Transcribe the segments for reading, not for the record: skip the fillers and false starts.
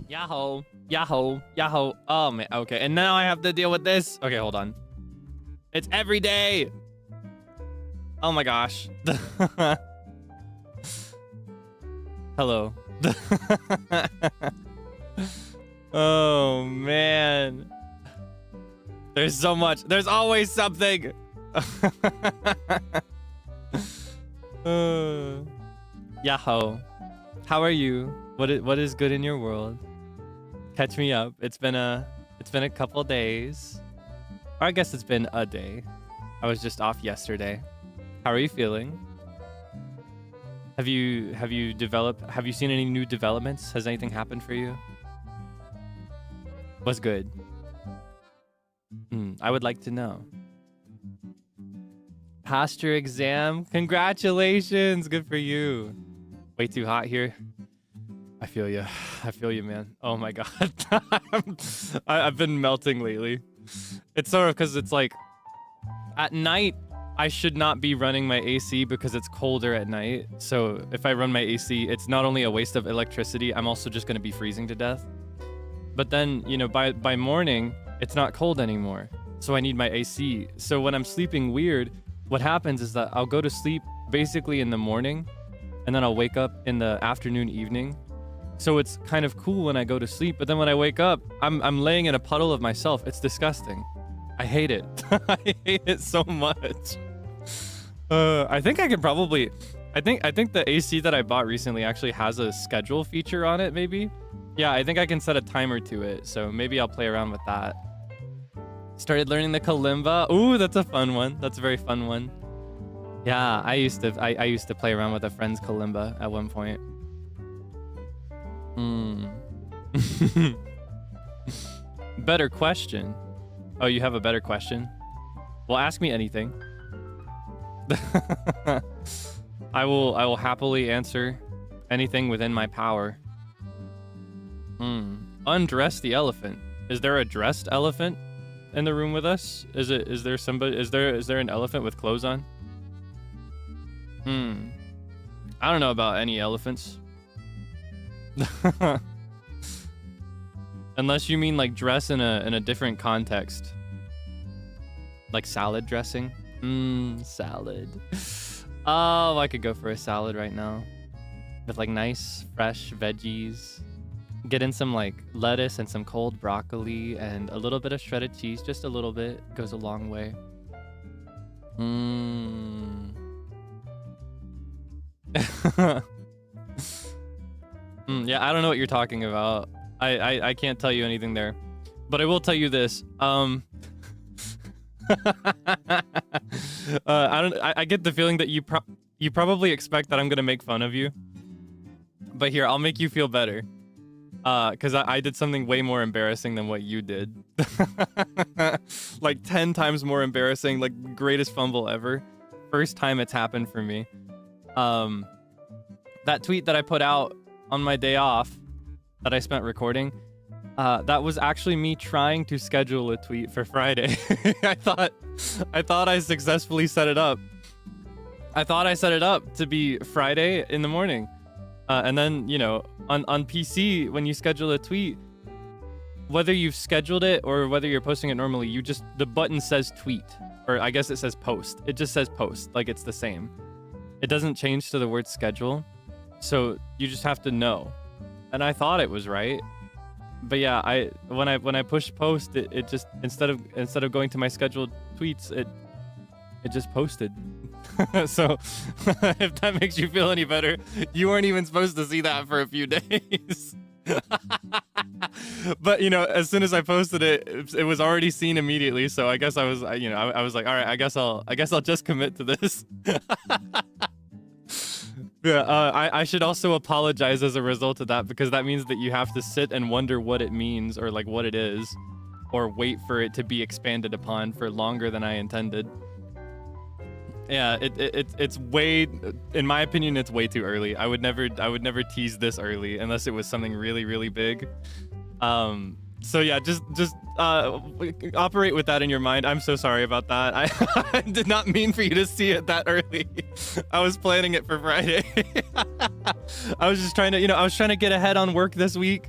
Yahoo! Yahoo! Yahoo! Oh man, okay. And now I have to deal with this. Okay, hold on. It's every day! Oh my gosh. Hello. Oh man. There's so much. There's always something. Yahoo! How are you? What is good in your world? Catch me up. It's been a couple days. Or I guess it's been a day. I was just off yesterday. How are you feeling? Have you seen any new developments? Has anything happened for you? What's good? I would like to know. Passed your exam? Congratulations! Good for you. Way too hot here. I feel you. I feel you, man. Oh my god. I've been melting lately. It's sort of because it's like at night I should not be running my AC because it's colder at night. So if I run my AC, it's not only a waste of electricity, I'm also just going to be freezing to death. But then, you know, by morning, it's not cold anymore. So I need my AC. So when I'm sleeping weird, what happens is that I'll go to sleep basically in the morning and then I'll wake up in the afternoon, evening. So it's kind of cool when I go to sleep, but then when I wake up, I'm laying in a puddle of myself. It's disgusting. I hate it. I hate it so much. I think I can probably... I think the AC that I bought recently actually has a schedule feature on it, maybe? Yeah, I think I can set a timer to it, so maybe I'll play around with that. Started learning the kalimba. Ooh, that's a fun one. That's a very fun one. Yeah, I used to play around with a friend's kalimba at one point. Better question. Oh, you have a better question? Well, ask me anything. I will happily answer anything within my power. Undress the elephant. Is there a dressed elephant in the room with us? Is there an elephant with clothes on? I don't know about any elephants. Unless you mean like dress in a different context. Like salad dressing? Salad. Oh, I could go for a salad right now. With like nice, fresh veggies. Get in some like lettuce and some cold broccoli and a little bit of shredded cheese. Just a little bit. Goes a long way. Yeah, I don't know what you're talking about. I can't tell you anything there. But I will tell you this. I get the feeling that you probably expect that I'm gonna make fun of you. But here, I'll make you feel better. Because I did something way more embarrassing than what you did. Like 10 times more embarrassing, like greatest fumble ever. First time it's happened for me. That tweet that I put out on my day off that I spent recording, that was actually me trying to schedule a tweet for Friday. I thought I successfully set it up. I thought I set it up to be Friday in the morning. And then, you know, on PC, when you schedule a tweet, whether you've scheduled it or whether you're posting it normally, the button says tweet, or I guess it says post. It just says post, like it's the same. It doesn't change to the word schedule. So you just have to know. And I thought it was right. But yeah, when I push post, it just instead of going to my scheduled tweets, it just posted. So if that makes you feel any better, you weren't even supposed to see that for a few days. But you know, as soon as I posted it, it was already seen immediately. So I guess I was like, all right, I guess I'll just commit to this. Yeah, I should also apologize as a result of that, because that means that you have to sit and wonder what it means or like what it is, or wait for it to be expanded upon for longer than I intended. Yeah, it's way, in my opinion, it's way too early. I would never tease this early unless it was something really, really big. So yeah, just operate with that in your mind. I'm so sorry about that. I did not mean for you to see it that early. I was planning it for Friday. I was just trying to, I was trying to get ahead on work this week.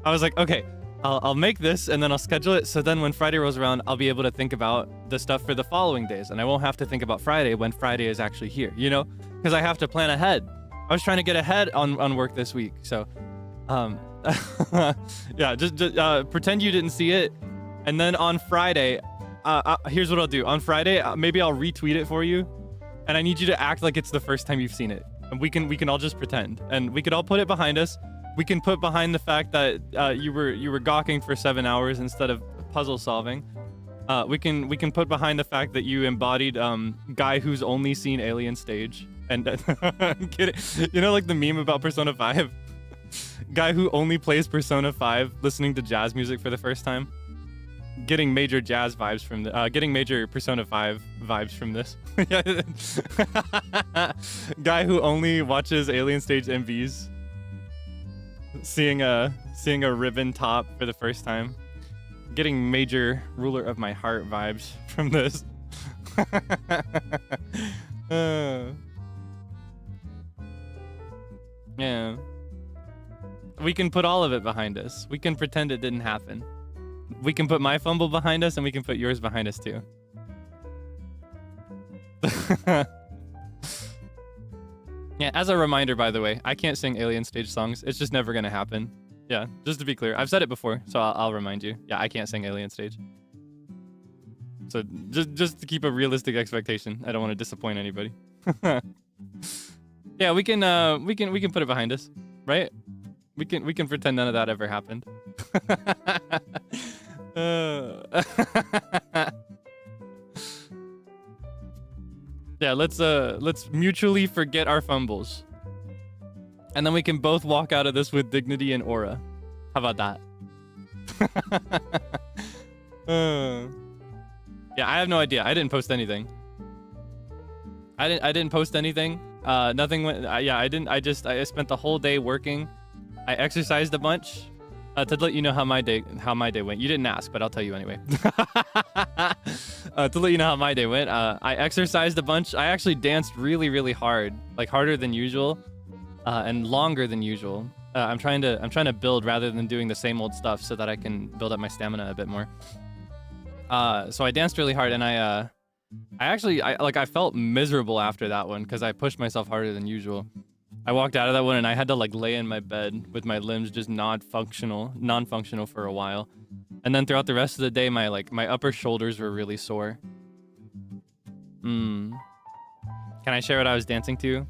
I was like, okay, I'll make this and then I'll schedule it. So then when Friday rolls around, I'll be able to think about the stuff for the following days. And I won't have to think about Friday when Friday is actually here, because I have to plan ahead. I was trying to get ahead on work this week. So, yeah, just pretend you didn't see it. And then on Friday, here's what I'll do. On Friday, maybe I'll retweet it for you. And I need you to act like it's the first time you've seen it. And we can all just pretend. And we could all put it behind us. We can put behind the fact that you were gawking for 7 hours instead of puzzle solving. We can put behind the fact that you embodied guy who's only seen Alien Stage. And get it? Like the meme about Persona 5? Guy who only plays Persona 5 listening to jazz music for the first time. Getting major jazz vibes from getting major Persona 5 vibes from this. Guy who only watches Alien Stage MVs. Seeing a ribbon top for the first time. Getting major Ruler of My Heart vibes from this. Yeah. We can put all of it behind us. We can pretend it didn't happen. We can put my fumble behind us and we can put yours behind us too. Yeah, as a reminder, by the way, I can't sing Alien Stage songs. It's just never gonna happen. Yeah, just to be clear. I've said it before, so I'll remind you. Yeah, I can't sing Alien Stage. So just to keep a realistic expectation. I don't want to disappoint anybody. Yeah, we can put it behind us, right? We can pretend none of that ever happened. Yeah, let's mutually forget our fumbles. And then we can both walk out of this with dignity and aura. How about that? Yeah, I have no idea. I didn't post anything. I didn't post anything. Nothing went. Yeah, I didn't. I spent the whole day working. I exercised a bunch to let you know how my day went. You didn't ask, but I'll tell you anyway. To let you know how my day went, I exercised a bunch. I actually danced really, really hard, like harder than usual, and longer than usual. I'm trying to build rather than doing the same old stuff so that I can build up my stamina a bit more. So I danced really hard, and I felt miserable after that one because I pushed myself harder than usual. I walked out of that one and I had to like lay in my bed with my limbs just non-functional for a while. And then throughout the rest of the day, my upper shoulders were really sore. Can I share what I was dancing to?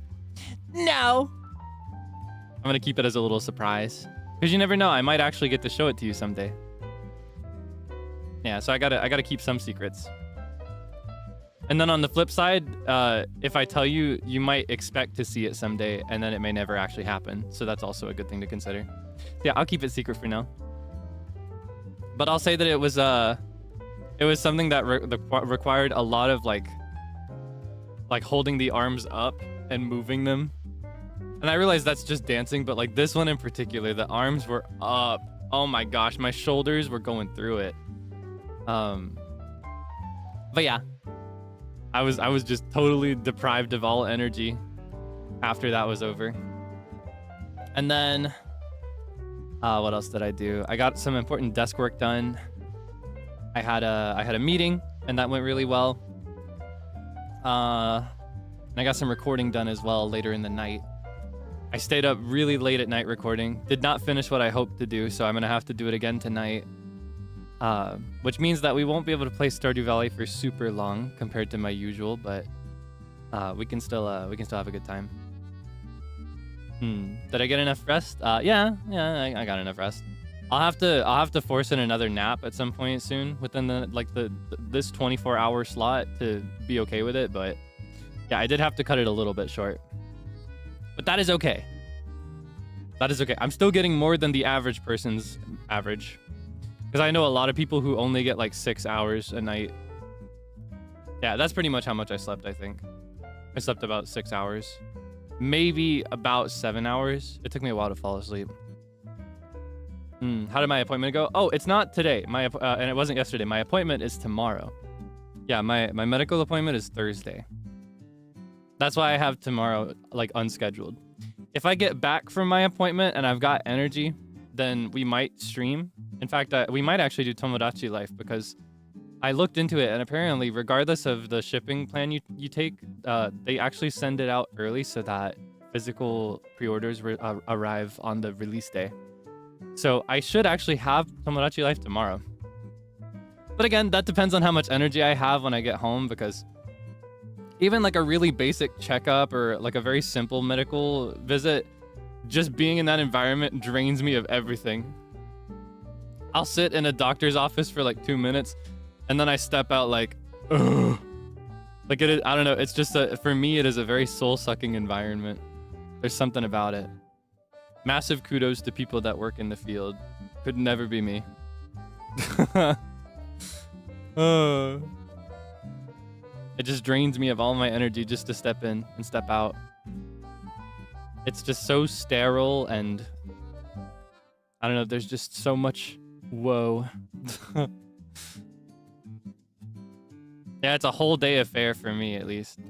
No. I'm gonna keep it as a little surprise. Because you never know, I might actually get to show it to you someday. Yeah, so I gotta keep some secrets. And then on the flip side, if I tell you, you might expect to see it someday, and then it may never actually happen. So that's also a good thing to consider. Yeah, I'll keep it secret for now. But I'll say that it was something that required a lot of like holding the arms up and moving them. And I realize that's just dancing, but like this one in particular, the arms were up. Oh my gosh, my shoulders were going through it. But yeah. I was just totally deprived of all energy after that was over. And then what else did I do? I got some important desk work done. I had a meeting and that went really well. And I got some recording done as well later in the night. I stayed up really late at night recording. Did not finish what I hoped to do, so I'm gonna have to do it again tonight. Which means that we won't be able to play Stardew Valley for super long compared to my usual, but we can still have a good time. Did I get enough rest? Yeah, I got enough rest. I'll have to force in another nap at some point soon within this 24-hour slot to be okay with it, but yeah, I did have to cut it a little bit short. But that is okay. That is okay. I'm still getting more than the average person's average. Because I know a lot of people who only get like 6 hours a night. Yeah, that's pretty much how much I slept, I think. I slept about 6 hours. Maybe about 7 hours. It took me a while to fall asleep. How did my appointment go? Oh, it's not today. And it wasn't yesterday. My appointment is tomorrow. Yeah, my medical appointment is Thursday. That's why I have tomorrow like unscheduled. If I get back from my appointment and I've got energy, then we might stream. In fact, we might actually do Tomodachi Life because I looked into it and apparently regardless of the shipping plan you take, they actually send it out early so that physical pre-orders arrive on the release day. So I should actually have Tomodachi Life tomorrow. But again, that depends on how much energy I have when I get home because even like a really basic checkup or like a very simple medical visit, just being in that environment drains me of everything. I'll sit in a doctor's office for like 2 minutes and then I step out like, ugh. Like it is, I don't know, it's just for me, it is a very soul-sucking environment. There's something about it. Massive kudos to people that work in the field. Could never be me. It just drains me of all my energy just to step in and step out. It's just so sterile and I don't know, there's just so much woe. Yeah, it's a whole day affair for me at least.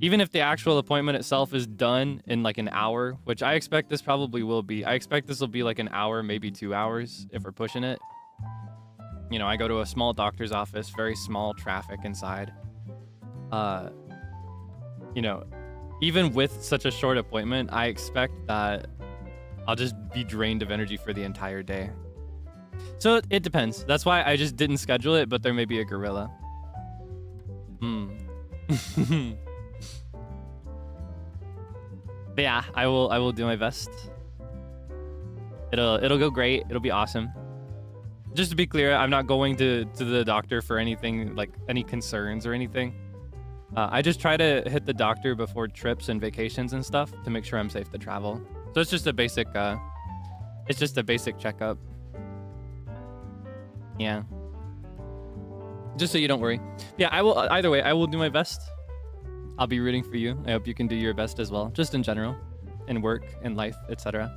Even if the actual appointment itself is done in like an hour, which I expect this probably will be. I expect this will be like an hour, maybe 2 hours if we're pushing it. You know, I go to a small doctor's office, very small traffic inside. You know, even with such a short appointment, I expect that I'll just be drained of energy for the entire day. So it depends. That's why I just didn't schedule it, but there may be a gorilla. But yeah, I will do my best. It'll go great. It'll be awesome. Just to be clear, I'm not going to the doctor for anything like any concerns or anything. I just try to hit the doctor before trips and vacations and stuff to make sure I'm safe to travel. So it's just a basic checkup. Yeah. Just so you don't worry. Yeah, I will. Either way, I will do my best. I'll be rooting for you. I hope you can do your best as well, just in general, in work, in life, etc.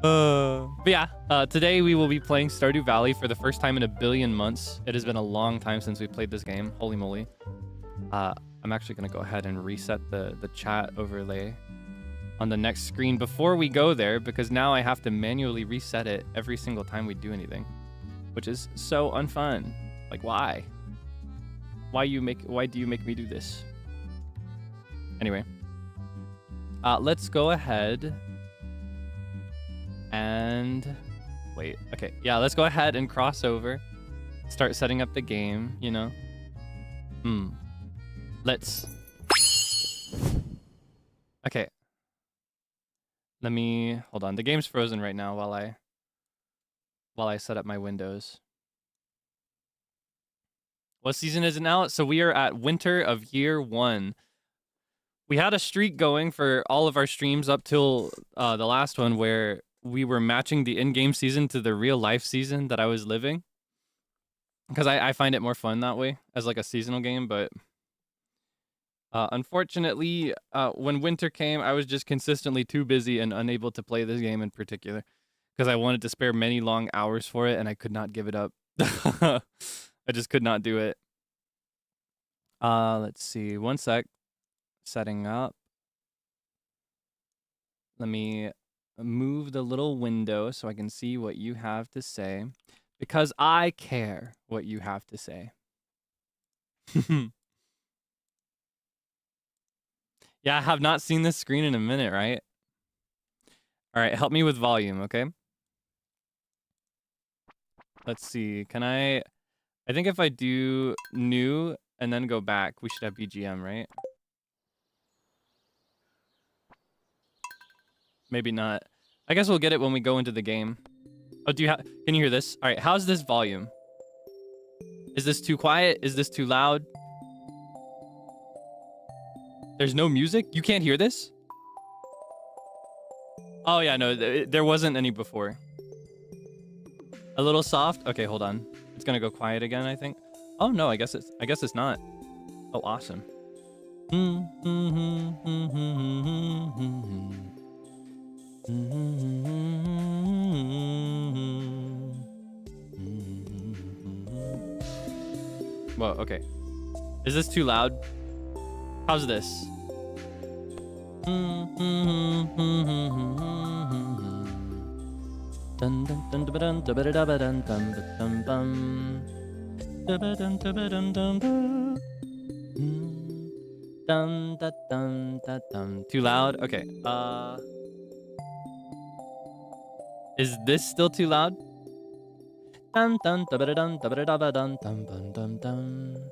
But yeah, today we will be playing Stardew Valley for the first time in a billion months. It has been a long time since we played this game. Holy moly. I'm actually going to go ahead and reset the chat overlay on the next screen before we go there, because now I have to manually reset it every single time we do anything, which is so unfun. Like, why? Why do you make me do this? Anyway, let's go ahead and wait. Okay, yeah, let's go ahead and cross over, start setting up the game, you know. Let's. Okay. Let me hold on. The game's frozen right now while I set up my windows. What season is it now? So we are at winter of year 1. We had a streak going for all of our streams up till the last one where we were matching the in-game season to the real life season that I was living. Because I find it more fun that way as like a seasonal game. But unfortunately, when winter came, I was just consistently too busy and unable to play this game in particular. Because I wanted to spare many long hours for it and I could not give it up. I just could not do it. Let's see. One sec. Setting up. Let me move the little window so I can see what you have to say. Because I care what you have to say. Yeah, I have not seen this screen in a minute, right? All right, help me with volume, okay? Let's see. Can I think if I do new and then go back, we should have BGM, right? Maybe not. I guess we'll get it when we go into the game. Oh, can you hear this? All right, how's this volume? Is this too quiet? Is this too loud? There's no music? You can't hear this? Oh yeah, no, there wasn't any before. A little soft? Okay, hold on. It's gonna go quiet again, I think. Oh no, I guess it's not. Oh, awesome. Whoa, okay. Is this too loud? How's this? Too loud? Okay. Is this still too loud? Dun dun dun dun dun dun dun dun dun dun dun.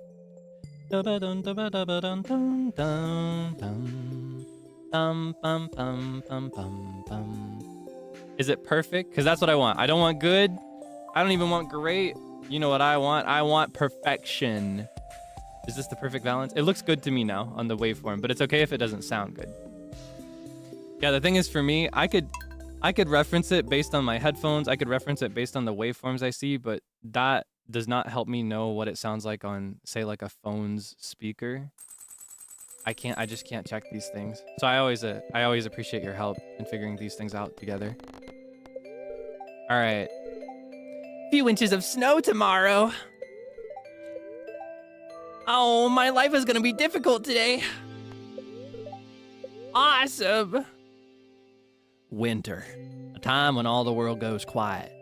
Is it perfect? Because that's what I want. I don't want good. I don't even want great. You know what I want? I want perfection. Is this the perfect balance? It looks good to me now on the waveform, but it's okay if it doesn't sound good. Yeah, the thing is for me, I could reference it based on my headphones. I could reference it based on the waveforms I see, but that does not help me know what it sounds like on, say, like a phone's speaker. I just can't check these things. So I always appreciate your help in figuring these things out together. All right. Few inches of snow tomorrow. Oh, my life is gonna be difficult today. Awesome. Winter, a time when all the world goes quiet.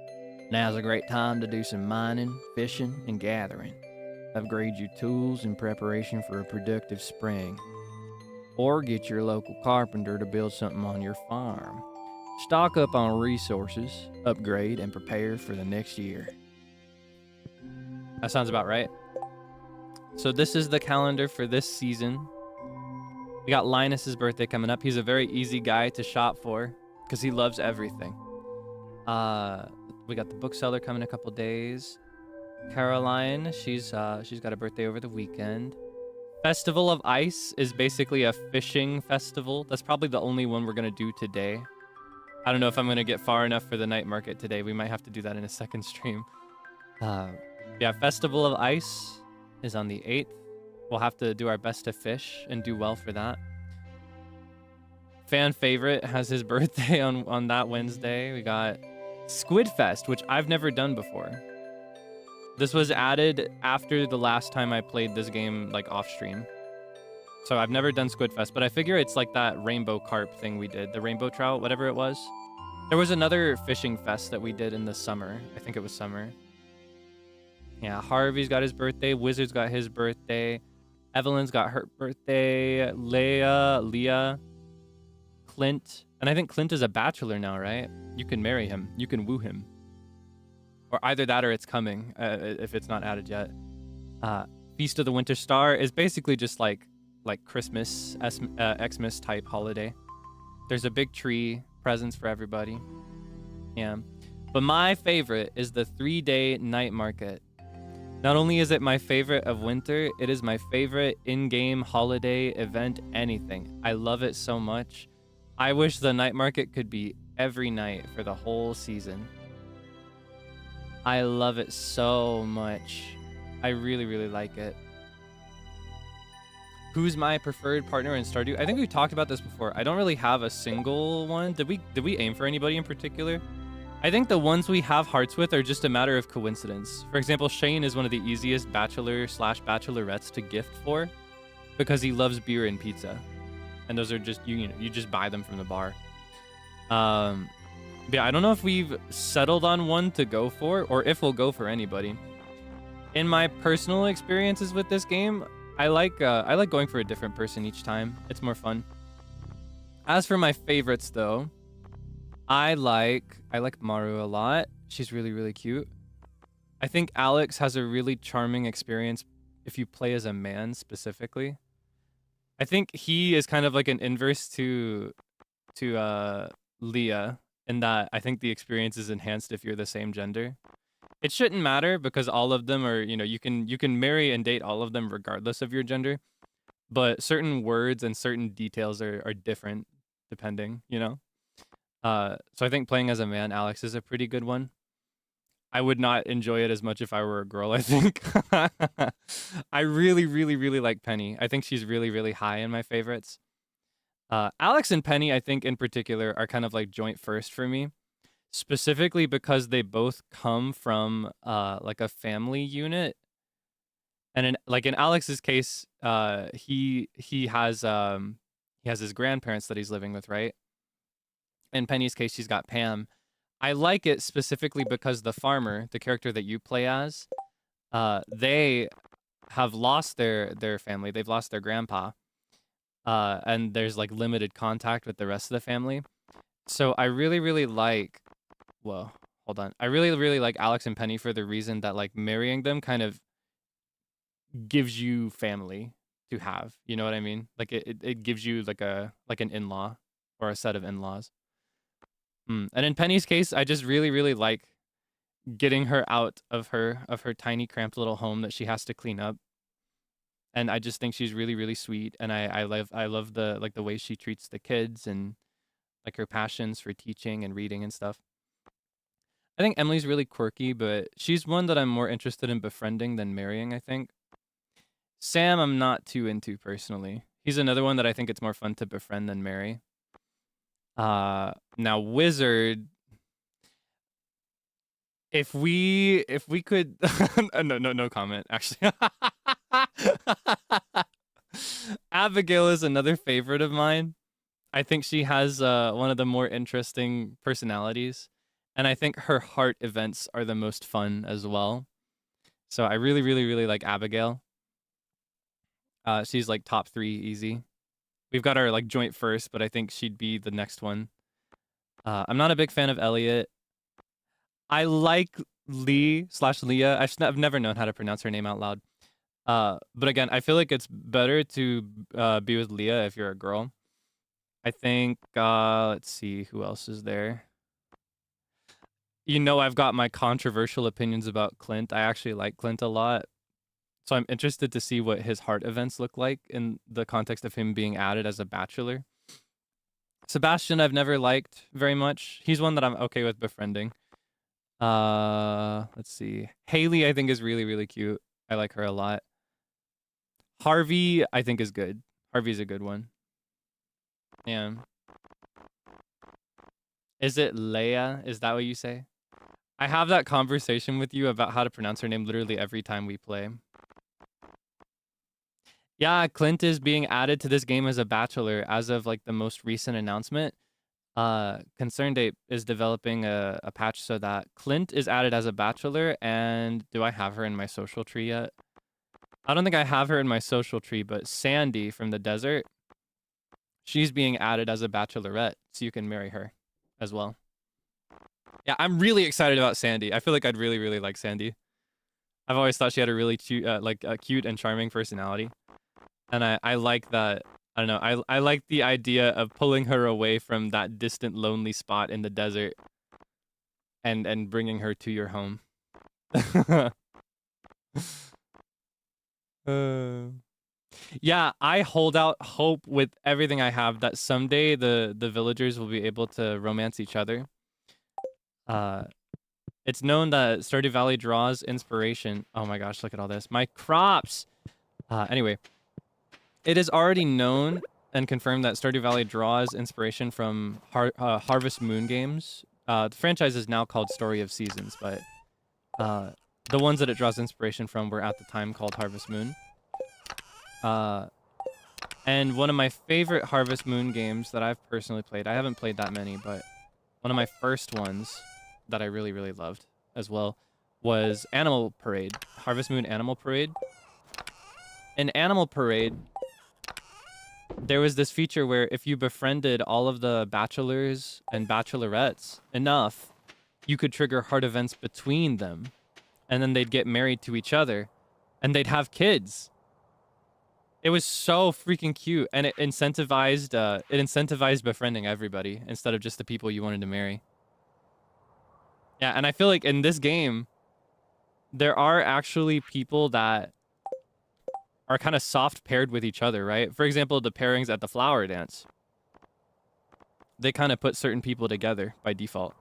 Now's a great time to do some mining, fishing, and gathering. Upgrade your tools in preparation for a productive spring. Or get your local carpenter to build something on your farm. Stock up on resources, upgrade, and prepare for the next year. That sounds about right. So this is the calendar for this season. We got Linus's birthday coming up. He's a very easy guy to shop for because he loves everything. We got the bookseller coming in a couple days. Caroline, she's got a birthday over the weekend. Festival of Ice is basically a fishing festival. That's probably the only one we're gonna do today. I don't know if I'm gonna get far enough for the night market today. We might have to do that in a second stream. Yeah, Festival of Ice is on the 8th. We'll have to do our best to fish and do well for that. Fan favorite has his birthday on that Wednesday. We got Squid Fest, which I've never done before. This was added after the last time I played this game, like off stream. So I've never done Squid Fest, but I figure it's like that rainbow carp thing we did, the rainbow trout, whatever it was. There was another fishing fest that we did in the summer. I think it was summer. Yeah, Harvey's got his birthday. Wizard's got his birthday. Evelyn's got her birthday. Leah, Clint. And I think Clint is a bachelor now, right? You can marry him. You can woo him. Or either that or it's coming, if it's not added yet. Feast of the Winter Star is basically just like Christmas, Xmas type holiday. There's a big tree, presents for everybody. Yeah. But my favorite is the 3-day night market. Not only is it my favorite of winter, it is my favorite in-game holiday event, anything. I love it so much. I wish the night market could be every night for the whole season. I love it so much. I really, really like it. Who's my preferred partner in Stardew? I think we talked about this before. I don't really have a single one. Did we aim for anybody in particular? I think the ones we have hearts with are just a matter of coincidence. For example, Shane is one of the easiest bachelor/bachelorettes to gift for because he loves beer and pizza. And those are just, you just buy them from the bar. Yeah, I don't know if we've settled on one to go for or if we'll go for anybody. In my personal experiences with this game, I like going for a different person each time. It's more fun. As for my favorites though, I like Maru a lot. She's really, really cute. I think Alex has a really charming experience if you play as a man specifically. I think he is kind of like an inverse to Leah in that I think the experience is enhanced if you're the same gender. It shouldn't matter because all of them are, you can marry and date all of them regardless of your gender. But certain words and certain details are different depending, So I think playing as a man, Alex is a pretty good one. I would not enjoy it as much if I were a girl, I think. I really, really, really like Penny. I think she's really, really high in my favorites. Alex and Penny, I think in particular, are kind of like joint first for me, specifically because they both come from like a family unit. And in Alex's case, he has his grandparents that he's living with, right? In Penny's case, she's got Pam. I like it specifically because the farmer, the character that you play as, they have lost their family. They've lost their grandpa, and there's like limited contact with the rest of the family. So I really like. Whoa, hold on. I really like Alex and Penny for the reason that like marrying them kind of gives you family to have. You know what I mean? Like it gives you like an in-law or a set of in-laws. And in Penny's case, I just really like getting her out of her tiny cramped little home that she has to clean up. And I just think she's really sweet, and I love the like the way she treats the kids and like her passions for teaching and reading and stuff. I think Emily's really quirky, but she's one that I'm more interested in befriending than marrying, I think. Sam, I'm not too into personally. He's another one that I think it's more fun to befriend than marry. Now Wizard, if we could, no comment actually. Abigail is another favorite of mine. I think she has one of the more interesting personalities, and I think her heart events are the most fun as well. So I really like Abigail. She's like top 3 easy. We've got our like joint first, but I think she'd be the next one. I'm not a big fan of Elliot. I like Lee/Leah. I've never known how to pronounce her name out loud. But again, I feel like it's better to be with Leah if you're a girl. I think, let's see, who else is there? You know, I've got my controversial opinions about Clint. I actually like Clint a lot. So I'm interested to see what his heart events look like in the context of him being added as a bachelor. Sebastian, I've never liked very much. He's one that I'm okay with befriending. Let's see. Haley, I think, is really cute. I like her a lot. Harvey, I think, is good. Harvey's a good one. Yeah. Is it Leia? Is that what you say? I have that conversation with you about how to pronounce her name literally every time we play. Yeah, Clint is being added to this game as a bachelor as of like the most recent announcement. Concerned Ape is developing a patch so that Clint is added as a bachelor. And do I have her in my social tree yet? I don't think I have her in my social tree, but Sandy from the desert, she's being added as a bachelorette, so you can marry her as well. Yeah, I'm really excited about Sandy. I feel like I'd really like Sandy. I've always thought she had a really cute, like a cute and charming personality. And I like that. I don't know. I like the idea of pulling her away from that distant, lonely spot in the desert and bringing her to your home. Yeah, I hold out hope with everything I have that someday the villagers will be able to romance each other. It's known that Stardew Valley draws inspiration. Oh my gosh, look at all this. My crops! Anyway. It is already known and confirmed that Stardew Valley draws inspiration from Harvest Moon games. The franchise is now called Story of Seasons, but the ones that it draws inspiration from were at the time called Harvest Moon. And one of my favorite Harvest Moon games that I've personally played, I haven't played that many, but one of my first ones that I really loved as well was Animal Parade. Harvest Moon Animal Parade. In Animal Parade, there was this feature where if you befriended all of the bachelors and bachelorettes enough, you could trigger heart events between them, and then they'd get married to each other, and they'd have kids. It was so freaking cute, and it incentivized befriending everybody instead of just the people you wanted to marry. Yeah, and I feel like in this game, there are actually people that are kind of soft paired with each other, right? For example, the pairings at the flower dance. They kind of put certain people together by default.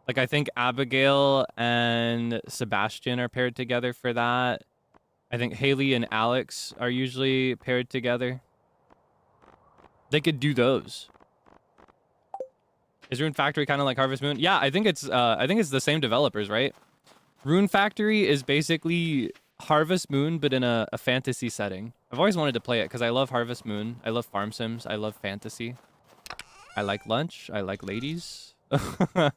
Like, I think Abigail and Sebastian are paired together for that. I think Haley and Alex are usually paired together. They could do those. Is Rune Factory kind of like Harvest Moon? Yeah, I think it's the same developers, right? Rune Factory is basically Harvest Moon, but in a fantasy setting. I've always wanted to play it because I love Harvest Moon. I love farm sims. I love fantasy. I like lunch. I like ladies. I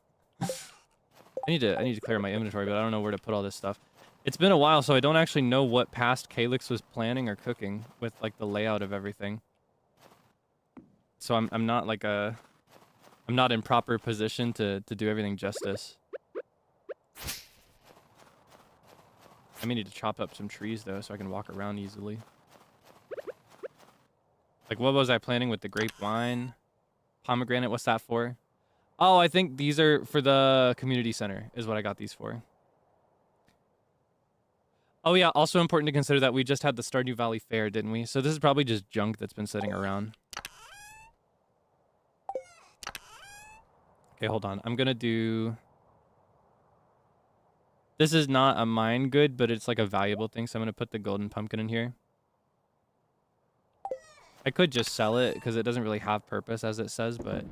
need to clear my inventory, but I don't know where to put all this stuff. It's been a while, so I don't actually know what past Kaelix was planning or cooking with like the layout of everything. So I'm not like I'm not in proper position to do everything justice. I may need to chop up some trees though, so I can walk around easily. Like, what was I planning with the grapevine? Pomegranate, what's that for? Oh, I think these are for the community center, is what I got these for. Oh yeah, also important to consider that we just had the Stardew Valley fair, didn't we? So this is probably just junk that's been sitting around. Okay, hold on. I'm gonna do... This is not a mine good, but it's like a valuable thing, so I'm gonna put the golden pumpkin in here. I could just sell it, because it doesn't really have purpose, as it says, but...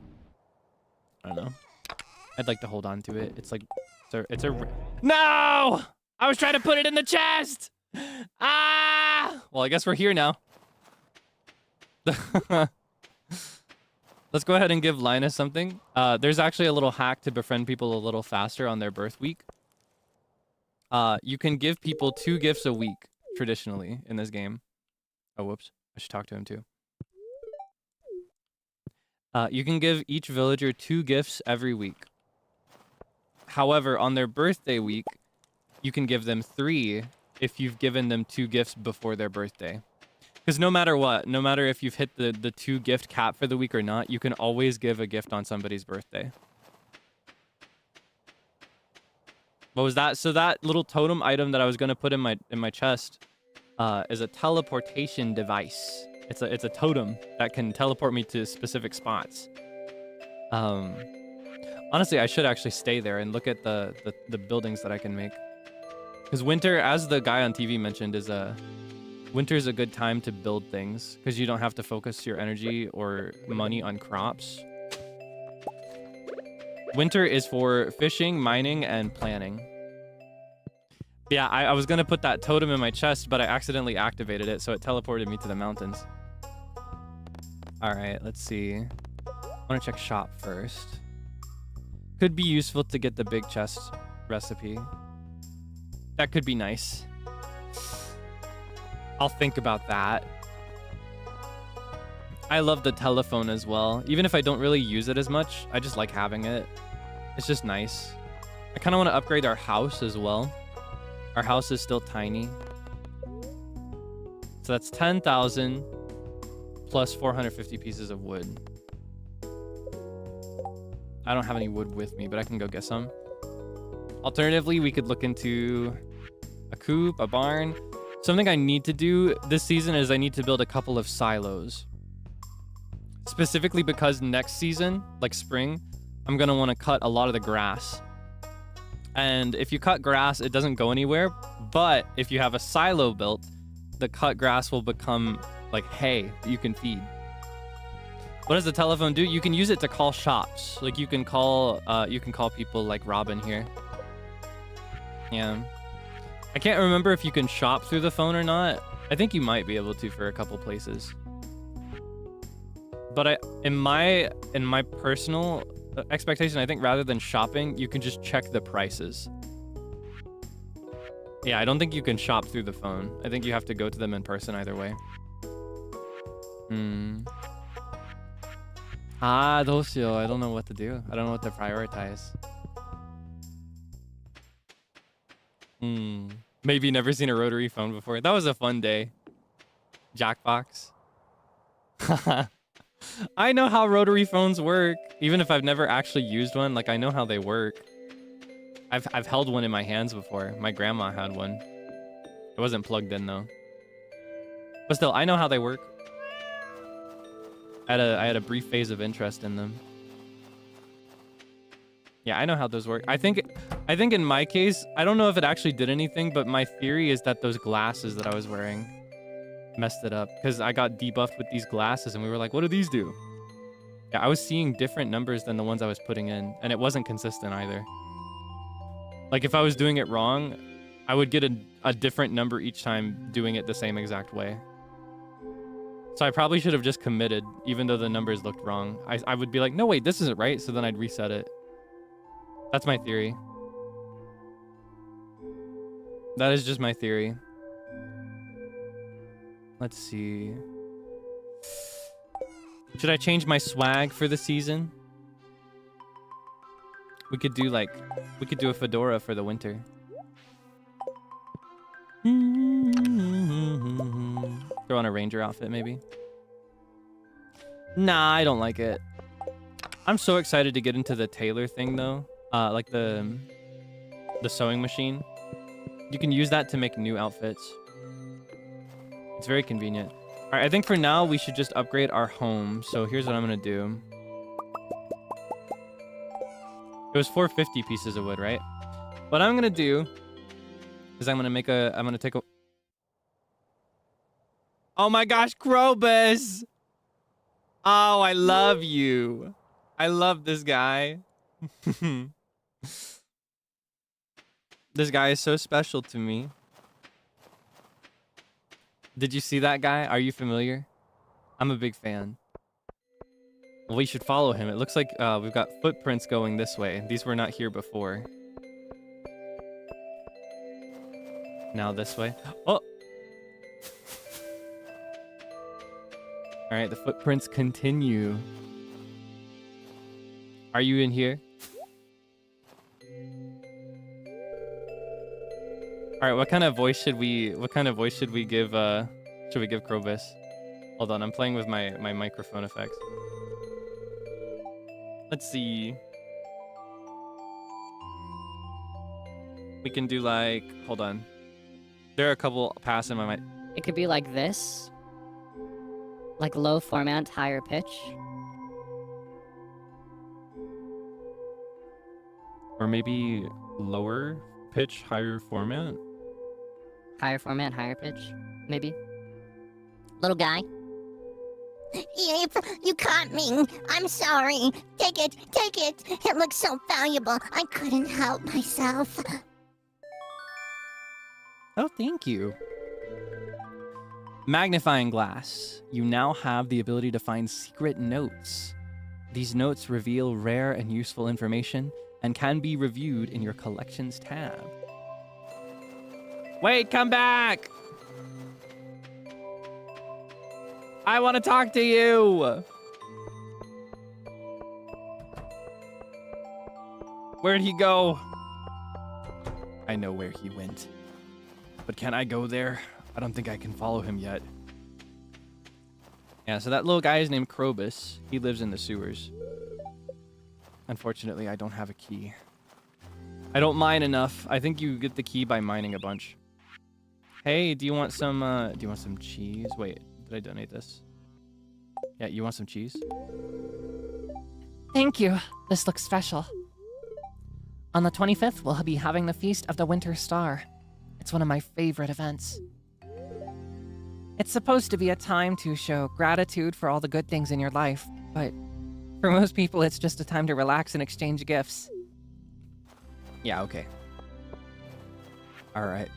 I don't know. I'd like to hold on to it. It's like... It's a... No! I was trying to put it in the chest! Ah! Well, I guess we're here now. Let's go ahead and give Linus something. There's actually a little hack to befriend people a little faster on their birth week. You can give people 2 gifts a week, traditionally, in this game. Oh, whoops. I should talk to him, too. You can give each villager 2 gifts every week. However, on their birthday week, you can give them 3 if you've given them 2 gifts before their birthday. Because no matter what, no matter if you've hit the 2 gift cap for the week or not, you can always give a gift on somebody's birthday. What was that? So that little totem item that I was going to put in my chest is a teleportation device. It's a totem that can teleport me to specific spots. Honestly, I should actually stay there and look at the buildings that I can make. Because winter, as the guy on TV mentioned, winter's a good time to build things because you don't have to focus your energy or money on crops. Winter is for fishing, mining, and planning. Yeah, I was gonna put that totem in my chest, but I accidentally activated it, so it teleported me to the mountains. All right, let's see. I want to check shop first. Could be useful to get the big chest recipe. That could be nice. I'll think about that. I love the telephone as well. Even if I don't really use it as much, I just like having it. It's just nice. I kind of want to upgrade our house as well. Our house is still tiny. So that's 10,000 plus 450 pieces of wood. I don't have any wood with me, but I can go get some. Alternatively, we could look into a coop, a barn. Something I need to do this season is I need to build a couple of silos. Specifically because next season, like spring, I'm going to want to cut a lot of the grass. And if you cut grass, it doesn't go anywhere. But if you have a silo built, the cut grass will become like hay that you can feed. What does the telephone do? You can use it to call shops. Like you can call people like Robin here. Yeah. I can't remember if you can shop through the phone or not. I think you might be able to for a couple places. But in my personal expectation, I think rather than shopping, you can just check the prices. Yeah, I don't think you can shop through the phone. I think you have to go to them in person either way. I don't know what to do. I don't know what to prioritize. Maybe never seen a rotary phone before. That was a fun day. Jackbox. I know how rotary phones work. Even if I've never actually used one, like I know how they work. I've held one in my hands before. My grandma had one. It wasn't plugged in though. But still, I know how they work. I had a brief phase of interest in them. Yeah, I know how those work. I think in my case, I don't know if it actually did anything, but my theory is that those glasses that I was wearing messed it up because I got debuffed with these glasses and we were like, what do these do? Yeah, I was seeing different numbers than the ones I was putting in, and it wasn't consistent either. Like, if I was doing it wrong, I would get a different number each time doing it the same exact way. So I probably should have just committed, even though the numbers looked wrong. I would be like, no, wait, this isn't right, so then I'd reset it. That's my theory. That is just my theory. Let's see. Should I change my swag for the season? We could do a fedora for the winter. Throw on a ranger outfit, maybe. Nah, I don't like it. I'm so excited to get into the tailor thing, though. Like the sewing machine. You can use that to make new outfits. It's very convenient. All right, I think for now we should just upgrade our home. So here's what I'm gonna do. It was 450 pieces of wood, right? What I'm gonna do is I'm gonna take a... Oh my gosh, Krobus! Oh, I love you. I love this guy. This guy is so special to me. Did you see that guy? Are you familiar? I'm a big fan. Well, we should follow him. It looks like we've got footprints going this way. These were not here before. Now this way. Oh! Alright, the footprints continue. Are you in here? Alright, what kind of voice should we give Krobus? Hold on, I'm playing with my microphone effects. Let's see. We can do like, hold on. There are a couple pass in my mind. It could be like this. Like low format, higher pitch. Or maybe lower pitch, higher format? Higher format, higher pitch, maybe. Little guy. You caught me. I'm sorry. Take it. Take it. It looks so valuable. I couldn't help myself. Oh, thank you. Magnifying glass. You now have the ability to find secret notes. These notes reveal rare and useful information and can be reviewed in your collections tab. Wait, come back! I want to talk to you! Where'd he go? I know where he went. But can I go there? I don't think I can follow him yet. Yeah, so that little guy is named Krobus. He lives in the sewers. Unfortunately, I don't have a key. I don't mine enough. I think you get the key by mining a bunch. Hey, do you want some cheese? Wait, did I donate this? Yeah, you want some cheese? Thank you. This looks special. On the 25th, we'll be having the Feast of the Winter Star. It's one of my favorite events. It's supposed to be a time to show gratitude for all the good things in your life, but for most people, it's just a time to relax and exchange gifts. Yeah, okay. All right.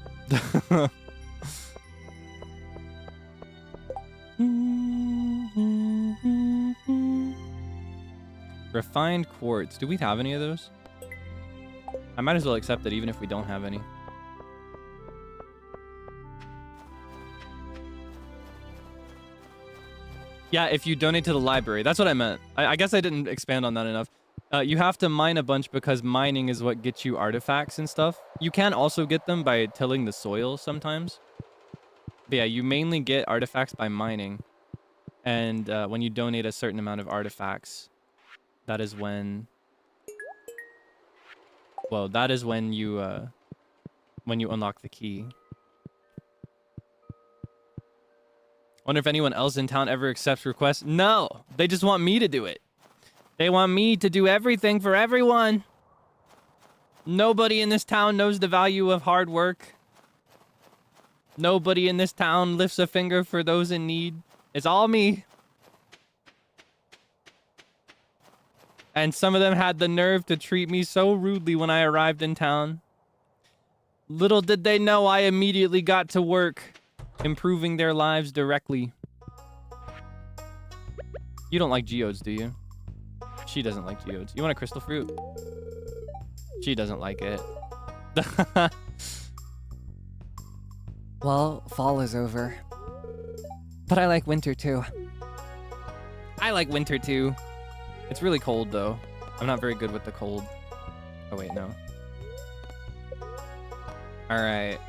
Refined quartz. Do we have any of those? I might as well accept it even if we don't have any. Yeah, if you donate to the library. That's what I meant. I guess I didn't expand on that enough. You have to mine a bunch because mining is what gets you artifacts and stuff. You can also get them by tilling the soil sometimes. But yeah, you mainly get artifacts by mining. And when you donate a certain amount of artifacts, that is when... Well, that is when you unlock the key. Wonder if anyone else in town ever accepts requests. No, they just want me to do it. They want me to do everything for everyone. Nobody in this town knows the value of hard work. Nobody in this town lifts a finger for those in need. It's all me. And some of them had the nerve to treat me so rudely when I arrived in town. Little did they know I immediately got to work, improving their lives directly. You don't like geodes, do you? She doesn't like geodes. You want a crystal fruit? She doesn't like it. Well, fall is over. But I like winter too. I like winter too. It's really cold though. I'm not very good with the cold. Oh wait, no. Alright.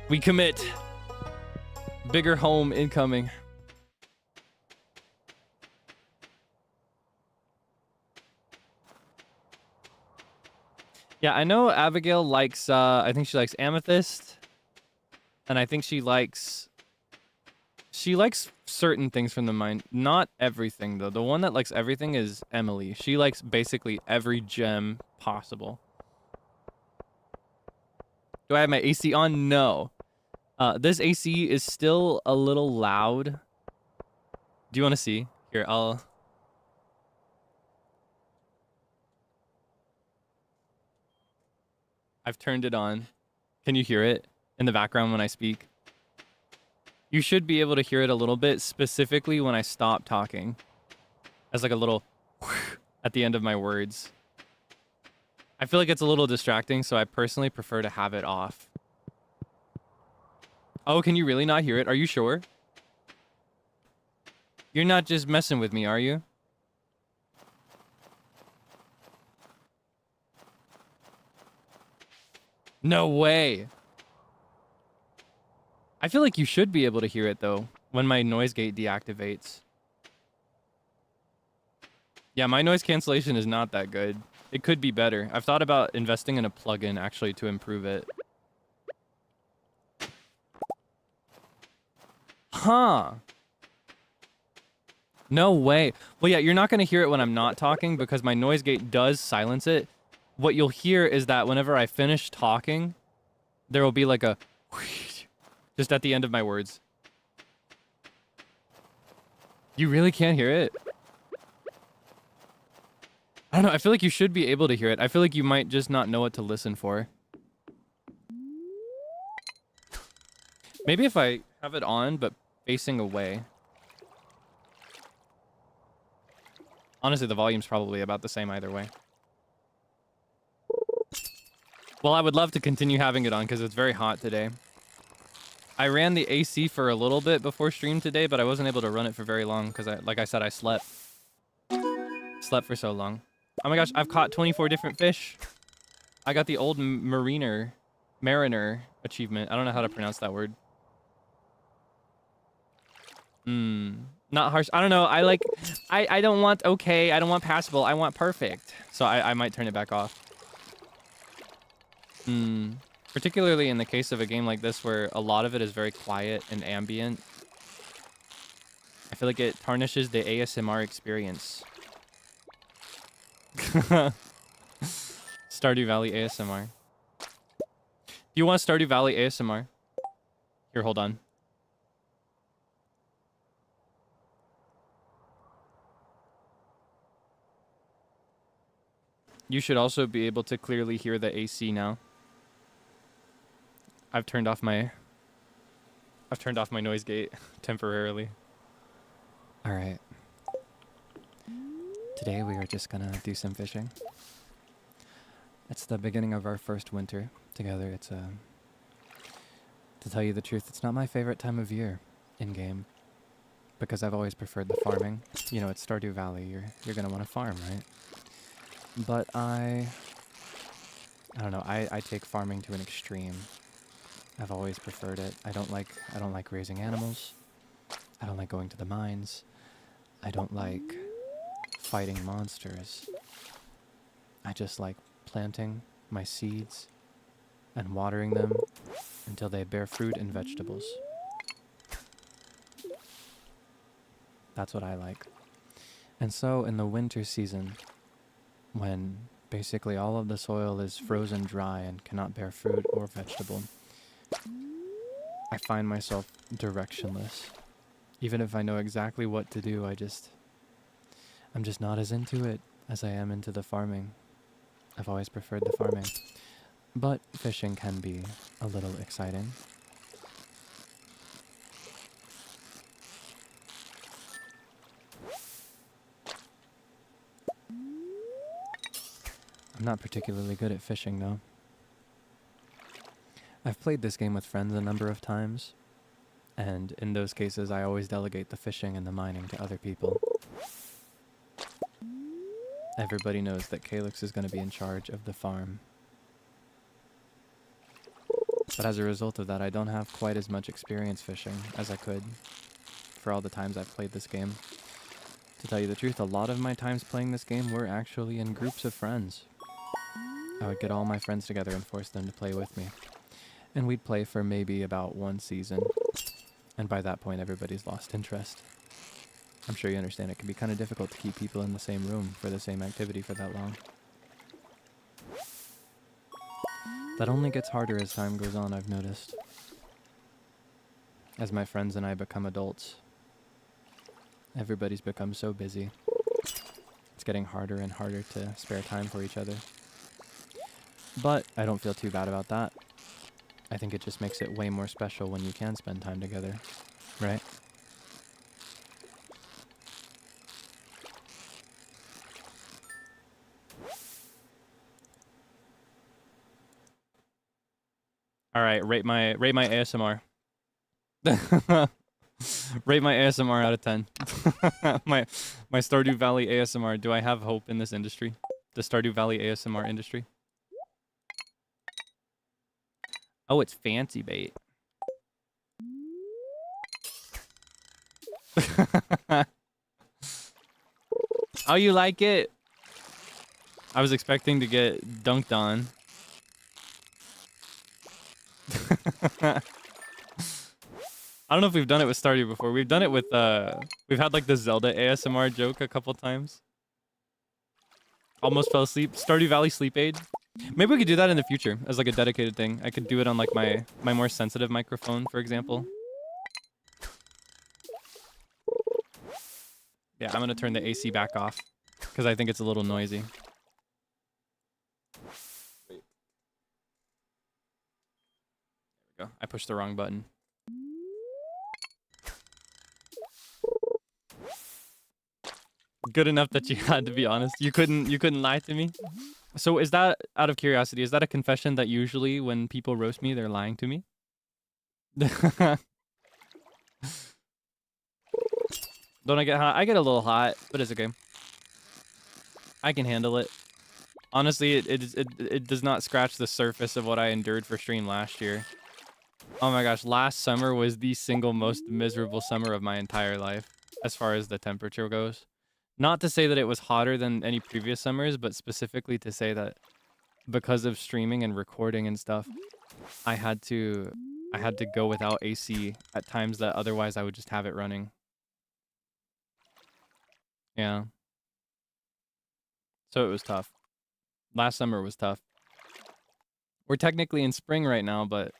We commit. Bigger home incoming. Yeah, I know Abigail likes, I think she likes amethyst. And I think she likes certain things from the mine. Not everything, though. The one that likes everything is Emily. She likes basically every gem possible. Do I have my AC on? No. This AC is still a little loud. Do you want to see? Here, I've turned it on. Can you hear it in the background when I speak? You should be able to hear it a little bit, specifically when I stop talking. As like a little at the end of my words. I feel like it's a little distracting, so I personally prefer to have it off. Oh, can you really not hear it? Are you sure? You're not just messing with me, are you? No way. I feel like you should be able to hear it, though, when my noise gate deactivates. Yeah, my noise cancellation is not that good. It could be better. I've thought about investing in a plugin, actually, to improve it. Huh. No way. Well, yeah, you're not going to hear it when I'm not talking because my noise gate does silence it. What you'll hear is that whenever I finish talking, there will be like a just at the end of my words. You really can't hear it? I don't know. I feel like you should be able to hear it. I feel like you might just not know what to listen for. Maybe if I have it on, but facing away. Honestly, the volume's probably about the same either way. Well, I would love to continue having it on because it's very hot today. I ran the AC for a little bit before stream today, but I wasn't able to run it for very long because, like I said, I slept. Slept for so long. Oh my gosh, I've caught 24 different fish. I got the old mariner achievement. I don't know how to pronounce that word. Not harsh. I don't know. I don't want okay. I don't want passable. I want perfect. So I might turn it back off. Particularly in the case of a game like this where a lot of it is very quiet and ambient. I feel like it tarnishes the ASMR experience. Stardew Valley ASMR. Do you want Stardew Valley ASMR? Here, hold on. You should also be able to clearly hear the AC now. I've turned off my noise gate temporarily. All right. Today we are just gonna do some fishing. It's the beginning of our first winter together. It's to tell you the truth, it's not my favorite time of year in game because I've always preferred the farming. You know, it's Stardew Valley. You're gonna want to farm, right? But I don't know. I take farming to an extreme. I've always preferred it. I don't like raising animals. I don't like going to the mines. I don't like fighting monsters. I just like planting my seeds and watering them until they bear fruit and vegetables. That's what I like. And so in the winter season, when basically all of the soil is frozen dry and cannot bear fruit or vegetable, I find myself directionless. Even if I know exactly what to do, I'm just not as into it as I am into the farming. I've always preferred the farming. But fishing can be a little exciting. I'm not particularly good at fishing, though. I've played this game with friends a number of times, and in those cases I always delegate the fishing and the mining to other people. Everybody knows that Kaelix is going to be in charge of the farm. But as a result of that, I don't have quite as much experience fishing as I could for all the times I've played this game. To tell you the truth, a lot of my times playing this game were actually in groups of friends. I would get all my friends together and force them to play with me. And we'd play for maybe about one season. And by that point, everybody's lost interest. I'm sure you understand it can be kind of difficult to keep people in the same room for the same activity for that long. That only gets harder as time goes on, I've noticed. As my friends and I become adults, everybody's become so busy. It's getting harder and harder to spare time for each other. But I don't feel too bad about that. I think it just makes it way more special when you can spend time together, right? All right, rate my ASMR. Rate my ASMR out of 10. my Stardew Valley ASMR. Do I have hope in this industry? The Stardew Valley ASMR industry? Oh, it's fancy bait. Oh, you like it? I was expecting to get dunked on. I don't know if we've done it with Stardew before. We've done it with, we've had like the Zelda ASMR joke a couple times. Almost fell asleep. Stardew Valley sleep aid. Maybe we could do that in the future as like a dedicated thing. I could do it on like my more sensitive microphone, for example. Yeah, I'm gonna turn the AC back off because I think it's a little noisy. Wait. There we go. I pushed the wrong button. Good enough that you had to be honest. You couldn't lie to me. So is that, out of curiosity, is that a confession that usually when people roast me, they're lying to me? Don't I get hot? I get a little hot, but it's okay. I can handle it. Honestly, it does not scratch the surface of what I endured for stream last year. Oh my gosh, last summer was the single most miserable summer of my entire life, as far as the temperature goes. Not to say that it was hotter than any previous summers, but specifically to say that because of streaming and recording and stuff, I had to go without AC at times that otherwise I would just have it running. Yeah. So it was tough. Last summer was tough. We're technically in spring right now, but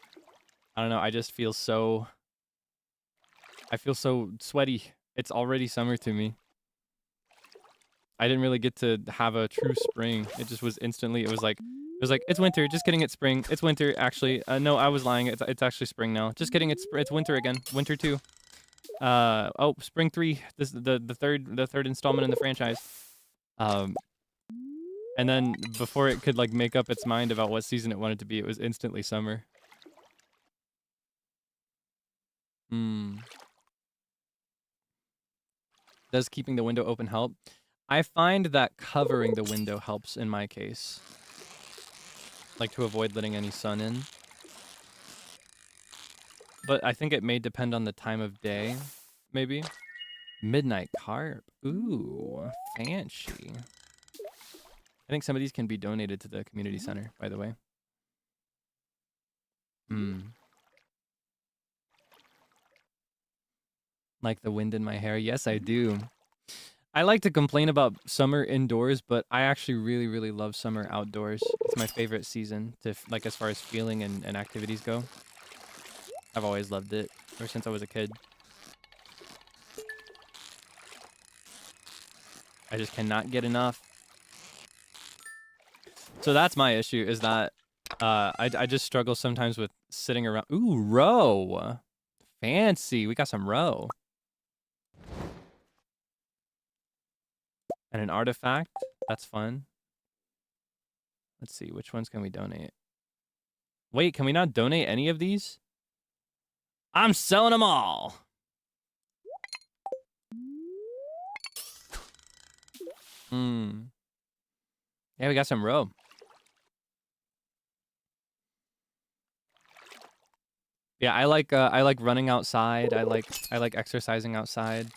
I don't know, I just feel so... I feel so sweaty. It's already summer to me. I didn't really get to have a true spring. It just was instantly, it was like, it's winter. Just kidding, it's spring. It's winter, actually. No, I was lying. It's actually spring now. Just kidding, it's winter again. Winter 2. Oh, spring 3. This is the third installment in the franchise. And then before it could like make up its mind about what season it wanted to be, it was instantly summer. Does keeping the window open help? I find that covering the window helps in my case. Like to avoid letting any sun in. But I think it may depend on the time of day, maybe. Midnight carp. Ooh, fancy. I think some of these can be donated to the community center, by the way. Like the wind in my hair? Yes, I do. I like to complain about summer indoors, but I actually really, really love summer outdoors. It's my favorite season, to like as far as feeling and activities go. I've always loved it ever since I was a kid. I just cannot get enough. So that's my issue, is that I just struggle sometimes with sitting around. Ooh, row. Fancy. We got some row. And an artifact. That's fun. Let's see, which ones can we donate? Wait, can we not donate any of these? I'm selling them all. Yeah, we got some row. Yeah, I like running outside. I like exercising outside.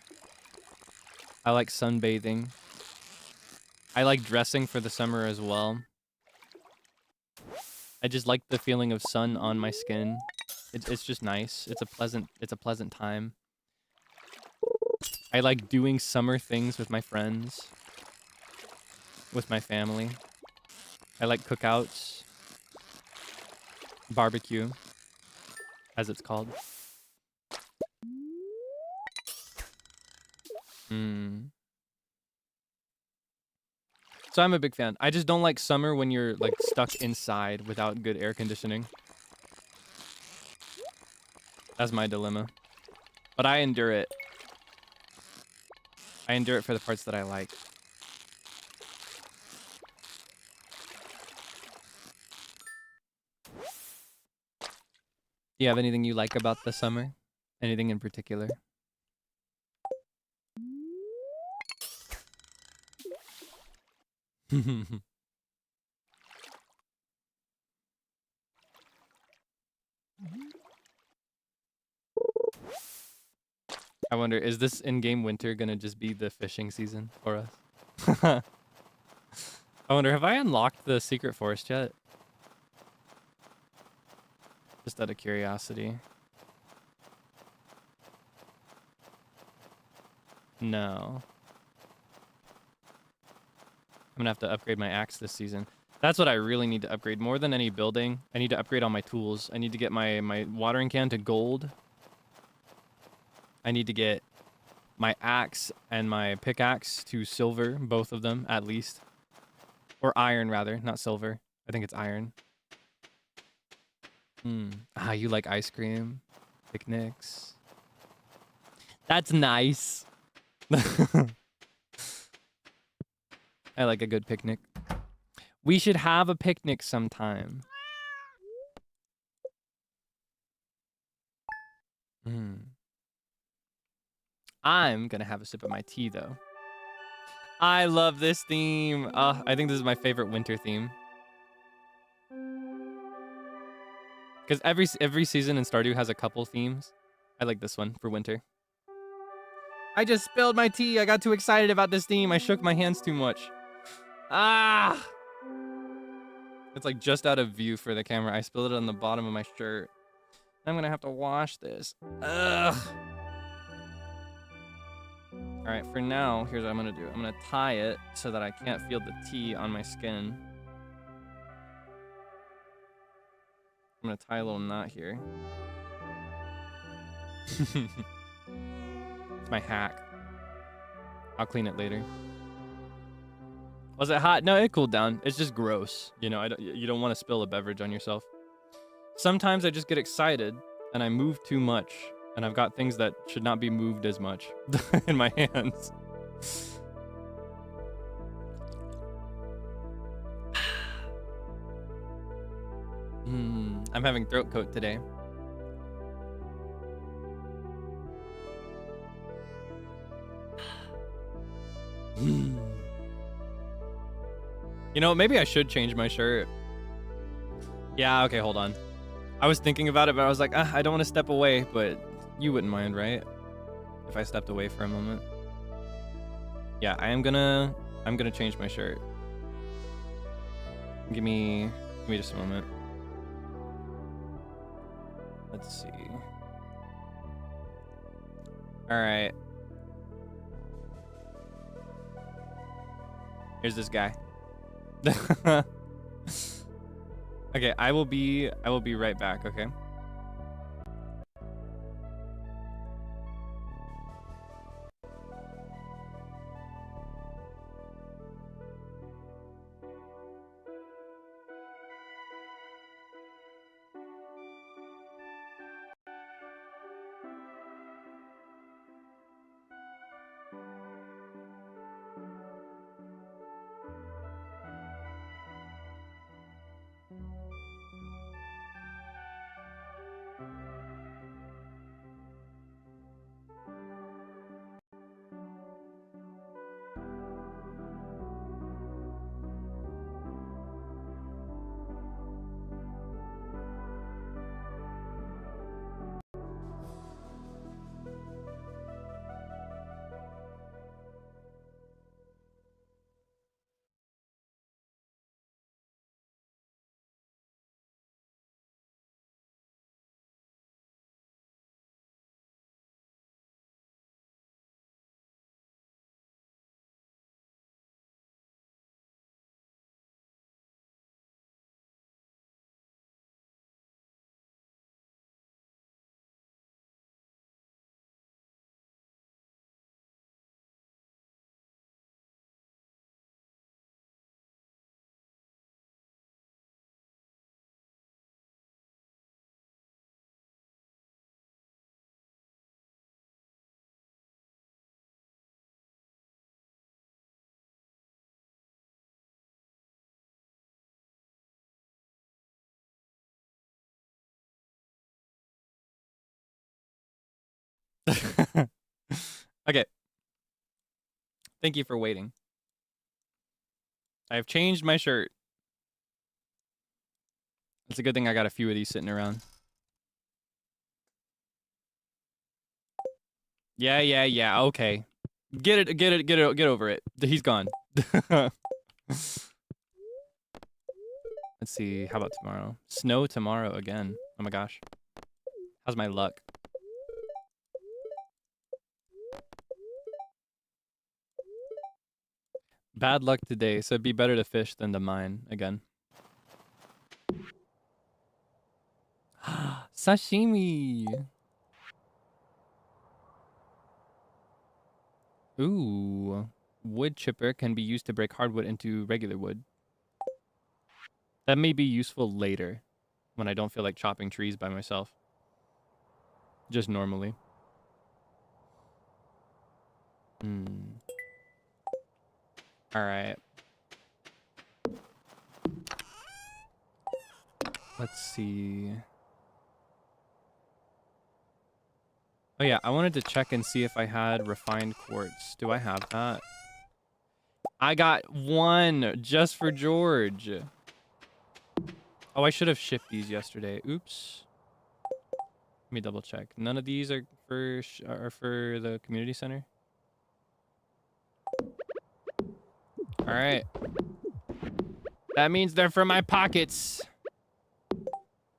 I like sunbathing. I like dressing for the summer as well. I just like the feeling of sun on my skin. It's just nice. It's a pleasant time. I like doing summer things with my friends, with my family. I like cookouts, barbecue, as it's called. So I'm a big fan. I just don't like summer when you're like stuck inside without good air conditioning. That's my dilemma. But I endure it. I endure it for the parts that I like. Do you have anything you like about the summer? Anything in particular? I wonder, is this in-game winter gonna just be the fishing season for us? I wonder, have I unlocked the secret forest yet? Just out of curiosity. No. I'm gonna have to upgrade my axe this season. That's what I really need to upgrade. More than any building, I need to upgrade all my tools. I need to get my watering can to gold. I need to get my axe and my pickaxe to silver, both of them, at least. Or iron, rather, not silver. I think it's iron. Ah, you like ice cream? Picnics? That's nice. I like a good picnic. We should have a picnic sometime. I'm gonna have a sip of my tea, though. I love this theme. I think this is my favorite winter theme. Because every season in Stardew has a couple themes. I like this one for winter. I just spilled my tea. I got too excited about this theme. I shook my hands too much. Ah! It's like just out of view for the camera. I spilled it on the bottom of my shirt. I'm gonna have to wash this. Ugh. All right, for now, here's what I'm gonna do. I'm gonna tie it so that I can't feel the tea on my skin. I'm gonna tie a little knot here. It's my hack. I'll clean it later. Was it hot? No, it cooled down. It's just gross. You know, you don't want to spill a beverage on yourself. Sometimes I just get excited and I move too much. And I've got things that should not be moved as much in my hands. I'm having throat coat today. You know, maybe I should change my shirt. Yeah, okay, hold on. I was thinking about it, but I was like, I don't want to step away, but you wouldn't mind, right? If I stepped away for a moment. Yeah, I'm gonna change my shirt. Give me just a moment. Let's see. All right. Here's this guy. Okay, I will be right back, okay? Okay. Thank you for waiting. I have changed my shirt. It's a good thing I got a few of these sitting around. Yeah. Okay. Get over it. He's gone. Let's see. How about tomorrow? Snow tomorrow again. Oh my gosh. How's my luck? Bad luck today, so it'd be better to fish than to mine again. Sashimi. Ooh. Wood chipper can be used to break hardwood into regular wood. That may be useful later when I don't feel like chopping trees by myself. Just normally. Alright. Let's see. Oh yeah, I wanted to check and see if I had refined quartz. Do I have that? I got one just for George. Oh, I should have shipped these yesterday. Oops. Let me double check. None of these are for the community center. All right. That means they're for my pockets.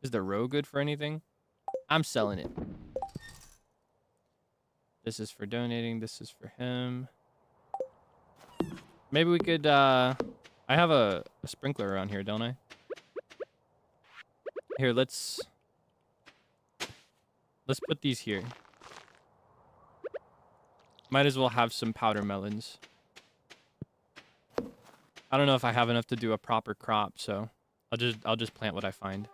Is the row good for anything? I'm selling it. This is for donating. This is for him. Maybe we could, I have a sprinkler around here, don't I? Here, let's put these here. Might as well have some powder melons. I don't know if I have enough to do a proper crop, so I'll just plant what I find.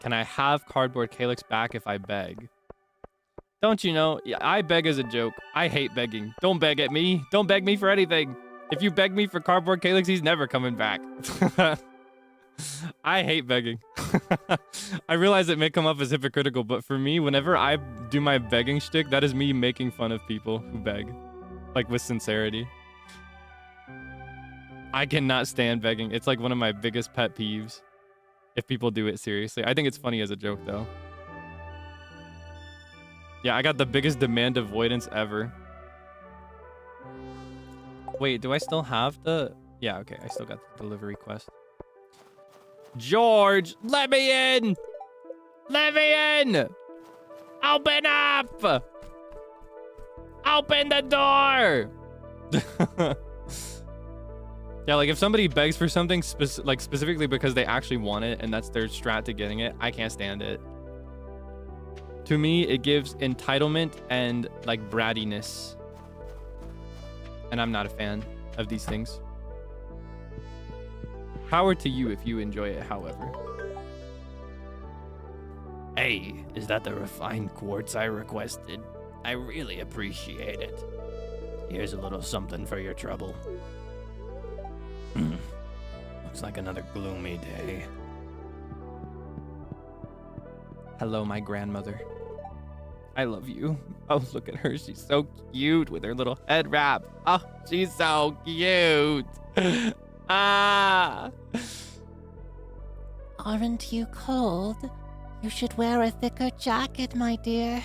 Can I have cardboard Kaelix back if I beg? Don't you know? Yeah, I beg as a joke. I hate begging. Don't beg at me. Don't beg me for anything. If you beg me for cardboard Kaelix, he's never coming back. I hate begging. I realize it may come up as hypocritical, but for me, whenever I do my begging shtick, that is me making fun of people who beg. Like, with sincerity. I cannot stand begging. It's like one of my biggest pet peeves. If people do it seriously. I think it's funny as a joke, though. Yeah, I got the biggest demand avoidance ever. Wait, do I still have the... Yeah, okay. I still got the delivery quest. George, let me in! Let me in! Open up! Open the door! Yeah, like if somebody begs for something specifically because they actually want it and that's their strat to getting it, I can't stand it. To me, it gives entitlement and like brattiness. And I'm not a fan of these things. Power to you if you enjoy it, however. Hey, is that the refined quartz I requested? I really appreciate it. Here's a little something for your trouble. Looks like another gloomy day. Hello, my grandmother. I love you. Oh, look at her. She's so cute with her little head wrap. Oh, she's so cute. Ah. Aren't you cold? You should wear a thicker jacket, my dear.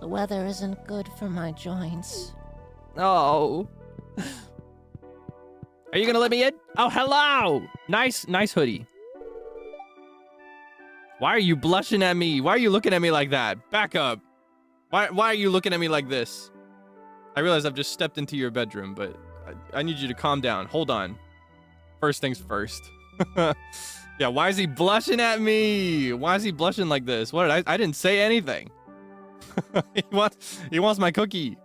The weather isn't good for my joints. Oh. Are you gonna let me in? Oh, hello. Nice hoodie. Why are you blushing at me? Why are you looking at me like that? Back up. Why are you looking at me like this? I realize I've just stepped into your bedroom, but I need you to calm down. Hold on. First things first. Yeah, why is he blushing at me? Why is he blushing like this? What I didn't say anything. He wants my cookie.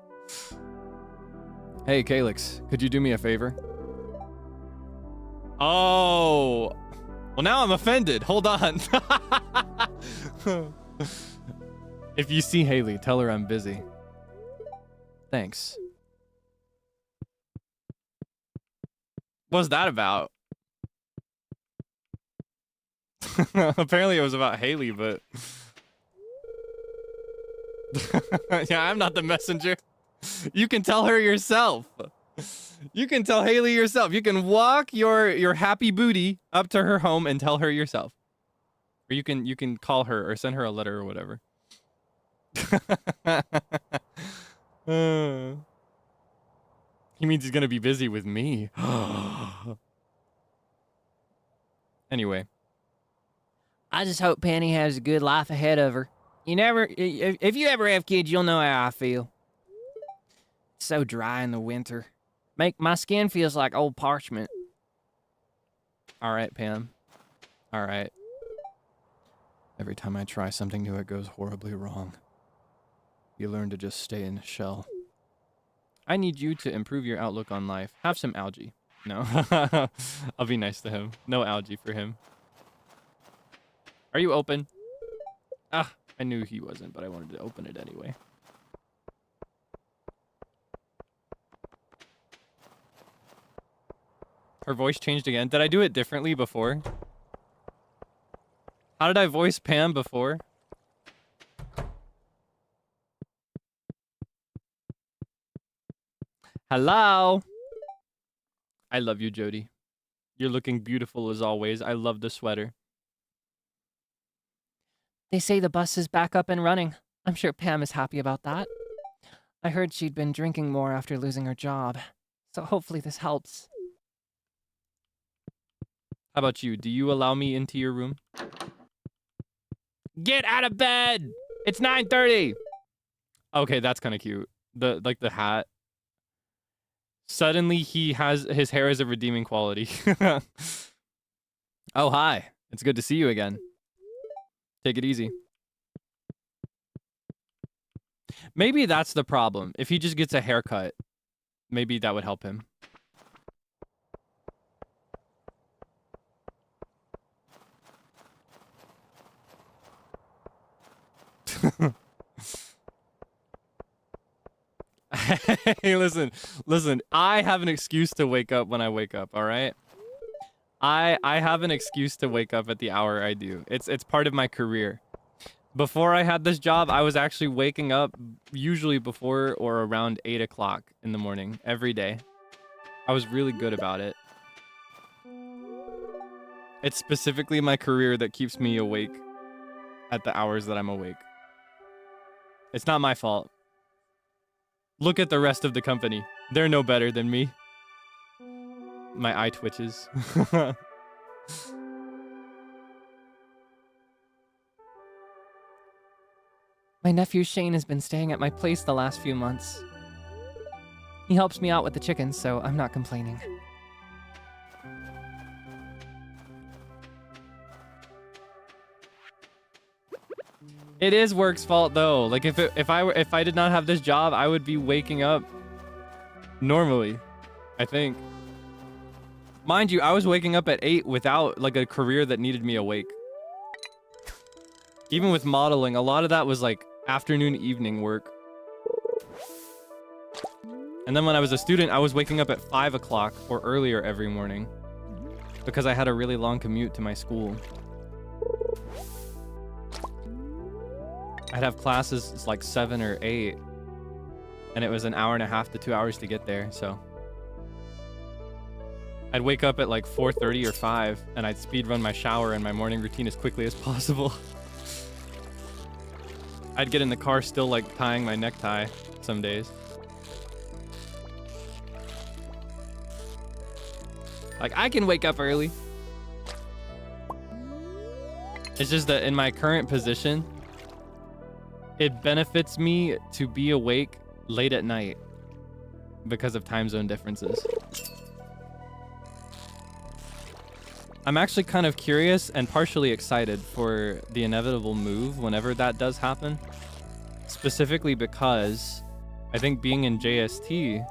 Hey, Kaelix, could you do me a favor? Oh. Well, now I'm offended. Hold on. If you see Haley, tell her I'm busy. Thanks. What's that about? Apparently it was about Haley, but... yeah, I'm not the messenger. You can tell her yourself. You can tell Haley yourself. You can walk your happy booty up to her home and tell her yourself. Or you can call her or send her a letter or whatever. He means he's gonna be busy with me. Anyway. I just hope Penny has a good life ahead of her. If you ever have kids, you'll know how I feel. It's so dry in the winter. My skin feels like old parchment. All right, Pam. All right. Every time I try something new, it goes horribly wrong. You learn to just stay in a shell. I need you to improve your outlook on life. Have some algae. No. I'll be nice to him. No algae for him. Are you open? Ah, I knew he wasn't, but I wanted to open it anyway. Her voice changed again. Did I do it differently before? How did I voice Pam before? Hello? I love you, Jody. You're looking beautiful as always. I love the sweater. They say the bus is back up and running. I'm sure Pam is happy about that. I heard she'd been drinking more after losing her job, so hopefully this helps. How about you? Do you allow me into your room? Get out of bed! It's 9:30! Okay, that's kind of cute. The hat. Suddenly his hair is a redeeming quality. Oh, hi. It's good to see you again. Take it easy. Maybe that's the problem. If he just gets a haircut, maybe that would help him. Hey, listen. I have an excuse to wake up when I wake up, all right? I have an excuse to wake up at the hour I do. It's part of my career. Before I had this job, I was actually waking up usually before or around 8 o'clock in the morning every day. I was really good about it. It's specifically my career that keeps me awake at the hours that I'm awake. It's not my fault. Look at the rest of the company. They're no better than me. My eye twitches. My nephew Shane has been staying at my place the last few months. He helps me out with the chickens, so I'm not complaining. It is work's fault though. Like if I did not have this job, I would be waking up normally, I think. Mind you, I was waking up at 8 without like a career that needed me awake. Even with modeling, a lot of that was like afternoon, evening work. And then when I was a student, I was waking up at 5 o'clock or earlier every morning because I had a really long commute to my school. I'd have classes like 7 or 8, and it was an hour and a half to 2 hours to get there, so. I'd wake up at like 4:30 or 5, and I'd speed run my shower and my morning routine as quickly as possible. I'd get in the car still like tying my necktie some days. Like, I can wake up early. It's just that in my current position, it benefits me to be awake late at night because of time zone differences. I'm actually kind of curious and partially excited for the inevitable move whenever that does happen. Specifically because I think being in JST,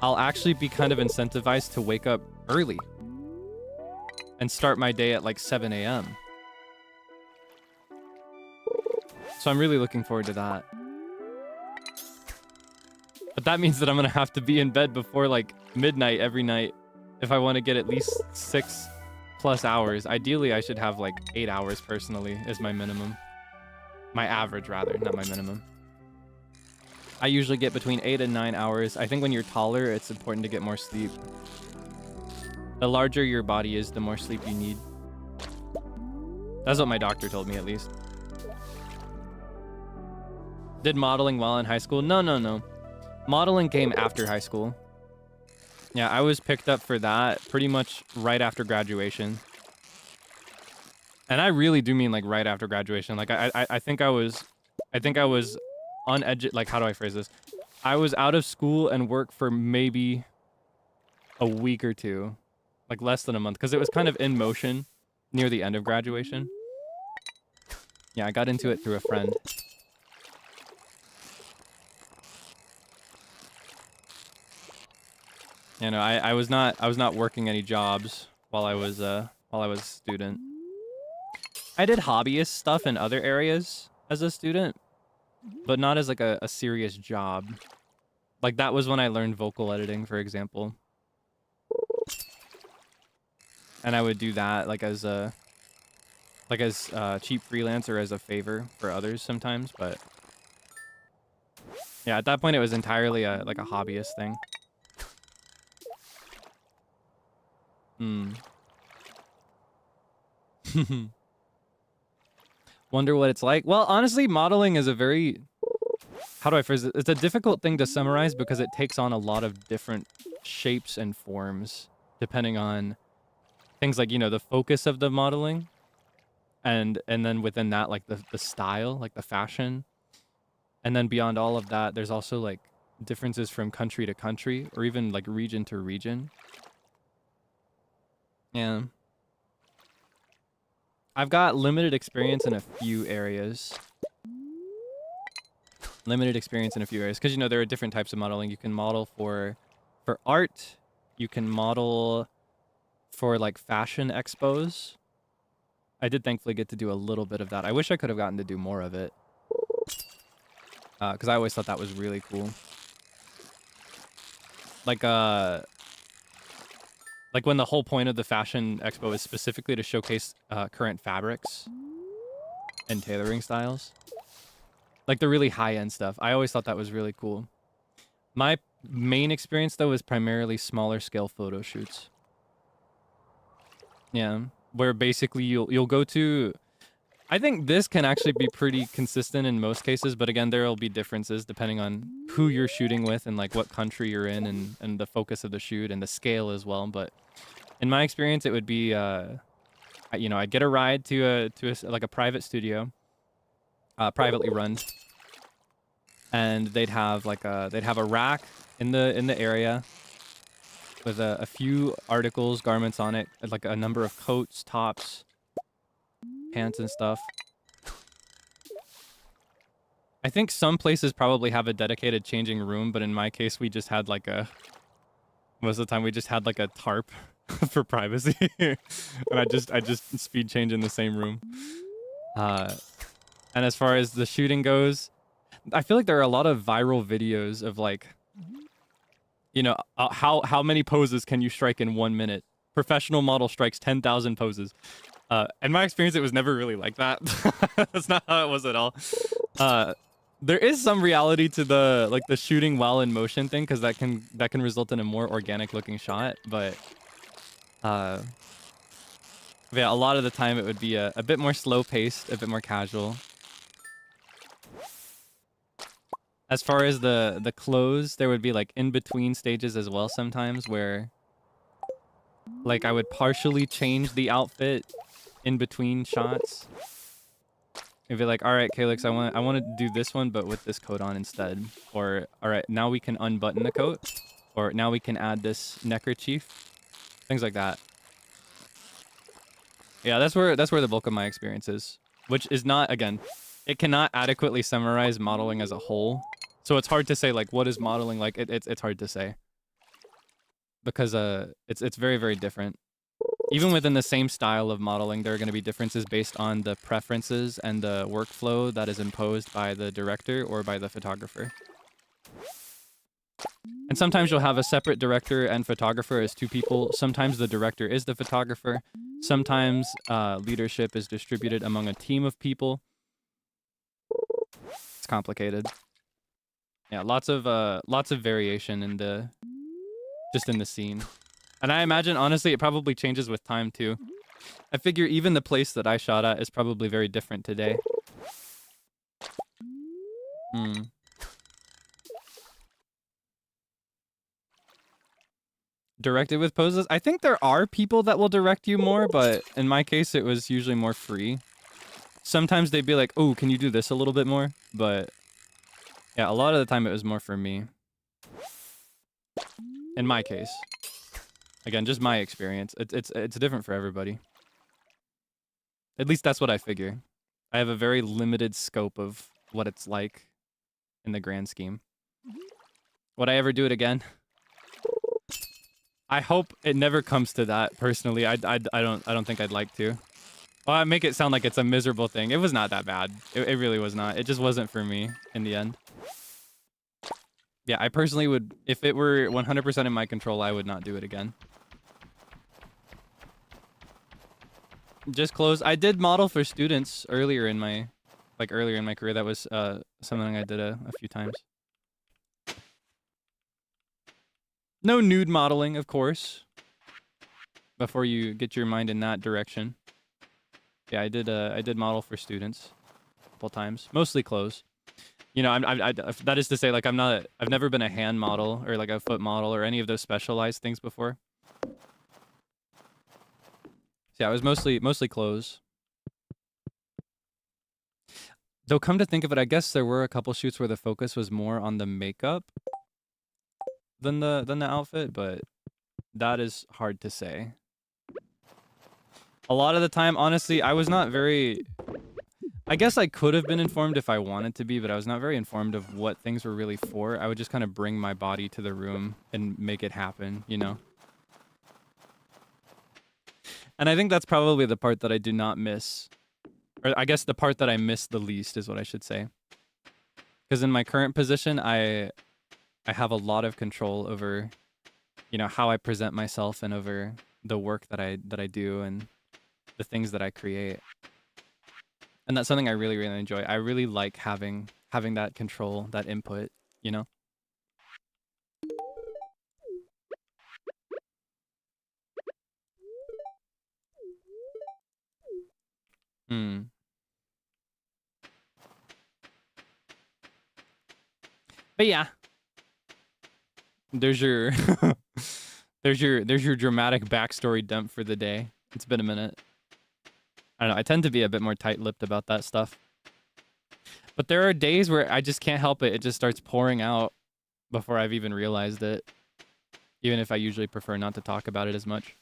I'll actually be kind of incentivized to wake up early and start my day at like 7 a.m. So I'm really looking forward to that. But that means that I'm gonna have to be in bed before like midnight every night if I want to get at least 6+ hours. Ideally, I should have like 8 hours personally is my minimum. My average, rather, not my minimum. I usually get between 8 and 9 hours. I think when you're taller, it's important to get more sleep. The larger your body is, the more sleep you need. That's what my doctor told me, at least. Did modeling while in high school? No. Modeling came after high school. Yeah, I was picked up for that pretty much right after graduation. And I really do mean like right after graduation. Like I think I was like, how do I phrase this? I was out of school and work for maybe a week or two, like less than a month, because it was kind of in motion near the end of graduation. Yeah, I got into it through a friend. You know, I was not working any jobs while I was a student. I did hobbyist stuff in other areas as a student, but not as like a serious job. Like that was when I learned vocal editing, for example. And I would do that like as cheap freelance or as a favor for others sometimes, but yeah, at that point it was entirely like a hobbyist thing. Wonder what it's like. Well, honestly, modeling is a very, how do I phrase it? It's a difficult thing to summarize because it takes on a lot of different shapes and forms depending on things like, you know, the focus of the modeling and then within that, like the style, like the fashion. And then beyond all of that, there's also like differences from country to country or even like region to region. Yeah. I've got limited experience in a few areas. Because, you know, there are different types of modeling. You can model for art. You can model for, like, fashion expos. I did thankfully get to do a little bit of that. I wish I could have gotten to do more of it. Because I always thought that was really cool. Like when the whole point of the fashion expo is specifically to showcase current fabrics and tailoring styles. Like the really high-end stuff. I always thought that was really cool. My main experience, though, is primarily smaller scale photo shoots. Yeah, where basically you'll go to... I think this can actually be pretty consistent in most cases, but again, there will be differences depending on who you're shooting with and like what country you're in and the focus of the shoot and the scale as well. But in my experience, it would be, you know, I'd get a ride to a private studio, privately run, and they'd have a rack in the area with a few articles, garments on it, like a number of coats, tops, pants and stuff. I think some places probably have a dedicated changing room, but in my case, we just had like most of the time we just had like a tarp for privacy. And I just speed change in the same room. And as far as the shooting goes, I feel like there are a lot of viral videos of like, you know, how many poses can you strike in 1 minute? Professional model strikes 10,000 poses. In my experience, it was never really like that. That's not how it was at all. There is some reality to the shooting while in motion thing, because that can result in a more organic looking shot. But yeah, a lot of the time it would be a bit more slow paced, a bit more casual. As far as the clothes, there would be like in between stages as well sometimes where like I would partially change the outfit in between shots. It'd be like, all right, Kaelix, I want to do this one, but with this coat on instead. Or, all right, now we can unbutton the coat. Or now we can add this neckerchief. Things like that. Yeah, that's where the bulk of my experience is. Which is not, again, it cannot adequately summarize modeling as a whole. So it's hard to say, like, what is modeling like? It's hard to say. Because it's very, very different. Even within the same style of modeling, there are going to be differences based on the preferences and the workflow that is imposed by the director or by the photographer. And sometimes you'll have a separate director and photographer as two people. Sometimes the director is the photographer. Sometimes leadership is distributed among a team of people. It's complicated. Yeah, lots of variation in the scene. And I imagine, honestly, it probably changes with time too. I figure even the place that I shot at is probably very different today. Directed with poses? I think there are people that will direct you more, but in my case, it was usually more free. Sometimes they'd be like, oh, can you do this a little bit more? But yeah, a lot of the time it was more for me. In my case. Again, just my experience. It's different for everybody. At least that's what I figure. I have a very limited scope of what it's like in the grand scheme. Would I ever do it again? I hope it never comes to that. Personally, I don't think I'd like to. Well, I make it sound like it's a miserable thing. It was not that bad. It really was not. It just wasn't for me in the end. Yeah, I personally would, if it were 100% in my control, I would not do it again. Just close. I did model for students earlier in my career. That was something I did a few times. No nude modeling, of course. Before you get your mind in that direction. Yeah, I did model for students a couple times, mostly clothes. You know, that is to say, like, I've never been a hand model or like a foot model or any of those specialized things before. So yeah, it was mostly clothes. Though come to think of it, I guess there were a couple shoots where the focus was more on the makeup than the outfit, but that is hard to say. A lot of the time, honestly, I was not very... I guess I could have been informed if I wanted to be, but I was not very informed of what things were really for. I would just kind of bring my body to the room and make it happen, you know? And I think that's probably the part that I do not miss. Or I guess the part that I miss the least is what I should say. Because in my current position, I have a lot of control over, you know, how I present myself and over the work that I do and the things that I create. And that's something I really, really enjoy. I really like having that control, that input, you know? But yeah. There's your there's your dramatic backstory dump for the day. It's been a minute. I don't know, I tend to be a bit more tight-lipped about that stuff. But there are days where I just can't help it. It just starts pouring out before I've even realized it. Even if I usually prefer not to talk about it as much.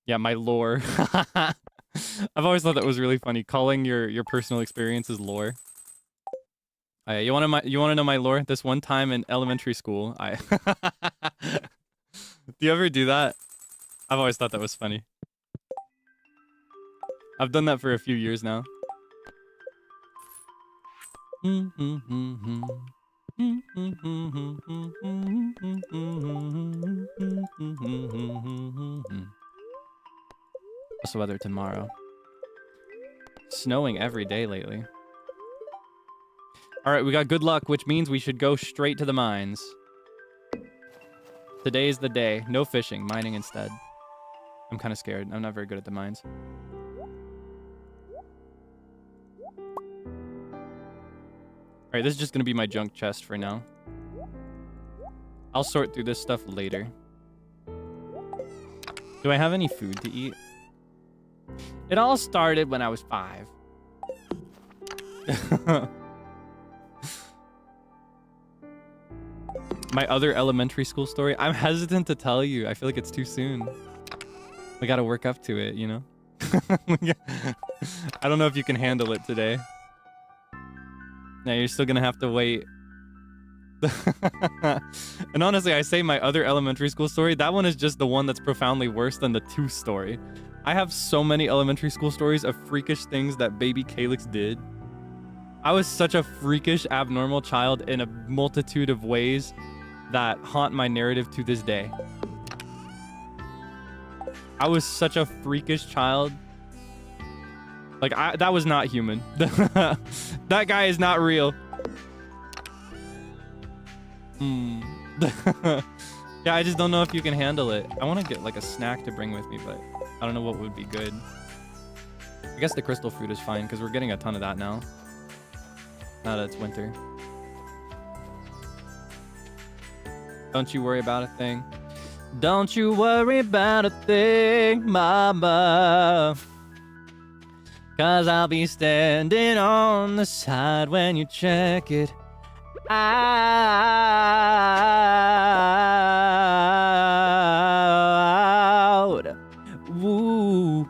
Yeah, my lore. I've always thought that was really funny, calling your personal experiences lore. You want to know my lore? This one time in elementary school, do you ever do that? I've always thought that was funny. I've done that for a few years now. What's the weather tomorrow? Snowing every day lately. All right, we got good luck, which means we should go straight to the mines. Today's the day. No fishing, mining instead. I'm kind of scared. I'm not very good at the mines. All right, this is just going to be my junk chest for now. I'll sort through this stuff later. Do I have any food to eat? It all started when I was 5. My other elementary school story? I'm hesitant to tell you. I feel like it's too soon. We gotta work up to it, you know? I don't know if you can handle it today. No, you're still gonna have to wait. And honestly, I say my other elementary school story, that one is just the one that's profoundly worse than the 2 story. I have so many elementary school stories of freakish things that baby Kaelix did. I was such a freakish, abnormal child in a multitude of ways that haunt my narrative to this day. I was such a freakish child. Like, that was not human. That guy is not real. Yeah, I just don't know if you can handle it. I want to get like a snack to bring with me, but I don't know what would be good. I guess the crystal fruit is fine because we're getting a ton of that now. Now that it's winter. Don't you worry about a thing. Don't you worry about a thing, mama. 'Cause I'll be standing on the side when you check it out. Woo.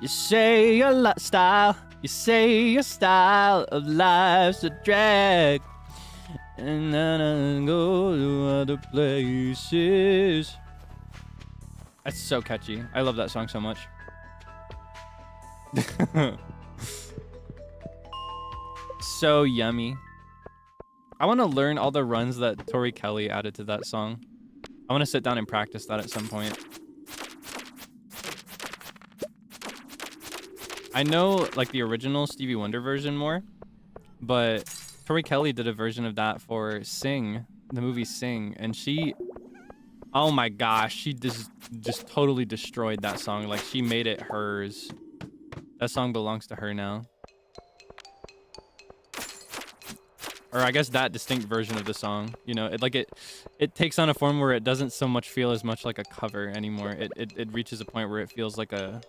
You say your lifestyle, you say your style of life's a drag. And then I go to other places. That's so catchy. I love that song so much. So yummy. I want to learn all the runs that Tori Kelly added to that song. I want to sit down and practice that at some point. I know like the original Stevie Wonder version more, but Tori Kelly did a version of that for Sing, the movie Sing, and she, oh my gosh, she just totally destroyed that song. Like, she made it hers. That song belongs to her now. Or I guess that distinct version of the song, you know, it takes on a form where it doesn't so much feel as much like a cover anymore. It reaches a point where it feels like a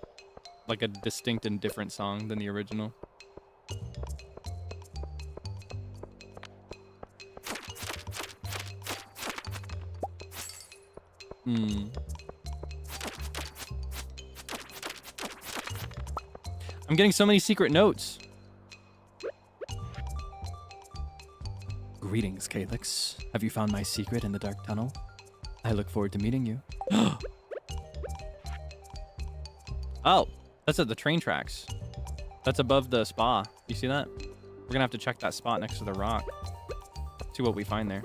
distinct and different song than the original. I'm getting so many secret notes. Greetings, Kaelix. Have you found my secret in the dark tunnel? I look forward to meeting you. Oh, that's at the train tracks. That's above the spa. You see that? We're gonna have to check that spot next to the rock. See what we find there.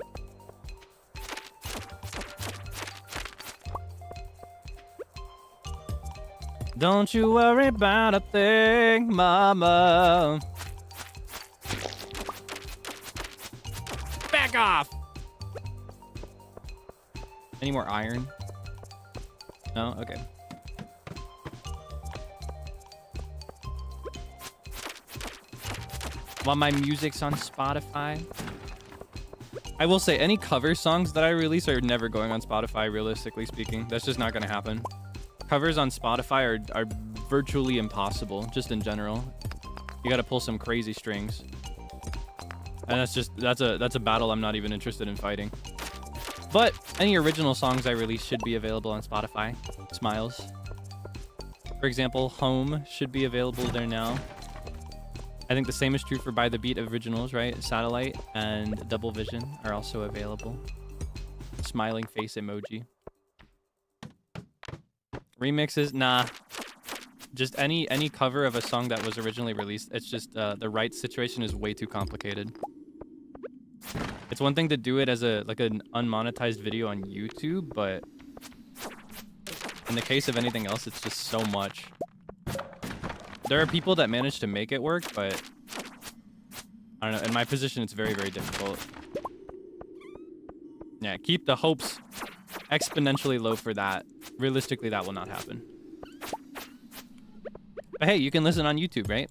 Don't you worry about a thing, mama. Back off! Any more iron? No? Okay. While my music's on Spotify. I will say, any cover songs that I release are never going on Spotify, realistically speaking. That's just not gonna happen. Covers on Spotify are virtually impossible, just in general. You gotta pull some crazy strings. And that's a battle I'm not even interested in fighting. But any original songs I release should be available on Spotify. Smiles. For example, Home should be available there now. I think the same is true for By the Beat originals, right? Satellite and Double Vision are also available. Smiling face emoji. Remixes, nah. Just any cover of a song that was originally released. It's just the rights situation is way too complicated. It's one thing to do it as an unmonetized video on YouTube, but in the case of anything else, it's just so much. There are people that manage to make it work, but I don't know. In my position, it's very, very difficult. Yeah, keep the hopes exponentially low for that. Realistically, that will not happen. But hey, you can listen on YouTube, right?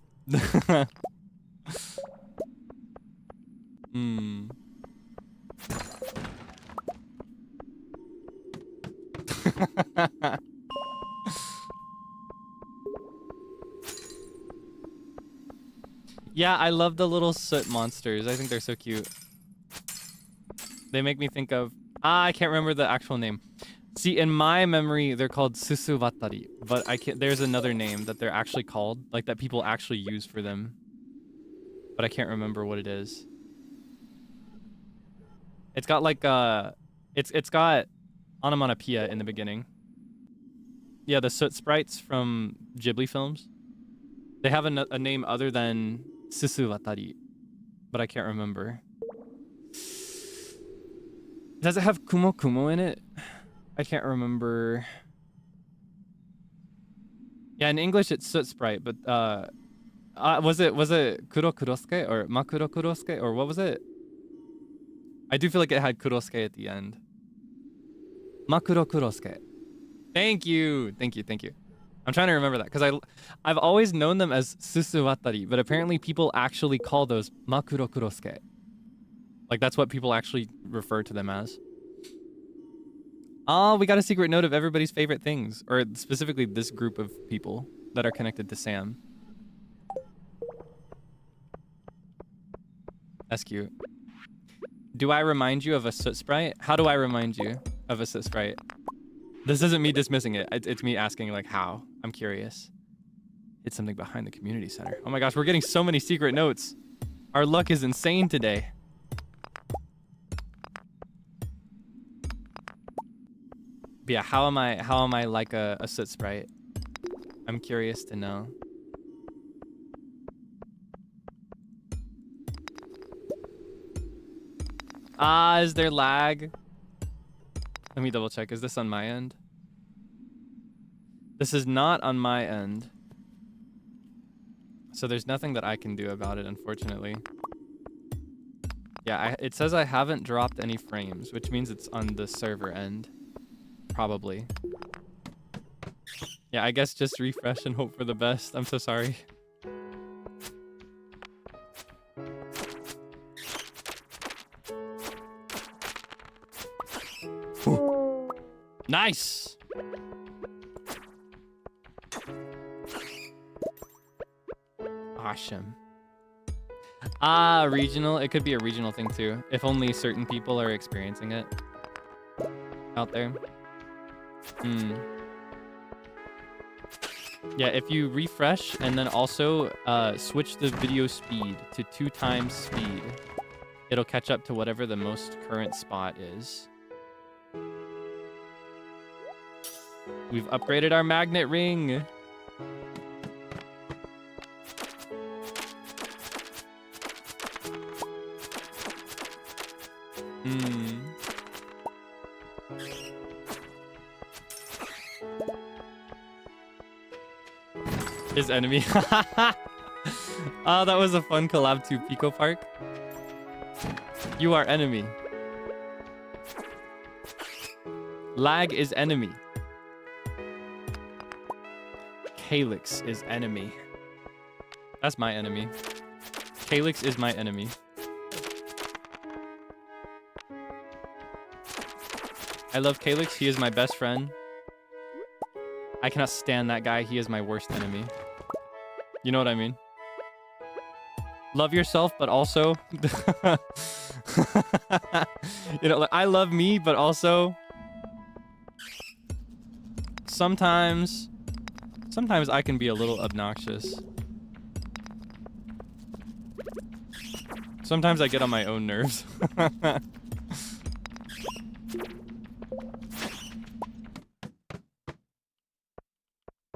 Yeah, I love the little soot monsters. I think they're so cute. They make me think of... I can't remember the actual name. See, in my memory, they're called Susuwatari, but I can't... There's another name that they're actually called, like that people actually use for them. But I can't remember what it is. It's got like it's got onomatopoeia in the beginning. yeah, the soot sprites from Ghibli films. They have a name other than Susuwatari, but I can't remember. Does it have Kumo Kumo in it? I can't remember. Yeah, in English it's soot sprite, but was it Kuro Kurosuke or Makuro Kurosuke or what was it? I do feel like it had Kurosuke at the end. Makuro Kurosuke. Thank you. I'm trying to remember that because I've always known them as Susuwatari, but apparently people actually call those Makuro Kurosuke. Like that's what people actually refer to them as. Oh, we got a secret note of everybody's favorite things, or specifically this group of people that are connected to Sam. That's cute. Do I remind you of a soot sprite? How do I remind you of a soot sprite? This isn't me dismissing it. It's me asking like how. I'm curious. It's something behind the community center. Oh my gosh, we're getting so many secret notes. Our luck is insane today. But yeah, how am I like a soot sprite? I'm curious to know. Is there lag? Let me double check. Is this on my end? This is not on my end. So there's nothing that I can do about it, unfortunately. Yeah, it says I haven't dropped any frames, which means it's on the server end. Probably. Yeah, I guess just refresh and hope for the best. I'm so sorry. Nice! Awesome. Regional. It could be a regional thing too. If only certain people are experiencing it out there. Yeah, if you refresh and then also switch the video speed to 2x speed, it'll catch up to whatever the most current spot is. We've upgraded our magnet ring. His enemy. Oh, that was a fun collab to Pico Park. You are enemy. Lag is enemy. Kaelix is enemy. That's my enemy. Kaelix is my enemy. I love Kaelix. He is my best friend. I cannot stand that guy. He is my worst enemy. You know what I mean? Love yourself, but also... you know, like, I love me, but also... Sometimes I can be a little obnoxious. Sometimes I get on my own nerves.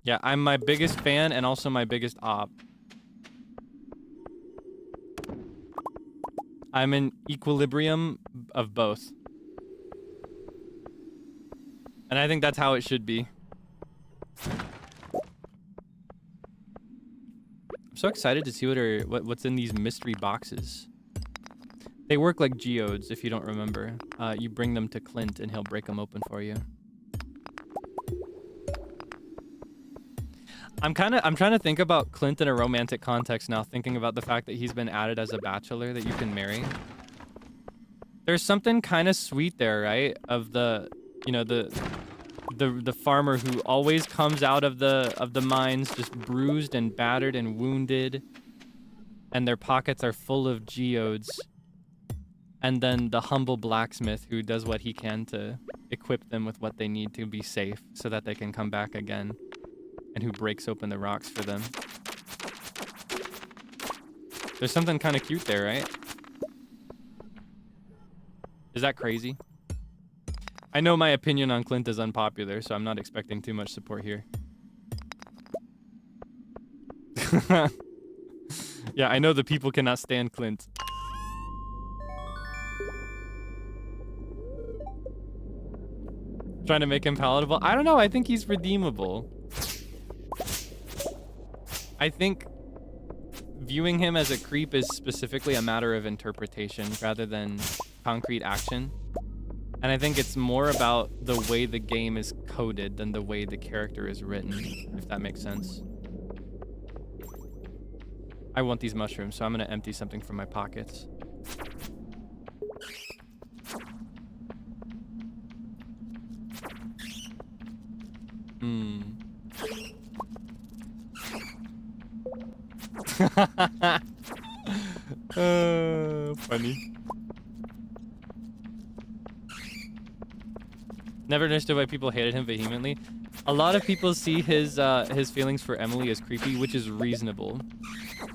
Yeah, I'm my biggest fan and also my biggest op. I'm in equilibrium of both. And I think that's how it should be. I'm so excited to see what's in these mystery boxes. They work like geodes, if you don't remember. You bring them to Clint and he'll break them open for you. I'm trying to think about Clint in a romantic context now, thinking about the fact that he's been added as a bachelor that you can marry. There's something kind of sweet there, right? Of the, you know, the farmer who always comes out of the mines just bruised and battered and wounded, and their pockets are full of geodes. And then the humble blacksmith who does what he can to equip them with what they need to be safe so that they can come back again. And who breaks open the rocks for them. There's something kind of cute there, right? Is that crazy? I know my opinion on Clint is unpopular, so I'm not expecting too much support here. Yeah, I know the people cannot stand Clint. Trying to make him palatable. I don't know. I think he's redeemable. I think viewing him as a creep is specifically a matter of interpretation rather than concrete action. And I think it's more about the way the game is coded than the way the character is written, if that makes sense. I want these mushrooms, so I'm gonna empty something from my pockets. Funny. Never understood why people hated him vehemently. A lot of people see his feelings for Emily as creepy, which is reasonable.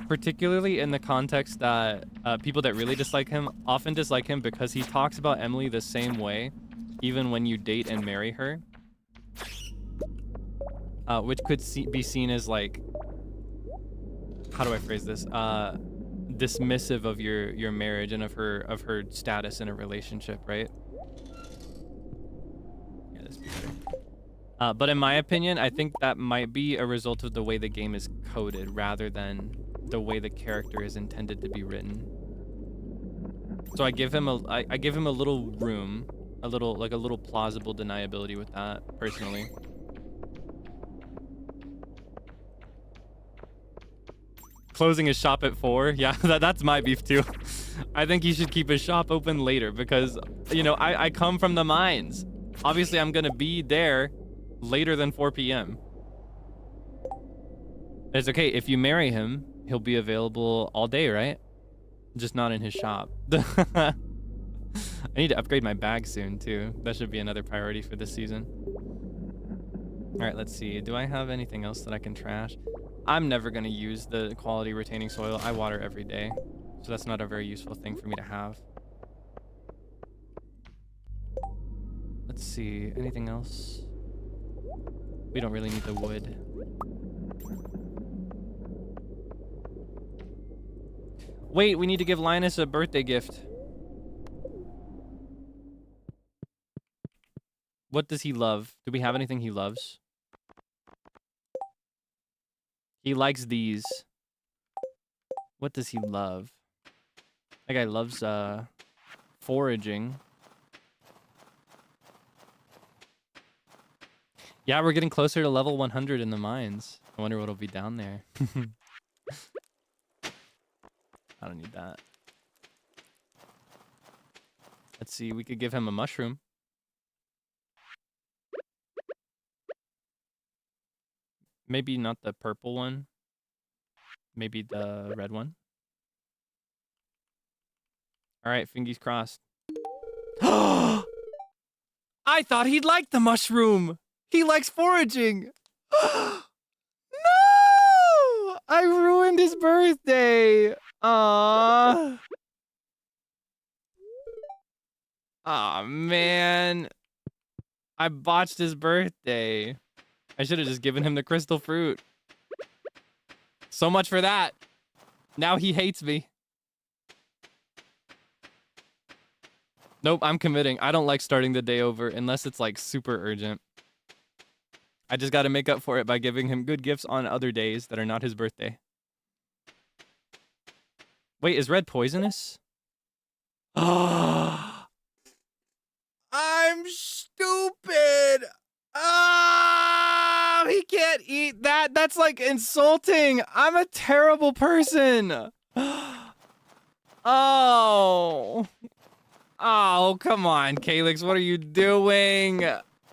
Particularly in the context that people that really dislike him often dislike him because he talks about Emily the same way, even when you date and marry her. Which could be seen as like, how do I phrase this? Dismissive of your marriage and of her status in a relationship, right? Yeah, this be better. But in my opinion, I think that might be a result of the way the game is coded rather than the way the character is intended to be written. So I give him a little room, a little plausible deniability with that personally. Closing his shop at 4. Yeah, that's my beef too. I think he should keep his shop open later because, you know, I come from the mines. Obviously, I'm going to be there later than 4 p.m. It's okay. If you marry him, he'll be available all day, right? Just not in his shop. I need to upgrade my bag soon too. That should be another priority for this season. All right, let's see. Do I have anything else that I can trash? I'm never going to use the quality retaining soil. I water every day, so that's not a very useful thing for me to have. Let's see. Anything else? We don't really need the wood. Wait, we need to give Linus a birthday gift. What does he love? Do we have anything he loves? He likes these. What does he love? That guy loves foraging. Yeah, we're getting closer to level 100 in the mines. I wonder what'll be down there. I don't need that. Let's see, we could give him a mushroom. Maybe not the purple one. Maybe the red one. All right, fingers crossed. I thought he'd like the mushroom. He likes foraging. No! I ruined his birthday. Aww. Aw, man. I botched his birthday. I should have just given him the crystal fruit. So much for that. Now he hates me. Nope, I'm committing. I don't like starting the day over unless it's like super urgent. I just got to make up for it by giving him good gifts on other days that are not his birthday. Wait, is red poisonous? I'm stupid. Oh, he can't eat that. That's like insulting. I'm a terrible person. Oh. Oh, come on, Kaelix. What are you doing?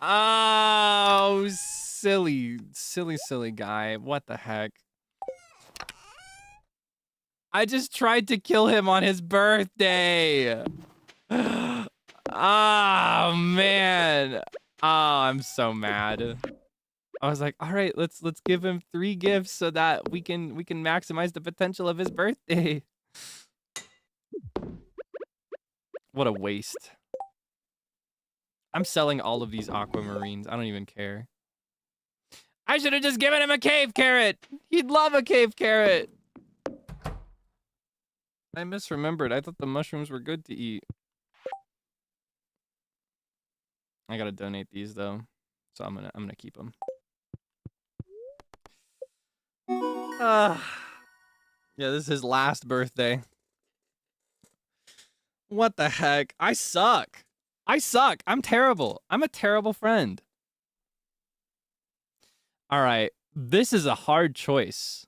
Oh, silly guy. What the heck? I just tried to kill him on his birthday. Oh, man. Oh, I'm so mad. I was like, all right, let's give him 3 gifts so that we can maximize the potential of his birthday. What a waste. I'm selling all of these aquamarines. I don't even care. I should have just given him a cave carrot. He'd love a cave carrot. I misremembered. I thought the mushrooms were good to eat. I gotta donate these though, so I'm gonna keep them. Yeah, this is his last birthday. What the heck? I suck. I suck. I'm terrible. I'm a terrible friend. All right, this is a hard choice.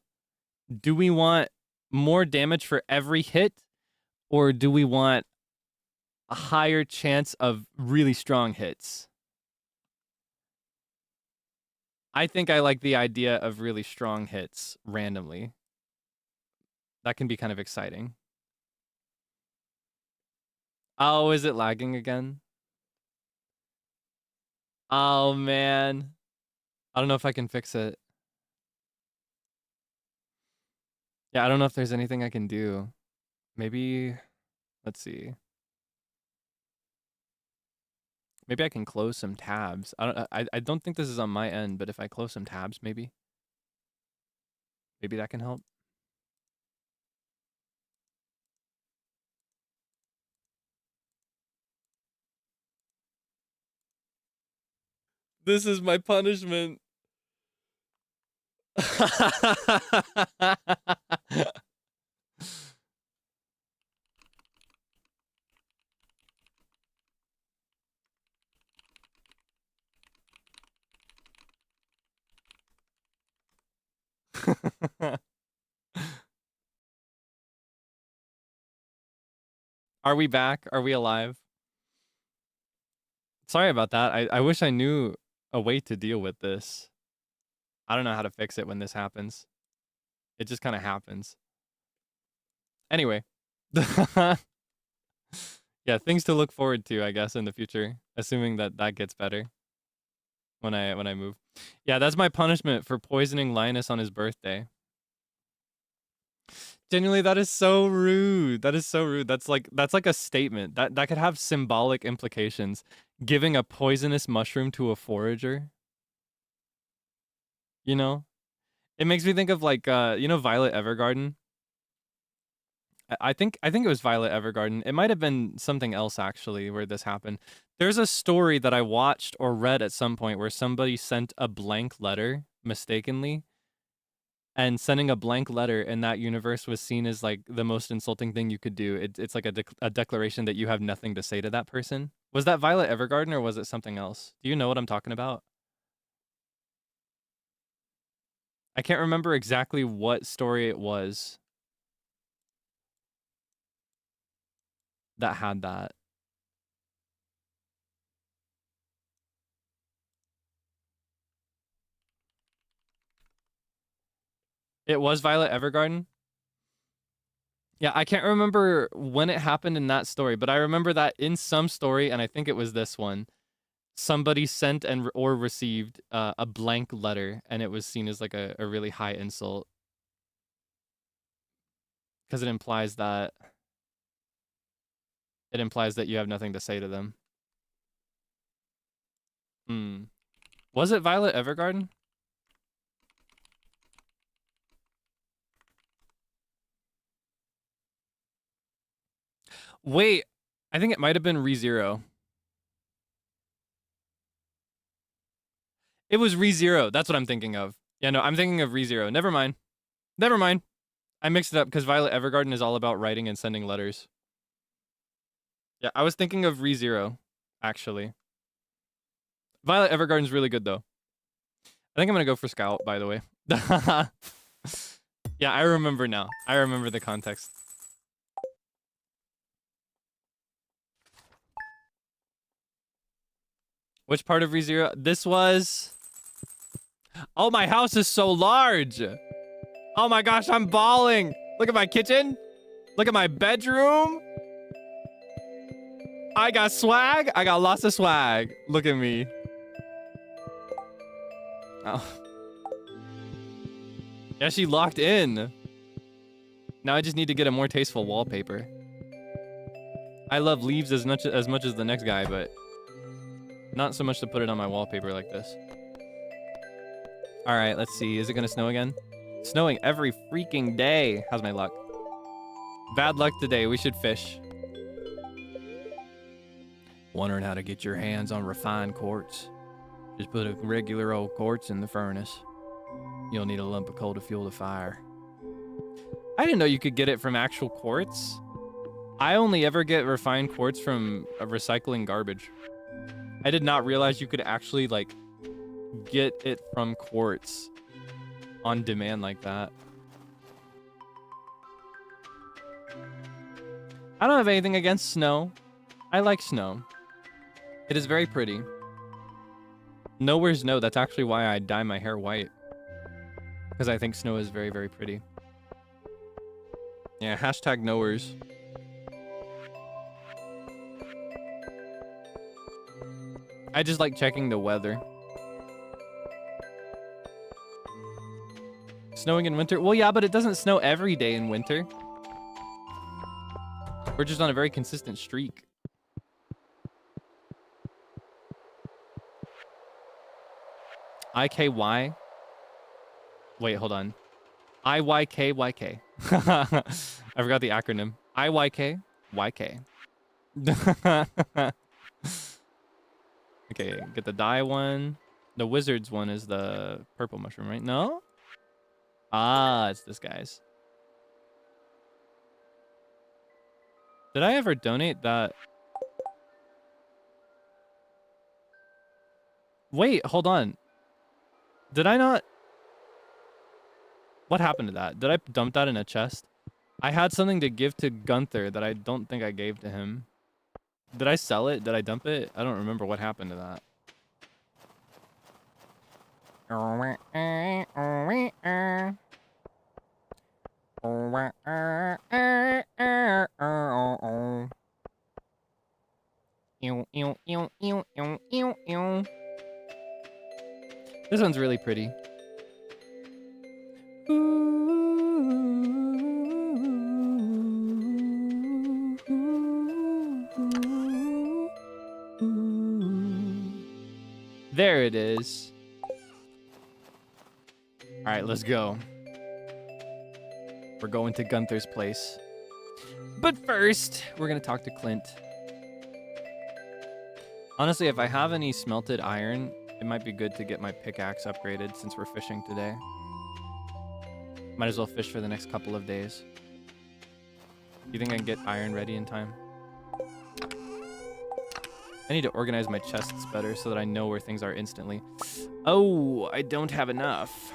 Do we want more damage for every hit, or do we want a higher chance of really strong hits? I think I like the idea of really strong hits randomly. That can be kind of exciting. Oh, is it lagging again? Oh, man. I don't know if I can fix it. Yeah, I don't know if there's anything I can do. Maybe, let's see. Maybe I can close some tabs. I don't think this is on my end, but if I close some tabs, maybe that can help. This is my punishment. Are we back? Are we alive? Sorry about that. I wish I knew a way to deal with this. I don't know how to fix it when this happens. It just kind of happens. Anyway. Yeah, things to look forward to, I guess, in the future, assuming that that gets better when I move. Yeah, that's my punishment for poisoning Linus on his birthday. Genuinely, that is so rude. That is so rude. That's like a statement. That could have symbolic implications. Giving a poisonous mushroom to a forager. You know? It makes me think of like you know, Violet Evergarden. I think it was Violet Evergarden. It might have been something else actually where this happened. There's a story that I watched or read at some point where somebody sent a blank letter mistakenly. And sending a blank letter in that universe was seen as like the most insulting thing you could do. It's like a declaration that you have nothing to say to that person. Was that Violet Evergarden or was it something else? Do you know what I'm talking about? I can't remember exactly what story it was that had that. It was Violet Evergarden? Yeah, I can't remember when it happened in that story, but I remember that in some story, and I think it was this one, somebody sent or received a blank letter, and it was seen as like a really high insult. Because it implies that you have nothing to say to them. Was it Violet Evergarden? Wait, I think it might have been ReZero. It was ReZero. That's what I'm thinking of. Yeah, no, I'm thinking of ReZero. Never mind. Never mind. I mixed it up because Violet Evergarden is all about writing and sending letters. Yeah, I was thinking of ReZero, actually. Violet Evergarden's really good, though. I think I'm going to go for Scout, by the way. Yeah, I remember now. I remember the context. Which part of ReZero? This was... Oh, my house is so large. Oh my gosh, I'm bawling. Look at my kitchen. Look at my bedroom. I got swag. I got lots of swag. Look at me. Oh. Yeah, she locked in. Now I just need to get a more tasteful wallpaper. I love leaves as much as the next guy, but Not so much to put it on my wallpaper like this. All right, let's see. Is it gonna snow again? Snowing every freaking day. How's my luck? Bad luck today. We should fish. Wondering how to get your hands on refined quartz? Just put a regular old quartz in the furnace. You'll need a lump of coal to fuel the fire. I didn't know you could get it from actual quartz. I only ever get refined quartz from recycling garbage. I did not realize you could actually like get it from quartz on demand like that. I don't have anything against snow. I like snow. It is very pretty. Nowhere's no. That's actually why I dye my hair white. Because I think snow is very, very pretty. Yeah, hashtag nowheres. I just like checking the weather. Snowing in winter? Well, yeah, but it doesn't snow every day in winter. We're just on a very consistent streak. IKY? Wait, hold on. IYKYK. I forgot the acronym. IYKYK. Okay, get the dye one. The wizard's one is the purple mushroom, right? No? Ah, it's this guy's. Did I ever donate that? Wait, hold on. Did I not? What happened to that? Did I dump that in a chest? I had something to give to Gunther that I don't think I gave to him. Did I sell it? Did I dump it? I don't remember what happened to that. This one's really pretty. There it is. All right, let's go. We're going to Gunther's place. But first, we're going to talk to Clint. Honestly, if I have any smelted iron, it might be good to get my pickaxe upgraded since we're fishing today. Might as well fish for the next couple of days. You think I can get iron ready in time? I need to organize my chests better so that I know where things are instantly. Oh, I don't have enough.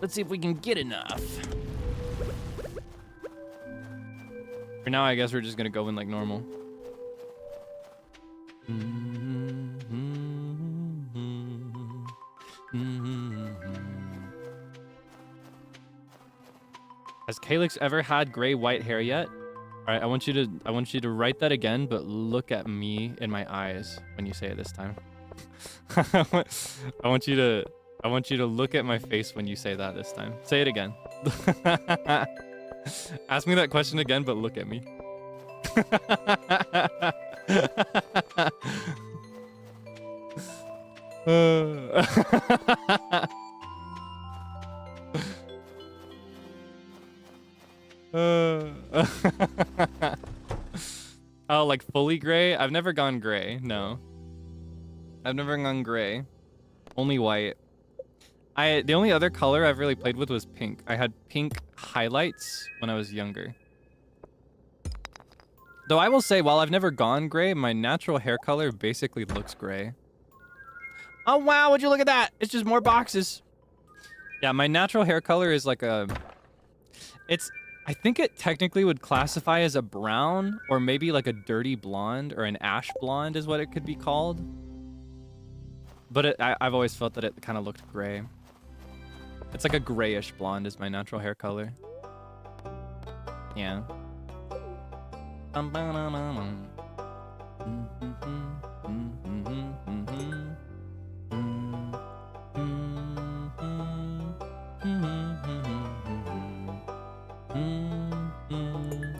Let's see if we can get enough. For now, I guess we're just gonna go in like normal. Has Kaelix ever had gray-white hair yet? All right, I want you to write that again, but look at me in my eyes when you say it this time. I want you to look at my face when you say that this time. Say it again. Ask me that question again, but look at me. Oh, like fully gray? I've never gone gray. No. I've never gone gray. Only white. The only other color I've really played with was pink. I had pink highlights when I was younger. Though I will say, while I've never gone gray, my natural hair color basically looks gray. Oh wow, would you look at that? It's just more boxes. Yeah, my natural hair color is like a... I think it technically would classify as a brown, or maybe like a dirty blonde, or an ash blonde is what it could be called. But I've always felt that it kind of looked gray. It's like a grayish blonde is my natural hair color. Yeah.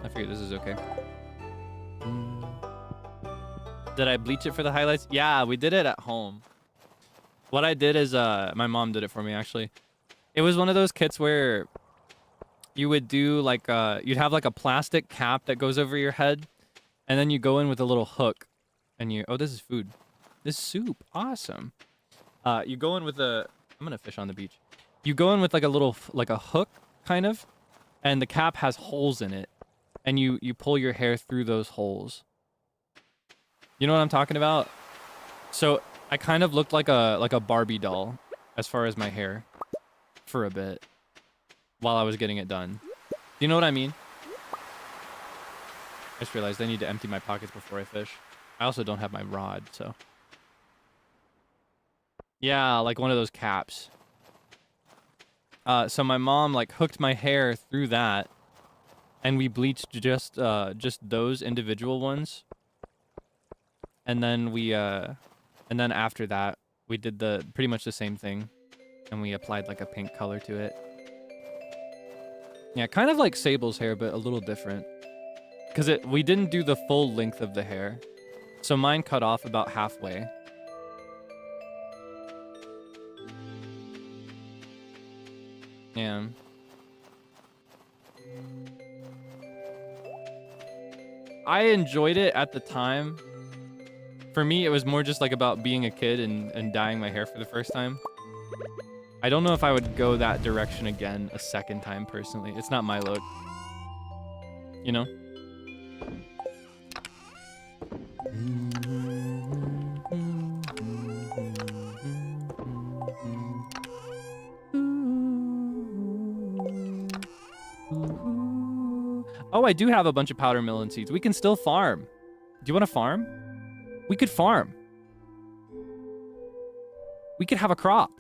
I figured this is okay. Did I bleach it for the highlights? Yeah, we did it at home. What I did is, my mom did it for me, actually. It was one of those kits where you would do, like, you'd have, like, a plastic cap that goes over your head, and then you go in with a little hook, and you... Oh, this is food. This is soup. Awesome. You go in with a... I'm gonna fish on the beach. You go in with, like, a little... Like, a hook, kind of, and the cap has holes in it, and you pull your hair through those holes. You know what I'm talking about? So I kind of looked like a Barbie doll as far as my hair for a bit while I was getting it done. Do you know what I mean? I just realized I need to empty my pockets before I fish. I also don't have my rod, so. Yeah, like one of those caps. So my mom like hooked my hair through that, and we bleached just those individual ones. And then we, and then after that, we did pretty much the same thing. And we applied like a pink color to it. Yeah, kind of like Sable's hair, but a little different. Because we didn't do the full length of the hair. So mine cut off about halfway. Yeah. I enjoyed it at the time. For me, it was more just like about being a kid and dyeing my hair for the first time. I don't know if I would go that direction again a second time, personally. It's not my look. You know? Oh, I do have a bunch of powder melon seeds. We can still farm. Do you want to farm? We could farm. We could have a crop.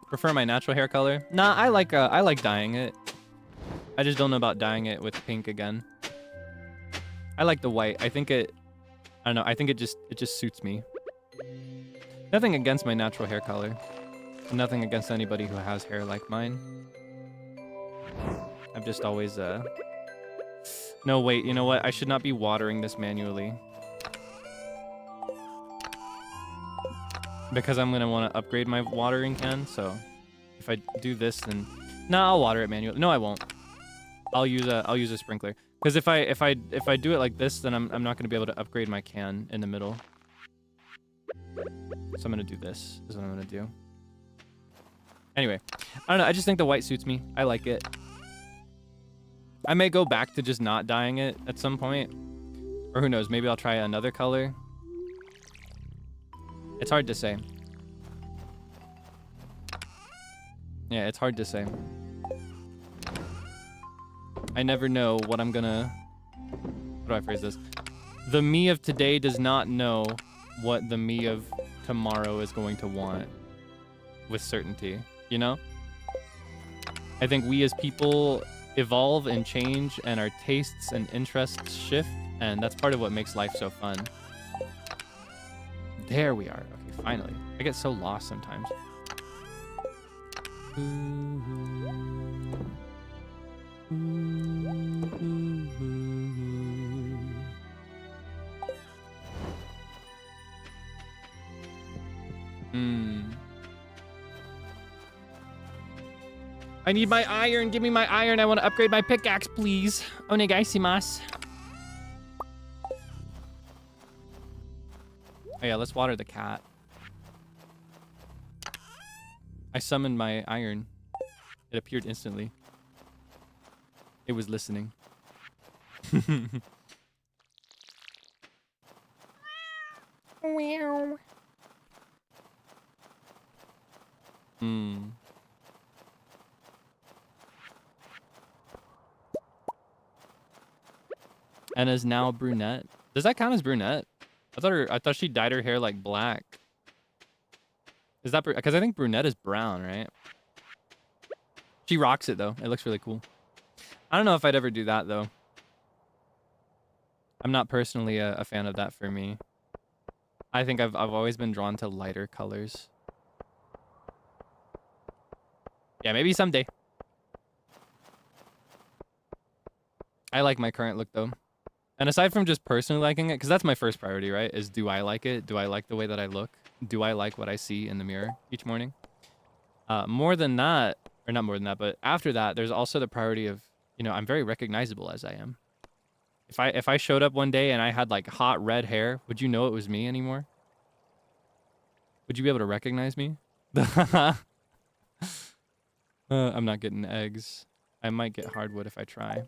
Prefer my natural hair color? Nah, I like dyeing it. I just don't know about dyeing it with pink again. I like the white. I don't know. I think it just suits me. Nothing against my natural hair color. Nothing against anybody who has hair like mine. I've just always, No, wait, you know what? I should not be watering this manually. Because I'm gonna want to upgrade my watering can, so... If I do this, then... Nah, I'll water it manually. No, I won't. I'll use a sprinkler. Because if I do it like this, then I'm not gonna be able to upgrade my can in the middle. So I'm gonna do this, is what I'm gonna do. Anyway, I don't know, I just think the white suits me. I like it. I may go back to just not dyeing it at some point. Or who knows, maybe I'll try another color. It's hard to say. Yeah, it's hard to say. I never know what I'm gonna... How do I phrase this? The me of today does not know what the me of tomorrow is going to want with certainty, you know? I think we as people evolve and change, and our tastes and interests shift, and that's part of what makes life so fun. There we are. Okay, finally. I get so lost sometimes. I need my iron. Give me my iron. I want to upgrade my pickaxe, please. Onegaishimasu. Oh yeah, let's water the cat. I summoned my iron. It appeared instantly. It was listening. Meow. And is now brunette. Does that count as brunette? I thought she dyed her hair like black. Is that because I think brunette is brown, right? She rocks it though. It looks really cool. I don't know if I'd ever do that though. I'm not personally a fan of that for me. I think I've always been drawn to lighter colors. Yeah, maybe someday. I like my current look though. And aside from just personally liking it, because that's my first priority, right? Is do I like it? Do I like the way that I look? Do I like what I see in the mirror each morning? More than that, or not more than that, but after that, there's also the priority of, you know, I'm very recognizable as I am. If I showed up one day and I had like hot red hair, would you know it was me anymore? Would you be able to recognize me? I'm not getting eggs. I might get hardwood if I try.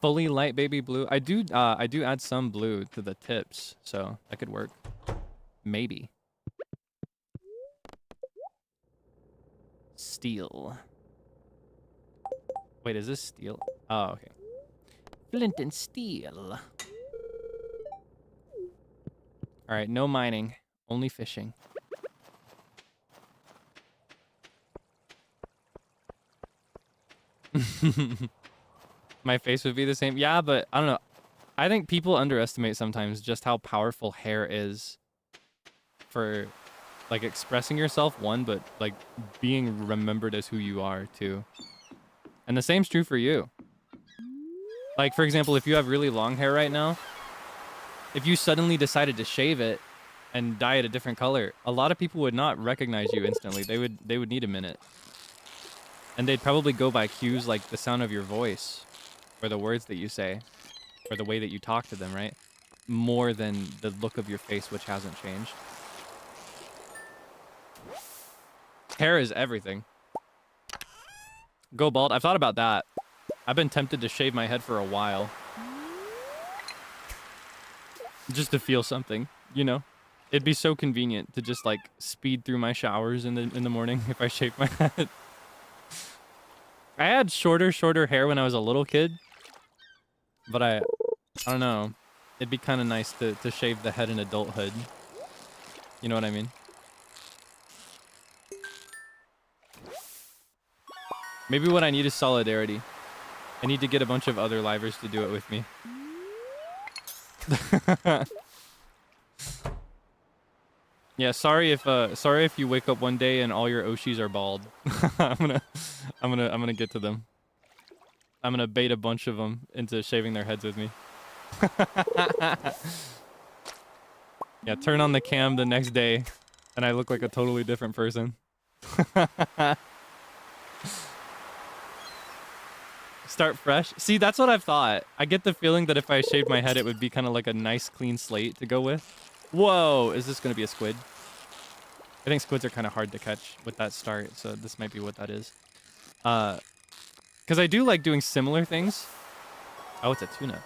Fully light baby blue. I do add some blue to the tips, so that could work. Maybe. Steel. Wait, is this steel? Oh, okay. Flint and steel. All right, no mining, only fishing. My face would be the same. Yeah, but I don't know. I think people underestimate sometimes just how powerful hair is for like expressing yourself, one, but like being remembered as who you are too. And the same's true for you. Like, for example, if you have really long hair right now, if you suddenly decided to shave it and dye it a different color, a lot of people would not recognize you instantly. They would need a minute. And they'd probably go by cues like the sound of your voice or the words that you say or the way that you talk to them, right? More than the look of your face, which hasn't changed. Hair is everything. Go bald. I've thought about that. I've been tempted to shave my head for a while. Just to feel something, you know? It'd be so convenient to just like speed through my showers in the morning if I shaved my head. I had shorter hair when I was a little kid. But I don't know. It'd be kind of nice to shave the head in adulthood. You know what I mean? Maybe what I need is solidarity. I need to get a bunch of other livers to do it with me. Yeah, sorry if you wake up one day and all your Oshis are bald. I'm gonna get to them. I'm gonna bait a bunch of them into shaving their heads with me. Yeah, turn on the cam the next day and I look like a totally different person. Start fresh. See, that's what I've thought. I get the feeling that if I shaved my head, it would be kind of like a nice clean slate to go with. Whoa, is this gonna be a squid? I think squids are kind of hard to catch with that start, so this might be what that is. Because I do like doing similar things. Oh, it's a tuna.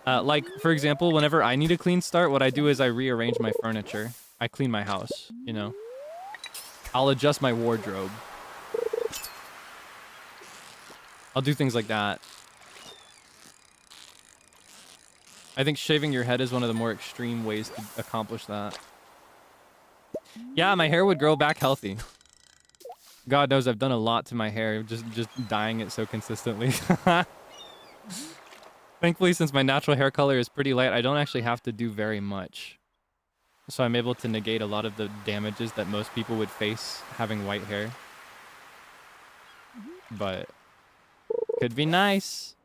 Like, for example, whenever I need a clean start, what I do is I rearrange my furniture. I clean my house, you know? I'll adjust my wardrobe. I'll do things like that. I think shaving your head is one of the more extreme ways to accomplish that. Yeah, my hair would grow back healthy. God knows I've done a lot to my hair, just dyeing it so consistently. Thankfully, since my natural hair color is pretty light, I don't actually have to do very much. So I'm able to negate a lot of the damages that most people would face having white hair. But could be nice.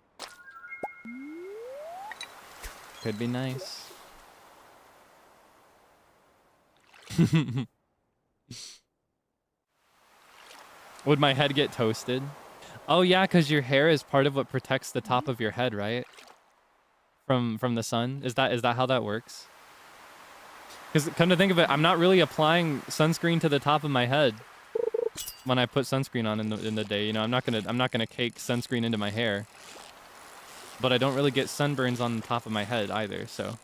Could be nice. Would my head get toasted? Oh yeah, because your hair is part of what protects the top of your head, right? From the sun. Is that how that works? Because come to think of it, I'm not really applying sunscreen to the top of my head when I put sunscreen on in the day. You know, I'm not gonna cake sunscreen into my hair. But I don't really get sunburns on the top of my head either, so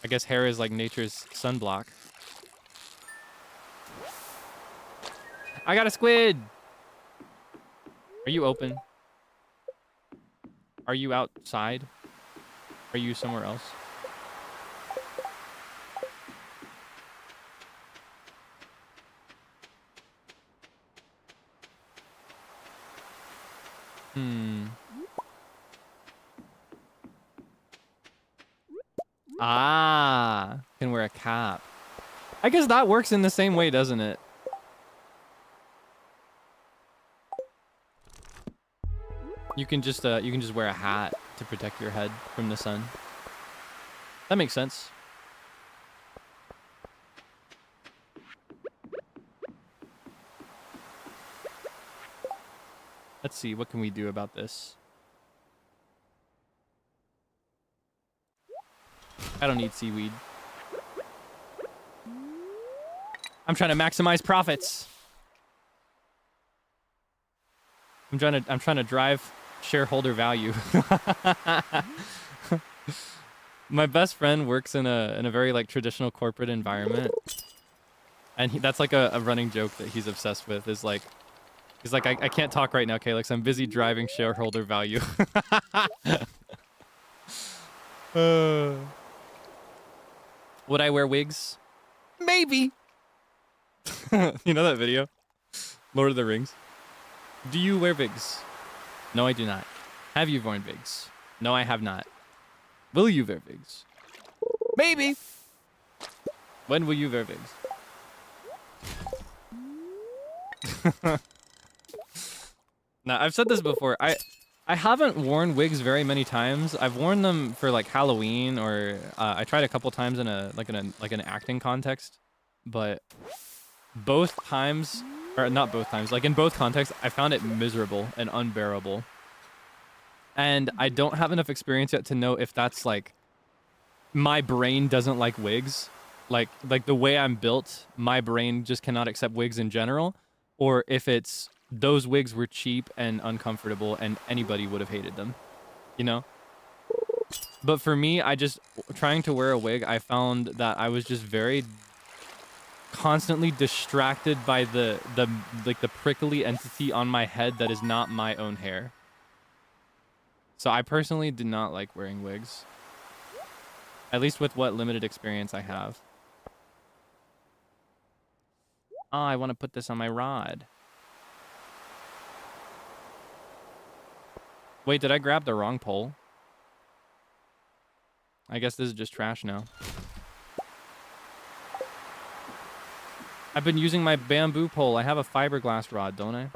I guess hair is like nature's sunblock. I got a squid! Are you open? Are you outside? Are you somewhere else? Ah, can wear a cap. I guess that works in the same way, doesn't it? You can just wear a hat to protect your head from the sun. That makes sense. Let's see, what can we do about this? I don't need seaweed. I'm trying to maximize profits. I'm trying to drive shareholder value. My best friend works in a very like traditional corporate environment, and that's like a running joke that he's obsessed with. Is like, he's like, I can't talk right now, Kaelix. I'm busy driving shareholder value. Would I wear wigs? Maybe. You know that video? Lord of the Rings. Do you wear wigs? No, I do not. Have you worn wigs? No, I have not. Will you wear wigs? Maybe. When will you wear wigs? Now, I've said this before. I haven't worn wigs very many times. I've worn them for like Halloween, or I tried a couple times in an acting context, but both times, or not both times, like in both contexts, I found it miserable and unbearable. And I don't have enough experience yet to know if that's like my brain doesn't like wigs, like the way I'm built, my brain just cannot accept wigs in general, or if it's those wigs were cheap and uncomfortable and anybody would have hated them, you know? But for me, trying to wear a wig, I found that I was just very constantly distracted by the prickly entity on my head that is not my own hair. So I personally did not like wearing wigs, at least with what limited experience I have. Oh, I want to put this on my rod. Wait, did I grab the wrong pole? I guess this is just trash now. I've been using my bamboo pole. I have a fiberglass rod, don't I?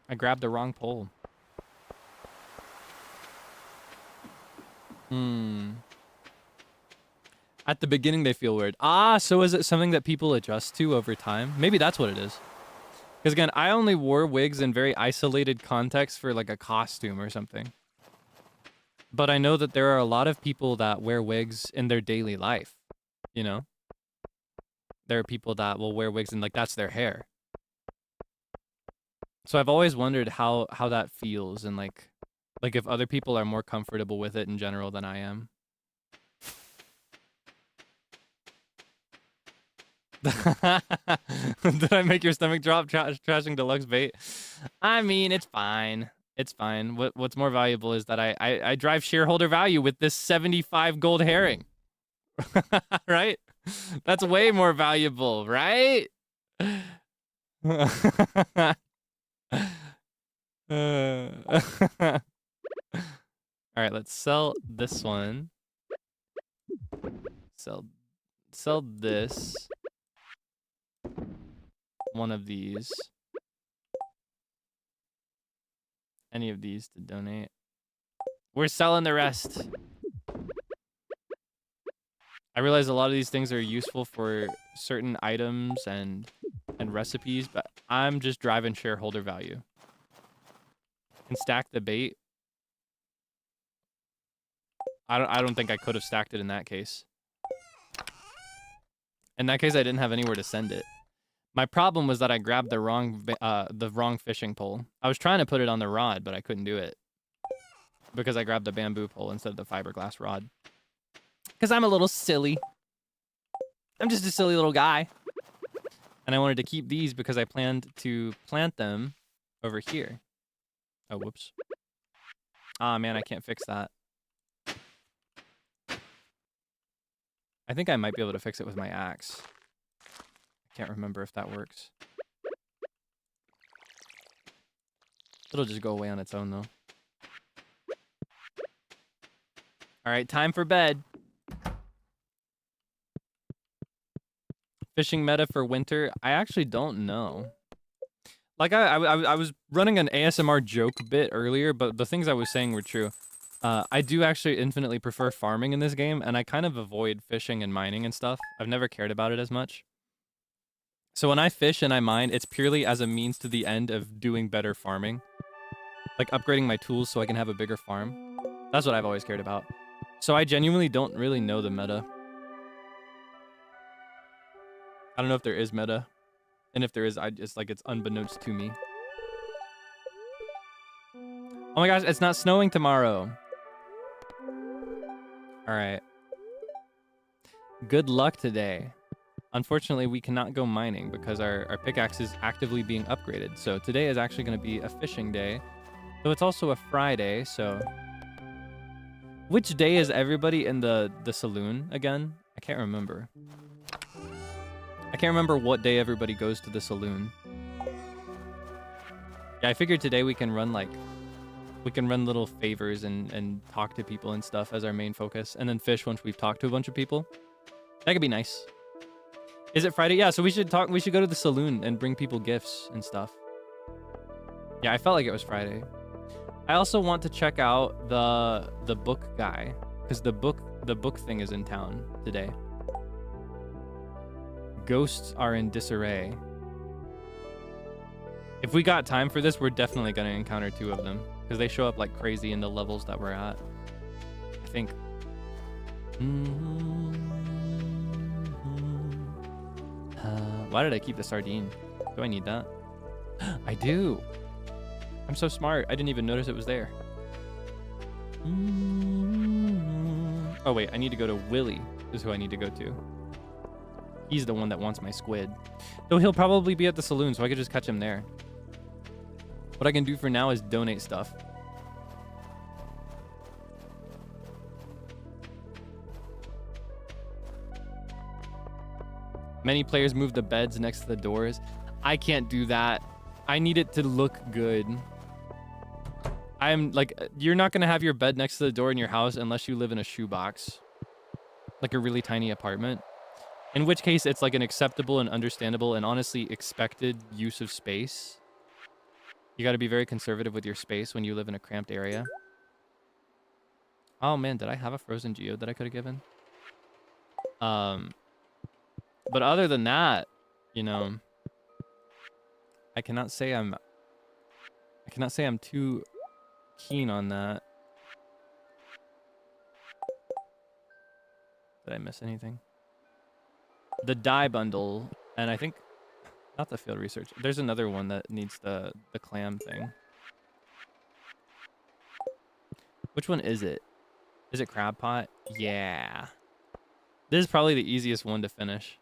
I grabbed the wrong pole. At the beginning, they feel weird. Ah, so is it something that people adjust to over time? Maybe that's what it is. Because again, I only wore wigs in very isolated contexts for like a costume or something. But I know that there are a lot of people that wear wigs in their daily life, you know? There are people that will wear wigs and like that's their hair. So I've always wondered how that feels, and like if other people are more comfortable with it in general than I am. Did I make your stomach drop trashing deluxe bait? I mean, it's fine. It's fine. What's more valuable is that I drive shareholder value with this 75 gold herring. Right? That's way more valuable, right? All right, let's sell this one. Sell this. One of these. Any of these to donate. We're selling the rest. I realize a lot of these things are useful for certain items and recipes, but I'm just driving shareholder value. And stack the bait. I don't think I could have stacked it in that case. In that case, I didn't have anywhere to send it. My problem was that I grabbed the wrong fishing pole. I was trying to put it on the rod, but I couldn't do it because I grabbed the bamboo pole instead of the fiberglass rod. Because I'm a little silly. I'm just a silly little guy. And I wanted to keep these because I planned to plant them over here. Oh, whoops. Ah, man, I can't fix that. I think I might be able to fix it with my axe. I can't remember if that works. It'll just go away on its own, though. All right, time for bed. Fishing meta for winter? I actually don't know. Like I was running an ASMR joke bit earlier, but the things I was saying were true. I do actually infinitely prefer farming in this game, and I kind of avoid fishing and mining and stuff. I've never cared about it as much. So when I fish and I mine, it's purely as a means to the end of doing better farming. Like upgrading my tools so I can have a bigger farm. That's what I've always cared about. So I genuinely don't really know the meta. I don't know if there is meta. And if there is, it's like it's unbeknownst to me. Oh my gosh, it's not snowing tomorrow. All right. Good luck today. Unfortunately, we cannot go mining because our pickaxe is actively being upgraded. So today is actually going to be a fishing day. So it's also a Friday, so... Which day is everybody in the saloon again? I can't remember. I can't remember what day everybody goes to the saloon. Yeah, I figured today we can run like... We can run little favors and talk to people and stuff as our main focus. And then fish once we've talked to a bunch of people. That could be nice. Is it Friday? Yeah, so we should go to the saloon and bring people gifts and stuff. Yeah, I felt like it was Friday. I also want to check out the book guy, because the book thing is in town today. Ghosts are in disarray. If we got time for this, we're definitely going to encounter 2 of them, because they show up like crazy in the levels that we're at, I think. Why did I keep the sardine? Do I need that? I do. I'm so smart. I didn't even notice it was there. Oh, wait. I need to go to Willy is who I need to go to. He's the one that wants my squid. Though he'll probably be at the saloon, so I could just catch him there. What I can do for now is donate stuff. Many players move the beds next to the doors. I can't do that. I need it to look good. I'm like, you're not going to have your bed next to the door in your house unless you live in a shoebox. Like a really tiny apartment. In which case, it's like an acceptable and understandable and honestly expected use of space. You got to be very conservative with your space when you live in a cramped area. Oh man, did I have a frozen geode that I could have given? But other than that, you know, I cannot say I'm too keen on that. Did I miss anything? The dye bundle, and I think not the field research. There's another one that needs the clam thing. Which one is it? Is it crab pot? Yeah. This is probably the easiest one to finish.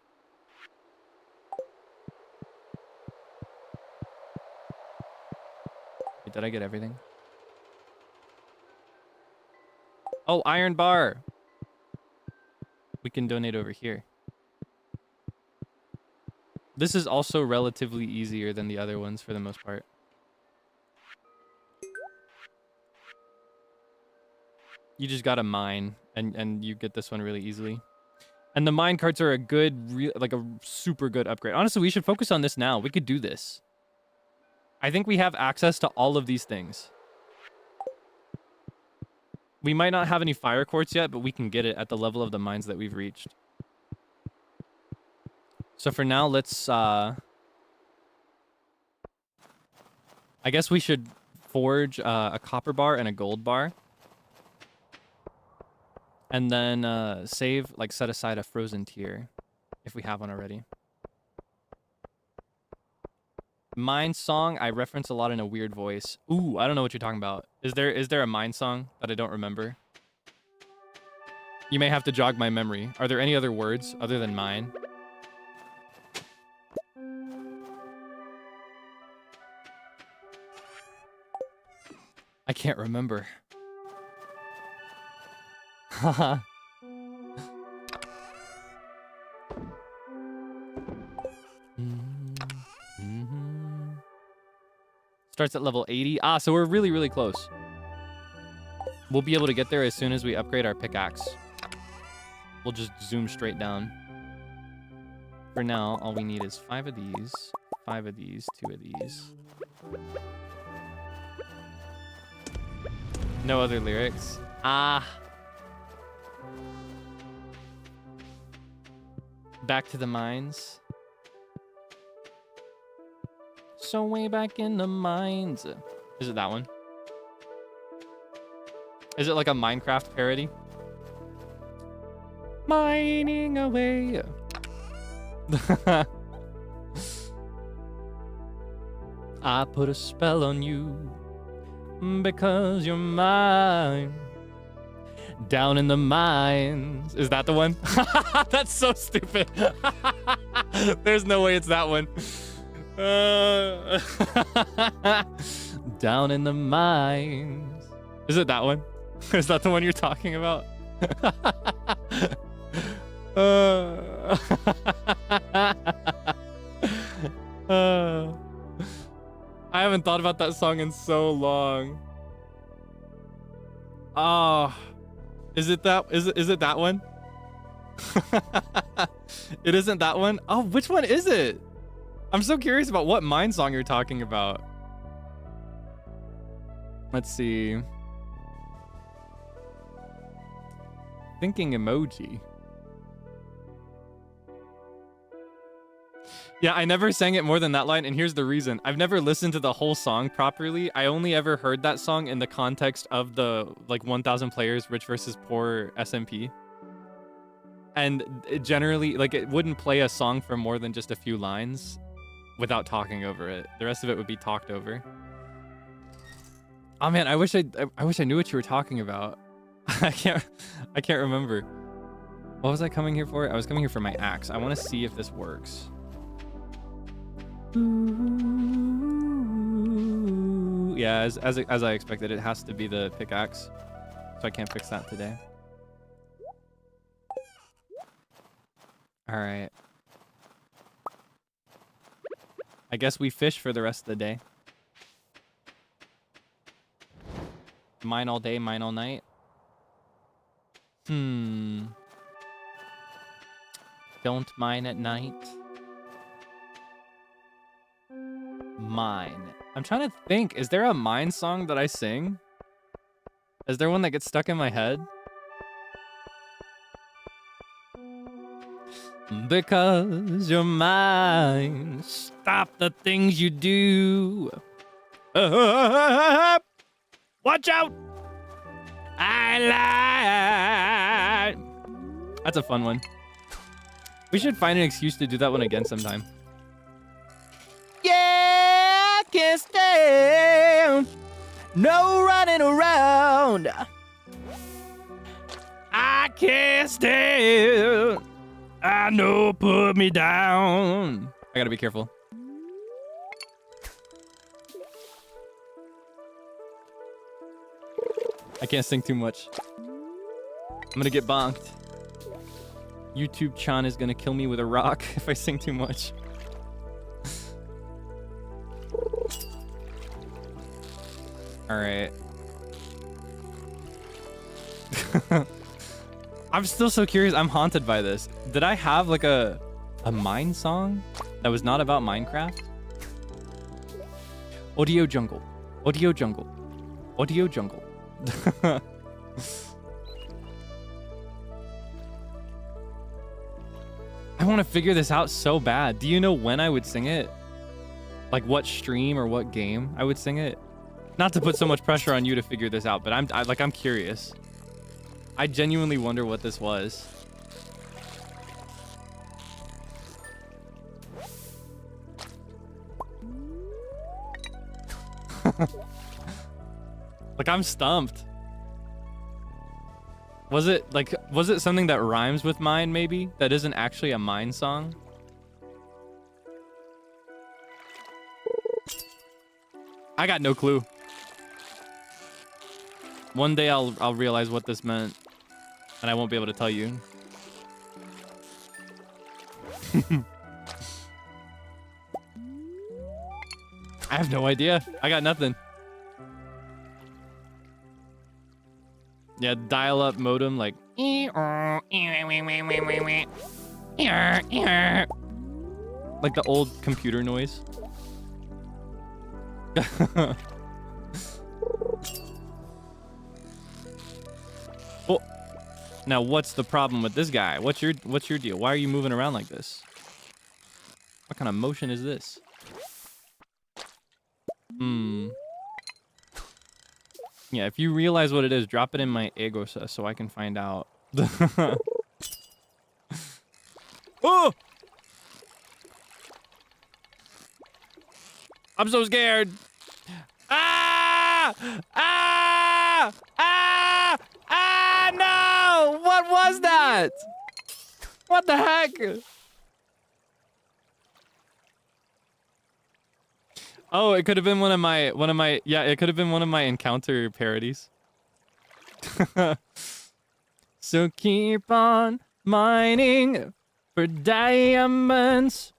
Wait, did I get everything? Oh, iron bar. We can donate over here. This is also relatively easier than the other ones for the most part. You just gotta mine, and you get this one really easily. And the mine carts are a good, like a super good upgrade. Honestly, we should focus on this now. We could do this. I think we have access to all of these things. We might not have any fire quartz yet, but we can get it at the level of the mines that we've reached. So for now, let's, I guess we should forge a copper bar and a gold bar. And then save, like set aside a frozen tier, if we have one already. Mine song, I reference a lot in a weird voice. Ooh, I don't know what you're talking about. Is there a mine song that I don't remember? You may have to jog my memory. Are there any other words other than mine? I can't remember. Haha. Starts at level 80. Ah, so we're really, really close. We'll be able to get there as soon as we upgrade our pickaxe. We'll just zoom straight down. For now, all we need is 5 of these, 5 of these, 2 of these. No other lyrics. Ah. Back to the mines. So way back in the mines. Is it that one? Is it like a Minecraft parody? Mining away. I put a spell on you because you're mine. Down in the mines. Is that the one? That's so stupid. There's no way it's that one. Down in the mines. Is it that one? Is that the one you're talking about? I haven't thought about that song in so long. Oh, is it that one? It isn't that one? Oh, which one is it? I'm so curious about what mine song you're talking about. Let's see. Thinking emoji. Yeah, I never sang it more than that line, and here's the reason. I've never listened to the whole song properly. I only ever heard that song in the context of the, like, 1,000 players, rich versus poor SMP. And it generally, like, it wouldn't play a song for more than just a few lines without talking over it. The rest of it would be talked over. Oh man, I wish I knew what you were talking about. I can't remember. What was I coming here for? I was coming here for my axe. I want to see if this works. Yeah, as I expected, it has to be the pickaxe, so I can't fix that today. All right. I guess we fish for the rest of the day. Mine all day, mine all night. Don't mine at night. Mine. I'm trying to think. Is there a mine song that I sing? Is there one that gets stuck in my head? Because you're mine. Stop the things you do. Watch out! I lied. That's a fun one. We should find an excuse to do that one again sometime. Yeah, I can't stand no running around. I can't stand. I know, put me down. I gotta be careful. I can't sing too much. I'm gonna get bonked. YouTube-chan is gonna kill me with a rock if I sing too much. Alright. I'm still so curious. I'm haunted by this. Did I have like a mine song that was not about Minecraft? Audio jungle. Audio jungle. Audio jungle. I want to figure this out so bad. Do you know when I would sing it? Like what stream or what game I would sing it? Not to put so much pressure on you to figure this out, but I'm curious. I genuinely wonder what this was. Like, I'm stumped. Was it something that rhymes with mine, maybe? That isn't actually a mine song? I got no clue. One day I'll realize what this meant, and I won't be able to tell you. I have no idea. I got nothing. Yeah, dial-up modem, like. Like the old computer noise. Oh. Now what's the problem with this guy? What's your deal? Why are you moving around like this? What kind of motion is this? Yeah, if you realize what it is, drop it in my Egosa so I can find out. Oh! I'm so scared. Ah! Ah! Ah! Ah! No! What was that? What the heck? Oh, it could have been one of my yeah, it could have been one of my encounter parodies. So keep on mining for diamonds.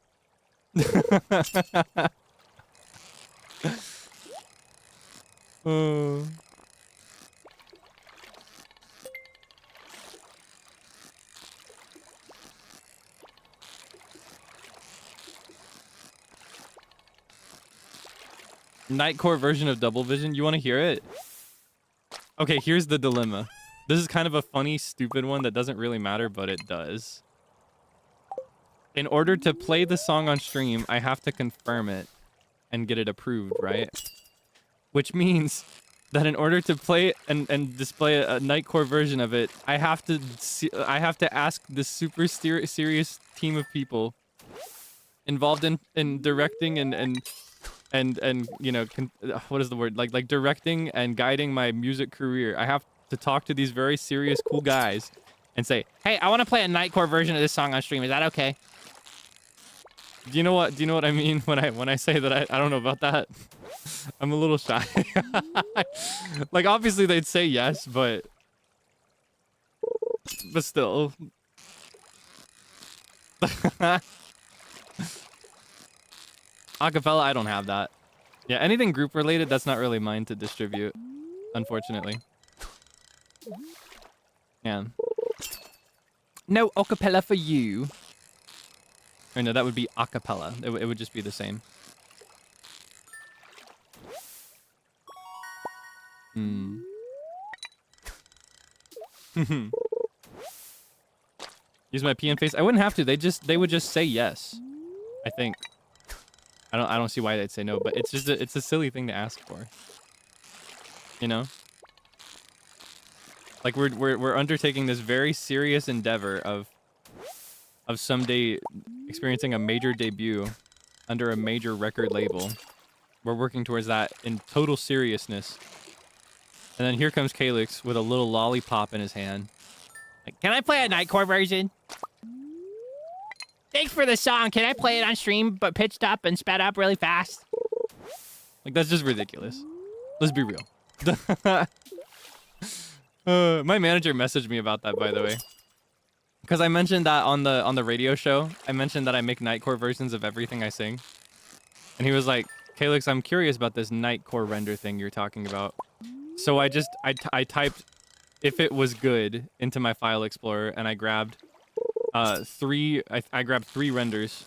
Oh. Nightcore version of Double Vision. You want to hear it? Okay, here's the dilemma. This is kind of a funny, stupid one that doesn't really matter, but it does. In order to play the song on stream, I have to confirm it and get it approved, right? Which means that in order to play and display a Nightcore version of it, I have to ask this super serious team of people involved in directing and you know, what is the word, like directing and guiding my music career. I have to talk to these very serious cool guys and say, hey, I want to play a Nightcore version of this song on stream. Is that okay? Do you know what I mean when I say that I don't know about that? I'm a little shy. Like obviously they'd say yes, but still. Acapella, I don't have that. Yeah, anything group related, that's not really mine to distribute, unfortunately. Yeah. No acapella for you. Or no, that would be acapella. It would just be the same. Use my PN face. I wouldn't have to. They would just say yes. I think. I don't see why they'd say no, but it's just it's a silly thing to ask for. You know? Like we're undertaking this very serious endeavor of someday experiencing a major debut under a major record label. We're working towards that in total seriousness. And then here comes Kaelix with a little lollipop in his hand. Like, can I play a Nightcore version? Thanks for the song. Can I play it on stream, but pitched up and sped up really fast? Like, that's just ridiculous. Let's be real. My manager messaged me about that, by the way. Because I mentioned that on the radio show. I mentioned that I make Nightcore versions of everything I sing. And he was like, Kaelix, I'm curious about this Nightcore render thing you're talking about. So I typed if it was good into my file explorer, and I grabbed I grabbed 3 renders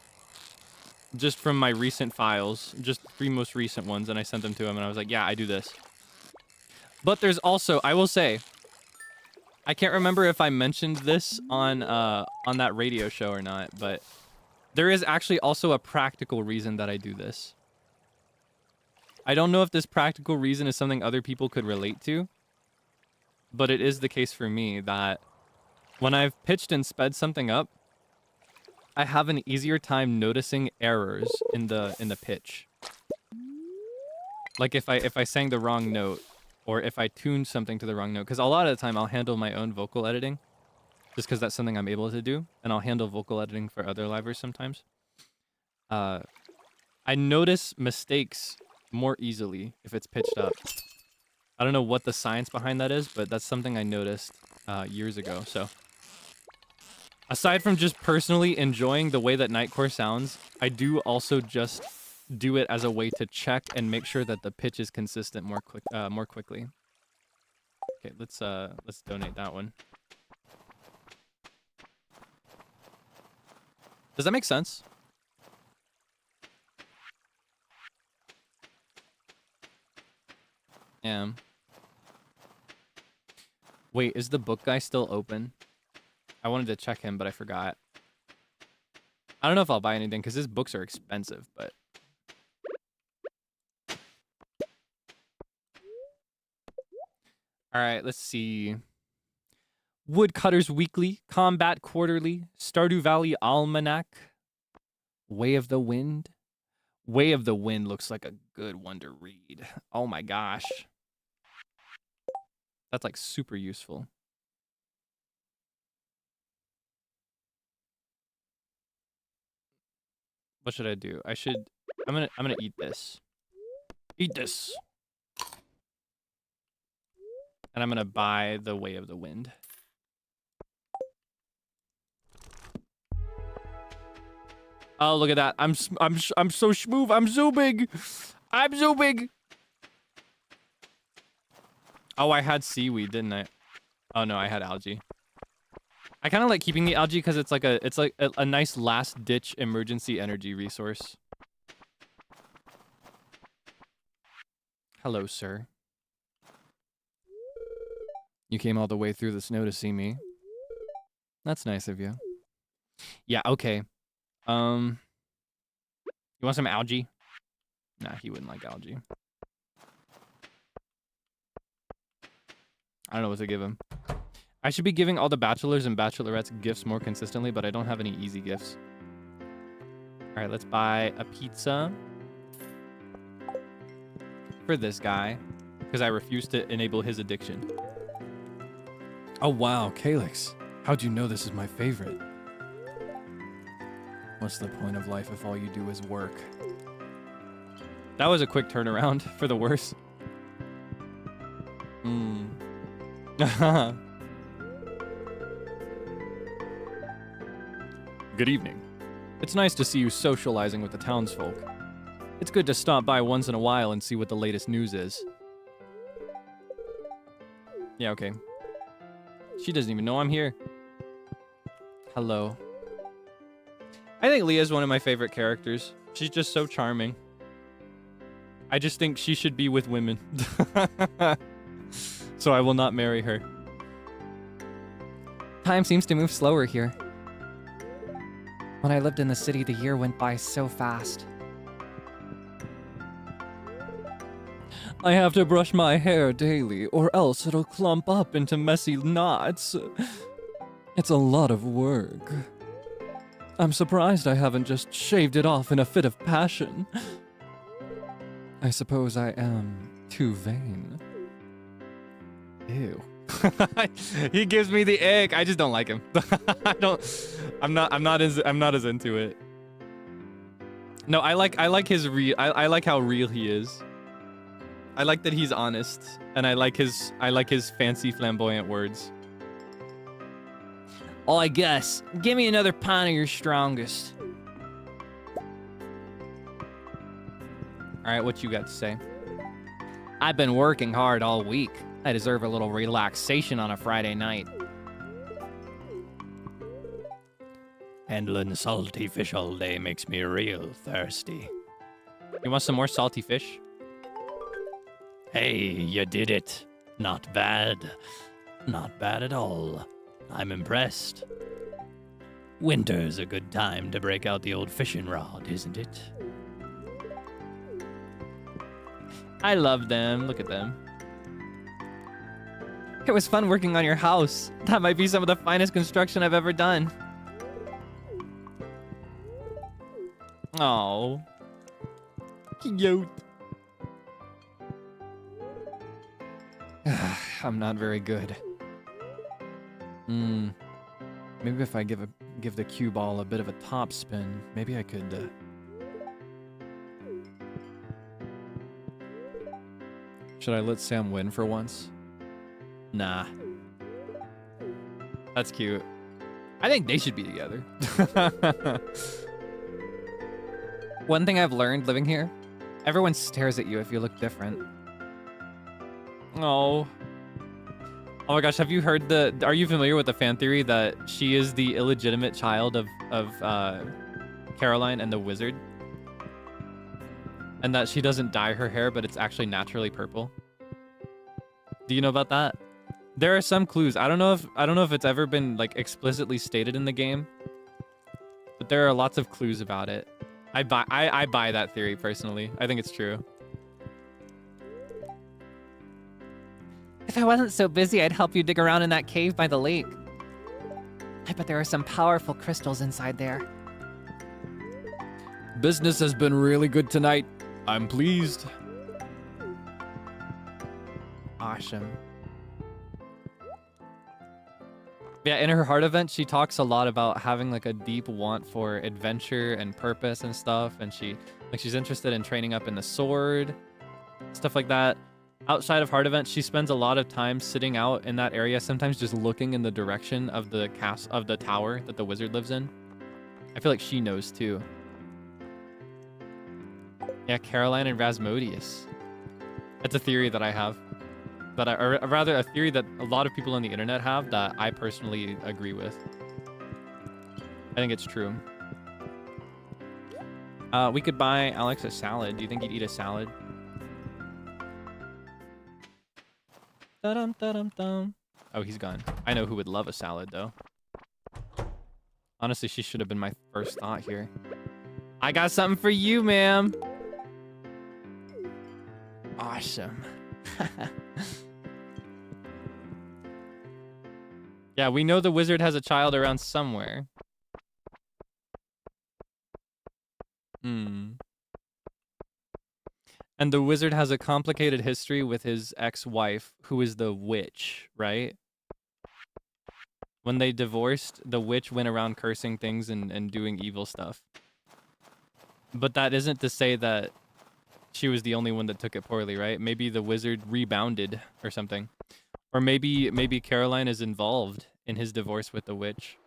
just from my recent files, just 3 most recent ones, and I sent them to him, and I was like, yeah, I do this. But there's also, I will say, I can't remember if I mentioned this on that radio show or not, but there is actually also a practical reason that I do this. I don't know if this practical reason is something other people could relate to, but it is the case for me that when I've pitched and sped something up, I have an easier time noticing errors in the pitch. Like if I sang the wrong note, or if I tuned something to the wrong note, because a lot of the time I'll handle my own vocal editing, just because that's something I'm able to do, and I'll handle vocal editing for other livers sometimes. I notice mistakes more easily if it's pitched up. I don't know what the science behind that is, but that's something I noticed years ago. So aside from just personally enjoying the way that Nightcore sounds, I do also just do it as a way to check and make sure that the pitch is consistent more quickly. Okay, let's donate that one. Does that make sense? Yeah. Wait, is the book guy still open? I wanted to check him, but I forgot. I don't know if I'll buy anything because his books are expensive, but... Alright, let's see. Woodcutters Weekly, Combat Quarterly, Stardew Valley Almanac, Way of the Wind. Way of the Wind looks like a good one to read. Oh my gosh. That's like super useful. What should I do? I'm gonna eat this. Eat this. And I'm gonna buy the Way of the Wind. Oh, look at that. I'm so smooth. I'm so big. I'm so big. Oh, I had seaweed, didn't I? Oh no, I had algae. I kind of like keeping the algae because it's like a nice last ditch emergency energy resource. Hello, sir. You came all the way through the snow to see me. That's nice of you. Yeah, okay. You want some algae? Nah, he wouldn't like algae. I don't know what to give him. I should be giving all the bachelors and bachelorettes gifts more consistently, but I don't have any easy gifts. All right, let's buy a pizza for this guy because I refuse to enable his addiction. Oh, wow, Kaelix. How'd you know this is my favorite? What's the point of life if all you do is work? That was a quick turnaround for the worse. Good evening. It's nice to see you socializing with the townsfolk. It's good to stop by once in a while and see what the latest news is. Yeah, okay. She doesn't even know I'm here. Hello. I think Leah's one of my favorite characters. She's just so charming. I just think she should be with women. So I will not marry her. Time seems to move slower here. When I lived in the city, the year went by so fast. I have to brush my hair daily, or else it'll clump up into messy knots. It's a lot of work. I'm surprised I haven't just shaved it off in a fit of passion. I suppose I am too vain. Ew. He gives me the ick. I just don't like him. I'm not as into it. No, I like his I like how real he is. I like that he's honest, and I like his fancy flamboyant words. Oh, I guess. Give me another pint of your strongest. All right, what you got to say? I've been working hard all week. I deserve a little relaxation on a Friday night. Handling salty fish all day makes me real thirsty. You want some more salty fish? Hey, you did it. Not bad. Not bad at all. I'm impressed. Winter's a good time to break out the old fishing rod, isn't it? I love them. Look at them. It was fun working on your house. That might be some of the finest construction I've ever done. Oh, cute. I'm not very good. Maybe if I give the cue ball a bit of a top spin, maybe I could. Should I let Sam win for once? Nah. That's cute. I think they should be together. One thing I've learned living here, everyone stares at you if you look different. Oh. Oh my gosh, have you heard are you familiar with the fan theory that she is the illegitimate child of Caroline and the wizard? And that she doesn't dye her hair, but it's actually naturally purple? Do you know about that? There are some clues. I don't know if it's ever been like explicitly stated in the game, but there are lots of clues about it. I buy that theory personally. I think it's true. If I wasn't so busy, I'd help you dig around in that cave by the lake. I bet there are some powerful crystals inside there. Business has been really good tonight. I'm pleased. Awesome. Yeah, in her heart event, she talks a lot about having like a deep want for adventure and purpose and stuff, and she's interested in training up in the sword, stuff like that. Outside of heart event, she spends a lot of time sitting out in that area, sometimes just looking in the direction of the tower that the wizard lives in. I feel like she knows too. Yeah, Caroline and Rasmodius. That's a theory that I have. Or rather, a theory that a lot of people on the internet have that I personally agree with. I think it's true. We could buy Alex a salad. Do you think he'd eat a salad? Da-dum-da-dum-dum. Oh, he's gone. I know who would love a salad, though. Honestly, she should have been my first thought here. I got something for you, ma'am. Awesome. Yeah, we know the wizard has a child around somewhere. And the wizard has a complicated history with his ex-wife, who is the witch, right? When they divorced, the witch went around cursing things and doing evil stuff. But that isn't to say that she was the only one that took it poorly, right? Maybe the wizard rebounded or something. Or maybe Caroline is involved in his divorce with the witch.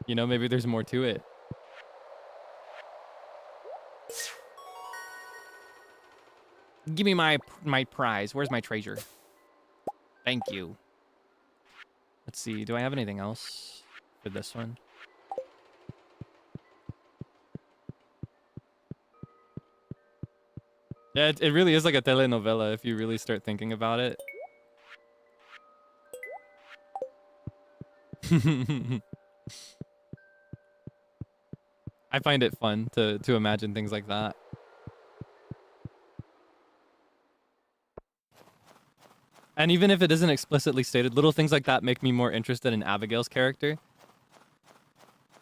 You know, maybe there's more to it. Give me my prize. Where's my treasure? Thank you. Let's see. Do I have anything else for this one? Yeah, it really is like a telenovela if you really start thinking about it. I find it fun to imagine things like that. And even if it isn't explicitly stated, little things like that make me more interested in Abigail's character.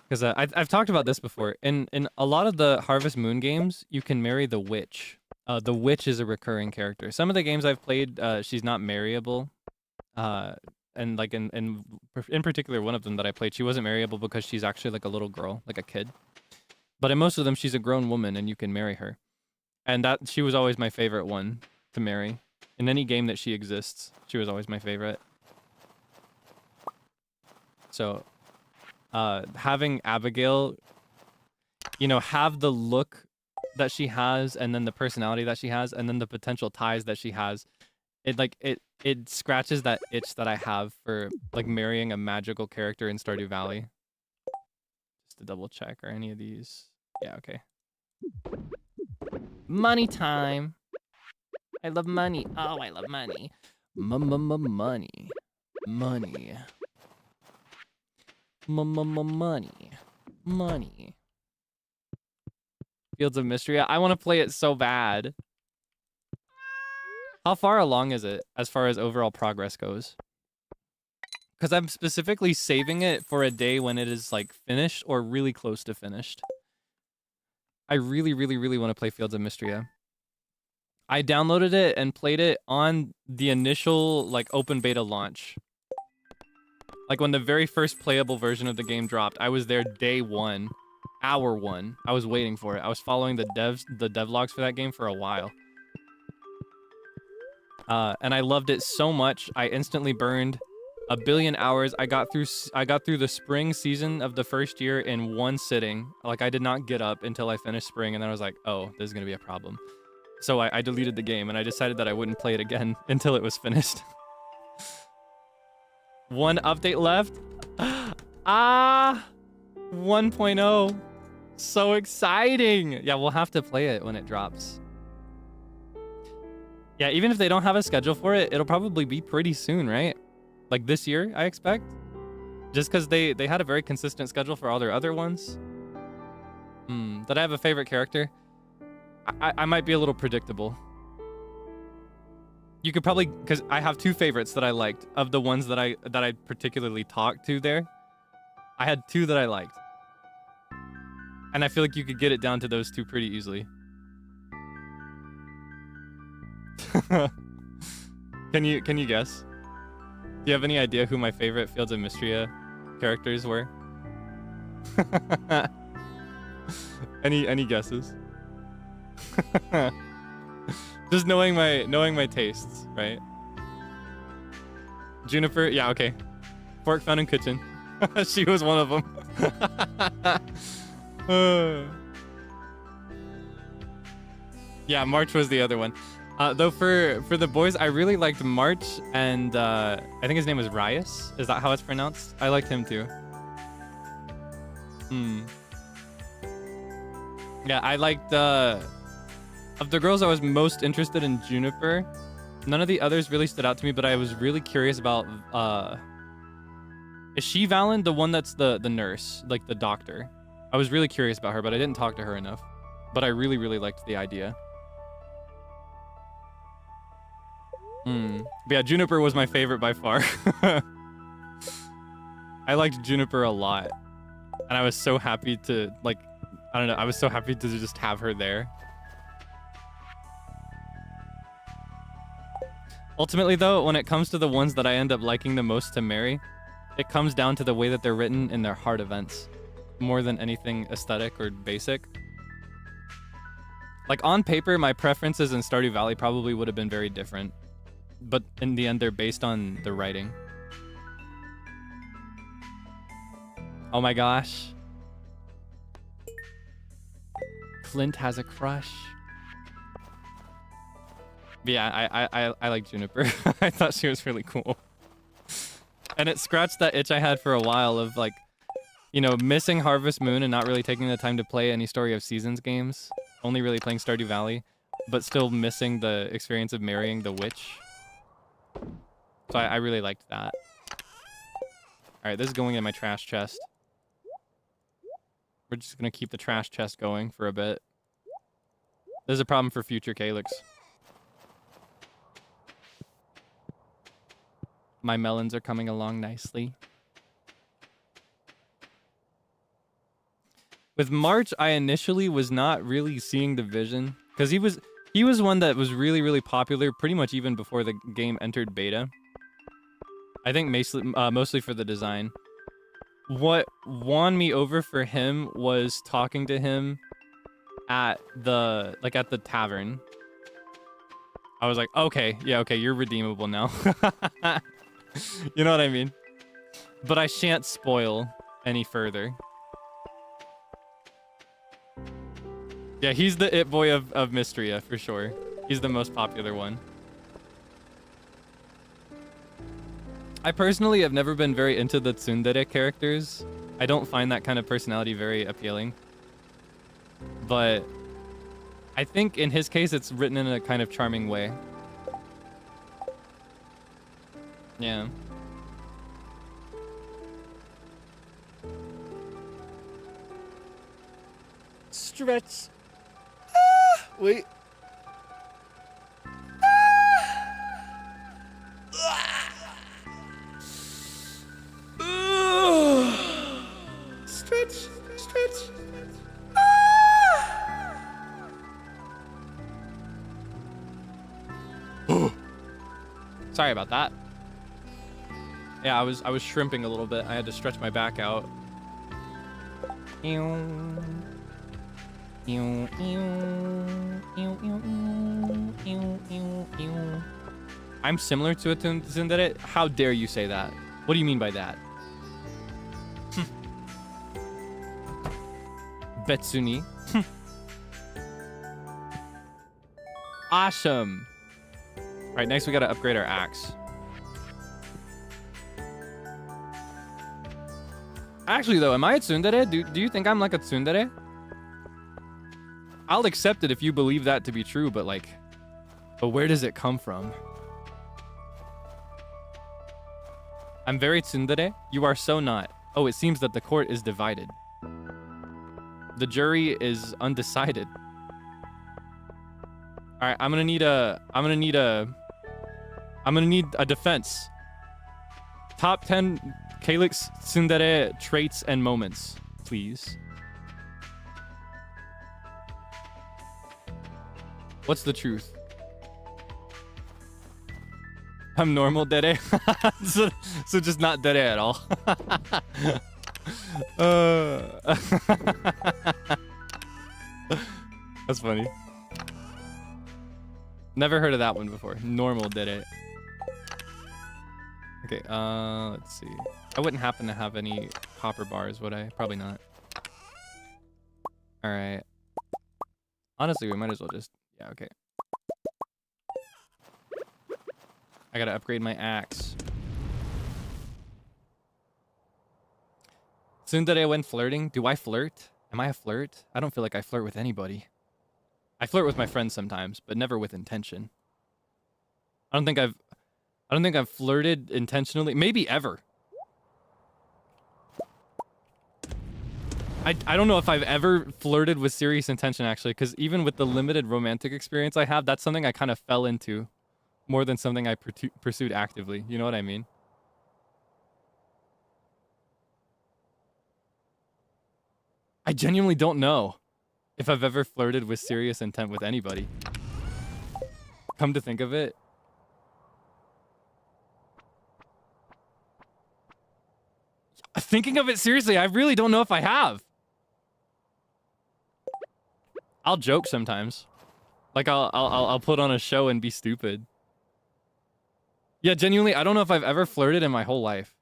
Because I've talked about this before. In a lot of the Harvest Moon games, you can marry the witch. The witch is a recurring character. Some of the games I've played, she's not marryable. And like in particular, one of them that I played, she wasn't marryable because she's actually like a little girl, like a kid. But in most of them, she's a grown woman and you can marry her. And she was always my favorite one to marry. In any game that she exists, she was always my favorite. So, having Abigail, you know, have the look that she has, and then the personality that she has, and then the potential ties that she has, it scratches that itch that I have for like marrying a magical character in Stardew Valley. Just to double check, are any of these? Yeah, okay. Money time. I love money. Oh, I love money. Money. Money. Money. Money. Fields of Mystery. I want to play it so bad. How far along is it as far as overall progress goes? Because I'm specifically saving it for a day when it is like finished or really close to finished. I really, really, really want to play Fields of Mystery. I downloaded it and played it on the initial like open beta launch. Like when the very first playable version of the game dropped, I was there day one, hour one. I was waiting for it. I was following the devlogs for that game for a while. And I loved it so much, I instantly burned 1 billion hours. I got through the spring season of the first year in one sitting. Like I did not get up until I finished spring, and then I was like, oh, this is gonna be a problem. So I deleted the game, and I decided that I wouldn't play it again until it was finished. One update left. 1.0. So exciting. Yeah, we'll have to play it when it drops. Yeah, even if they don't have a schedule for it, it'll probably be pretty soon, right? Like this year, I expect. Just because they had a very consistent schedule for all their other ones. Did I have a favorite character? I might be a little predictable. You could probably, because I have two favorites that I liked of the ones that I particularly talked to there. I had two that I liked. And I feel like you could get it down to those two pretty easily. Can you guess? Do you have any idea who my favorite Fields of Mystria characters were? Any guesses? Just knowing my tastes, right? Juniper, yeah, okay. Fork Fountain Kitchen. She was one of them. Yeah, March was the other one. Though for the boys, I really liked March, and I think his name was Rias. Is that how it's pronounced? I liked him too. Yeah, I liked of the girls I was most interested in Juniper. None of the others really stood out to me, but I was really curious about is she Valen, the one that's the nurse, like the doctor? I was really curious about her, but I didn't talk to her enough. But I really liked the idea. But yeah, Juniper was my favorite by far. I liked Juniper a lot. And I was so happy to, like, I don't know, I was so happy to just have her there. Ultimately, though, when it comes to the ones that I end up liking the most to marry, it comes down to the way that they're written in their hard events, more than anything aesthetic or basic. Like, on paper, my preferences in Stardew Valley probably would have been very different. But in the end, they're based on the writing. Oh my gosh. Clint has a crush. But yeah, I like Juniper. I thought she was really cool. And it scratched that itch I had for a while of, like, you know, missing Harvest Moon and not really taking the time to play any Story of Seasons games. Only really playing Stardew Valley, but still missing the experience of marrying the witch. So I really liked that. Alright, this is going in my trash chest. We're just gonna keep the trash chest going for a bit. This is a problem for future Kaelix. My melons are coming along nicely. With March, I initially was not really seeing the vision, because he was one that was really popular pretty much even before the game entered beta. I think mostly for the design. What won me over for him was talking to him at the tavern. I was like, okay, yeah, okay, you're redeemable now. You know what I mean? But I shan't spoil any further. Yeah, he's the it boy of Mystria, for sure. He's the most popular one. I personally have never been very into the tsundere characters. I don't find that kind of personality very appealing. But I think in his case, it's written in a kind of charming way. Yeah. Stretch. Wait. Stretch. Sorry about that. Yeah, I was shrimping a little bit. I had to stretch my back out. I'm similar to a tsundere? How dare you say that? What do you mean by that? Betsuni. Awesome. All right, next we gotta upgrade our axe. Actually, though, am I a tsundere? Do you think I'm like a tsundere? I'll accept it if you believe that to be true, but like, But where does it come from? I'm very tsundere. You are so not. Oh, it seems that the court is divided. The jury is undecided. All right, I'm gonna need a defense. Top 10 Kaelix tsundere traits and moments, please. What's the truth? I'm normal dere. so just not dere at all. That's funny. Never heard of that one before. Normal dere. Okay, let's see. I wouldn't happen to have any copper bars, would I? Probably not. All right. Honestly, we might as well just... Yeah, okay. I gotta upgrade my axe. Tsundere when flirting. Do I flirt? Am I a flirt? I don't feel like I flirt with anybody. I flirt with my friends sometimes, but never with intention. I don't think I've flirted intentionally. Maybe ever. I don't know if I've ever flirted with serious intention, actually, because even with the limited romantic experience I have, that's something I kind of fell into more than something I pursued actively. You know what I mean? I genuinely don't know if I've ever flirted with serious intent with anybody. Come to think of it. Thinking of it seriously, I really don't know if I have. I'll joke sometimes. Like I'll put on a show and be stupid. Yeah, genuinely, I don't know if I've ever flirted in my whole life.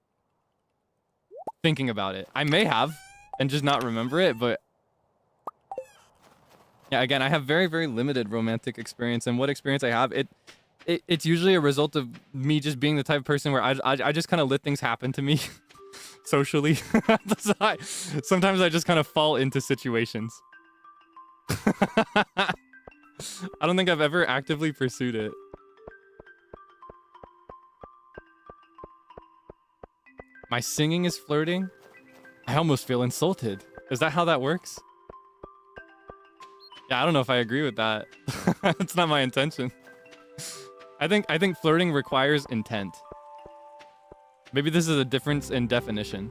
Thinking about it. I may have and just not remember it, but yeah, again, I have very, very limited romantic experience, and what experience I have, it's usually a result of me just being the type of person where I just kind of let things happen to me socially. Sometimes I just kind of fall into situations. I don't think I've ever actively pursued it. My singing is flirting? I almost feel insulted. Is that how that works? Yeah, I don't know if I agree with that. It's not my intention. I think flirting requires intent. Maybe this is a difference in definition.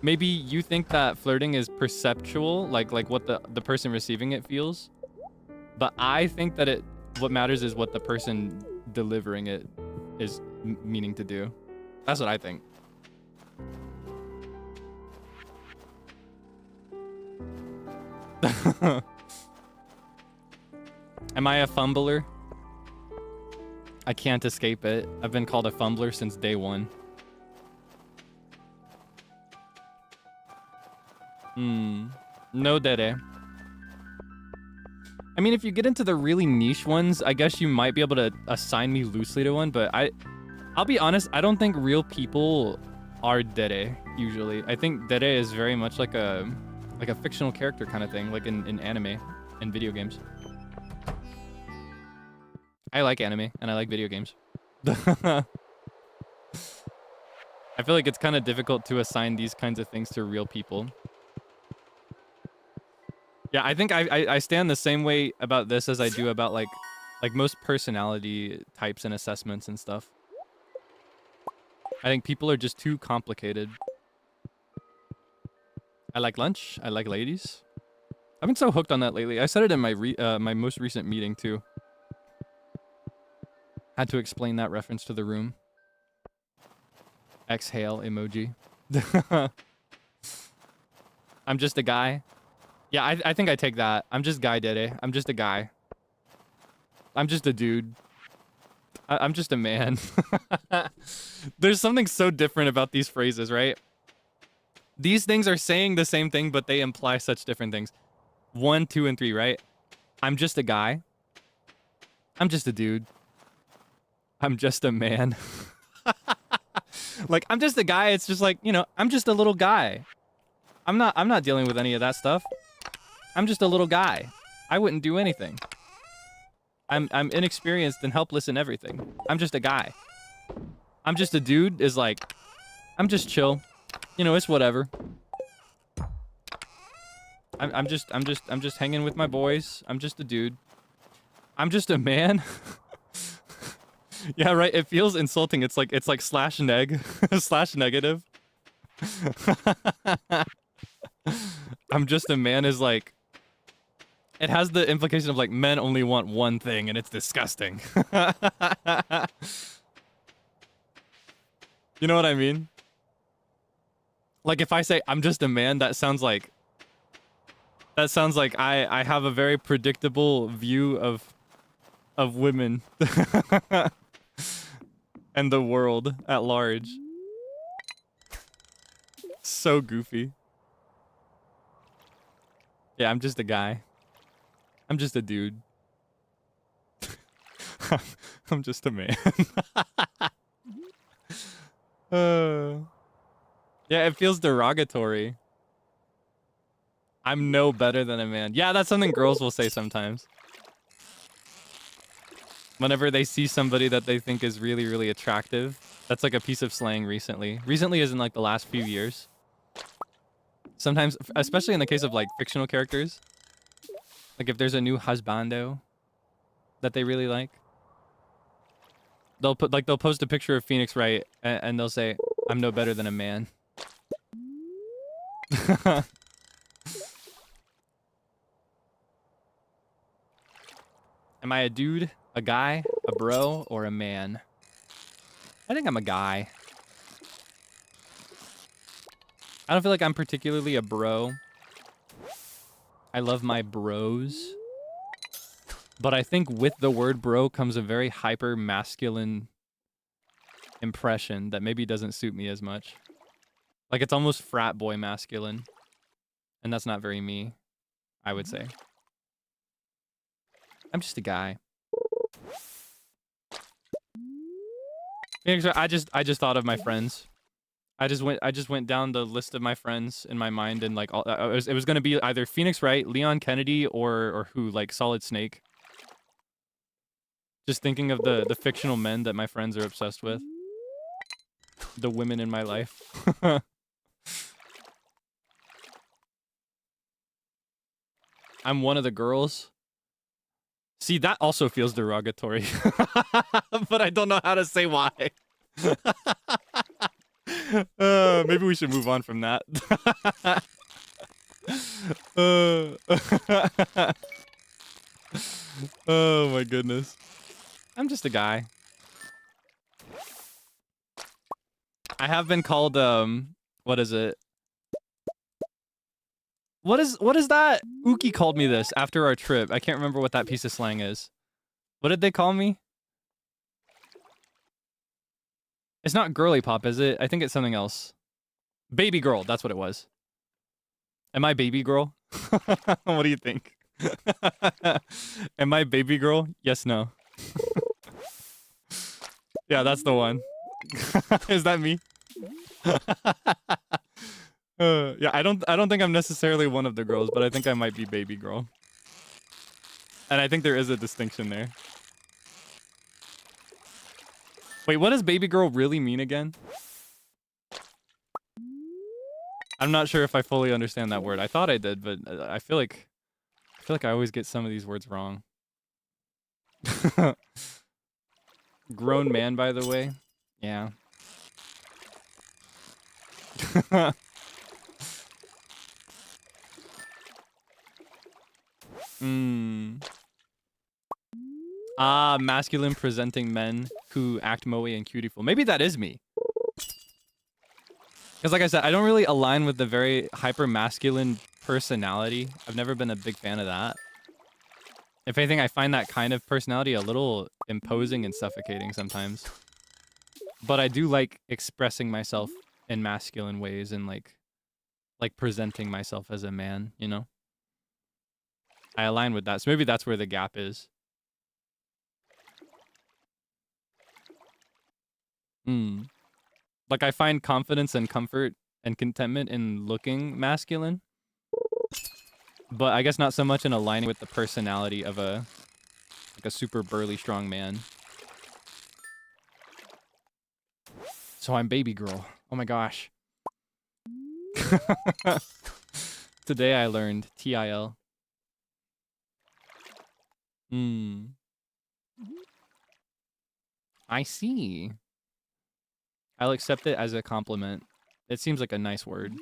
Maybe you think that flirting is perceptual, like what the person receiving it feels. But I think that what matters is what the person delivering it is meaning to do. That's what I think. Am I a fumbler? I can't escape it. I've been called a fumbler since day one. No dere. I mean, if you get into the really niche ones, I guess you might be able to assign me loosely to one, but I'll be honest, I don't think real people are dere, usually. I think dere is very much like a fictional character kind of thing, like in anime and video games. I like anime, and I like video games. I feel like it's kind of difficult to assign these kinds of things to real people. Yeah, I think I stand the same way about this as I do about like most personality types and assessments and stuff. I think people are just too complicated. I like lunch. I like ladies. I've been so hooked on that lately. I said it in my my most recent meeting too. Had to explain that reference to the room. Exhale emoji. I'm just a guy. Yeah, I think I take that. I'm just guy dede. I'm just a guy. I'm just a dude. I'm just a man. There's something so different about these phrases, right? These things are saying the same thing, but they imply such different things. 1, 2, and 3, right? I'm just a guy. I'm just a dude. I'm just a man. Like, I'm just a guy. It's just like, you know, I'm just a little guy. I'm not dealing with any of that stuff. I'm just a little guy. I wouldn't do anything. I'm inexperienced and helpless in everything. I'm just a guy. I'm just a dude is like, I'm just chill. You know, it's whatever. I'm just hanging with my boys. I'm just a dude. I'm just a man. Yeah, right. It feels insulting. It's like slash neg, slash negative. I'm just a man is like, it has the implication of like men only want one thing and it's disgusting. You know what I mean? Like if I say I'm just a man, that sounds like I have a very predictable view of women and the world at large. So goofy. Yeah, I'm just a guy. I'm just a dude. I'm just a man. Yeah, it feels derogatory. I'm no better than a man. Yeah, that's something girls will say sometimes. Whenever they see somebody that they think is really, really attractive. That's like a piece of slang recently. Recently is in like the last few years. Sometimes, especially in the case of like fictional characters. Like if there's a new husbando that they really like. They'll post a picture of Phoenix Wright and they'll say, I'm no better than a man. Am I a dude, a guy, a bro, or a man? I think I'm a guy. I don't feel like I'm particularly a bro. I love my bros. But I think with the word bro comes a very hyper masculine impression that maybe doesn't suit me as much. Like it's almost frat boy masculine. And that's not very me, I would say. I'm just a guy. I just thought of my friends. I just went down the list of my friends in my mind and like it was gonna be either Phoenix Wright, Leon Kennedy, or who, like Solid Snake. Just thinking of the fictional men that my friends are obsessed with. The women in my life. I'm one of the girls. See, that also feels derogatory. But I don't know how to say why. Maybe we should move on from that. Oh my goodness. I'm just a guy. I have been called, what is it? What is that? Uki called me this after our trip. I can't remember what that piece of slang is. What did they call me? It's not girly pop, is it? I think it's something else. Baby girl, that's what it was. Am I baby girl? What do you think? Am I baby girl? Yes, no. Yeah, that's the one. Is that me? Yeah, I don't think I'm necessarily one of the girls, but I think I might be baby girl. And I think there is a distinction there. Wait, what does baby girl really mean again? I'm not sure if I fully understand that word. I thought I did, but I feel like I always get some of these words wrong. Grown man, by the way. Yeah. Ah, masculine presenting men who act moe and cutiful. Maybe that is me. Because like I said, I don't really align with the very hyper masculine personality. I've never been a big fan of that. If anything, I find that kind of personality a little imposing and suffocating sometimes. But I do like expressing myself in masculine ways and like presenting myself as a man, you know? I align with that. So maybe that's where the gap is. Like I find confidence and comfort and contentment in looking masculine. But I guess not so much in aligning with the personality of a like a super burly, strong man. So I'm baby girl. Oh my gosh. Today I learned TIL. I see. I'll accept it as a compliment. It seems like a nice word.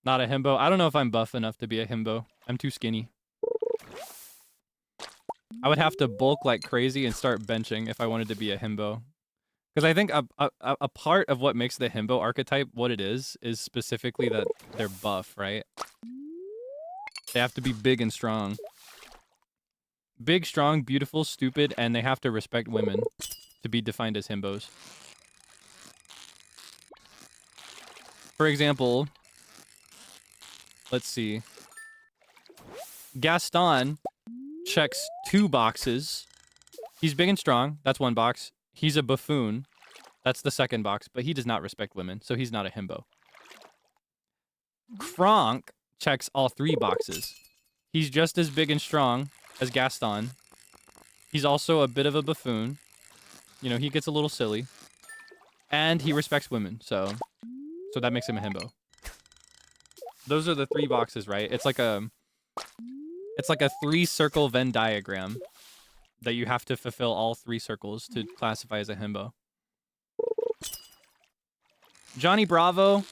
Not a himbo. I don't know if I'm buff enough to be a himbo. I'm too skinny. I would have to bulk like crazy and start benching if I wanted to be a himbo. Because I think a part of what makes the himbo archetype what it is specifically that they're buff, right? They have to be big and strong. Big, strong, beautiful, stupid, and they have to respect women to be defined as himbos. For example, let's see. Gaston checks 2 boxes. He's big and strong. That's 1 box. He's a buffoon. That's the 2nd box, but he does not respect women, so he's not a himbo. Kronk checks all 3 boxes. He's just as big and strong as Gaston. He's also a bit of a buffoon. You know, he gets a little silly. And he respects women, so that makes him a himbo. Those are the 3 boxes, right? It's like a 3-circle Venn diagram that you have to fulfill all 3 circles to classify as a himbo. Johnny Bravo.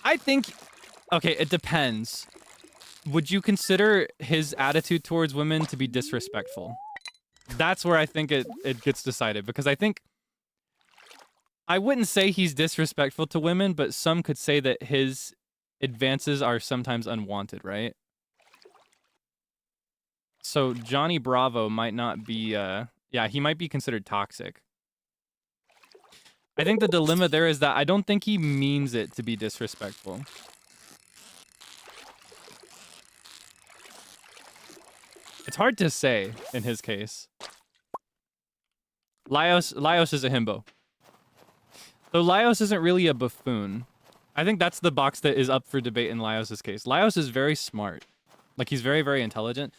I think, okay, it depends. Would you consider his attitude towards women to be disrespectful? That's where I think it gets decided, because I think I wouldn't say he's disrespectful to women, but some could say that his advances are sometimes unwanted, right? So Johnny Bravo might not be, yeah, he might be considered toxic. I think the dilemma there is that I don't think he means it to be disrespectful. It's hard to say in his case. Laios is a himbo. Though Laios isn't really a buffoon. I think that's the box that is up for debate in Laios' case. Laios is very smart. Like, he's very, very intelligent.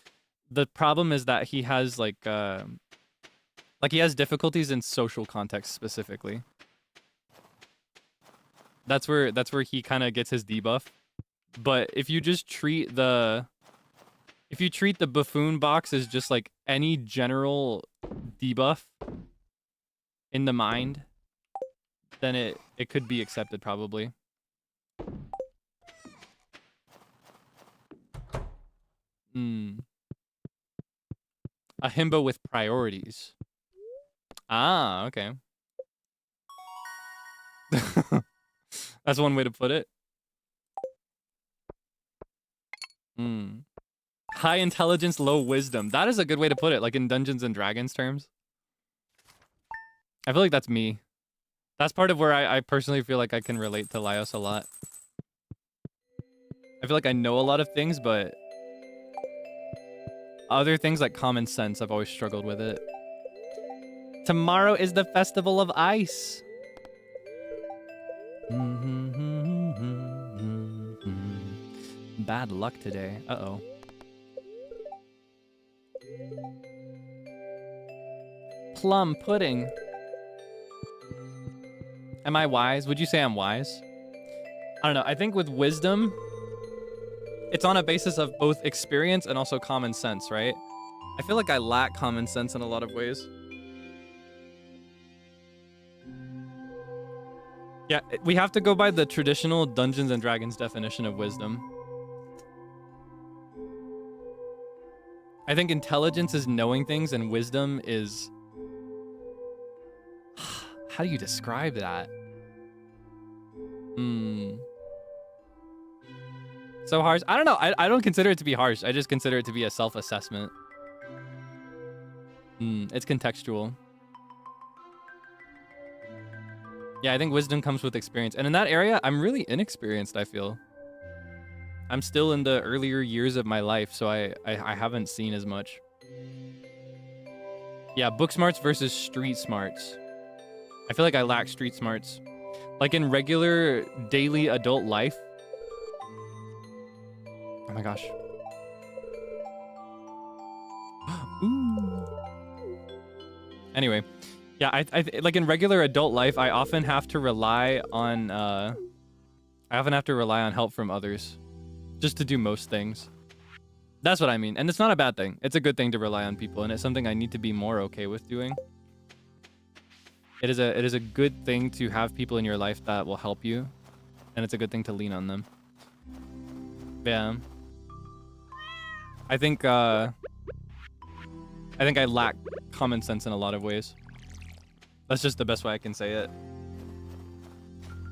The problem is that he has, like he has difficulties in social context specifically. That's where he kind of gets his debuff. But if you just treat the buffoon box as just like any general debuff in the mind, then it could be accepted probably. A himbo with priorities. Ah, okay. That's one way to put it. High intelligence, low wisdom. That is a good way to put it, like in Dungeons and Dragons terms. I feel like that's me. That's part of where I personally feel like I can relate to Laios a lot. I feel like I know a lot of things, but other things like common sense, I've always struggled with it. Tomorrow is the Festival of Ice. Bad luck today. Uh-oh. Plum pudding. Am I wise? Would you say I'm wise? I don't know. I think with wisdom, it's on a basis of both experience and also common sense, right? I feel like I lack common sense in a lot of ways. Yeah, we have to go by the traditional Dungeons and Dragons definition of wisdom. I think intelligence is knowing things and wisdom is... How do you describe that? So harsh. I don't know. I don't consider it to be harsh. I just consider it to be a self-assessment. It's contextual. Yeah, I think wisdom comes with experience. And in that area, I'm really inexperienced, I feel. I'm still in the earlier years of my life, so I haven't seen as much. Yeah, book smarts versus street smarts. I feel like I lack street smarts. Like in regular daily adult life. Oh my gosh. Ooh. Anyway, yeah, I like in regular adult life, I often have to rely on help from others just to do most things. That's what I mean. And it's not a bad thing. It's a good thing to rely on people, and it's something I need to be more okay with doing. It is a good thing to have people in your life that will help you, and it's a good thing to lean on them. Yeah. I think I lack common sense in a lot of ways. That's just the best way I can say it.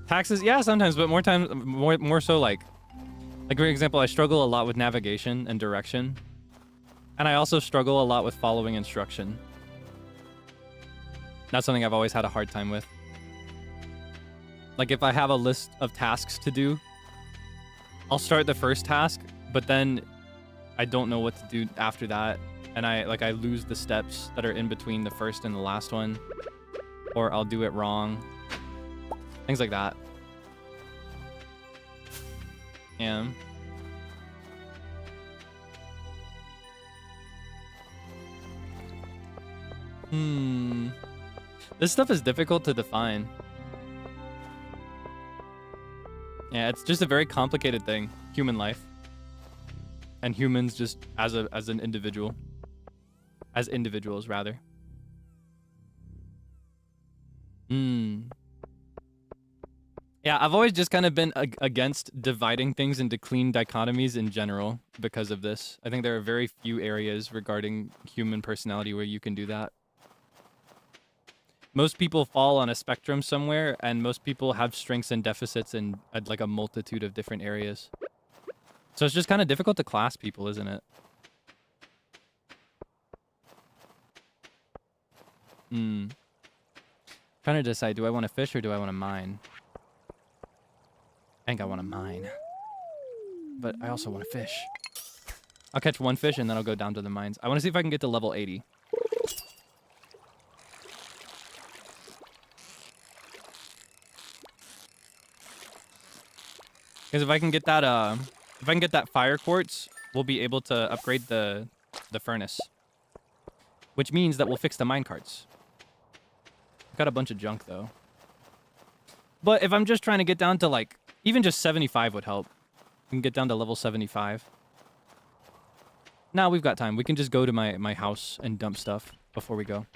Taxes, yeah, sometimes, but more so like for example, I struggle a lot with navigation and direction. And I also struggle a lot with following instruction. That's something I've always had a hard time with. Like if I have a list of tasks to do, I'll start the first task, but then I don't know what to do after that. And I lose the steps that are in between the first and the last one. Or I'll do it wrong. Things like that. Yeah. This stuff is difficult to define. Yeah, it's just a very complicated thing. Human life. And humans just as an individual. As individuals, rather. Yeah, I've always just kind of been against dividing things into clean dichotomies in general because of this. I think there are very few areas regarding human personality where you can do that. Most people fall on a spectrum somewhere, and most people have strengths and deficits in like a multitude of different areas. So it's just kind of difficult to class people, isn't it? Trying to decide, do I want to fish or do I want to mine? I think I want to mine. But I also want to fish. I'll catch one fish and then I'll go down to the mines. I want to see if I can get to level 80. Because if I can get that fire quartz, we'll be able to upgrade the furnace. Which means that we'll fix the minecarts. Got a bunch of junk though. But if I'm just trying to get down to like, even just 75 would help. We can get down to level 75. Now we've got time. We can just go to my house and dump stuff before we go.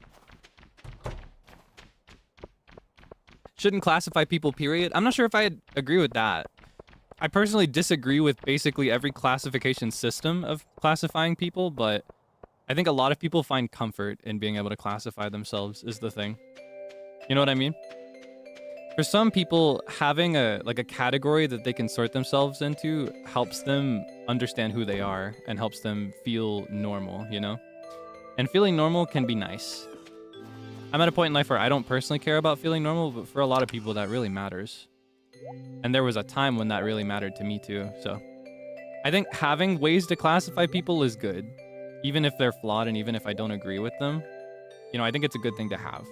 Shouldn't classify people, period. I'm not sure if I agree with that. I personally disagree with basically every classification system of classifying people, but I think a lot of people find comfort in being able to classify themselves is the thing. You know what I mean? For some people, having a category that they can sort themselves into helps them understand who they are and helps them feel normal, you know? And feeling normal can be nice. I'm at a point in life where I don't personally care about feeling normal, but for a lot of people that really matters. And there was a time when that really mattered to me too, so. I think having ways to classify people is good. Even if they're flawed and even if I don't agree with them. You know, I think it's a good thing to have.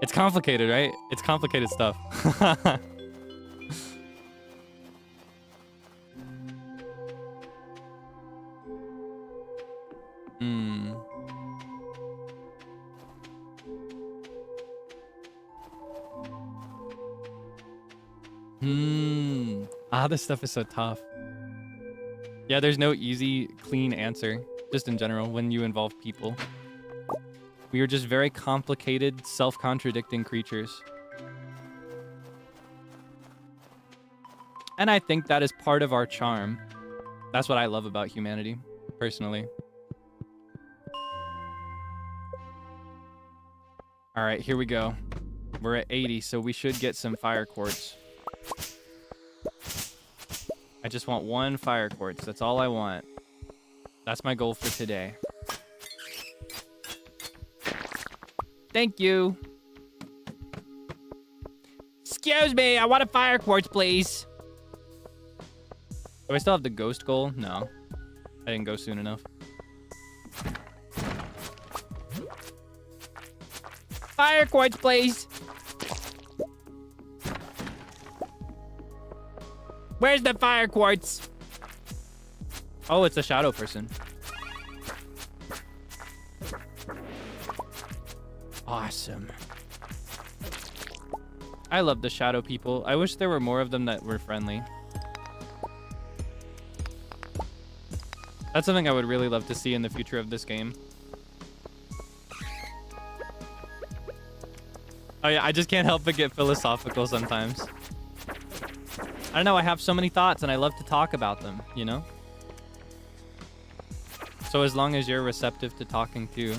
It's complicated, right? It's complicated stuff. This stuff is so tough. Yeah, there's no easy, clean answer. Just in general, when you involve people. We are just very complicated, self-contradicting creatures. And I think that is part of our charm. That's what I love about humanity, personally. All right, here we go. We're at 80, so we should get some fire quartz. I just want one fire quartz. That's all I want. That's my goal for today. Thank you. Excuse me, I want a fire quartz, please. Do I still have the ghost goal? No. I didn't go soon enough. Fire quartz, please. Where's the fire quartz? Oh, it's a shadow person. Awesome. I love the shadow people. I wish there were more of them that were friendly. That's something I would really love to see in the future of this game. Oh yeah, I just can't help but get philosophical sometimes. I don't know, I have so many thoughts and I love to talk about them, you know? So as long as you're receptive to talking too,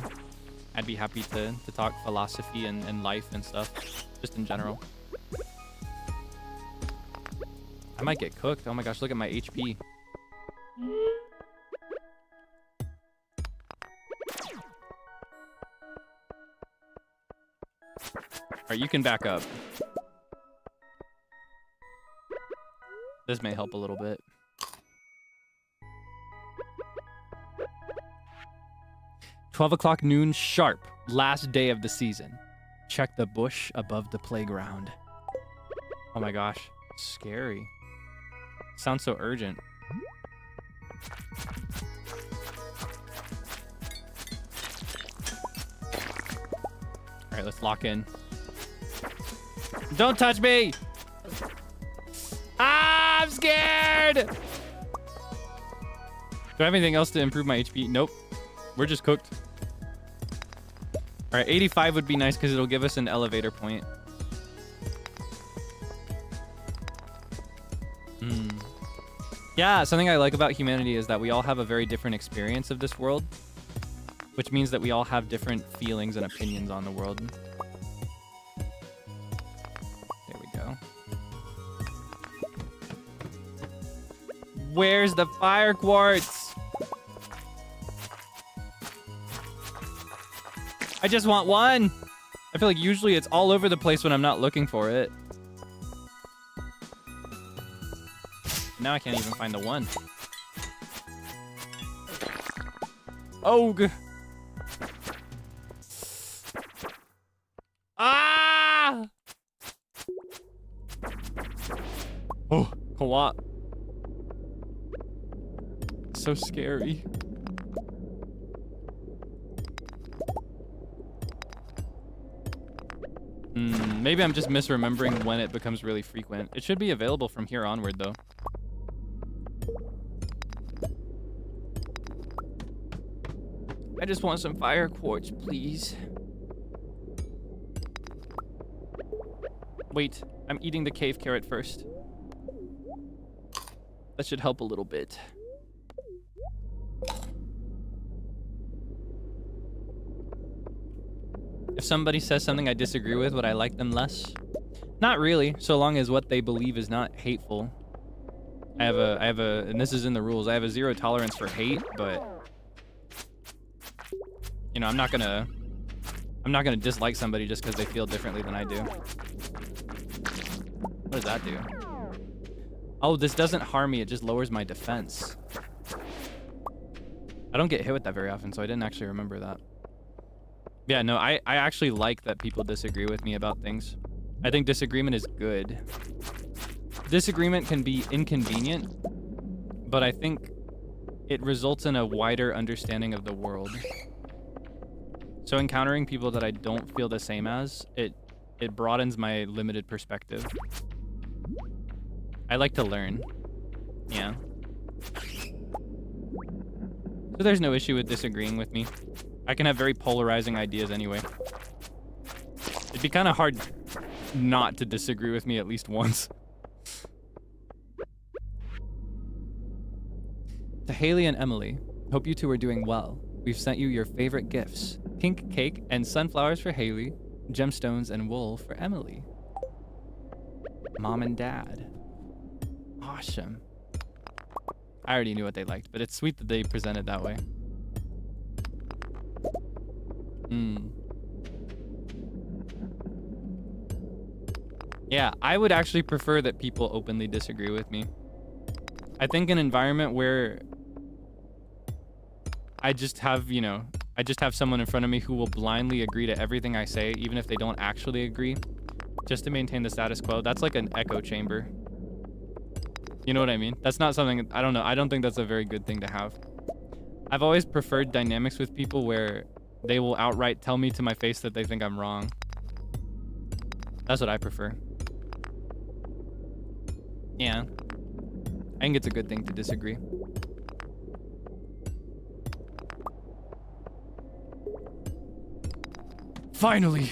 I'd be happy to talk philosophy and life and stuff, just in general. I might get cooked. Oh my gosh, look at my HP. Alright, you can back up. This may help a little bit. $12 noon sharp, last day of the season. Check the bush above the playground. Oh my gosh, scary. Sounds so urgent. All right, let's lock in. Don't touch me! Ah, I'm scared! Do I have anything else to improve my HP? Nope. We're just cooked. All right, 85 would be nice because it'll give us an elevator point. Yeah, something I like about humanity is that we all have a very different experience of this world, which means that we all have different feelings and opinions on the world. There we go. Where's the fire quartz? I just want one. I feel like usually it's all over the place when I'm not looking for it. Now I can't even find the one. Oh, ah! Oh, co-op. So scary. Maybe I'm just misremembering when it becomes really frequent. It should be available from here onward, though. I just want some fire quartz, please. Wait, I'm eating the cave carrot first. That should help a little bit. If somebody says something I disagree with, would I like them less? Not really, so long as what they believe is not hateful. I have a, and this is in the rules, I have a 0 tolerance for hate, but you know, I'm not gonna dislike somebody just because they feel differently than I do. What does that do? Oh, this doesn't harm me, it just lowers my defense. I don't get hit with that very often, so I didn't actually remember that. Yeah, no, I actually like that people disagree with me about things. I think disagreement is good. Disagreement can be inconvenient, but I think it results in a wider understanding of the world. So encountering people that I don't feel the same as, it broadens my limited perspective. I like to learn. Yeah. So there's no issue with disagreeing with me. I can have very polarizing ideas anyway. It'd be kind of hard not to disagree with me at least once. To Haley and Emily, hope you two are doing well. We've sent you your favorite gifts. Pink cake and sunflowers for Haley, gemstones and wool for Emily. Mom and Dad. Awesome. I already knew what they liked, but it's sweet that they present it that way. Yeah, I would actually prefer that people openly disagree with me. I think an environment where I just have, you know, I just have someone in front of me who will blindly agree to everything I say, even if they don't actually agree, just to maintain the status quo. That's like an echo chamber. You know what I mean? That's not something, I don't know. I don't think that's a very good thing to have. I've always preferred dynamics with people where they will outright tell me to my face that they think I'm wrong. That's what I prefer. Yeah. I think it's a good thing to disagree. Finally!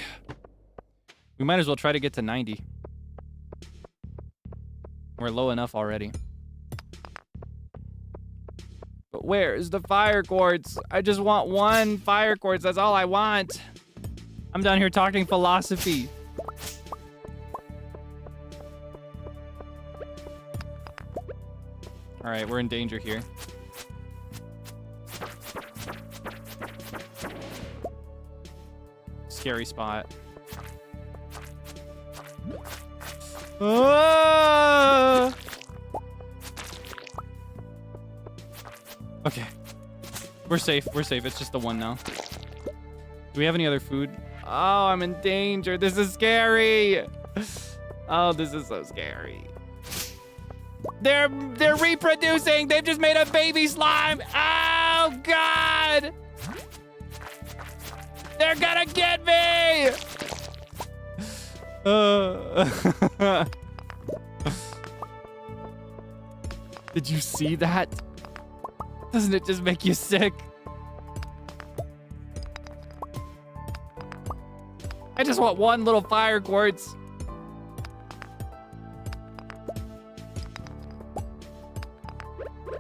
We might as well try to get to 90. We're low enough already. But where is the fire quartz? I just want one fire quartz. That's all I want. I'm down here talking philosophy. All right, we're in danger here. Scary spot. Ah! Okay. We're safe. We're safe. It's just the one now. Do we have any other food? Oh, I'm in danger. This is scary. Oh, this is so scary. They're reproducing. They've just made a baby slime. Oh, God. They're gonna get me. Did you see that? Doesn't it just make you sick? I just want one little fire quartz.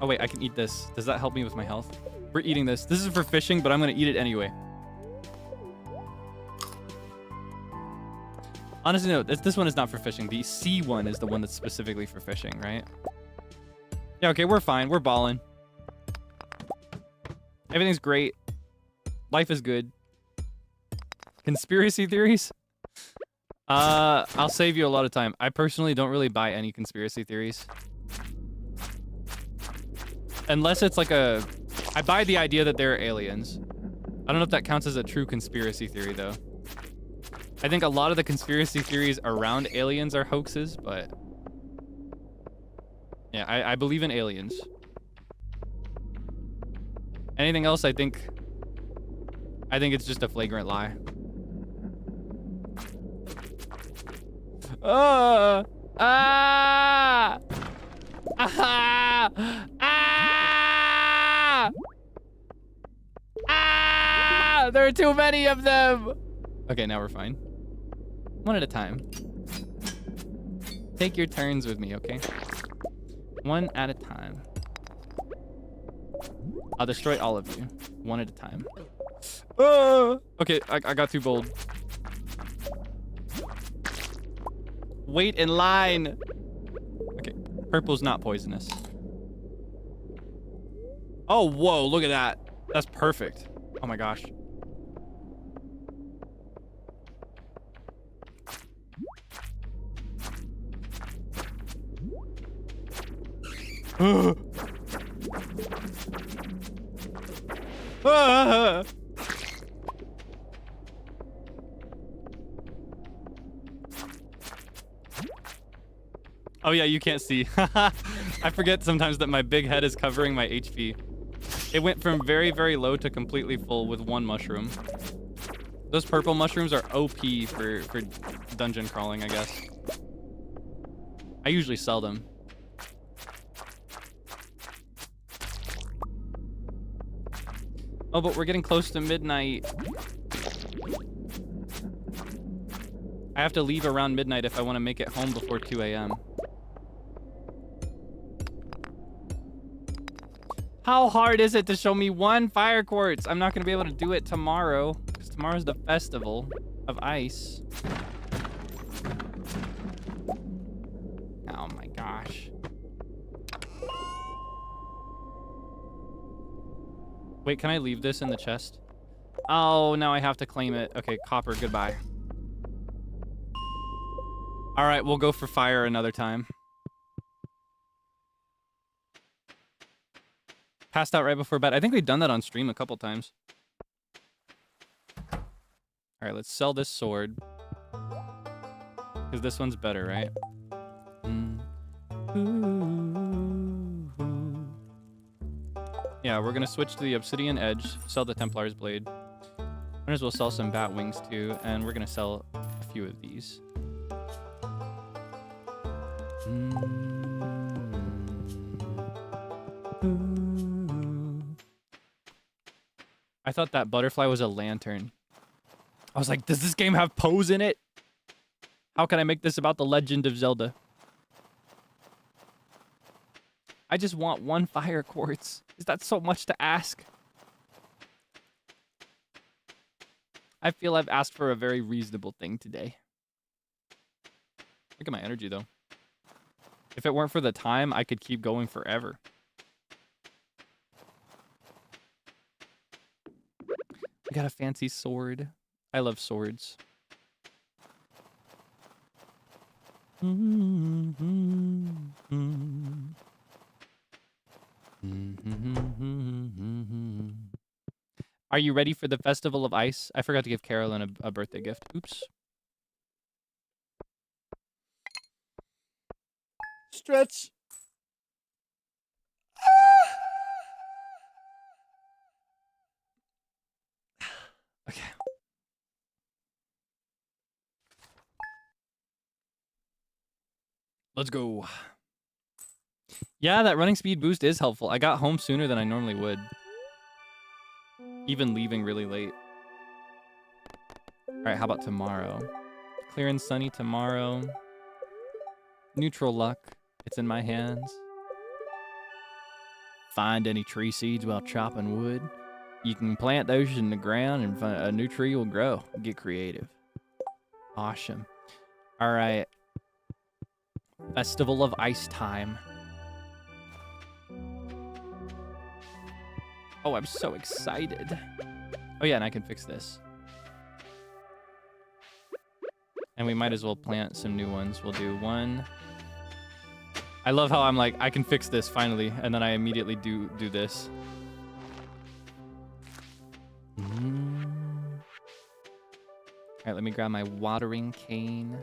Oh wait, I can eat this. Does that help me with my health? We're eating this. This is for fishing, but I'm gonna eat it anyway. Honestly, no, this one is not for fishing. The C one is the one that's specifically for fishing, right? Yeah, okay, we're fine. We're balling. Everything's great. Life is good. Conspiracy theories? I'll save you a lot of time. I personally don't really buy any conspiracy theories. Unless it's like a... I buy the idea that there are aliens. I don't know if that counts as a true conspiracy theory, though. I think a lot of the conspiracy theories around aliens are hoaxes, but... Yeah, I believe in aliens. Anything else, I think it's just a flagrant lie. Ah! Ah! Ah! Ah! Ah! There are too many of them! Okay, now we're fine. One at a time. Take your turns with me, okay? One at a time. I'll destroy all of you. One at a time. Okay, I got too bold. Wait in line. Okay, purple's not poisonous. Oh, whoa, look at that. That's perfect. Oh my gosh. Oh yeah, you can't see. I forget sometimes that my big head is covering my HP. It went from very, very low to completely full with one mushroom. Those purple mushrooms are OP for dungeon crawling, I guess. I usually sell them. Oh, but we're getting close to midnight. I have to leave around midnight if I want to make it home before 2 a.m. How hard is it to show me one fire quartz? I'm not going to be able to do it tomorrow, because tomorrow's the festival of ice. Oh my gosh. Wait, can I leave this in the chest? Oh, now I have to claim it. Okay, copper, goodbye. All right, we'll go for fire another time. Passed out right before bed. I think we've done that on stream a couple times. All right, let's sell this sword. Because this one's better, right? Ooh. Yeah, we're gonna switch to the Obsidian Edge, sell the Templar's Blade. Might as well sell some bat wings too, and we're gonna sell a few of these. I thought that butterfly was a lantern. I was like, does this game have Pose in it? How can I make this about the Legend of Zelda? I just want one fire quartz. Is that so much to ask? I feel I've asked for a very reasonable thing today. Look at my energy, though. If it weren't for the time, I could keep going forever. I got a fancy sword. I love swords. Are you ready for the Festival of Ice? I forgot to give Carolyn a birthday gift. Oops. Stretch. Okay. Let's go. Yeah, that running speed boost is helpful. I got home sooner than I normally would. Even leaving really late. Alright, how about tomorrow? Clear and sunny tomorrow. Neutral luck. It's in my hands. Find any tree seeds while chopping wood. You can plant those in the ground and a new tree will grow. Get creative. Awesome. Alright. Festival of Ice time. Oh, I'm so excited. Oh yeah, and I can fix this. And we might as well plant some new ones. We'll do one. I love how I'm like, I can fix this finally, and then I immediately do this. Alright, let me grab my watering cane.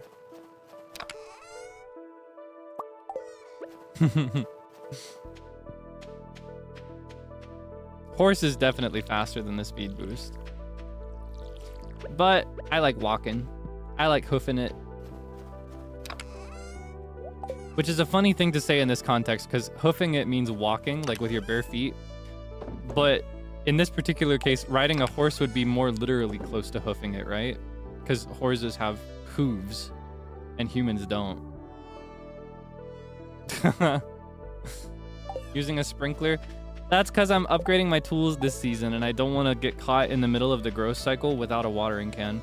Horse is definitely faster than the speed boost. But I like walking. I like hoofing it. Which is a funny thing to say in this context, because hoofing it means walking, like with your bare feet. But in this particular case, riding a horse would be more literally close to hoofing it, right? Because horses have hooves, and humans don't. Using a sprinkler? That's because I'm upgrading my tools this season, and I don't want to get caught in the middle of the growth cycle without a watering can.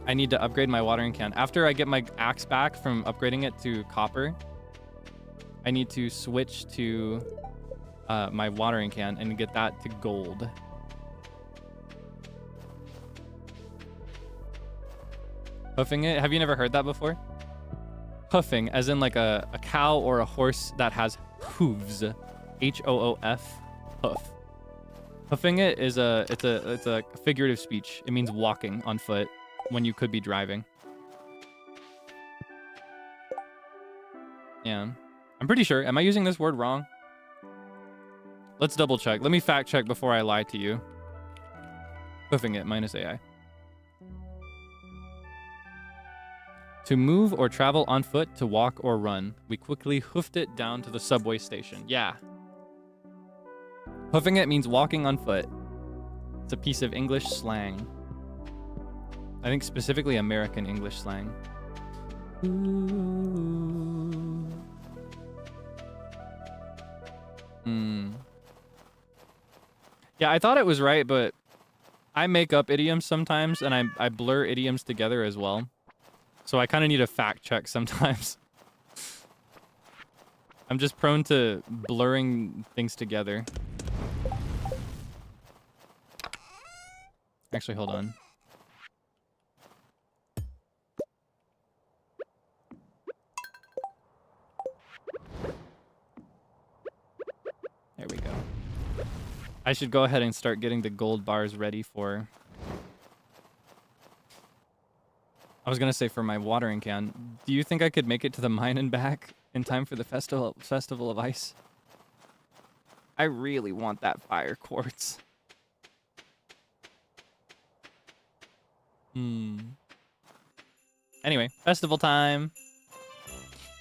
I need to upgrade my watering can. After I get my axe back from upgrading it to copper, I need to switch to my watering can and get that to gold. Hoofing it? Have you never heard that before? Hoofing, as in like a cow or a horse that has hooves. H-O-O-F, hoof. Hoofing it is it's a figurative speech. It means walking on foot when you could be driving. Yeah. I'm pretty sure. Am I using this word wrong? Let's double check. Let me fact check before I lie to you. Hoofing it, minus AI. To move or travel on foot, to walk or run. We quickly hoofed it down to the subway station. Yeah. Hoofing it means walking on foot. It's a piece of English slang. I think specifically American English slang. Yeah, I thought it was right, but I make up idioms sometimes, and I blur idioms together as well. So I kind of need a fact check sometimes. I'm just prone to blurring things together. Actually, hold on. There we go. I should go ahead and start getting the gold bars ready for... I was gonna say for my watering can. Do you think I could make it to the mine and back in time for the festival of ice? I really want that fire quartz. Anyway, festival time.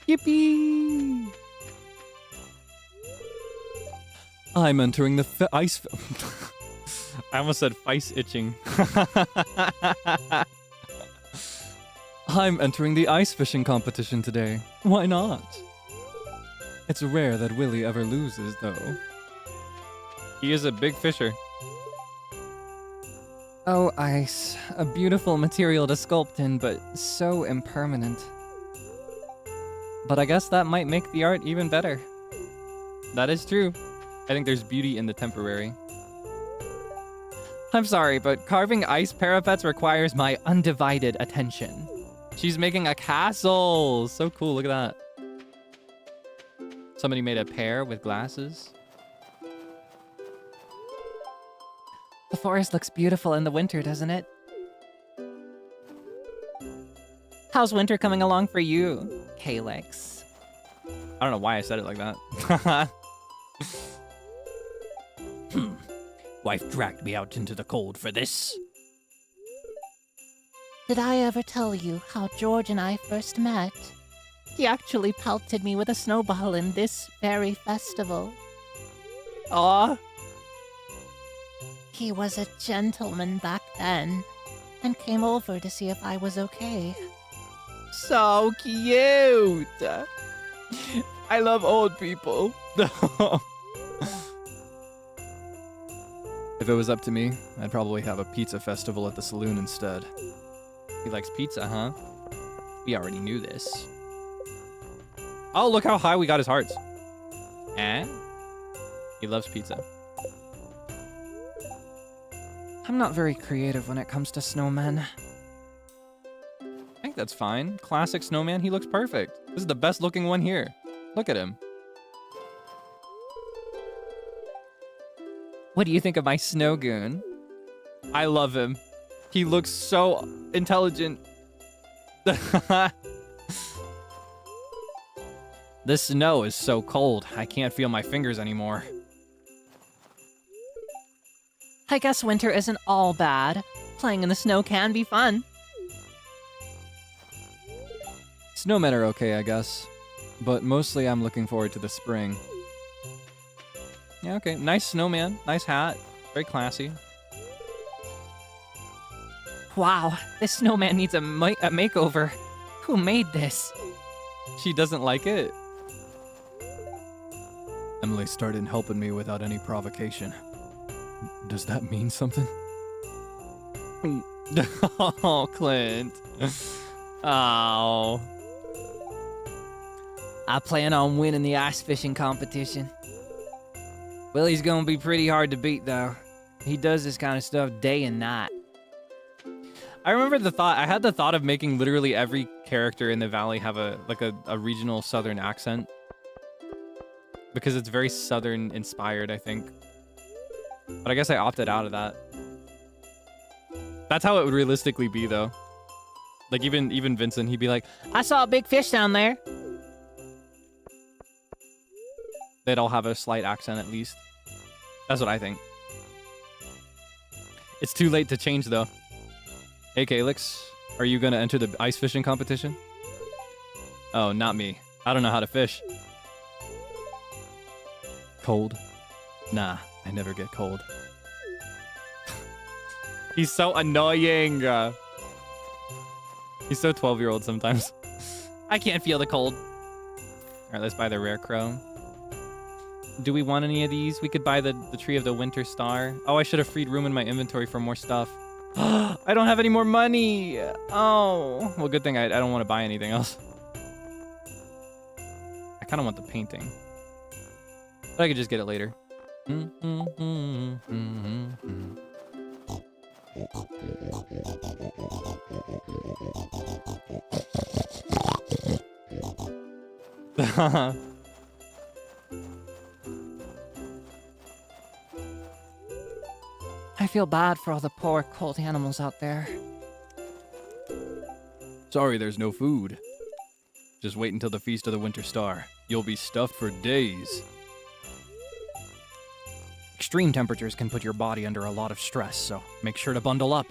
Yippee! I'm entering the ice. I almost said face itching. I'm entering the ice fishing competition today. Why not? It's rare that Willy ever loses, though. He is a big fisher. Oh, ice. A beautiful material to sculpt in, but so impermanent. But I guess that might make the art even better. That is true. I think there's beauty in the temporary. I'm sorry, but carving ice parapets requires my undivided attention. She's making a castle! So cool, look at that. Somebody made a pear with glasses. The forest looks beautiful in the winter, doesn't it? How's winter coming along for you, Kaelix? I don't know why I said it like that. Wife dragged me out into the cold for this. Did I ever tell you how George and I first met? He actually pelted me with a snowball in this very festival. Aw. He was a gentleman back then, and came over to see if I was okay. So cute! I love old people. If it was up to me, I'd probably have a pizza festival at the saloon instead. He likes pizza, huh? We already knew this. Oh, look how high we got his hearts. And he loves pizza. I'm not very creative when it comes to snowmen. I think that's fine. Classic snowman, he looks perfect. This is the best looking one here. Look at him. What do you think of my snow goon? I love him. He looks so intelligent. This snow is so cold. I can't feel my fingers anymore. I guess winter isn't all bad. Playing in the snow can be fun. Snowmen are okay, I guess. But mostly I'm looking forward to the spring. Yeah, okay. Nice snowman. Nice hat. Very classy. Wow, this snowman needs a makeover. Who made this? She doesn't like it. Emily started helping me without any provocation. Does that mean something? Oh, Clint. Oh. I plan on winning the ice fishing competition. Willie's gonna be pretty hard to beat, though. He does this kind of stuff day and night. I remember I had the thought of making literally every character in the valley have a regional southern accent. Because it's very southern inspired, I think. But I guess I opted out of that. That's how it would realistically be, though. Like, even Vincent, he'd be like, I saw a big fish down there. they'd all have a slight accent at least. That's what I think. It's too late to change, though. Hey, Kaelix, are you gonna enter the ice fishing competition? Oh, not me. I don't know how to fish. Cold? Nah, I never get cold. He's so annoying. He's so 12-year-old sometimes. I can't feel the cold. All right, let's buy the rare crow. Do we want any of these? We could buy the tree of the winter star. Oh, I should have freed room in my inventory for more stuff. I don't have any more money. Oh, well, good thing I don't want to buy anything else. I kind of want the painting, but I could just get it later. I feel bad for all the poor cold animals out there. Sorry, there's no food. Just wait until the Feast of the Winter Star. You'll be stuffed for days. Extreme temperatures can put your body under a lot of stress, so make sure to bundle up.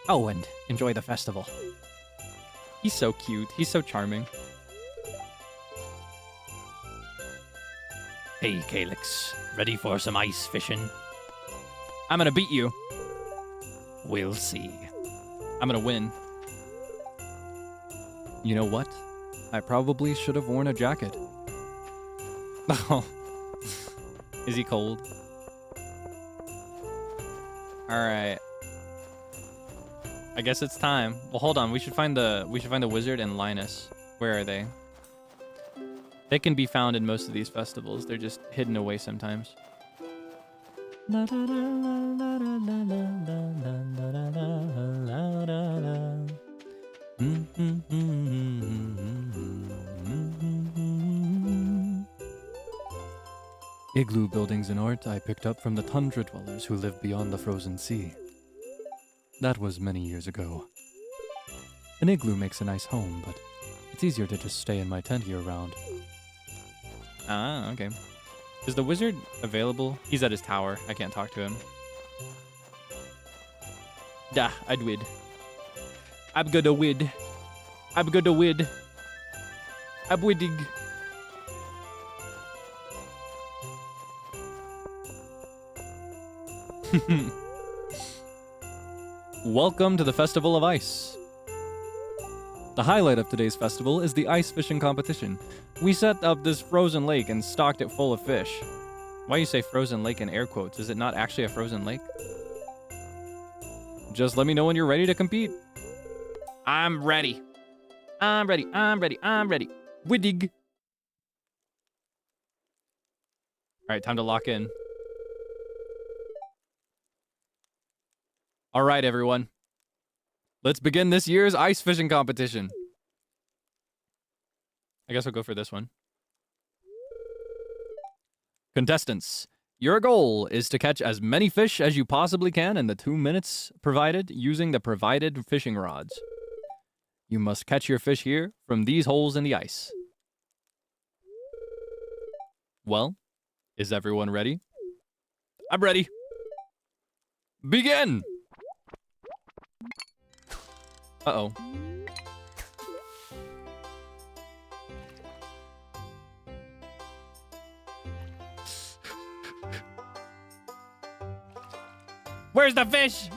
Oh, and enjoy the festival. He's so cute. He's so charming. Hey, Kaelix, ready for some ice fishing? I'm gonna beat you. We'll see. I'm gonna win. You know what? I probably should have worn a jacket. Oh. Is he cold? Alright. I guess it's time. Well, hold on. We should find the wizard and Linus. Where are they? They can be found in most of these festivals. They're just hidden away sometimes. Igloo buildings and art I picked up from the tundra dwellers who live beyond the frozen sea. That was many years ago. An igloo makes a nice home, but it's easier to just stay in my tent year-round. Ah, okay. Is the wizard available? He's at his tower. I can't talk to him. Dah, I'd wid. I'm gonna wid. I'm gonna wid. I'm widding. Welcome to the Festival of Ice. The highlight of today's festival is the ice fishing competition. We set up this frozen lake and stocked it full of fish. Why you say frozen lake in air quotes? Is it not actually a frozen lake? Just let me know when you're ready to compete. I'm ready. I'm ready. I'm ready. I'm ready. Widdig. All right, time to lock in. All right, everyone. Let's begin this year's ice fishing competition. I guess we'll go for this one. Contestants, your goal is to catch as many fish as you possibly can in the 2 minutes provided using the provided fishing rods. You must catch your fish here from these holes in the ice. Well, is everyone ready? I'm ready. Begin! Uh-oh. Where's the fish?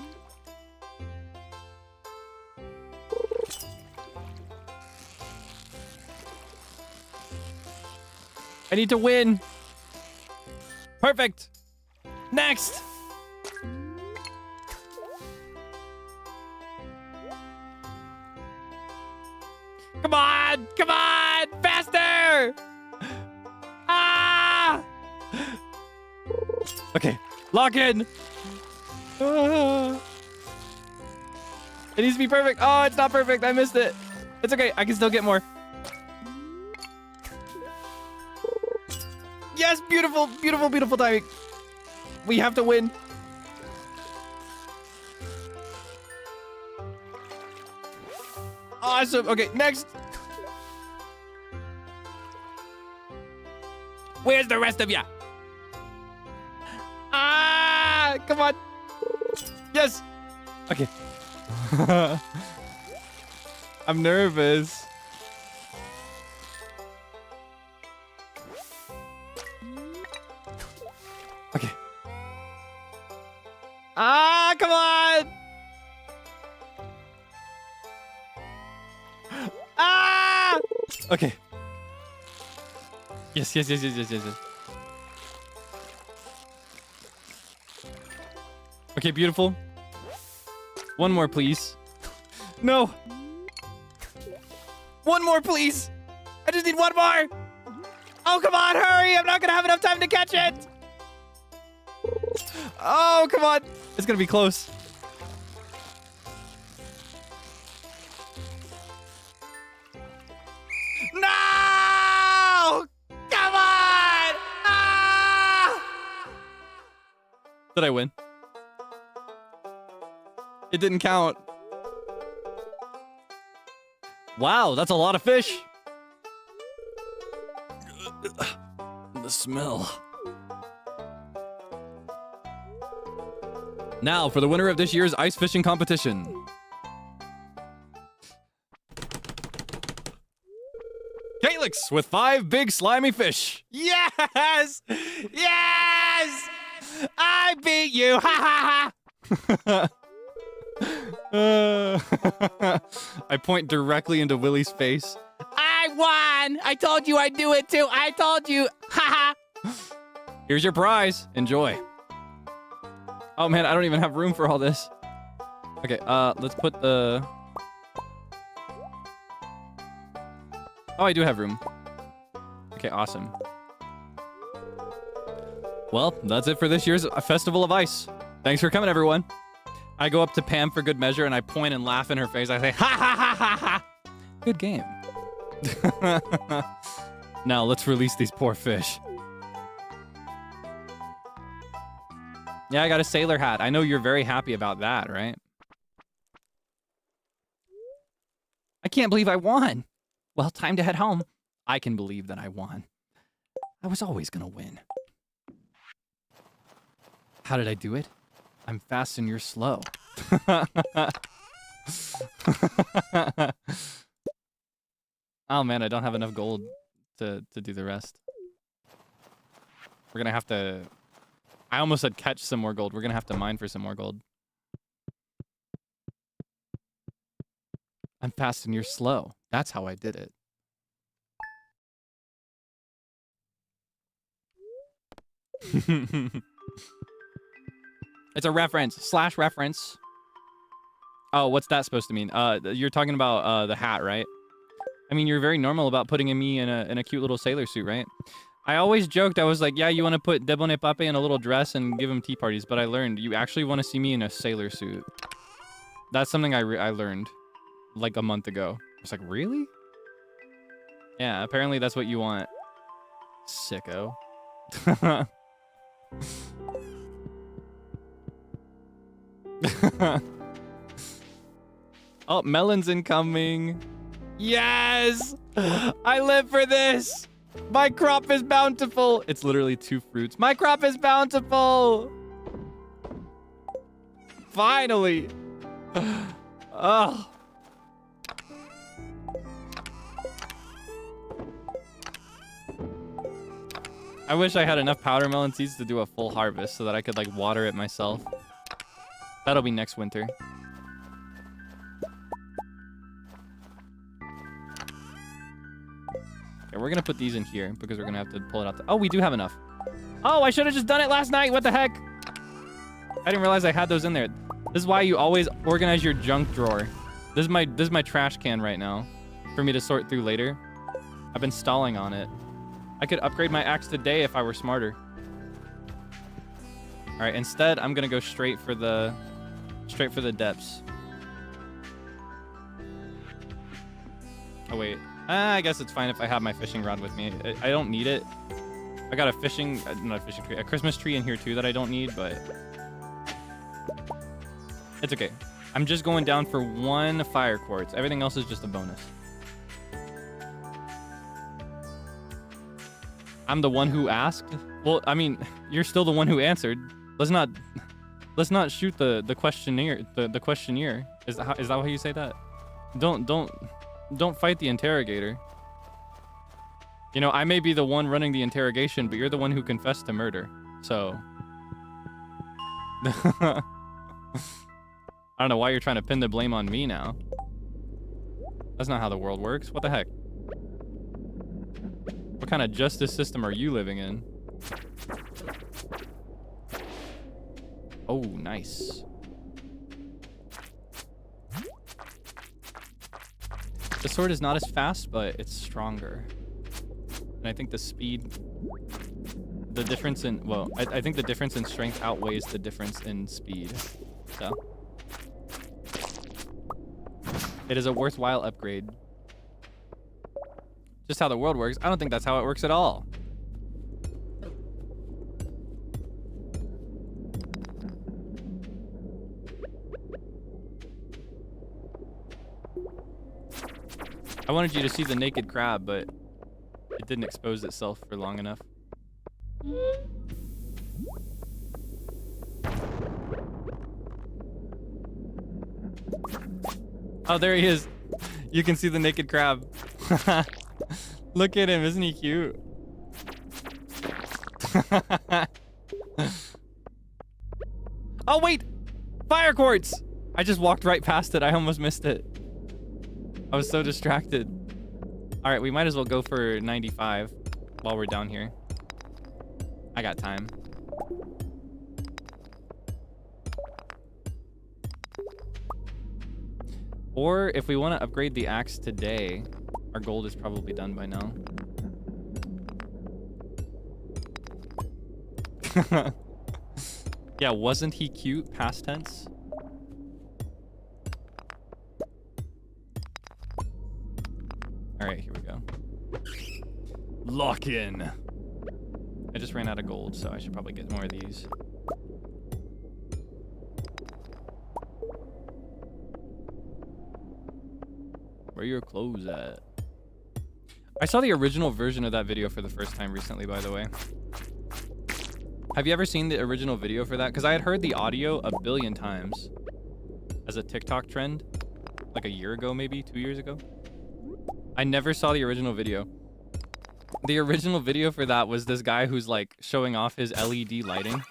I need to win. Perfect. Next. Come on! Come on! Faster! Ah! Okay, lock in. Ah. It needs to be perfect. Oh, it's not perfect. I missed it. It's okay. I can still get more. Yes, beautiful, beautiful, beautiful timing. We have to win. Awesome. Okay, next. Where's the rest of ya? Ah, come on. Yes. Okay. I'm nervous. Okay. Ah, come on. Ah! Okay. Yes, yes, yes, yes, yes, yes, yes. Okay, beautiful. One more, please. No. One more, please. I just need one more. Oh, come on, hurry. I'm not going to have enough time to catch it. Oh, come on. It's going to be close. No! Come on! Ah! Did I win? It didn't count. Wow, that's a lot of fish. The smell. Now for the winner of this year's ice fishing competition. Kaelix with 5 big slimy fish. Yes! Yes! I beat you! Ha ha ha! I point directly into Willie's face. I won! I told you I'd do it too. I told you. Ha ha! Here's your prize. Enjoy. Oh man, I don't even have room for all this. Okay, let's put the... Oh, I do have room. Okay, awesome. Well, that's it for this year's Festival of Ice. Thanks for coming, everyone. I go up to Pam for good measure, and I point and laugh in her face. I say, ha ha ha ha ha! Good game. Now, let's release these poor fish. Yeah, I got a sailor hat. I know you're very happy about that, right? I can't believe I won. Well, time to head home. I can believe that I won. I was always gonna win. How did I do it? I'm fast and you're slow. Oh man, I don't have enough gold to do the rest. We're gonna have to... I almost said catch some more gold. We're gonna have to mine for some more gold. I'm fast and you're slow. That's how I did it. It's a reference. / reference. Oh, what's that supposed to mean? You're talking about the hat, right? I mean, you're very normal about putting me in a cute little sailor suit, right? I always joked. I was like, yeah, you want to put Debonair Pape in a little dress and give him tea parties, but I learned you actually want to see me in a sailor suit. That's something I learned like a month ago. I was like, really? Yeah, apparently that's what you want. Sicko. Oh, melon's incoming. Yes! I live for this! My crop is bountiful! It's literally 2 fruits. My crop is bountiful! Finally! Oh. I wish I had enough powder melon seeds to do a full harvest so that I could like water it myself. That'll be next winter. Okay, we're gonna put these in here because we're gonna have to pull it out. Oh, we do have enough. Oh, I should have just done it last night. What the heck? I didn't realize I had those in there. This is why you always organize your junk drawer. This is my trash can right now for me to sort through later. I've been stalling on it. I could upgrade my axe today if I were smarter. All right, instead I'm gonna go straight for the depths. Oh wait, I guess it's fine if I have my fishing rod with me. I don't need it. I got a a Christmas tree in here too that I don't need, but it's okay. I'm just going down for 1 fire quartz. Everything else is just a bonus. I'm the one who asked? Well, I mean, you're still the one who answered. Let's not shoot the questionnaire. The questionnaire. Is that how you say that? Don't fight the interrogator. You know, I may be the one running the interrogation, but you're the one who confessed to murder. So I don't know why you're trying to pin the blame on me now. That's not how the world works. What the heck? What kind of justice system are you living in? Oh, nice. The sword is not as fast, but it's stronger. And I think the speed... The difference in... Well, I think the difference in strength outweighs the difference in speed. So... It is a worthwhile upgrade. Just how the world works. I don't think that's how it works at all. I wanted you to see the naked crab, but it didn't expose itself for long enough. Oh, there he is. You can see the naked crab. Look at him, isn't he cute? Oh wait! Fire quartz! I just walked right past it. I almost missed it. I was so distracted. Alright, we might as well go for 95 while we're down here. I got time. Or if we want to upgrade the axe today, our gold is probably done by now. Yeah, wasn't he cute? Past tense. All right, here we go. Lock in. I just ran out of gold, so I should probably get more of these. Where are your clothes at? I saw the original version of that video for the first time recently, by the way. Have you ever seen the original video for that? Because I had heard the audio a billion times as a TikTok trend, like a year ago, maybe 2 years ago. I never saw the original video. The original video for that was this guy who's like showing off his LED lighting.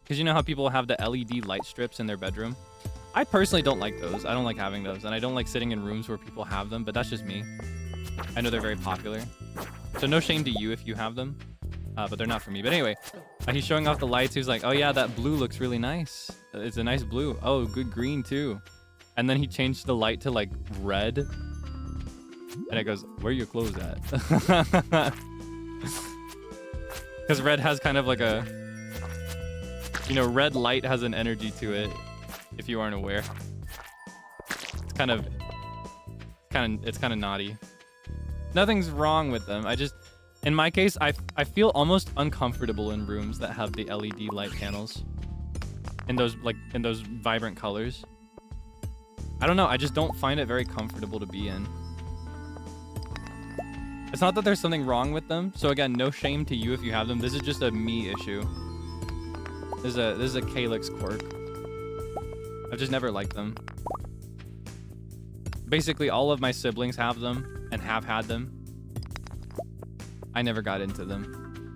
Because you know how people have the LED light strips in their bedroom? I personally don't like those. I don't like having those. And I don't like sitting in rooms where people have them, but that's just me. I know they're very popular. So no shame to you if you have them, but they're not for me. But anyway, he's showing off the lights. He's like, oh yeah, that blue looks really nice. It's a nice blue. Oh, good green too. And then he changed the light to like red. And it goes, where are your clothes at? Because red has kind of like a, you know, red light has an energy to it. If you aren't aware, it's kind of naughty. Nothing's wrong with them. I just, in my case, I feel almost uncomfortable in rooms that have the LED light panels in those vibrant colors. I don't know. I just don't find it very comfortable to be in. It's not that there's something wrong with them. So again, no shame to you if you have them. This is just a me issue. This is a Kaelix quirk. I've just never liked them. Basically, all of my siblings have them and have had them. I never got into them.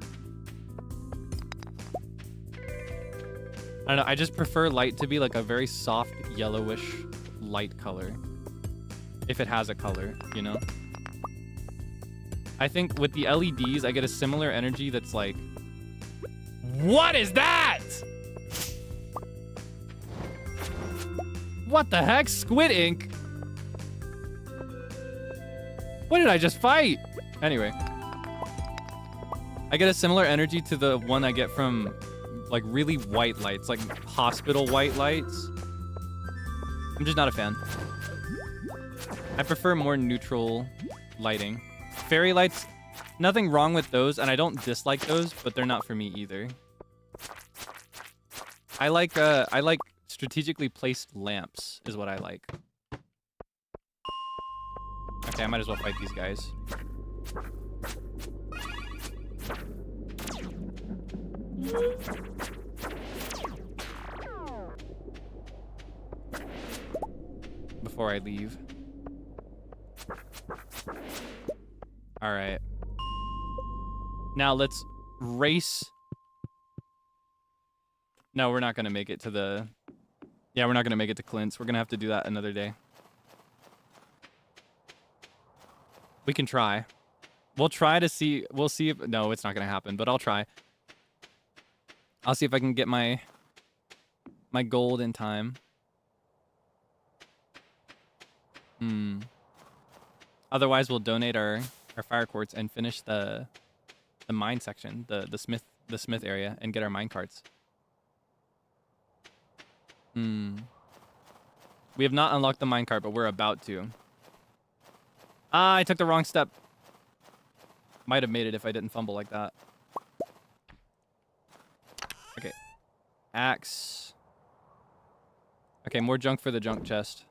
I don't know, I just prefer light to be like a very soft yellowish light color. If it has a color, you know? I think with the LEDs, I get a similar energy that's like... What is that? What the heck? Squid ink? What did I just fight? Anyway. I get a similar energy to the one I get from like really white lights, like hospital white lights. I'm just not a fan. I prefer more neutral lighting. Fairy lights, nothing wrong with those, and I don't dislike those, but they're not for me either. I like strategically placed lamps is what I like. Okay, I might as well fight these guys. Before I leave. All right. Now let's race. No, we're not going to make it to the... Yeah, we're not going to make it to Clint's. We're going to have to do that another day. We can try. We'll try to see... We'll see if... No, it's not going to happen, but I'll try. I'll see if I can get my gold in time. Otherwise, we'll donate our fire quartz and finish the mine section, the smith area, and get our mine carts. We have not unlocked the minecart, but we're about to. Ah, I took the wrong step. Might have made it if I didn't fumble like that. Okay. Axe. Okay, more junk for the junk chest.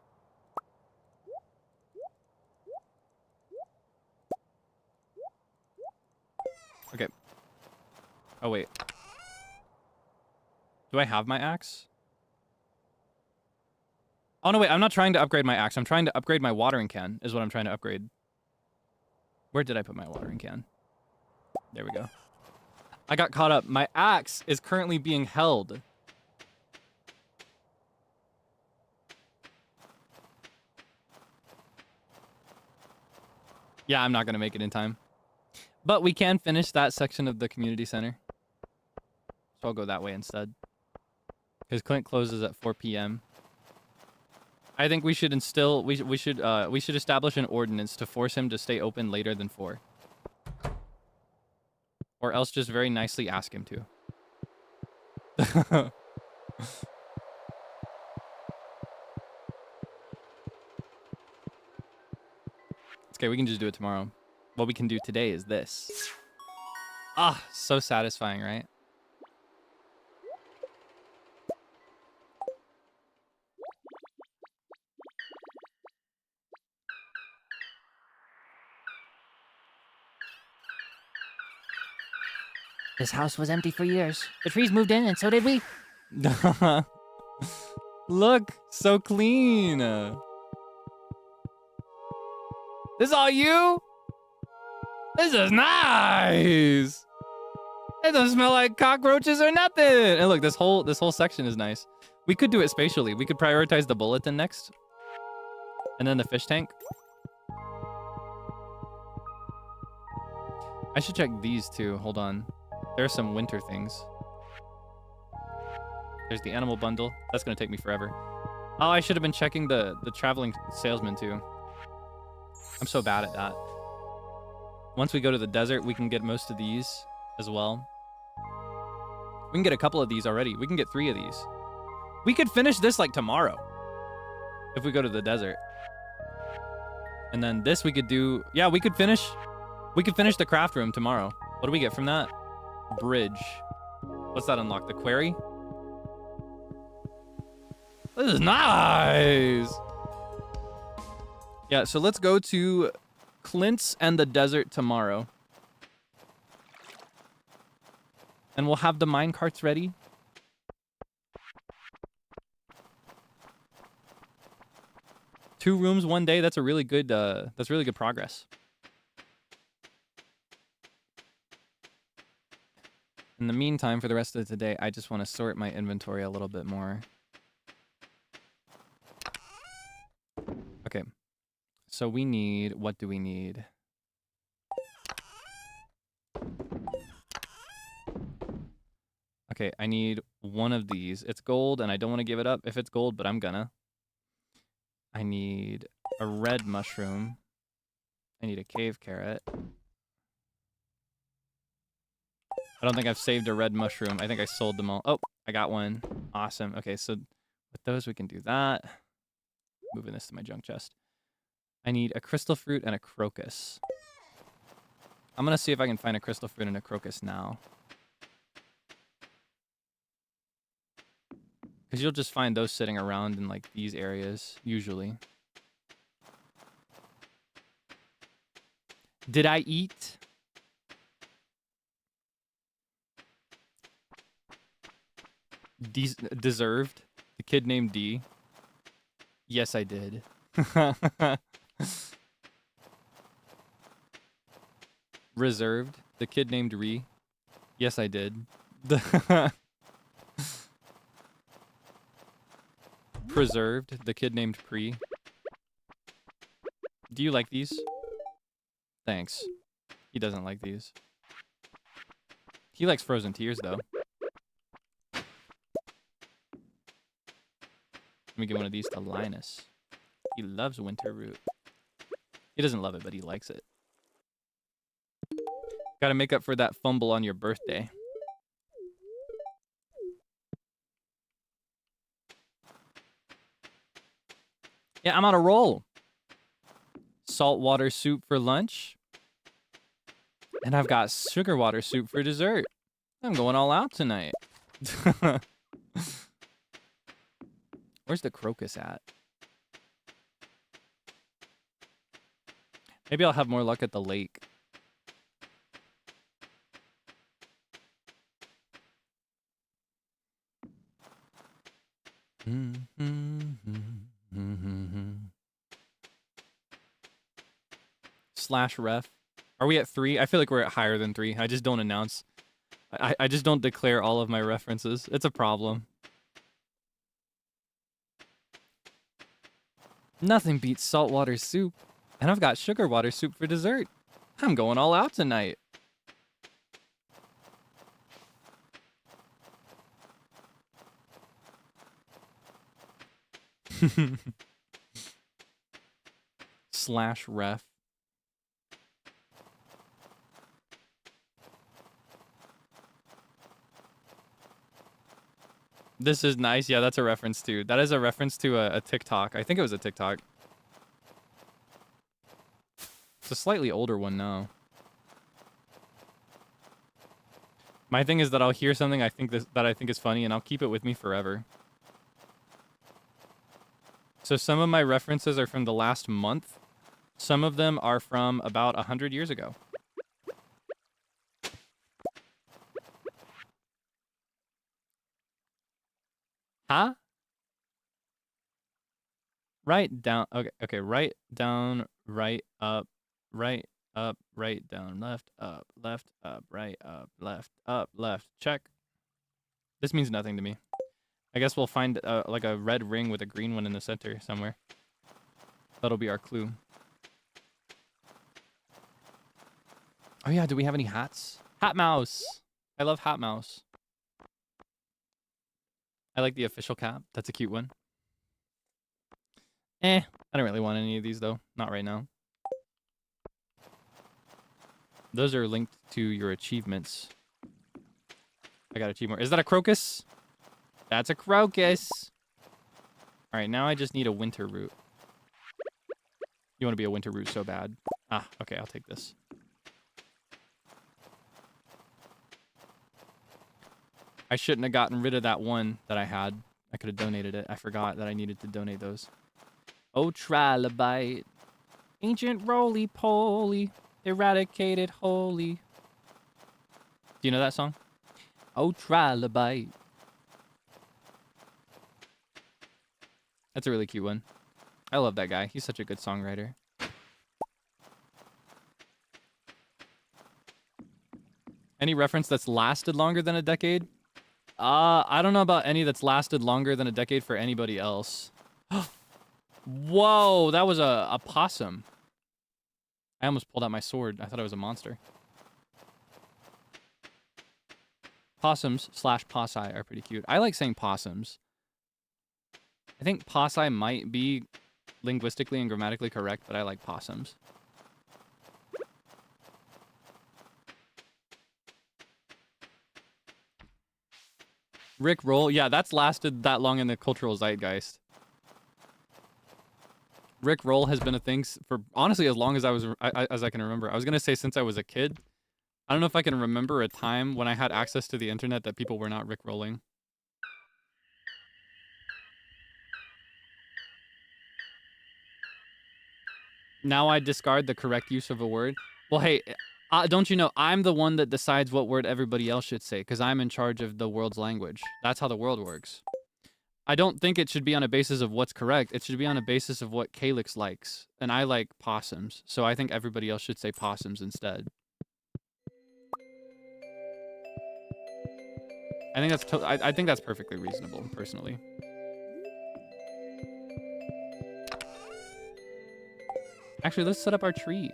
Okay. Oh, wait. Do I have my axe? Oh, no, wait. I'm not trying to upgrade my axe. I'm trying to upgrade my watering can is what I'm trying to upgrade. Where did I put my watering can? There we go. I got caught up. My axe is currently being held. Yeah, I'm not going to make it in time. But we can finish that section of the community center. So I'll go that way instead. Because Clint closes at 4 p.m. I think we should we should establish an ordinance to force him to stay open later than 4. Or else just very nicely ask him to. It's okay, we can just do it tomorrow. What we can do today is this. Ah, so satisfying, right? This house was empty for years. The trees moved in, and so did we. Look, so clean. This is all you? This is nice. It doesn't smell like cockroaches or nothing. And look, this whole section is nice. We could do it spatially. We could prioritize the bulletin next. And then the fish tank. I should check these too. Hold on. There are some winter things. There's the animal bundle. That's going to take me forever. Oh, I should have been checking the traveling salesman too. I'm so bad at that. Once we go to the desert, we can get most of these as well. We can get a couple of these already. We can get 3 of these. We could finish this like tomorrow if we go to the desert. And then this we could do. Yeah, we could finish the craft room tomorrow. What do we get from that? Bridge. What's that unlock? The quarry? This is nice. Yeah, so let's go to Clint's and the desert tomorrow. And we'll have the mine carts ready. Two rooms one day. That's really good progress. In the meantime, for the rest of today, I just want to sort my inventory a little bit more. Okay. So we need, what do we need? Okay, I need one of these. It's gold, and I don't want to give it up if it's gold, but I'm gonna. I need a red mushroom. I need a cave carrot. I don't think I've saved a red mushroom. I think I sold them all. Oh, I got one. Awesome. Okay, so with those, we can do that. Moving this to my junk chest. I need a crystal fruit and a crocus. I'm going to see if I can find a crystal fruit and a crocus now. Because you'll just find those sitting around in like these areas, usually. Did I eat? Deserved? The kid named D? Yes, I did. Reserved? The kid named Ree? Yes, I did. Preserved? The kid named Pre? Do you like these? Thanks. He doesn't like these. He likes frozen tears, though. Let me give one of these to Linus. He loves winter root. He doesn't love it, but he likes it. Gotta make up for that fumble on your birthday. Yeah, I'm on a roll. Saltwater soup for lunch. And I've got sugar water soup for dessert. I'm going all out tonight. Where's the crocus at? Maybe I'll have more luck at the lake. slash ref. Are we at 3? I feel like we're at higher than 3. I just don't announce. I just don't declare all of my references. It's a problem. Nothing beats saltwater soup. And I've got sugar water soup for dessert. I'm going all out tonight. Slash ref. This is nice. Yeah, that's a reference to. That is a reference to a TikTok. I think it was a TikTok. It's a slightly older one now. My thing is that I'll hear something that I think is funny, and I'll keep it with me forever. So some of my references are from the last month. Some of them are from about 100 years ago. Huh? Right down. Okay. Right down, right up, right down, left up, right up, left. Check. This means nothing to me. I guess we'll find like a red ring with a green one in the center somewhere. That'll be our clue. Oh yeah, do we have any hats? Hat Mouse. I love Hat Mouse. I like the official cap. That's a cute one. I don't really want any of these though. Not right now. Those are linked to your achievements. I got achievement. Is that a crocus? That's a crocus. All right, now I just need a winter root. You want to be a winter root so bad. Ah, okay, I'll take this. I shouldn't have gotten rid of that one that I had. I could have donated it. I forgot that I needed to donate those. Oh, trilobite. Ancient roly-poly. Eradicated holy. Do you know that song? Oh, trilobite. That's a really cute one. I love that guy. He's such a good songwriter. Any reference that's lasted longer than a decade? I don't know about any that's lasted longer than a decade for anybody else. Whoa, that was a possum. I almost pulled out my sword. I thought it was a monster. Possums / possi are pretty cute. I like saying possums. I think possi might be linguistically and grammatically correct, but I like possums. Rick Roll, yeah, that's lasted that long in the cultural zeitgeist. Rick Roll has been a thing for honestly as long as I can remember. I was gonna say since I was a kid. I don't know if I can remember a time when I had access to the internet that people were not Rick rolling. Now I discard the correct use of a word. Well, hey, don't you know I'm the one that decides what word everybody else should say because I'm in charge of the world's language. That's how the world works. I don't think it should be on a basis of what's correct. It should be on a basis of what Kaelix likes. And I like possums. So I think everybody else should say possums instead. I think that's perfectly reasonable, personally. Actually, let's set up our tree.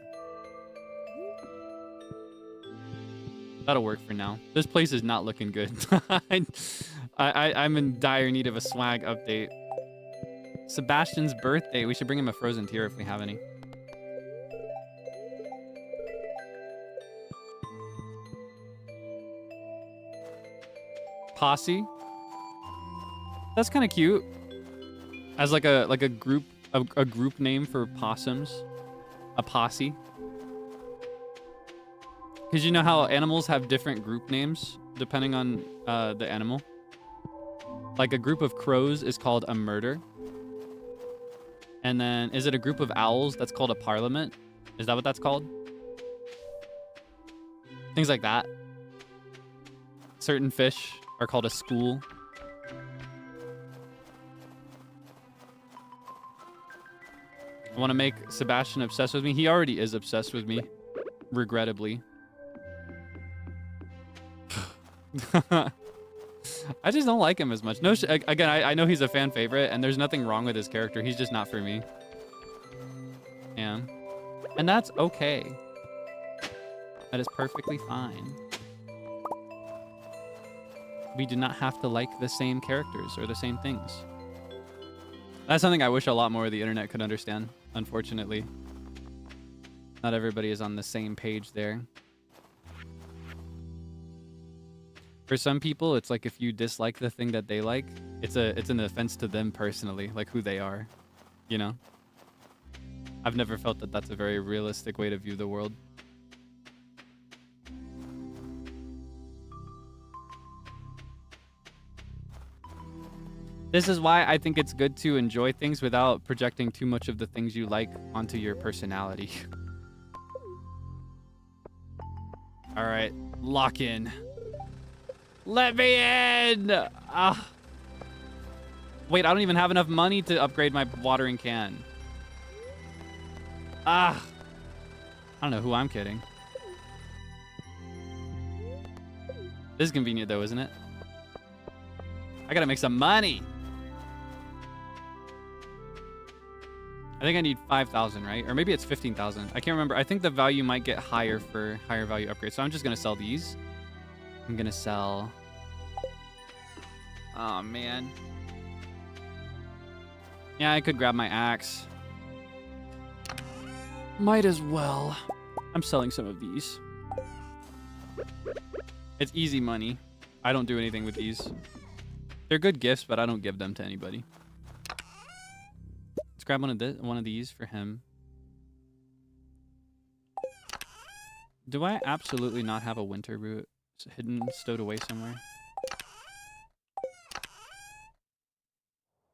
That'll work for now. This place is not looking good. I'm in dire need of a swag update. Sebastian's birthday. We should bring him a frozen tear if we have any. Posse. That's kind of cute. As like a group name for possums. A posse. Because you know how animals have different group names depending on the animal? Like a group of crows is called a murder. And then is it a group of owls that's called a parliament? Is that what that's called? Things like that. Certain fish are called a school. I want to make Sebastian obsessed with me. He already is obsessed with me, regrettably. I just don't like him as much. No, again, I know he's a fan favorite, and there's nothing wrong with his character. He's just not for me. Yeah. And that's okay. That is perfectly fine. We do not have to like the same characters or the same things. That's something I wish a lot more of the internet could understand, unfortunately. Not everybody is on the same page there. For some people, it's like if you dislike the thing that they like, it's an offense to them personally, like who they are, you know? I've never felt that that's a very realistic way to view the world. This is why I think it's good to enjoy things without projecting too much of the things you like onto your personality. All right, lock in. Let me in! Wait, I don't even have enough money to upgrade my watering can. I don't know who I'm kidding. This is convenient though, isn't it? I gotta make some money. I think I need 5,000, right? Or maybe it's 15,000. I can't remember. I think the value might get higher for higher value upgrades. So I'm just gonna sell these. I'm gonna sell... Oh, man. Yeah, I could grab my axe. Might as well. I'm selling some of these. It's easy money. I don't do anything with these. They're good gifts, but I don't give them to anybody. Let's grab one of these for him. Do I absolutely not have a winter root hidden, stowed away somewhere?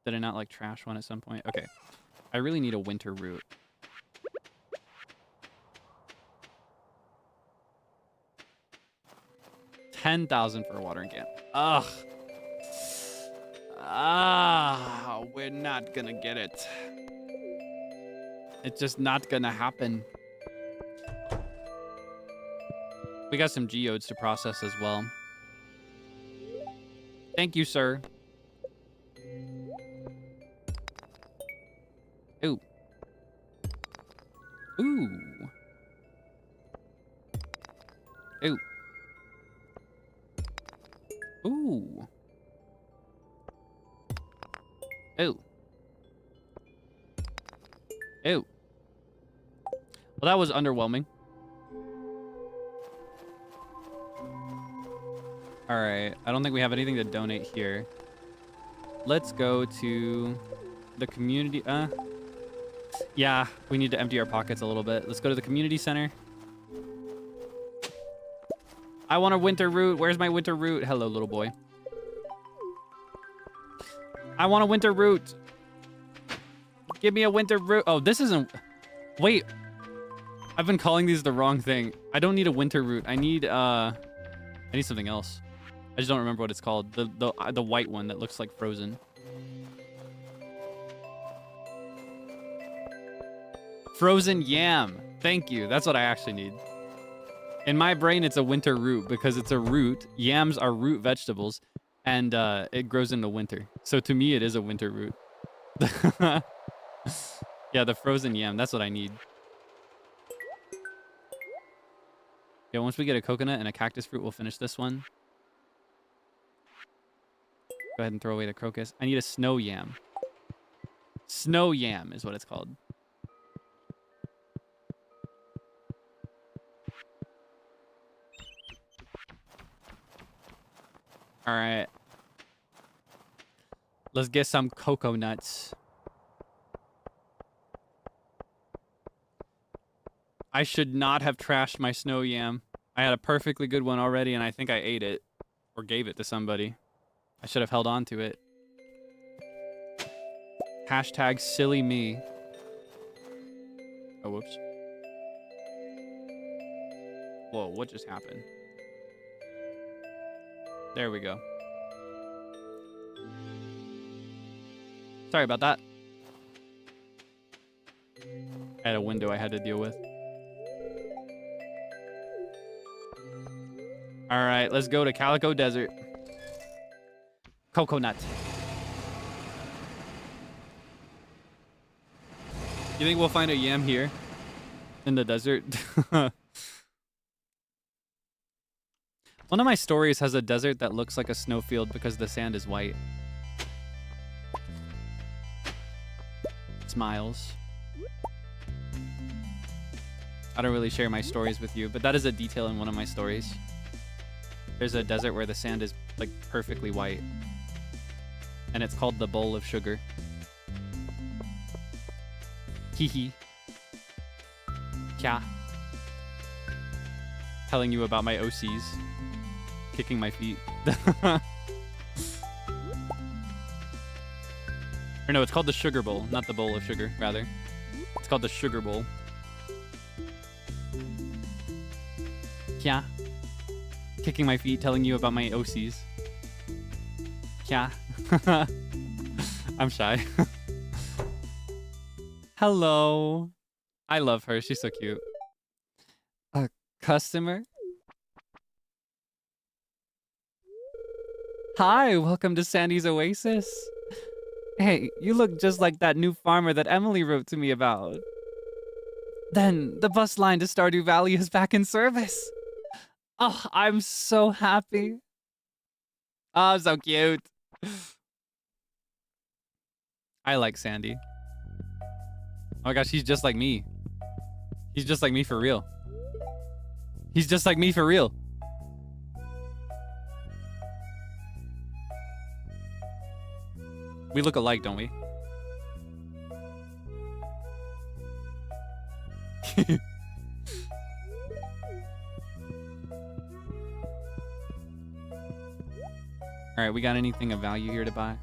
Did I not like trash one at some point? Okay. I really need a winter root. $10,000 for a watering can. Ugh. We're not gonna get it. It's just not gonna happen. We got some geodes to process as well. Thank you, sir. Ooh. Ooh. Ooh. Ooh. Ooh. Ooh. Well, that was underwhelming. All right. I don't think we have anything to donate here. Let's go to the community. Yeah, we need to empty our pockets a little bit. Let's go to the community center. I want a winter root. Where's my winter root? Hello, little boy. I want a winter root. Give me a winter root. Oh, this isn't... Wait. I've been calling these the wrong thing. I don't need a winter root. I need something else. I just don't remember what it's called. The white one that looks like frozen. Frozen yam. Thank you. That's what I actually need. In my brain, it's a winter root because it's a root. Yams are root vegetables, and it grows in the winter. So to me, it is a winter root. Yeah, the frozen yam. That's what I need. Yeah, once we get a coconut and a cactus fruit, we'll finish this one. Go ahead and throw away the crocus. I need a snow yam. Snow yam is what it's called. All right. Let's get some cocoa nuts. I should not have trashed my snow yam. I had a perfectly good one already, and I think I ate it. Or gave it to somebody. I should have held on to it. Hashtag silly me. Oh, whoops. Whoa, what just happened? There we go. Sorry about that. I had a window I had to deal with. All right, let's go to Calico Desert. Coconut. You think we'll find a yam here in the desert? One of my stories has a desert that looks like a snowfield because the sand is white. Smiles. I don't really share my stories with you, but that is a detail in one of my stories. There's a desert where the sand is like perfectly white. And it's called the Bowl of Sugar. Hee. Kya. Telling you about my OCs. Kicking my feet. Or no, it's called the Sugar Bowl, not the Bowl of Sugar, rather. It's called the Sugar Bowl. Kya. Kicking my feet, telling you about my OCs. Kya. I'm shy. Hello. I love her. She's so cute. A customer? Hi, welcome to Sandy's Oasis. Hey, you look just like that new farmer that Emily wrote to me about. Then, the bus line to Stardew Valley is back in service. Oh, I'm so happy. Oh, so cute. I like Sandy. Oh my gosh, he's just like me. He's just like me for real. He's just like me for real. We look alike, don't we? All right, we got anything of value here to buy?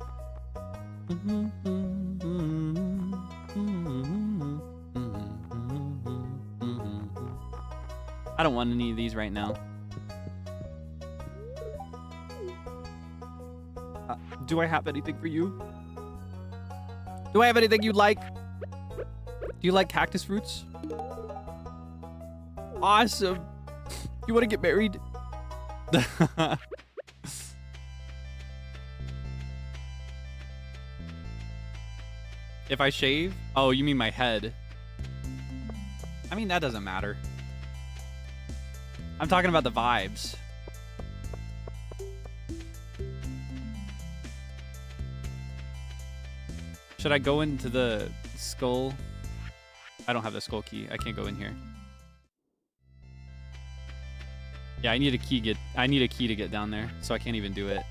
I don't want any of these right now. Do I have anything for you? Do I have anything you'd like? Do you like cactus fruits? Awesome. You want to get married? If I shave? Oh, you mean my head. I mean, that doesn't matter. I'm talking about the vibes. Should I go into the skull? I don't have the skull key. I can't go in here. Yeah, I need a key to get down there, so I can't even do it.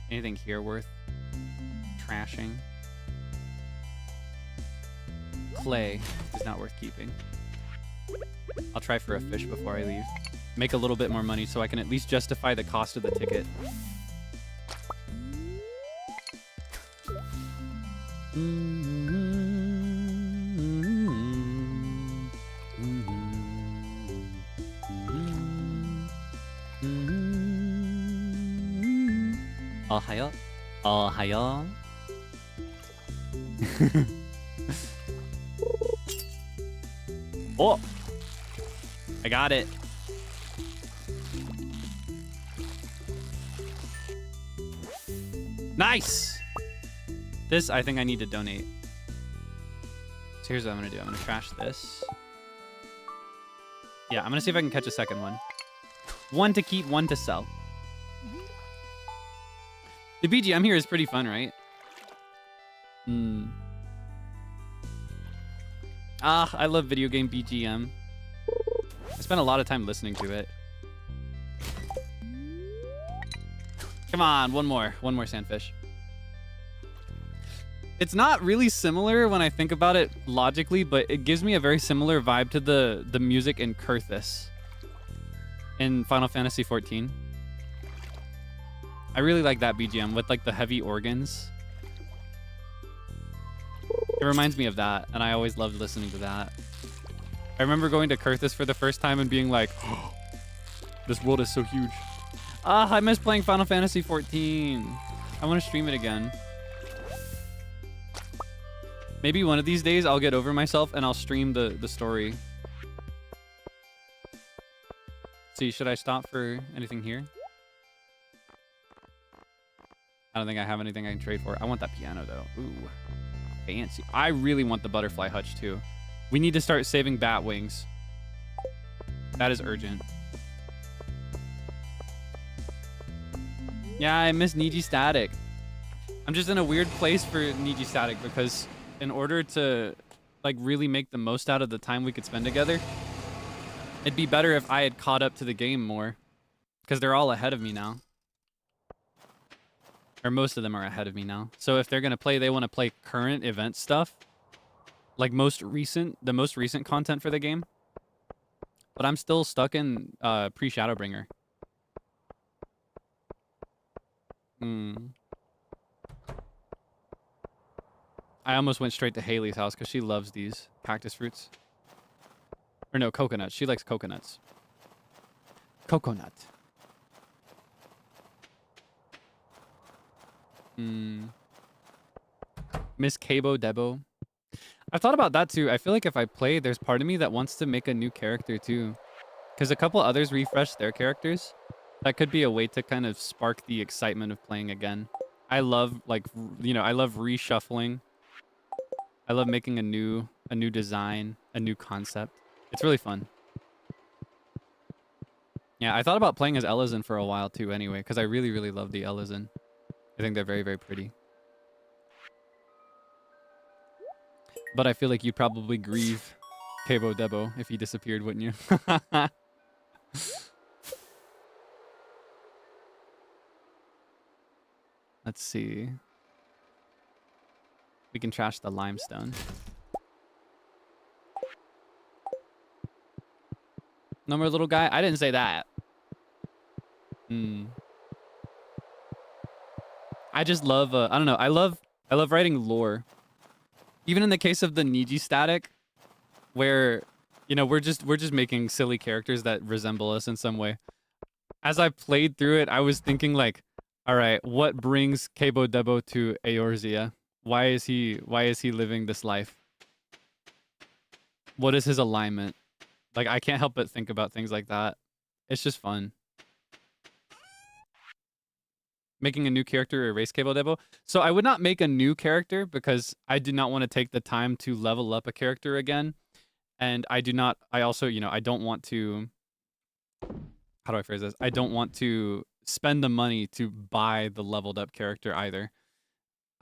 Anything here worth trashing? Clay is not worth keeping. I'll try for a fish before I leave. Make a little bit more money so I can at least justify the cost of the ticket. Ohio. Ohio. Oh! I got it. Nice! This, I think I need to donate. So here's what I'm gonna do. I'm gonna trash this. Yeah, I'm gonna see if I can catch a second one. One to keep, one to sell. The BGM here is pretty fun, right? I love video game BGM. I spent a lot of time listening to it. Come on, one more sandfish. It's not really similar when I think about it logically, but it gives me a very similar vibe to the music in Kurthus in Final Fantasy XIV. I really like that BGM with like the heavy organs. It reminds me of that, and I always loved listening to that. I remember going to Kurthus for the first time and being like, oh, this world is so huge. I miss playing Final Fantasy XIV. I want to stream it again. Maybe one of these days I'll get over myself and I'll stream the story. See, should I stop for anything here? I don't think I have anything I can trade for. I want that piano though. Ooh, fancy. I really want the butterfly hutch too. We need to start saving bat wings. That is urgent. Yeah, I miss Niji Static. I'm just in a weird place for Niji Static because in order to like really make the most out of the time we could spend together, it'd be better if I had caught up to the game more because they're all ahead of me now. Or most of them are ahead of me now. So if they're going to play, they want to play current event stuff. Like the most recent content for the game. But I'm still stuck in pre-Shadowbringer. I almost went straight to Haley's house because she loves these cactus fruits. Or no, coconuts. She likes coconuts. Coconut. Miss Cabo Debo. I've thought about that too. I feel like if I play, there's part of me that wants to make a new character too. Because a couple others refreshed their characters. That could be a way to kind of spark the excitement of playing again. I love like, you know, I love reshuffling. I love making a new design, a new concept. It's really fun. Yeah, I thought about playing as Elizin for a while too anyway, because I really, really love the Elizin. I think they're very, very pretty. But I feel like you'd probably grieve Cabo Debo if he disappeared, wouldn't you? Let's see. We can trash the limestone. No more little guy? I didn't say that. I just love, I don't know. I love writing lore. Even in the case of the Niji Static, where, you know, we're just making silly characters that resemble us in some way. As I played through it, I was thinking like, all right, what brings Cabo Debo to Eorzea? Why is he living this life? What is his alignment? Like, I can't help but think about things like that. It's just fun. Making a new character erase Cabo Debo. So I would not make a new character because I do not want to take the time to level up a character again. And I also, you know, I don't want to, how do I phrase this? I don't want to spend the money to buy the leveled up character either.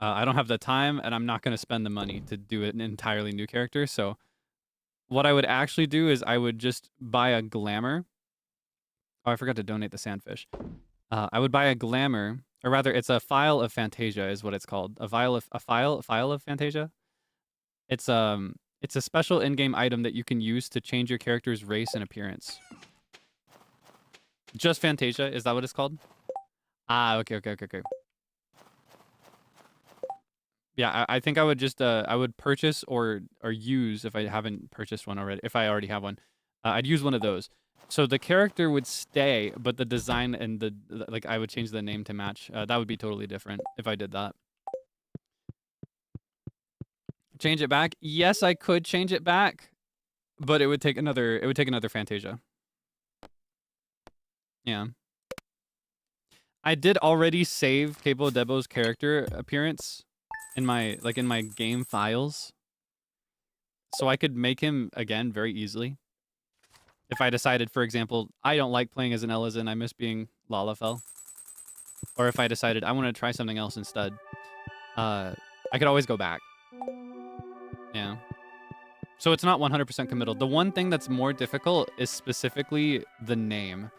I don't have the time and I'm not going to spend the money to do an entirely new character. So what I would actually do is I would just buy a glamour. Oh, I forgot to donate the sandfish. I would buy a glamour, or rather, it's a file of Fantasia, is what it's called. A file of Fantasia. It's a special in-game item that you can use to change your character's race and appearance. Just Fantasia, is that what it's called? Ah, okay. Yeah, I think I would just I would purchase or use if I haven't purchased one already. If I already have one, I'd use one of those. So the character would stay, but the design and the like, I would change the name to match. That would be totally different if I did that. Change it back? Yes, I could change it back, but it would take another Fantasia. Yeah. I did already save Cabo Debo's character appearance in my game files. So I could make him again very easily. If I decided, for example, I don't like playing as an Elizin, I miss being Lalafell. Or if I decided I want to try something else instead, I could always go back. Yeah. So it's not 100% committal. The one thing that's more difficult is specifically the name.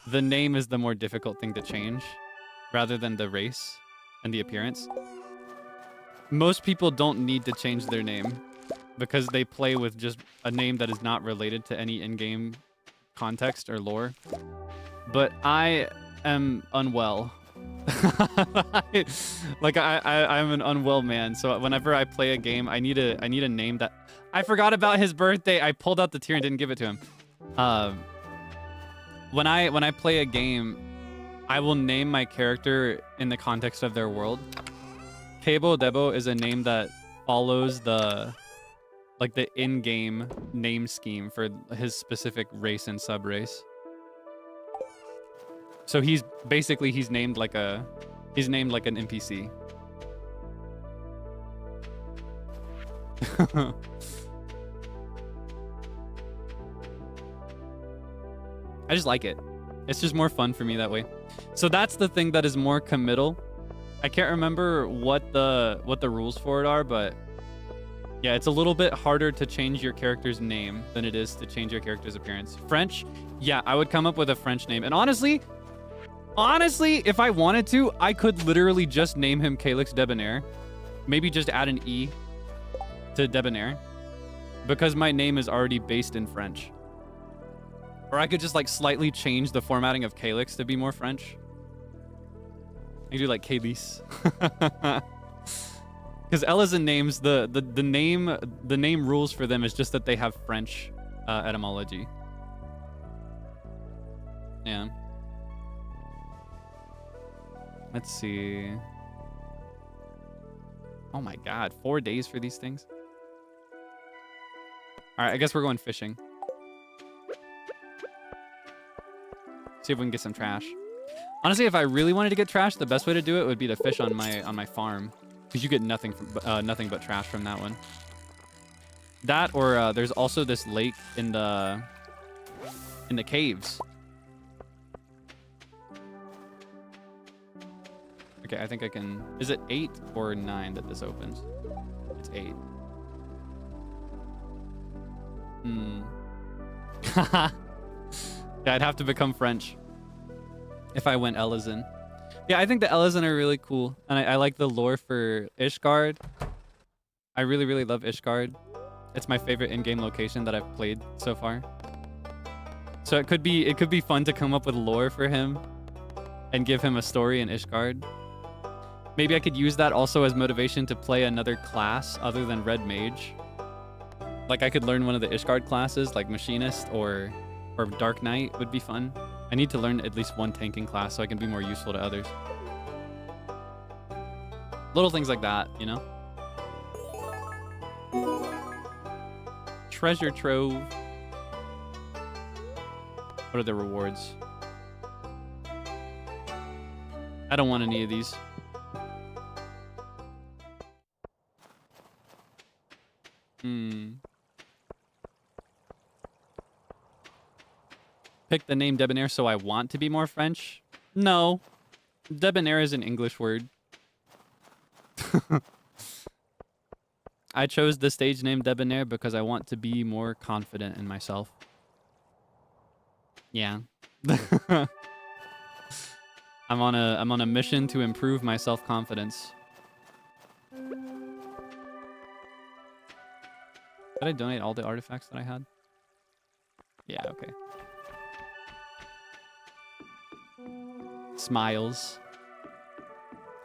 The name is the more difficult thing to change, rather than the race and the appearance. Most people don't need to change their name, because they play with just a name that is not related to any in-game context or lore. But I am unwell. I'm an unwell man, so whenever I play a game, I need a name that... I forgot about his birthday. I pulled out the tier and didn't give it to him. When I play a game, I will name my character in the context of their world. Cabo Debo is a name that follows the like the in-game name scheme for his specific race and sub-race. So he's basically named like an NPC. I just like it. It's just more fun for me that way. So that's the thing that is more committal. I can't remember what the rules for it are, but yeah, it's a little bit harder to change your character's name than it is to change your character's appearance. French, yeah, I would come up with a French name. And honestly, if I wanted to, I could literally just name him Kaelix Debonair. Maybe just add an E to Debonair, because my name is already based in French. Or I could just like slightly change the formatting of Kaelix to be more French. I could do like Kaelix. Because Ellison names the name rules for them is just that they have French etymology. Yeah. Let's see. Oh my god, 4 days for these things? Alright, I guess we're going fishing. See if we can get some trash. Honestly, if I really wanted to get trash, the best way to do it would be to fish on my farm. Because you get nothing but trash from that one. That, or there's also this lake in the caves. Okay, I think I can... Is it 8 or 9 that this opens? It's 8. Yeah, I'd have to become French if I went Ellison. Yeah, I think the Ellison are really cool. And I like the lore for Ishgard. I really, really love Ishgard. It's my favorite in-game location that I've played so far. So it could be fun to come up with lore for him and give him a story in Ishgard. Maybe I could use that also as motivation to play another class other than Red Mage. Like I could learn one of the Ishgard classes, like Machinist or Dark Knight would be fun. I need to learn at least one tanking class so I can be more useful to others. Little things like that, you know? Treasure trove. What are the rewards? I don't want any of these. Pick the name Debonair so I want to be more French? No. Debonair is an English word. I chose the stage name Debonair because I want to be more confident in myself. Yeah. I'm on a mission to improve my self-confidence. Did I donate all the artifacts that I had? Yeah, okay. Smiles.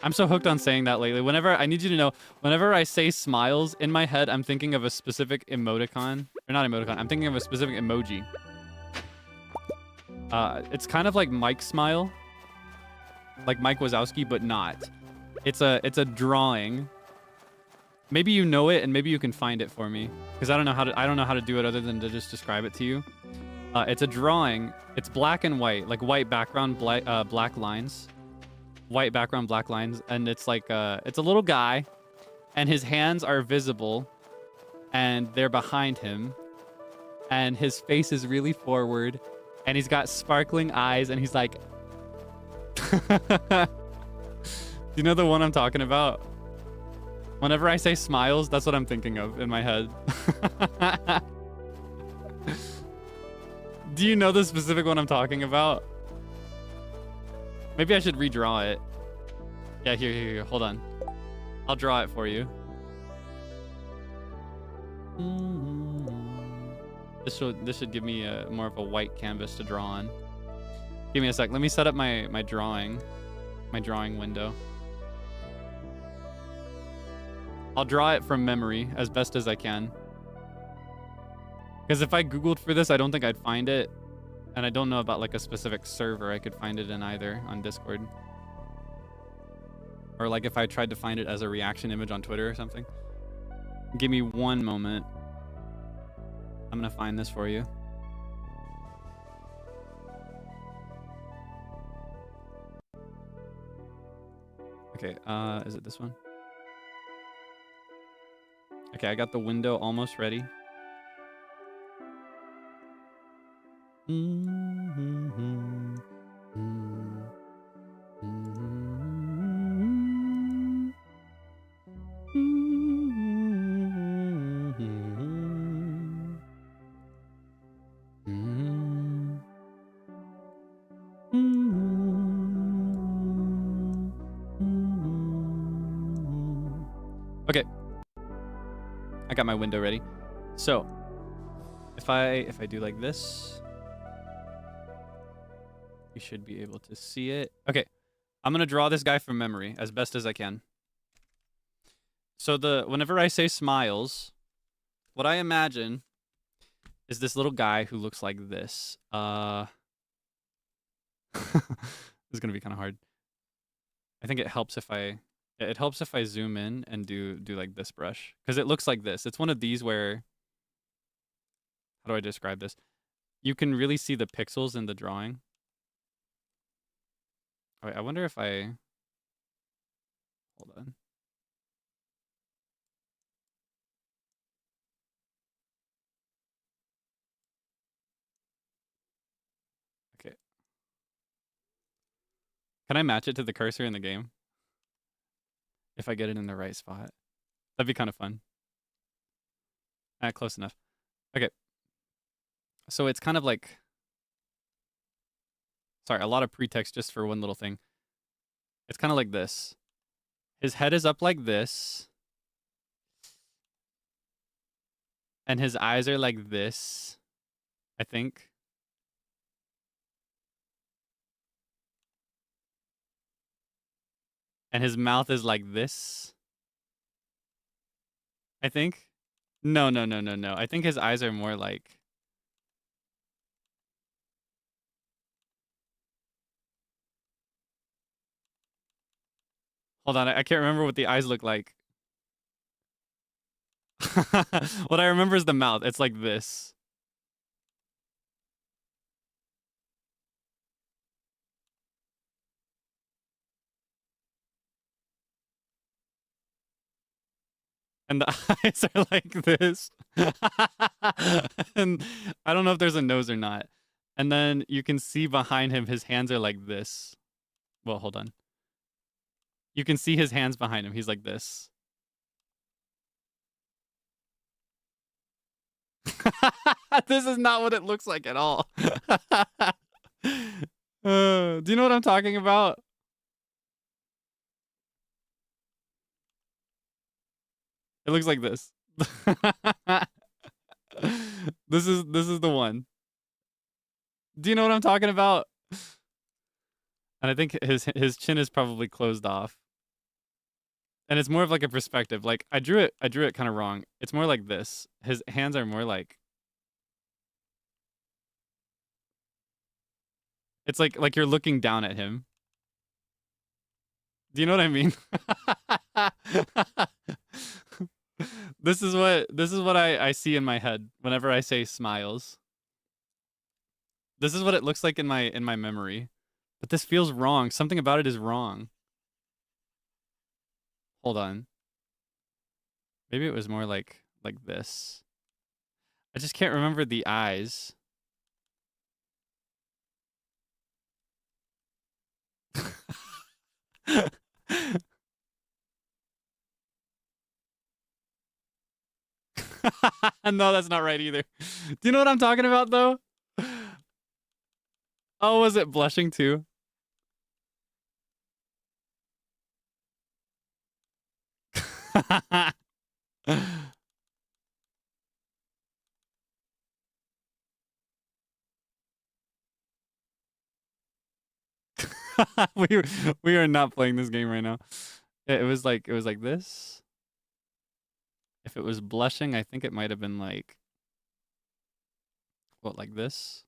I'm so hooked on saying that lately. Whenever, I need you to know, whenever I say smiles, in my head, I'm thinking of a specific emoticon. Or not emoticon, I'm thinking of a specific emoji. It's kind of like Mike's smile. Like Mike Wazowski, but not. It's a drawing. Maybe you know it, and maybe you can find it for me, because I don't know how to do it other than to just describe it to you. It's a drawing. It's black and white, like white background, black lines, white background, black lines, and it's like it's a little guy, and his hands are visible, and they're behind him, and his face is really forward, and he's got sparkling eyes, and he's like, you know the one I'm talking about? Whenever I say smiles, that's what I'm thinking of in my head. Do you know the specific one I'm talking about? Maybe I should redraw it. Yeah, here. Hold on. I'll draw it for you. This should give me more of a white canvas to draw on. Give me a sec. Let me set up my drawing window. I'll draw it from memory as best as I can. Because if I Googled for this, I don't think I'd find it. And I don't know about like a specific server I could find it in either on Discord. Or like if I tried to find it as a reaction image on Twitter or something. Give me one moment. I'm gonna find this for you. Okay, is it this one? Okay, I got the window almost ready. Okay, I got my window ready. So, if I do like this, you should be able to see it. Okay, I'm gonna draw this guy from memory as best as I can. So whenever I say smiles, what I imagine is this little guy who looks like this. This is gonna be kind of hard. I think it helps if I zoom in and do like this brush, because it looks like this. It's one of these where, how do I describe this? You can really see the pixels in the drawing. All right, I wonder if I, hold on. Okay. Can I match it to the cursor in the game? If I get it in the right spot. That'd be kind of fun. Close enough. Okay. So it's kind of like, sorry, a lot of pretext just for one little thing. It's kind of like this. His head is up like this. And his eyes are like this, I think. And his mouth is like this, I think. No. I think his eyes are more like, hold on, I can't remember what the eyes look like. What I remember is the mouth. It's like this. And the eyes are like this. And I don't know if there's a nose or not. And then you can see behind him, his hands are like this. Well, hold on. You can see his hands behind him. He's like this. This is not what it looks like at all. Do you know what I'm talking about? It looks like this. This is the one. Do you know what I'm talking about? And I think his chin is probably closed off. And it's more of like a perspective. Like I drew it kind of wrong. It's more like this. His hands are more like, it's like you're looking down at him. Do you know what I mean? This is what I see in my head whenever I say smiles. This is what it looks like in my memory. But this feels wrong. Something about it is wrong. Hold on. Maybe it was more like this. I just can't remember the eyes. No, that's not right either. Do you know what I'm talking about though? Oh, was it blushing too? we are not playing this game right now. It was like this. If it was blushing, I think it might have been like, what, like this?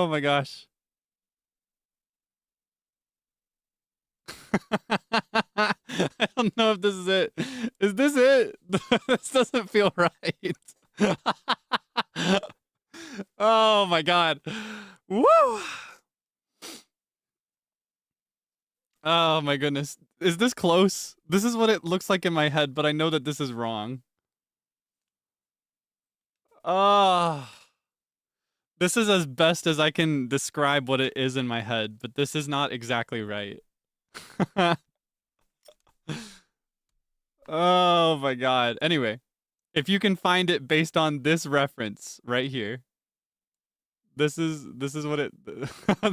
Oh my gosh. I don't know if this is it. Is this it? This doesn't feel right. Oh my god. Woo! Oh my goodness. Is this close? This is what it looks like in my head, but I know that this is wrong. Oh. This is as best as I can describe what it is in my head, but this is not exactly right. Oh my god. Anyway, if you can find it based on this reference right here. This is what it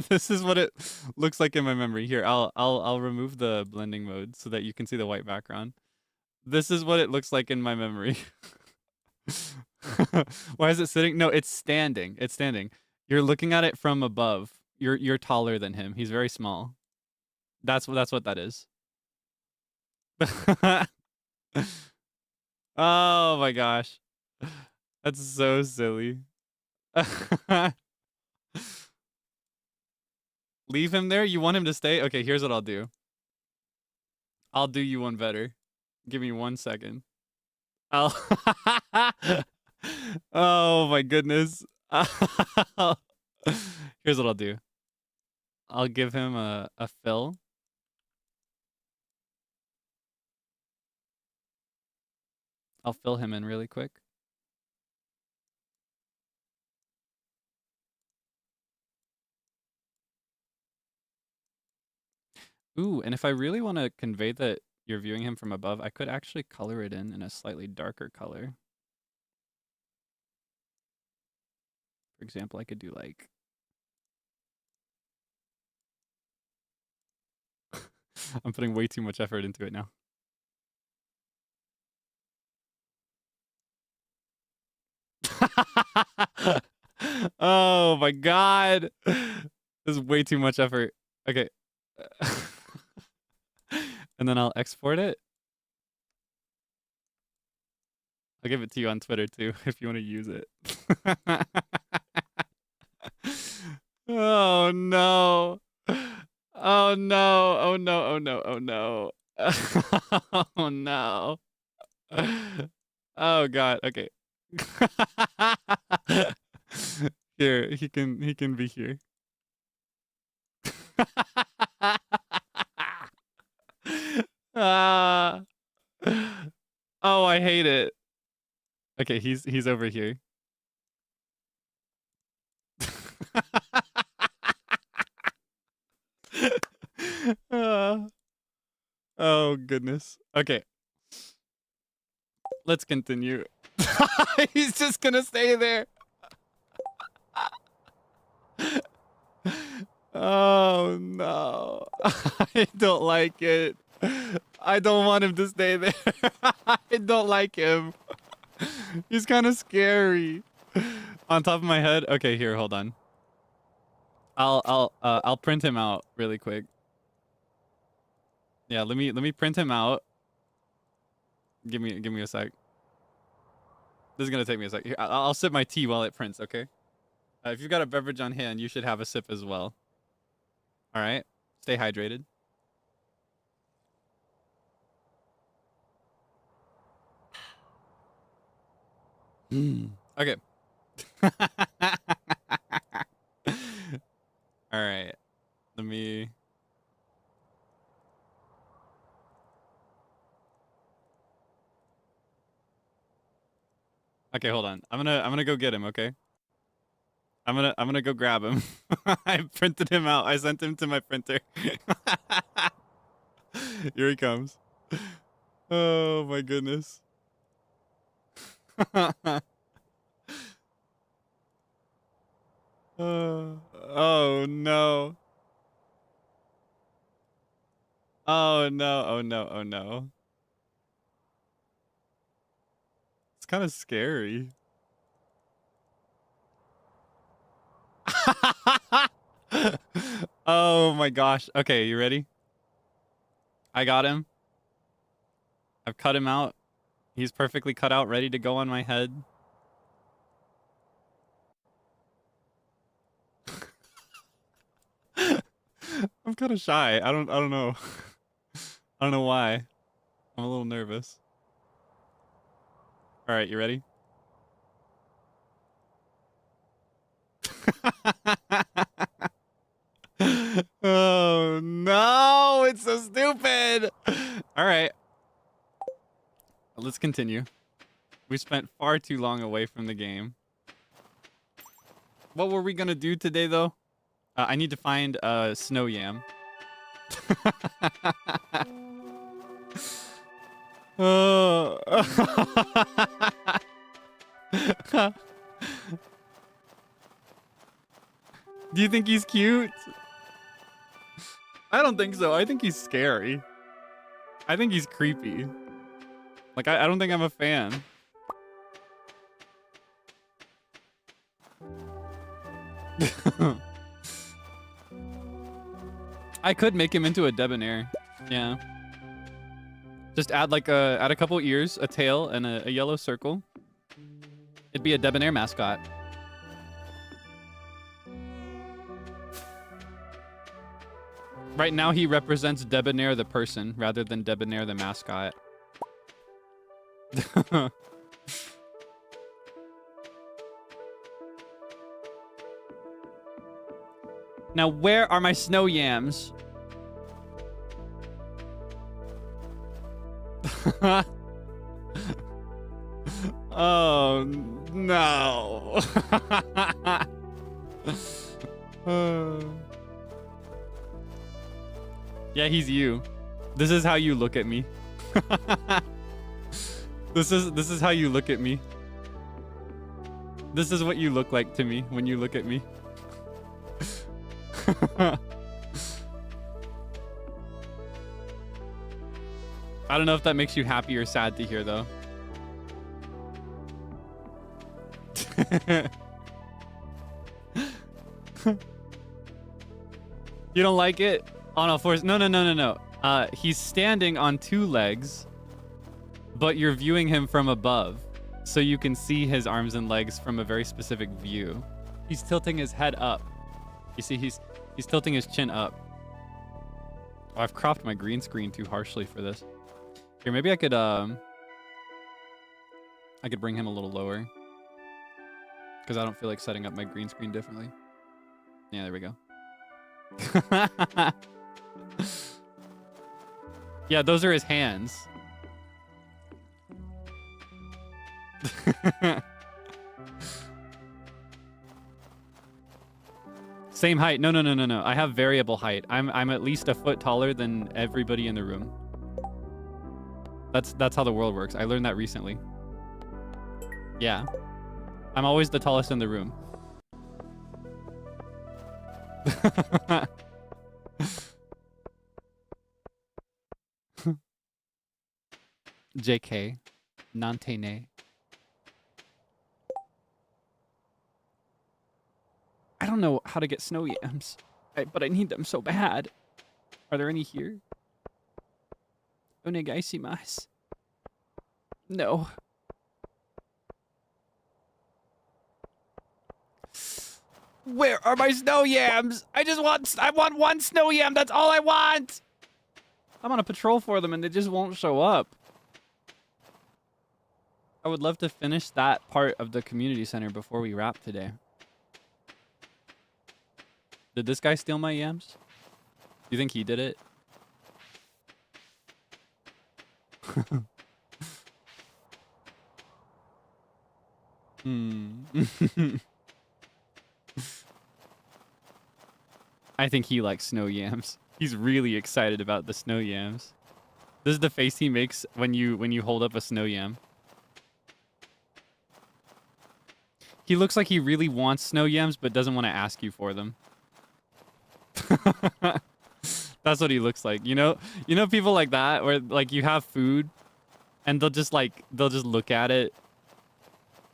this is what it looks like in my memory. Here, I'll remove the blending mode so that you can see the white background. This is what it looks like in my memory. Why is it sitting? No, it's standing. It's standing. You're looking at it from above. You're taller than him. He's very small. That's what that is. Oh my gosh. That's so silly. Leave him there? You want him to stay? Okay, here's what I'll do. I'll do you one better. Give me 1 second. I'll Oh my goodness. Here's what I'll do. I'll give him a fill. I'll fill him in really quick. Ooh, and if I really want to convey that you're viewing him from above, I could actually color it in a slightly darker color. For example, I could do like... I'm putting way too much effort into it now. Oh my god. This is way too much effort. Okay. And then I'll export it. I'll give it to you on Twitter too if you want to use it. Oh no. Oh no. Oh no. Oh no. Oh no. Oh no. Oh god. Okay. Here, he can be here. Oh, I hate it. Okay, he's over here. Oh goodness. Okay. Let's continue. He's just gonna stay there. Oh no. I don't like it. I don't want him to stay there. I don't like him. He's kind of scary. On top of my head. Okay, here, hold on. I'll print him out really quick. Yeah, let me print him out. Give me a sec. This is gonna take me a sec. Here, I'll sip my tea while it prints, okay? If you've got a beverage on hand, you should have a sip as well. All right, stay hydrated. Okay. All right. Let me. Okay, hold on. I'm gonna go get him. Okay. I'm gonna go grab him. I printed him out. I sent him to my printer. Here he comes. Oh my goodness. Oh no. Oh no. Oh no. Oh no. It's kind of scary. Oh my gosh. Okay, you ready? I got him. I've cut him out. He's perfectly cut out, ready to go on my head. I'm kind of shy. I don't know. I don't know why. I'm a little nervous. All right, you ready? Oh no, it's so stupid. All right. Let's continue. We spent far too long away from the game. What were we gonna do today though? I need to find a snow yam. Oh. Do you think he's cute? I don't think so. I think he's scary. I think he's creepy. Like, I don't think I'm a fan. I could make him into a debonair. Yeah. Just add a couple ears, a tail, and a yellow circle. It'd be a debonair mascot. Right now he represents Debonair the person rather than Debonair the mascot. Now where are my snow yams? Oh no. Yeah, he's you. This is how you look at me. This is how you look at me. This is what you look like to me when you look at me. I don't know if that makes you happy or sad to hear though. You don't like it? Oh no, force. No. He's standing on two legs, but you're viewing him from above, so you can see his arms and legs from a very specific view. He's tilting his head up. You see, he's tilting his chin up. Oh, I've cropped my green screen too harshly for this. Here, maybe I could bring him a little lower, because I don't feel like setting up my green screen differently. Yeah, there we go. Yeah, those are his hands. Same height. No. I have variable height. I'm at least a foot taller than everybody in the room. That's how the world works. I learned that recently. Yeah. I'm always the tallest in the room. JK. Nantene. I don't know how to get snow yams, but I need them so bad. Are there any here? Onegaishimasu. No. Where are my snow yams? I want one snow yam. That's all I want. I'm on a patrol for them and they just won't show up. I would love to finish that part of the community center before we wrap today. Did this guy steal my yams? Do you think he did it? I think he likes snow yams. He's really excited about the snow yams. This is the face he makes when you hold up a snow yam. He looks like he really wants snow yams but doesn't want to ask you for them. That's what he looks like. You know people like that where like you have food and they'll just look at it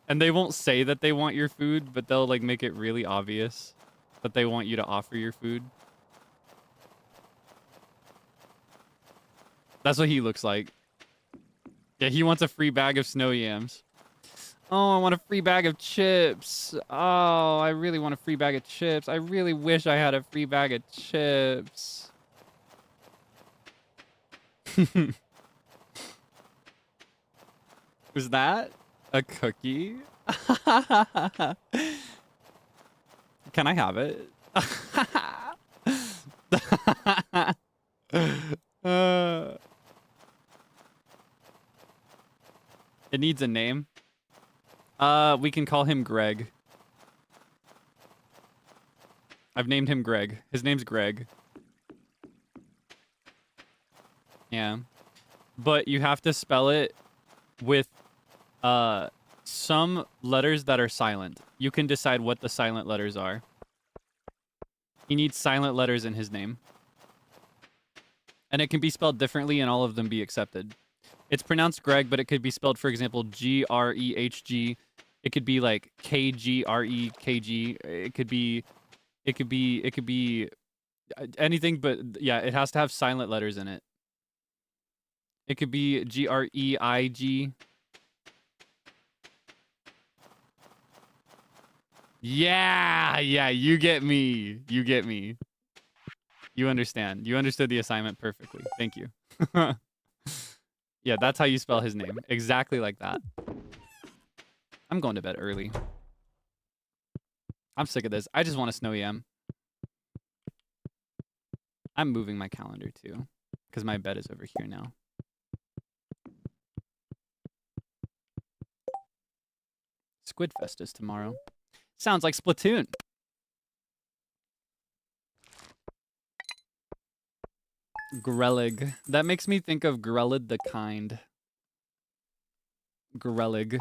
and they won't say that they want your food, but they'll like make it really obvious that they want you to offer your food. That's what he looks like. Yeah, he wants a free bag of snow yams. Oh, I want a free bag of chips. Oh, I really want a free bag of chips. I really wish I had a free bag of chips. Was that a cookie? Can I have it? It needs a name. We can call him Greg. I've named him Greg. His name's Greg. Yeah. But you have to spell it with some letters that are silent. You can decide what the silent letters are. He needs silent letters in his name. And it can be spelled differently and all of them be accepted. It's pronounced Greg, but it could be spelled, for example, Grehg. It could be like Kgrekg. It could be anything, but yeah, it has to have silent letters in it. It could be Greig. Yeah, you get me. You get me. You understand. You understood the assignment perfectly. Thank you. Yeah, that's how you spell his name. Exactly like that. I'm going to bed early. I'm sick of this. I just want a snow yam. I'm moving my calendar too, because my bed is over here now. Squidfest is tomorrow. Sounds like Splatoon. Grelig. That makes me think of Grelid the Kind. Grelig.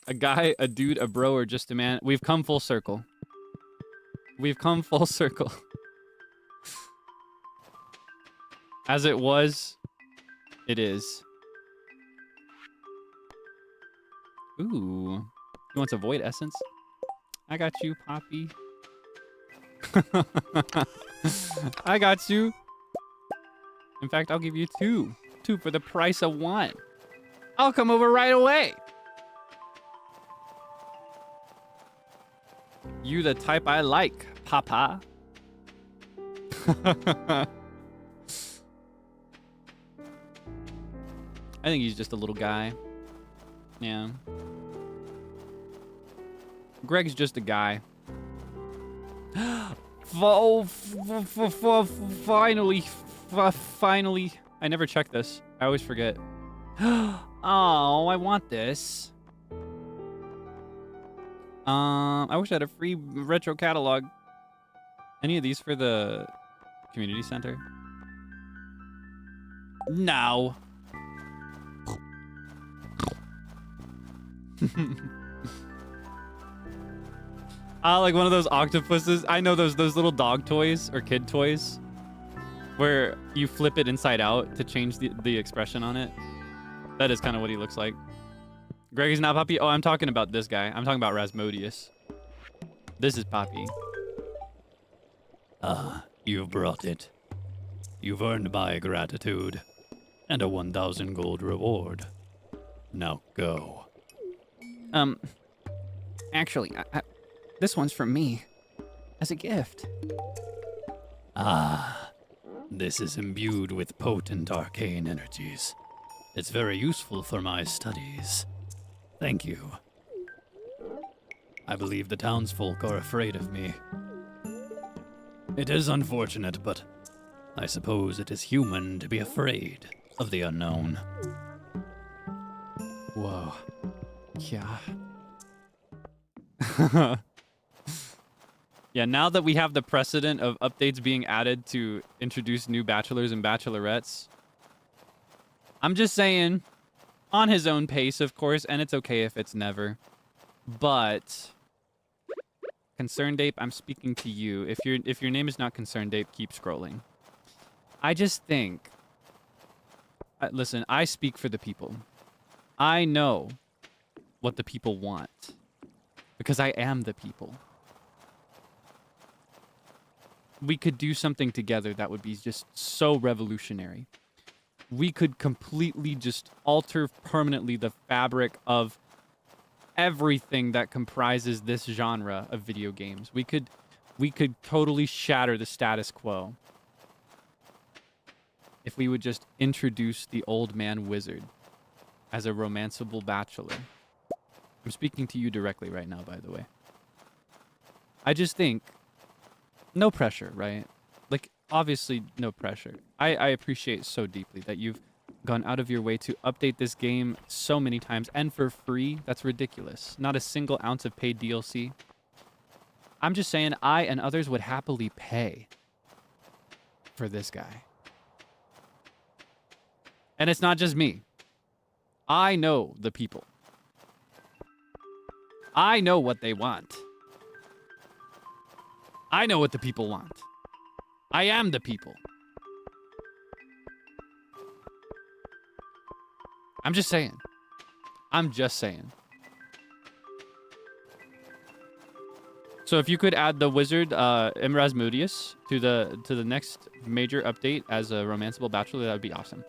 A guy, a dude, a bro, or just a man. We've come full circle. We've come full circle. As it was, it is. Ooh. He wants a void essence? I got you, Poppy. I got you. In fact, I'll give you two. Two for the price of one. I'll come over right away. You the type I like, Papa. I think he's just a little guy. Yeah. Greg's just a guy. Finally. I never check this. I always forget. Oh, I want this. I wish I had a free retro catalog. Any of these for the community center? No. Like one of those octopuses. I know those little dog toys or kid toys where you flip it inside out to change the expression on it. That is kind of what he looks like. Greg is not Poppy. Oh, I'm talking about this guy. I'm talking about Rasmodius. This is Poppy. Ah, you've brought it. You've earned my gratitude and a 1,000 gold reward. Now go. Actually, this one's from me. As a gift. Ah, this is imbued with potent arcane energies. It's very useful for my studies. Thank you. I believe the townsfolk are afraid of me. It is unfortunate, but I suppose it is human to be afraid of the unknown. Whoa. Yeah. Yeah, now that we have the precedent of updates being added to introduce new bachelors and bachelorettes, I'm just saying, on his own pace, of course, and it's okay if it's never. But Concerned Ape, I'm speaking to you. If your name is not Concerned Ape, keep scrolling. I just think, listen, I speak for the people. I know what the people want because I am the people. We could do something together that would be just so revolutionary. we could completely just alter permanently the fabric of everything that comprises this genre of video games. We could totally shatter the status quo if we would just introduce the old man wizard as a romanceable bachelor. I'm speaking to you directly right now, by the way. I just think, no pressure, right? Like, obviously, no pressure. I appreciate so deeply that you've gone out of your way to update this game so many times, and for free. That's ridiculous. Not a single ounce of paid DLC. I'm just saying, I and others would happily pay for this guy. And it's not just me. I know the people. I know what they want. I know what the people want. I am the people. I'm just saying. I'm just saying. So if you could add the wizard Imraz Moodius to the next major update as a romanceable bachelor, that would be awesome.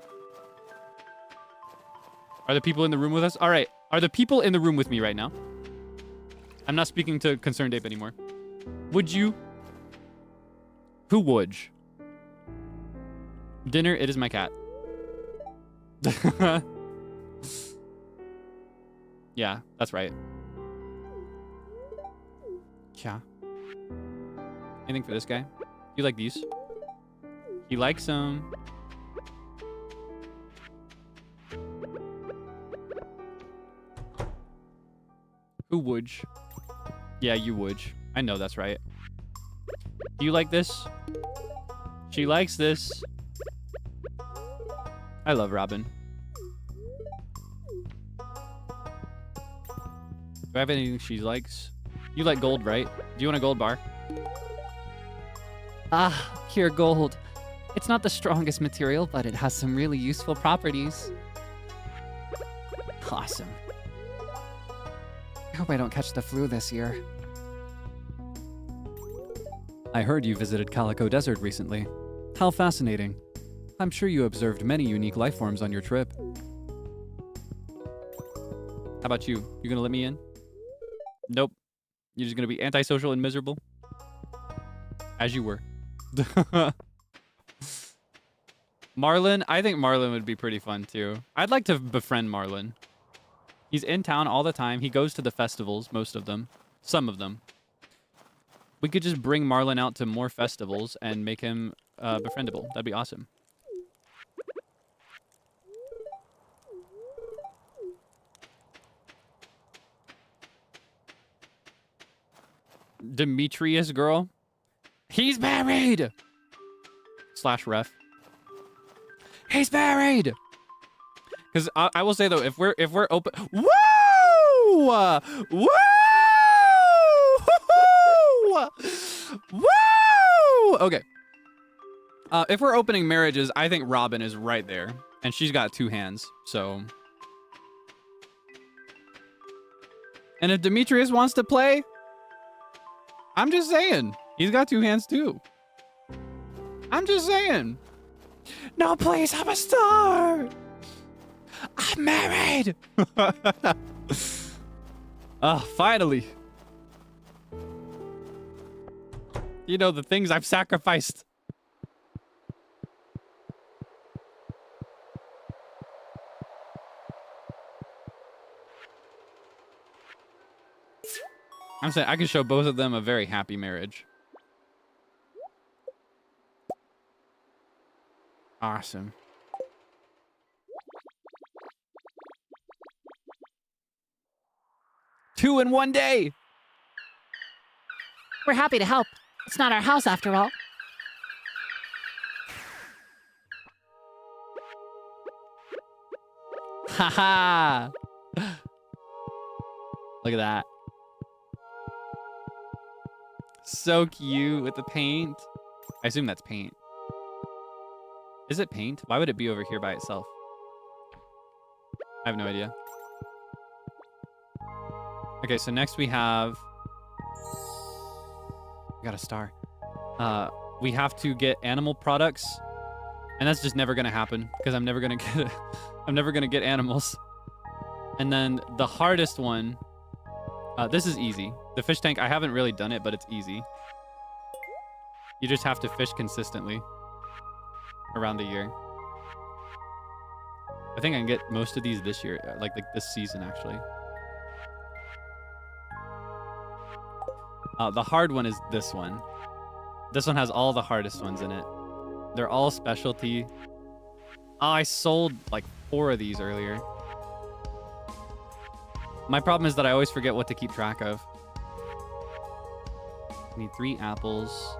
Are the people in the room with us? All right. Are the people in the room with me right now? I'm not speaking to Concerned Ape anymore. Would you? Who would? Dinner, it is my cat. Yeah, that's right. Yeah. Anything for this guy? You like these? He likes them. Who would? Yeah, you would. I know that's right. Do you like this? She likes this. I love Robin. Do I have anything she likes? You like gold, right? Do you want a gold bar? Ah, pure gold. It's not the strongest material, but it has some really useful properties. Awesome. I hope I don't catch the flu this year. I heard you visited Calico Desert recently. How fascinating. I'm sure you observed many unique life forms on your trip. How about you? You gonna let me in? Nope. You're just gonna be antisocial and miserable? As you were. Marlin? I think Marlin would be pretty fun too. I'd like to befriend Marlin. He's in town all the time. He goes to the festivals, most of them. Some of them. We could just bring Marlin out to more festivals and make him befriendable. That'd be awesome. Demetrius girl. He's married! / ref. He's married! Because I will say though, if we're open, woo, woo, woo. Okay. If we're opening marriages, I think Robin is right there, and she's got 2 hands. So, and if Demetrius wants to play, I'm just saying, he's got 2 hands too. I'm just saying. No, please, I'm a star. I'm married! Finally. You know, the things I've sacrificed. I'm saying I can show both of them a very happy marriage. Awesome. Two in one day. We're happy to help. It's not our house after all. Haha. Look at that. So cute with the paint. I assume that's paint. Is it paint? Why would it be over here by itself? I have no idea. Okay, so next we have... We got a star. We have to get animal products And that's just never gonna happen because I'm never gonna get I'm never gonna get animals. And then the hardest one, this is easy. The fish tank, I haven't really done it, but it's easy. You just have to fish consistently around the year. I think I can get most of these this year, like this season actually. The hard one is this one. This one has all the hardest ones in it. They're all specialty. Oh, I sold like 4 of these earlier. My problem is that I always forget what to keep track of. I need 3 apples.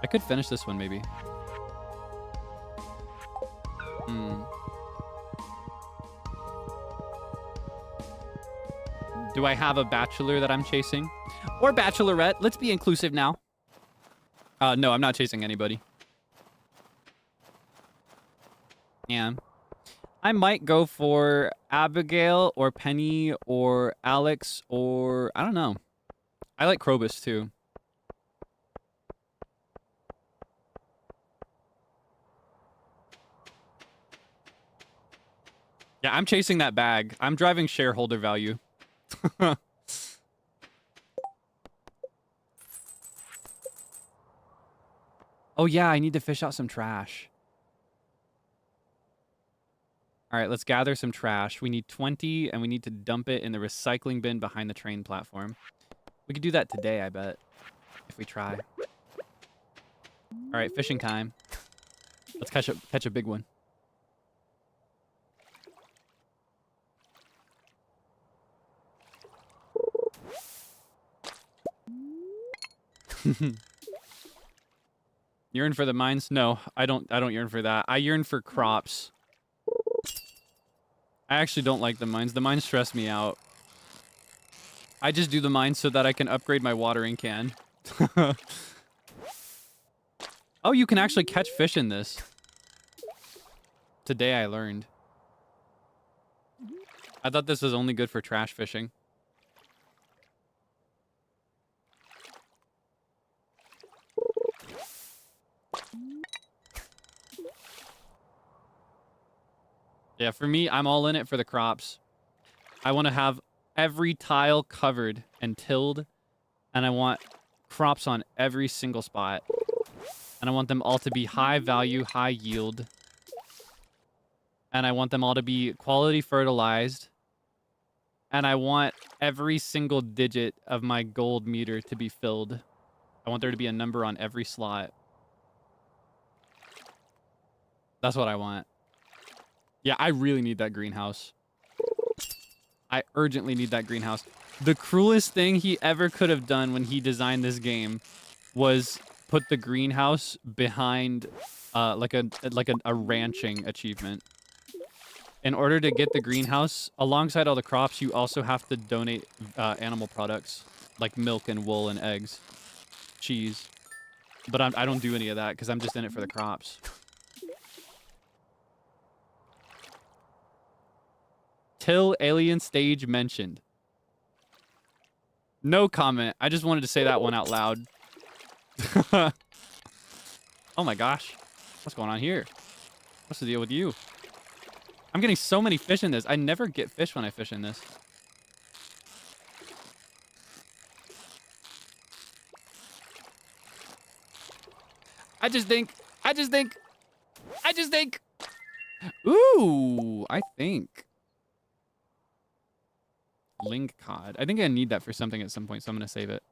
I could finish this one maybe. Do I have a bachelor that I'm chasing? Or bachelorette? Let's be inclusive now. No, I'm not chasing anybody. Yeah. I might go for Abigail or Penny or Alex or... I don't know. I like Krobus too. Yeah, I'm chasing that bag. I'm driving shareholder value. Oh yeah, I need to fish out some trash. All right, let's gather some trash. We need 20, and we need to dump it in the recycling bin behind the train platform. We could do that today, I bet, if we try. All right, fishing time. Let's catch a big one. Yearn for the mines? No, I don't yearn for that. I yearn for crops. I actually don't like the mines. The mines stress me out. I just do the mines so that I can upgrade my watering can. Oh, you can actually catch fish in this. Today I learned. I thought this was only good for trash fishing. Yeah, for me, I'm all in it for the crops. I want to have every tile covered and tilled, and I want crops on every single spot. And I want them all to be high value, high yield. And I want them all to be quality fertilized. And I want every single digit of my gold meter to be filled. I want there to be a number on every slot. That's what I want. Yeah, I really need that greenhouse. I urgently need that greenhouse. The cruelest thing he ever could have done when he designed this game was put the greenhouse behind like a ranching achievement. In order to get the greenhouse, alongside all the crops, you also have to donate animal products like milk and wool and eggs, cheese. But I don't do any of that because I'm just in it for the crops. Till alien stage mentioned. No comment. I just wanted to say that one out loud. Oh my gosh. What's going on here? What's the deal with you? I'm getting so many fish in this. I never get fish when I fish in this. I just think. Ooh, I think. Link cod. I think I need that for something at some point, so I'm going to save it.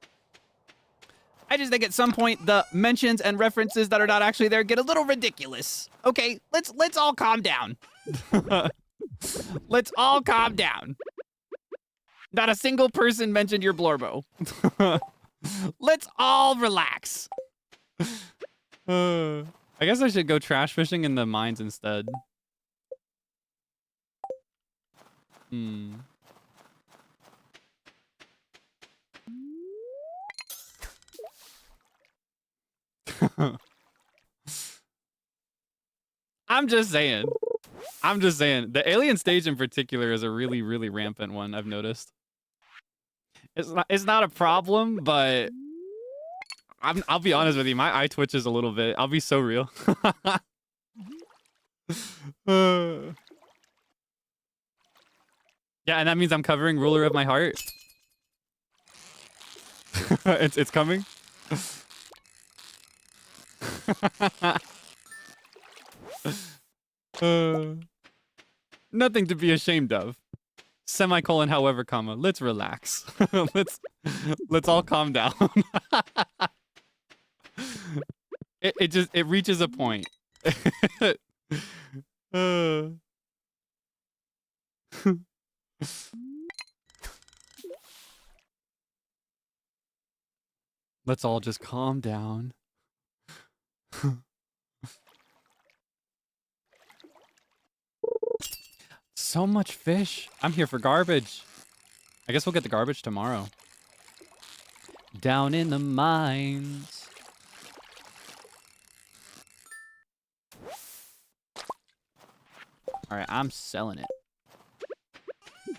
I just think at some point the mentions and references that are not actually there get a little ridiculous. Okay, let's all calm down. Let's all calm down. Not a single person mentioned your Blorbo. Let's all relax. I guess I should go trash fishing in the mines instead. I'm just saying. The alien stage in particular is a really, really rampant one, I've noticed. It's not a problem, but I'll be honest with you, my eye twitches a little bit. I'll be so real. Yeah, and that means I'm covering ruler of my heart. It's coming. Nothing to be ashamed of. Semicolon, however, comma. Let's relax. let's all calm down. it reaches a point. Let's all just calm down. So much fish. I'm here for garbage. I guess we'll get the garbage tomorrow. Down in the mines. All right, I'm selling it.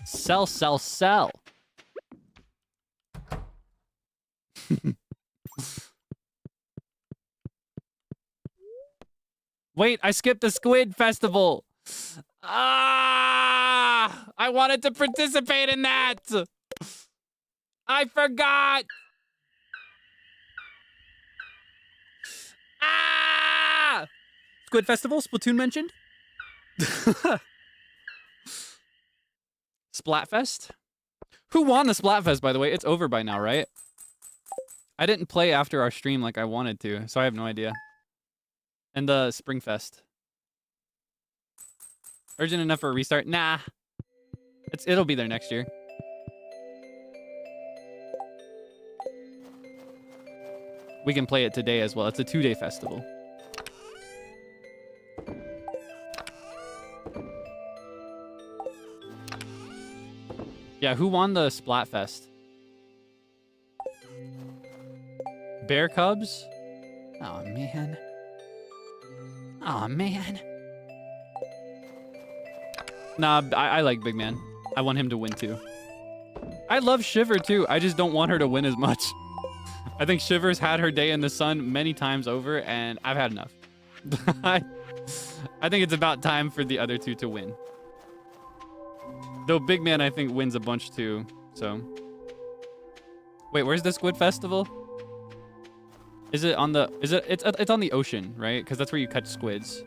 Sell, sell, sell. Wait, I skipped the squid festival. Ah! I wanted to participate in that. I forgot. Ah! Squid Festival, Splatoon mentioned? Splatfest? Who won the Splatfest, by the way? It's over by now, right? I didn't play after our stream like I wanted to, so I have no idea. And the Springfest. Urgent enough for a restart? Nah. It'll be there next year. We can play it today as well. It's a 2-day festival. Yeah, who won the Splatfest? Bear Cubs? Oh, man. Oh, man. Nah, I like Big Man. I want him to win, too. I love Shiver, too. I just don't want her to win as much. I think Shiver's had her day in the sun many times over, and I've had enough. I think it's about time for the other two to win. Though Big Man, I think, wins a bunch, too, so... Wait, where's the Squid Festival? Is it on the... It's on the ocean, right? Because that's where you catch squids.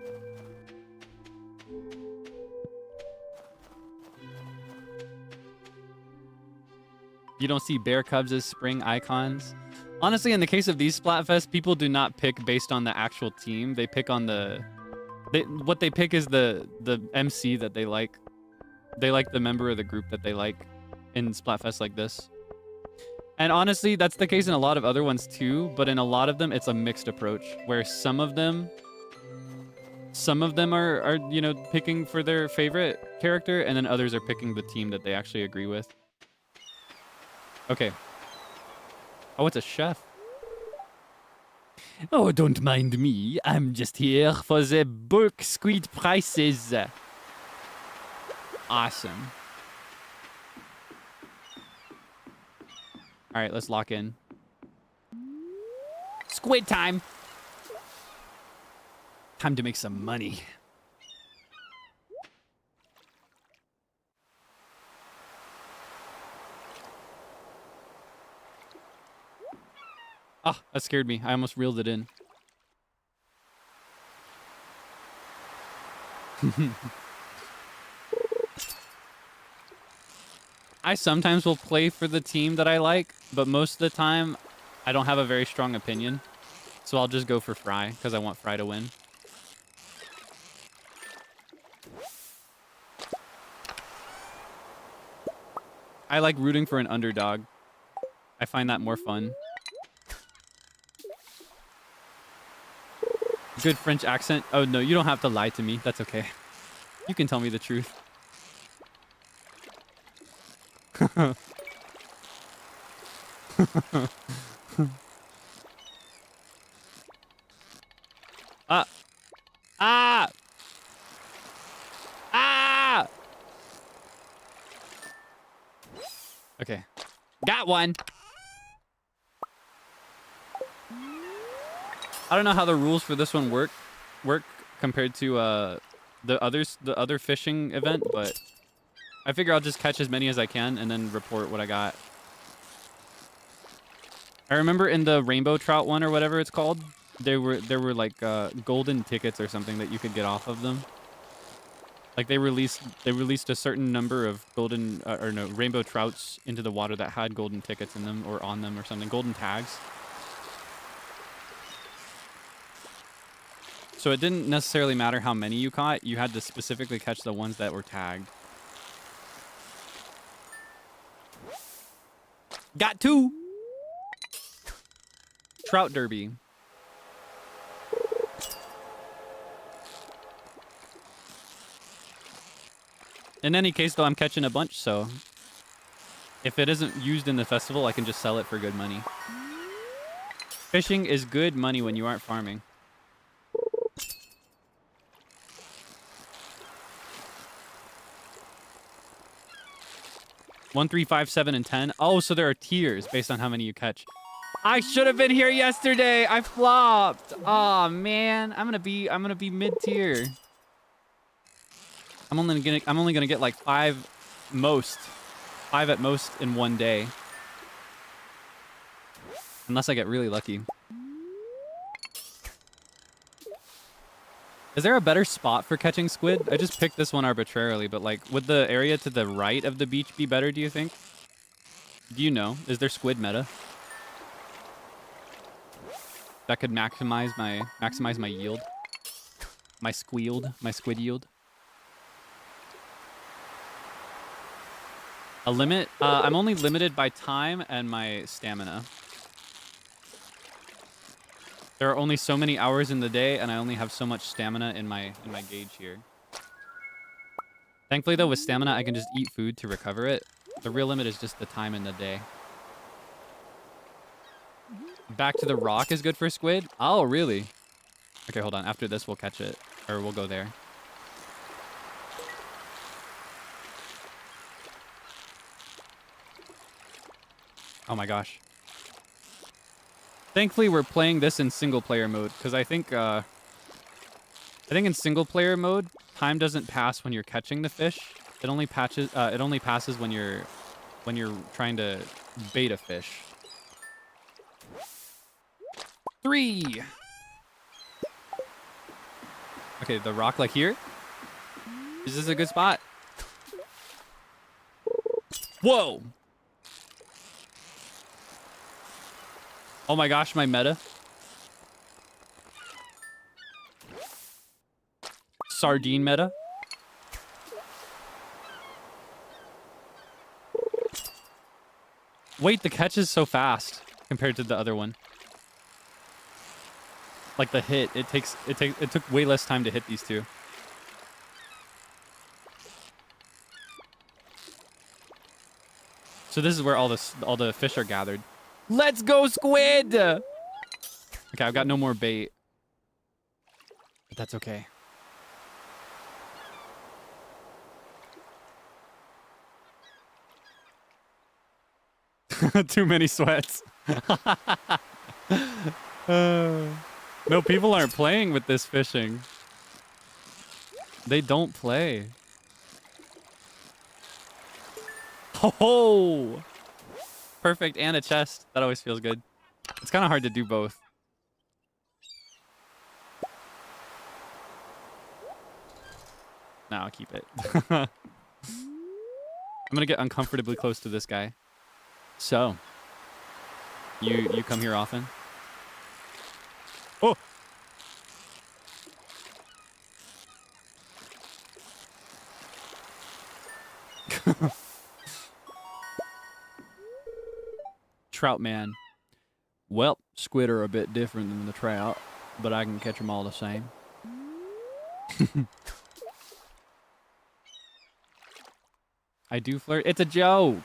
You don't see bear cubs as spring icons. Honestly, in the case of these Splatfest, people do not pick based on the actual team. They pick on the... what they pick is the MC that they like. They like the member of the group that they like in Splatfest like this. And honestly, that's the case in a lot of other ones too, but in a lot of them, it's a mixed approach, where some of them are, you know, picking for their favorite character, and then others are picking the team that they actually agree with. Okay. Oh, it's a chef. Oh, don't mind me. I'm just here for the bulk squid prices. Awesome. All right, let's lock in. Squid time. Time to make some money. Ah, that scared me. I almost reeled it in. I sometimes will play for the team that I like, but most of the time, I don't have a very strong opinion. So I'll just go for Fry, because I want Fry to win. I like rooting for an underdog. I find that more fun. Good French accent. Oh, no, you don't have to lie to me. That's okay. You can tell me the truth. Ah! Ah! Ah! Okay. Got one! I don't know how the rules for this one work compared to the other fishing event, but I figure I'll just catch as many as I can and then report what I got. I remember in the rainbow trout one or whatever it's called, there were like golden tickets or something that you could get off of them. Like they released a certain number of golden or no rainbow trouts into the water that had golden tickets in them or on them or something, golden tags. So it didn't necessarily matter how many you caught, you had to specifically catch the ones that were tagged. Got 2. Trout derby. In any case, though, I'm catching a bunch, so if it isn't used in the festival, I can just sell it for good money. Fishing is good money when you aren't farming. One, 3, 5, 7, and 10. Oh, so there are tiers based on how many you catch. I should have been here yesterday. I flopped. Oh man, I'm gonna be mid-tier. I'm only gonna get like 5 at most in one day, unless I get really lucky. Is there a better spot for catching squid? I just picked this one arbitrarily, but like, would the area to the right of the beach be better, do you think? Do you know? Is there squid meta that could maximize my yield? My squid yield? A limit? I'm only limited by time and my stamina. There are only so many hours in the day, and I only have so much stamina in my gauge here. Thankfully, though, with stamina, I can just eat food to recover it. The real limit is just the time in the day. Back to the rock is good for squid? Oh, really? Okay, hold on. After this, we'll catch it. Or we'll go there. Oh my gosh. Thankfully, we're playing this in single-player mode, because I think in single-player mode, time doesn't pass when you're catching the fish. It only passes when you're trying to bait a fish. 3. Okay, the rock like here. Is this a good spot? Whoa! Oh my gosh, my meta. Sardine meta. Wait, the catch is so fast compared to the other one. Like the hit, it took way less time to hit these two. So this is where all the fish are gathered. Let's go, squid! Okay, I've got no more bait. But that's okay. Too many sweats. No, people aren't playing with this fishing. They don't play. Oh! Perfect, and a chest. That always feels good. It's kind of hard to do both. No, I'll keep it. I'm gonna get uncomfortably close to this guy. So, you come here often? Oh! Trout man. Well, squid are a bit different than the trout, but I can catch them all the same. I do flirt. It's a joke.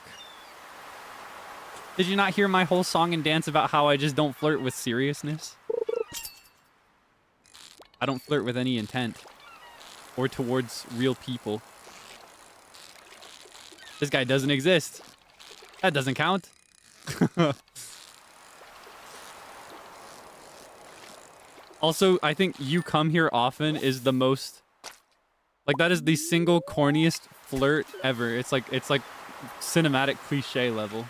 Did you not hear my whole song and dance about how I just don't flirt with seriousness? I don't flirt with any intent or towards real people. This guy doesn't exist. That doesn't count. Also, I think you come here often is the most Like that is the single corniest flirt ever. It's like cinematic cliche level.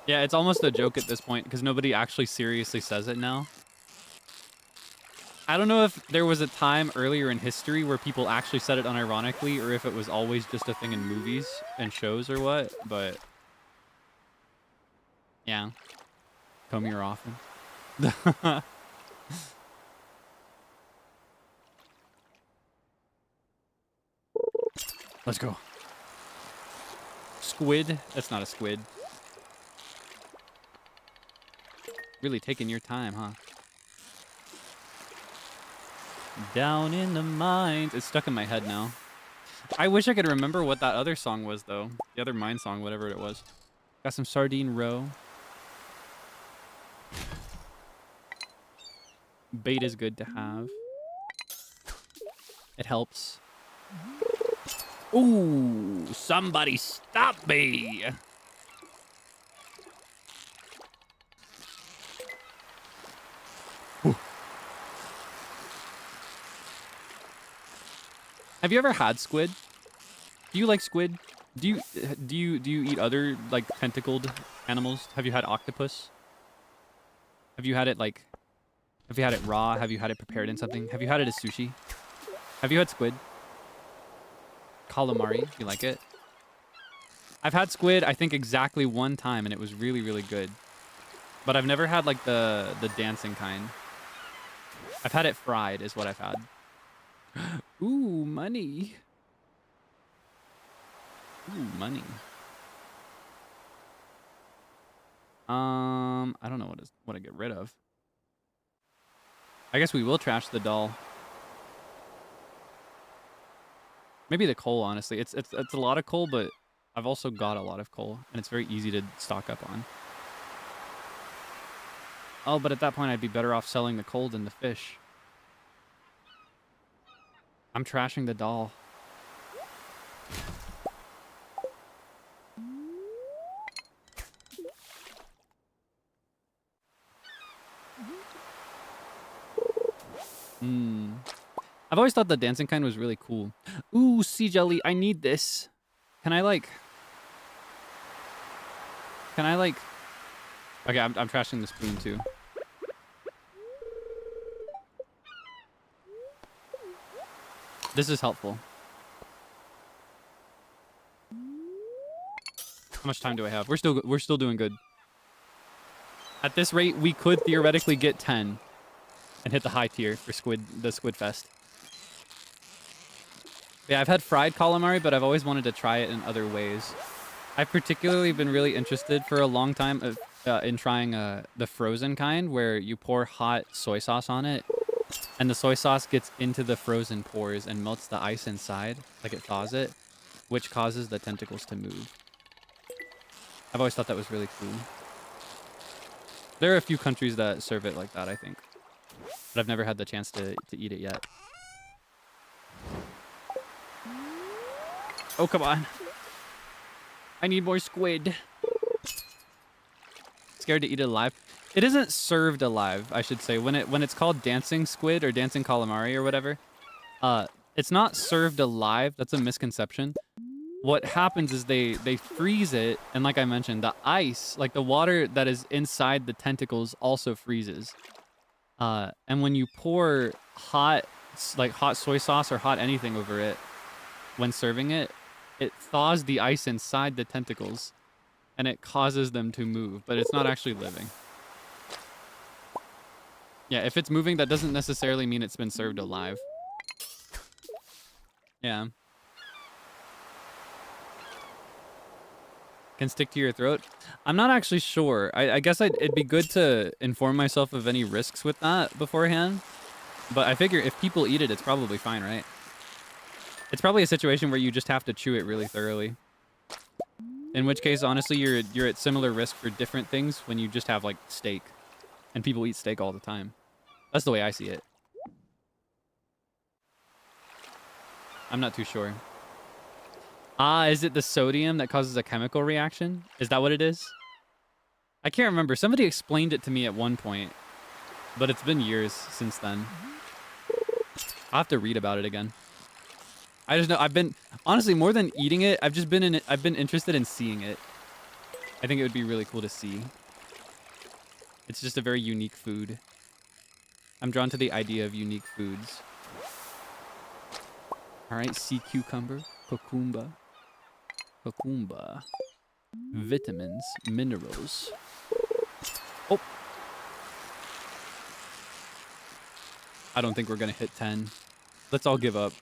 Yeah, it's almost a joke at this point because nobody actually seriously says it now. I don't know if there was a time earlier in history where people actually said it unironically or if it was always just a thing in movies and shows or what, but yeah. Come here often. Let's go. Squid? That's not a squid. Really taking your time, huh? Down in the mines. It's stuck in my head now. I wish I could remember what that other song was, though. The other mine song, whatever it was. Got some sardine roe. Bait is good to have. It helps. Ooh, somebody stop me! Have you ever had squid? Do you like squid? Do you eat other like tentacled animals? Have you had octopus? Have you had it like? Have you had it raw? Have you had it prepared in something? Have you had it as sushi? Have you had squid? Calamari, you like it? I've had squid, I think exactly one time, and it was really, really good. But I've never had like the dancing kind. I've had it fried, is what I've had. Ooh, money. Ooh, money. I don't know what to get rid of. I guess we will trash the doll. Maybe the coal, honestly. It's a lot of coal, but I've also got a lot of coal, and it's very easy to stock up on. Oh, but at that point, I'd be better off selling the coal than the fish. I'm trashing the doll. I've always thought the dancing kind was really cool. Ooh, sea jelly, I need this. Can I like... Okay, I'm trashing the spoon too. This is helpful. How much time do I have? We're still doing good. At this rate, we could theoretically get 10 and hit the high tier for the Squid Fest. Yeah, I've had fried calamari, but I've always wanted to try it in other ways. I've particularly been really interested for a long time in trying the frozen kind, where you pour hot soy sauce on it, and the soy sauce gets into the frozen pores and melts the ice inside, like it thaws it, which causes the tentacles to move. I've always thought that was really cool. There are a few countries that serve it like that, I think, but I've never had the chance to eat it yet. Oh, come on. I need more squid. Scared to eat it alive. It isn't served alive, I should say. When it's called dancing squid or dancing calamari or whatever, it's not served alive. That's a misconception. What happens is they freeze it, and like I mentioned, the ice, like the water that is inside the tentacles, also freezes. And when you pour hot soy sauce or hot anything over it, when serving it, it thaws the ice inside the tentacles, and it causes them to move, but it's not actually living. Yeah, if it's moving, that doesn't necessarily mean it's been served alive. Yeah. Can stick to your throat? I'm not actually sure. I guess it'd be good to inform myself of any risks with that beforehand. But I figure if people eat it, it's probably fine, right? It's probably a situation where you just have to chew it really thoroughly. In which case, honestly, you're at similar risk for different things when you just have, like, steak. And people eat steak all the time. That's the way I see it. I'm not too sure. Ah, is it the sodium that causes a chemical reaction? Is that what it is? I can't remember. Somebody explained it to me at one point, but it's been years since then. I'll have to read about it again. I just know I've been, honestly, more than eating it, I've been interested in seeing it. I think it would be really cool to see. It's just a very unique food. I'm drawn to the idea of unique foods. All right, sea cucumber, cucumba. Cucumba. Vitamins, minerals. Oh. I don't think we're gonna hit 10. Let's all give up.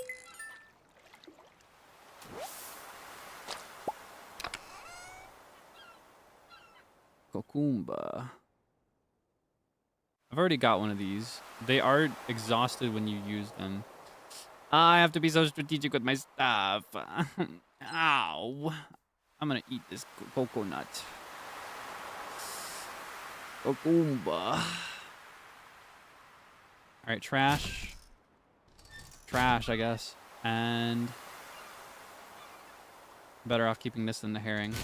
Cucumba. I've already got one of these. They are exhausted when you use them. I have to be so strategic with my stuff. Ow. I'm gonna eat this coconut. Cucumba. Alright, trash. Trash, I guess. And better off keeping this than the herring.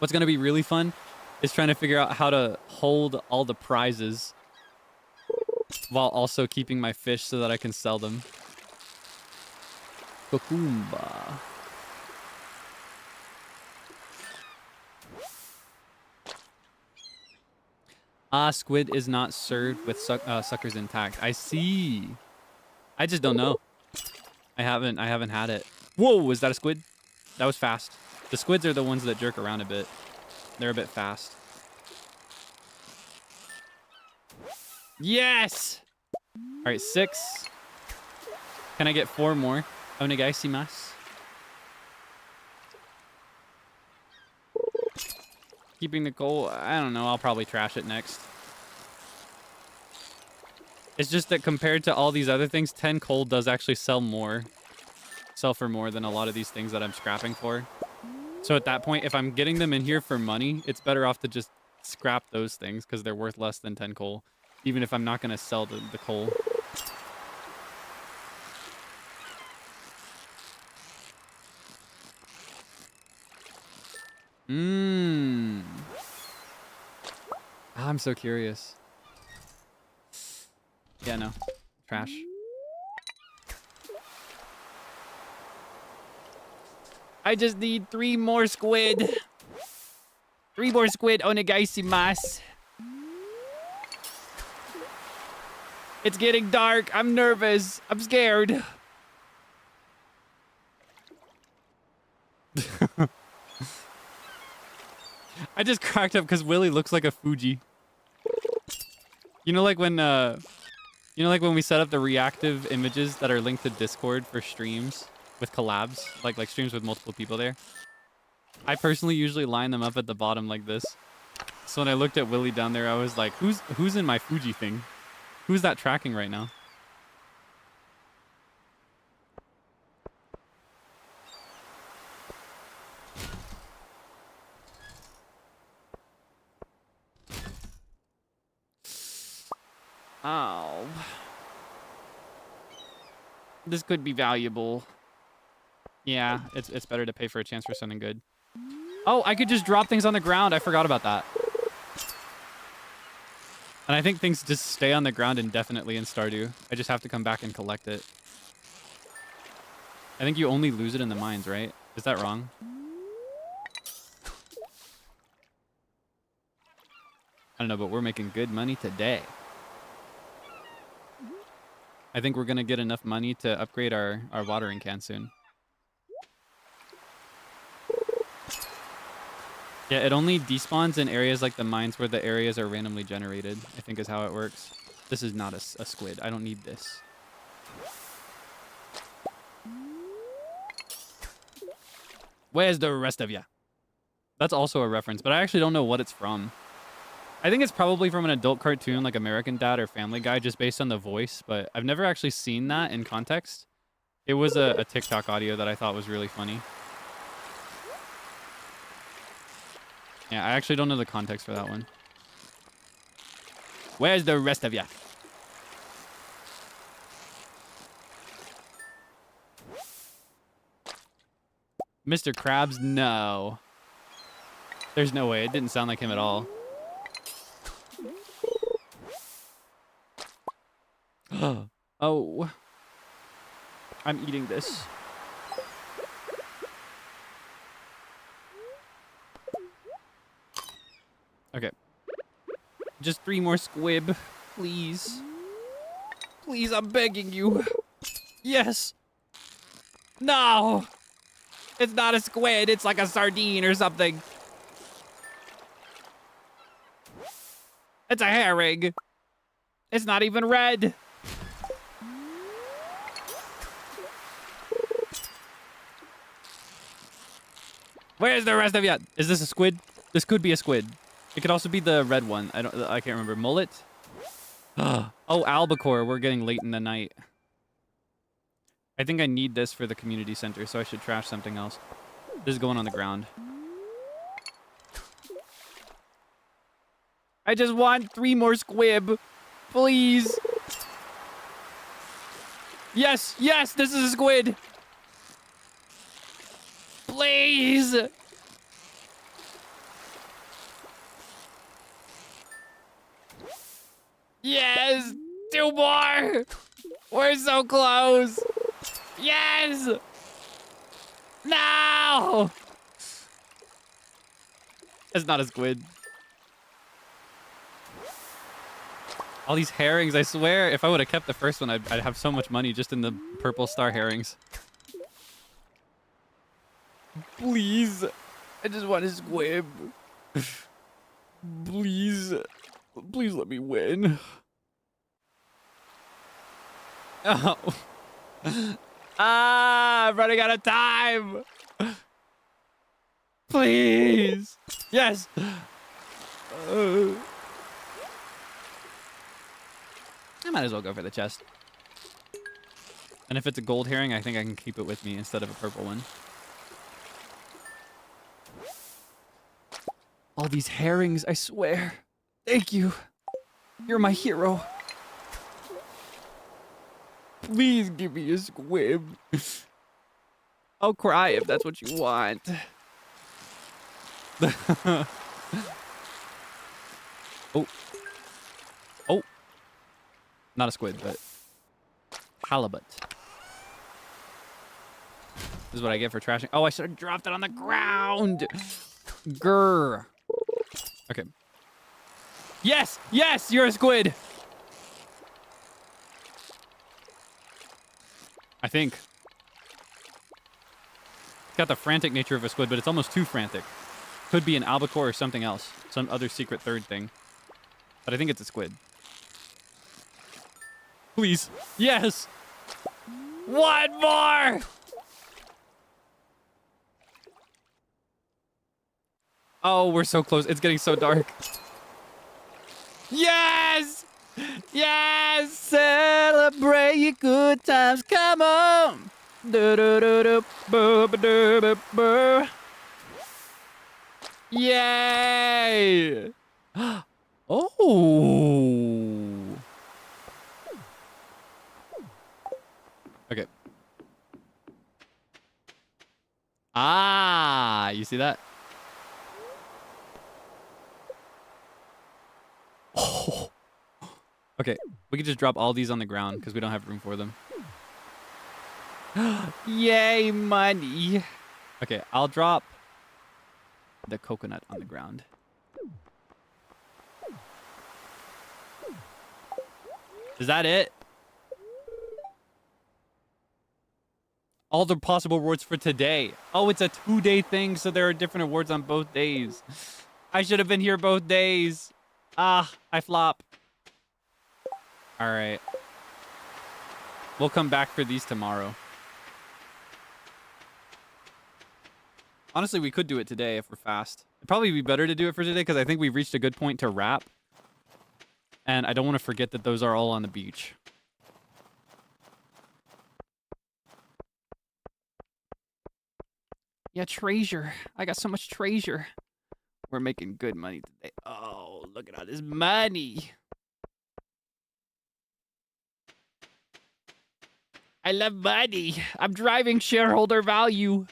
What's gonna be really fun is trying to figure out how to hold all the prizes while also keeping my fish so that I can sell them. Cucumba. Ah, squid is not served with suckers intact. I see. I just don't know. I haven't had it. Whoa, was that a squid? That was fast. The squids are the ones that jerk around a bit. They're a bit fast. Yes! All right, 6. Can I get 4 more? Onegaishimasu. Keeping the coal, I don't know. I'll probably trash it next. It's just that compared to all these other things, 10 coal does actually sell for more than a lot of these things that I'm scrapping for. So at that point, if I'm getting them in here for money, it's better off to just scrap those things because they're worth less than 10 coal, even if I'm not going to sell the coal. I'm so curious. Yeah, no. Trash. I just need 3 more squid. 3 more squid, onegaishimasu. It's getting dark. I'm nervous. I'm scared. I just cracked up because Willy looks like a Fuji. You know, like when we set up the reactive images that are linked to Discord for streams with collabs, like streams with multiple people there. I personally usually line them up at the bottom like this. So when I looked at Willy down there, I was like, who's in my Fuji thing? Who's that tracking right now? Oh. This could be valuable. Yeah, it's better to pay for a chance for something good. Oh, I could just drop things on the ground. I forgot about that. And I think things just stay on the ground indefinitely in Stardew. I just have to come back and collect it. I think you only lose it in the mines, right? Is that wrong? I don't know, but we're making good money today. I think we're going to get enough money to upgrade our watering can soon. Yeah, it only despawns in areas like the mines where the areas are randomly generated, I think is how it works. This is not a squid. I don't need this. Where's the rest of ya? That's also a reference, but I actually don't know what it's from. I think it's probably from an adult cartoon like American Dad or Family Guy just based on the voice, but I've never actually seen that in context. It was a TikTok audio that I thought was really funny. Yeah, I actually don't know the context for that one. Where's the rest of ya? Mr. Krabs, no. There's no way. It didn't sound like him at all. Oh. I'm eating this. Okay. Just 3 more squib, please. Please, I'm begging you. Yes. No. It's not a squid. It's like a sardine or something. It's a herring. It's not even red. Where's the rest of you? Is this a squid? This could be a squid. It could also be the red one. I can't remember. Mullet? Oh, albacore. We're getting late in the night. I think I need this for the community center, so I should trash something else. This is going on the ground. I just want 3 more squib. Please. Yes, yes, this is a squid. Please. Yes, 2 more. We're so close. Yes. No. It's not a squid. All these herrings, I swear, if I would have kept the first one, I'd have so much money just in the purple star herrings. Please. I just want a squib. Please. Please let me win. Oh. I'm running out of time. Please. Yes. I might as well go for the chest. And if it's a gold herring, I think I can keep it with me instead of a purple one. All these herrings, I swear. Thank you. You're my hero. Please give me a squib. I'll cry if that's what you want. Oh. Oh. Not a squid, but halibut. This is what I get for trashing. Oh, I should have dropped it on the ground. Grr. Okay. Yes! Yes! You're a squid! I think. It's got the frantic nature of a squid, but it's almost too frantic. Could be an albacore or something else. Some other secret third thing. But I think it's a squid. Please. Yes! 1 more! Oh, we're so close. It's getting so dark. Yes! Yes! Celebrate your good times. Come on! Yay! Oh! Okay. Ah, you see that? Oh. Okay, we could just drop all these on the ground because we don't have room for them. Yay, money. Okay, I'll drop the coconut on the ground. Is that it? All the possible rewards for today. Oh, it's a 2-day thing, so there are different awards on both days. I should have been here both days. Ah, I flop. All right. We'll come back for these tomorrow. Honestly, we could do it today if we're fast. It'd probably be better to do it for today because I think we've reached a good point to wrap. And I don't want to forget that those are all on the beach. Yeah, treasure. I got so much treasure. We're making good money today. Oh, look at all this money. I love money. I'm driving shareholder value.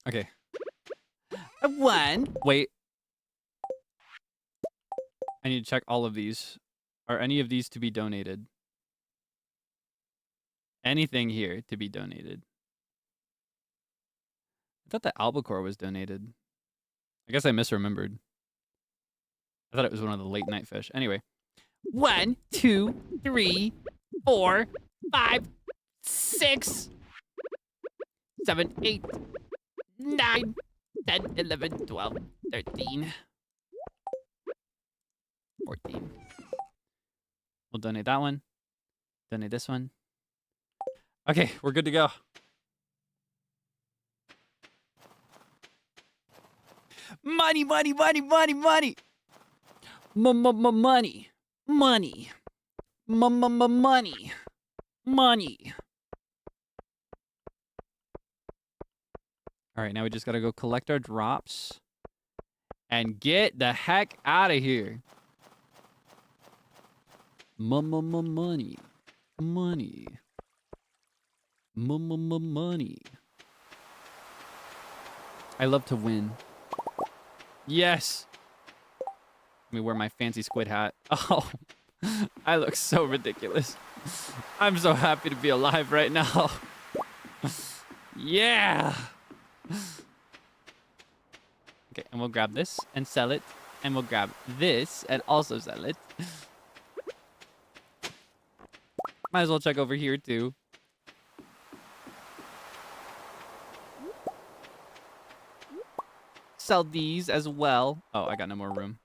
Okay. 1. Wait. I need to check all of these. Are any of these to be donated? Anything here to be donated? I thought the albacore was donated. I guess I misremembered. I thought it was one of the late night fish. Anyway. 1, 2, 3, 4, 5, 6, 7, 8, 9, 10, 11, 12, 13, 14. We'll donate that one. Donate this one. Okay, we're good to go. Money, money, money, money, money. Money. Money. Money. Money. All right, now we just gotta go collect our drops and get the heck out of here. Money. Money. Money. I love to win. Yes. Let me wear my fancy squid hat. Oh, I look so ridiculous. I'm so happy to be alive right now. Yeah. Okay, and we'll grab this and sell it. And we'll grab this and also sell it. Might as well check over here too. Sell these as well. Oh, I got no more room.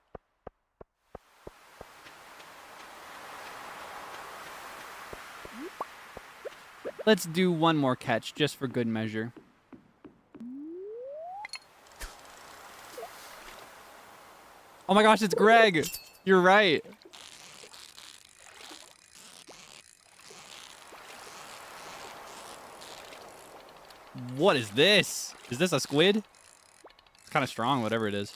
Let's do one more catch just for good measure. Oh my gosh, it's Greg. You're right. What is this? Is this a squid? It's kind of strong, whatever it is.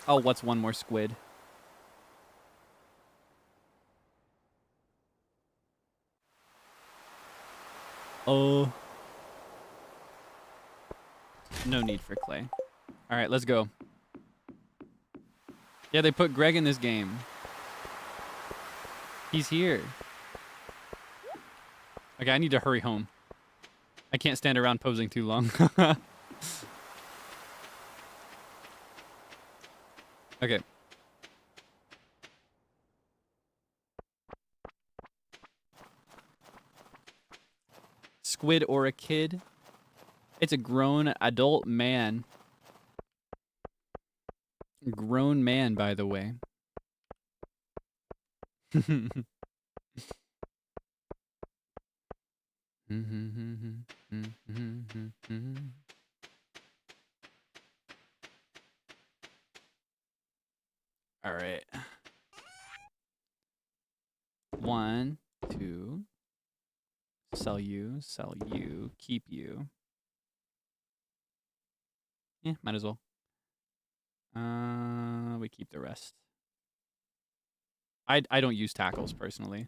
Oh, what's one more squid? Oh. No need for clay. All right, let's go. Yeah, they put Greg in this game. He's here. Okay, I need to hurry home. I can't stand around posing too long. Okay. Squid or a kid? It's a grown adult man. Grown man, by the way. All right. 1, 2. Sell you, keep you. Yeah, might as well. We keep the rest. I don't use tackles personally.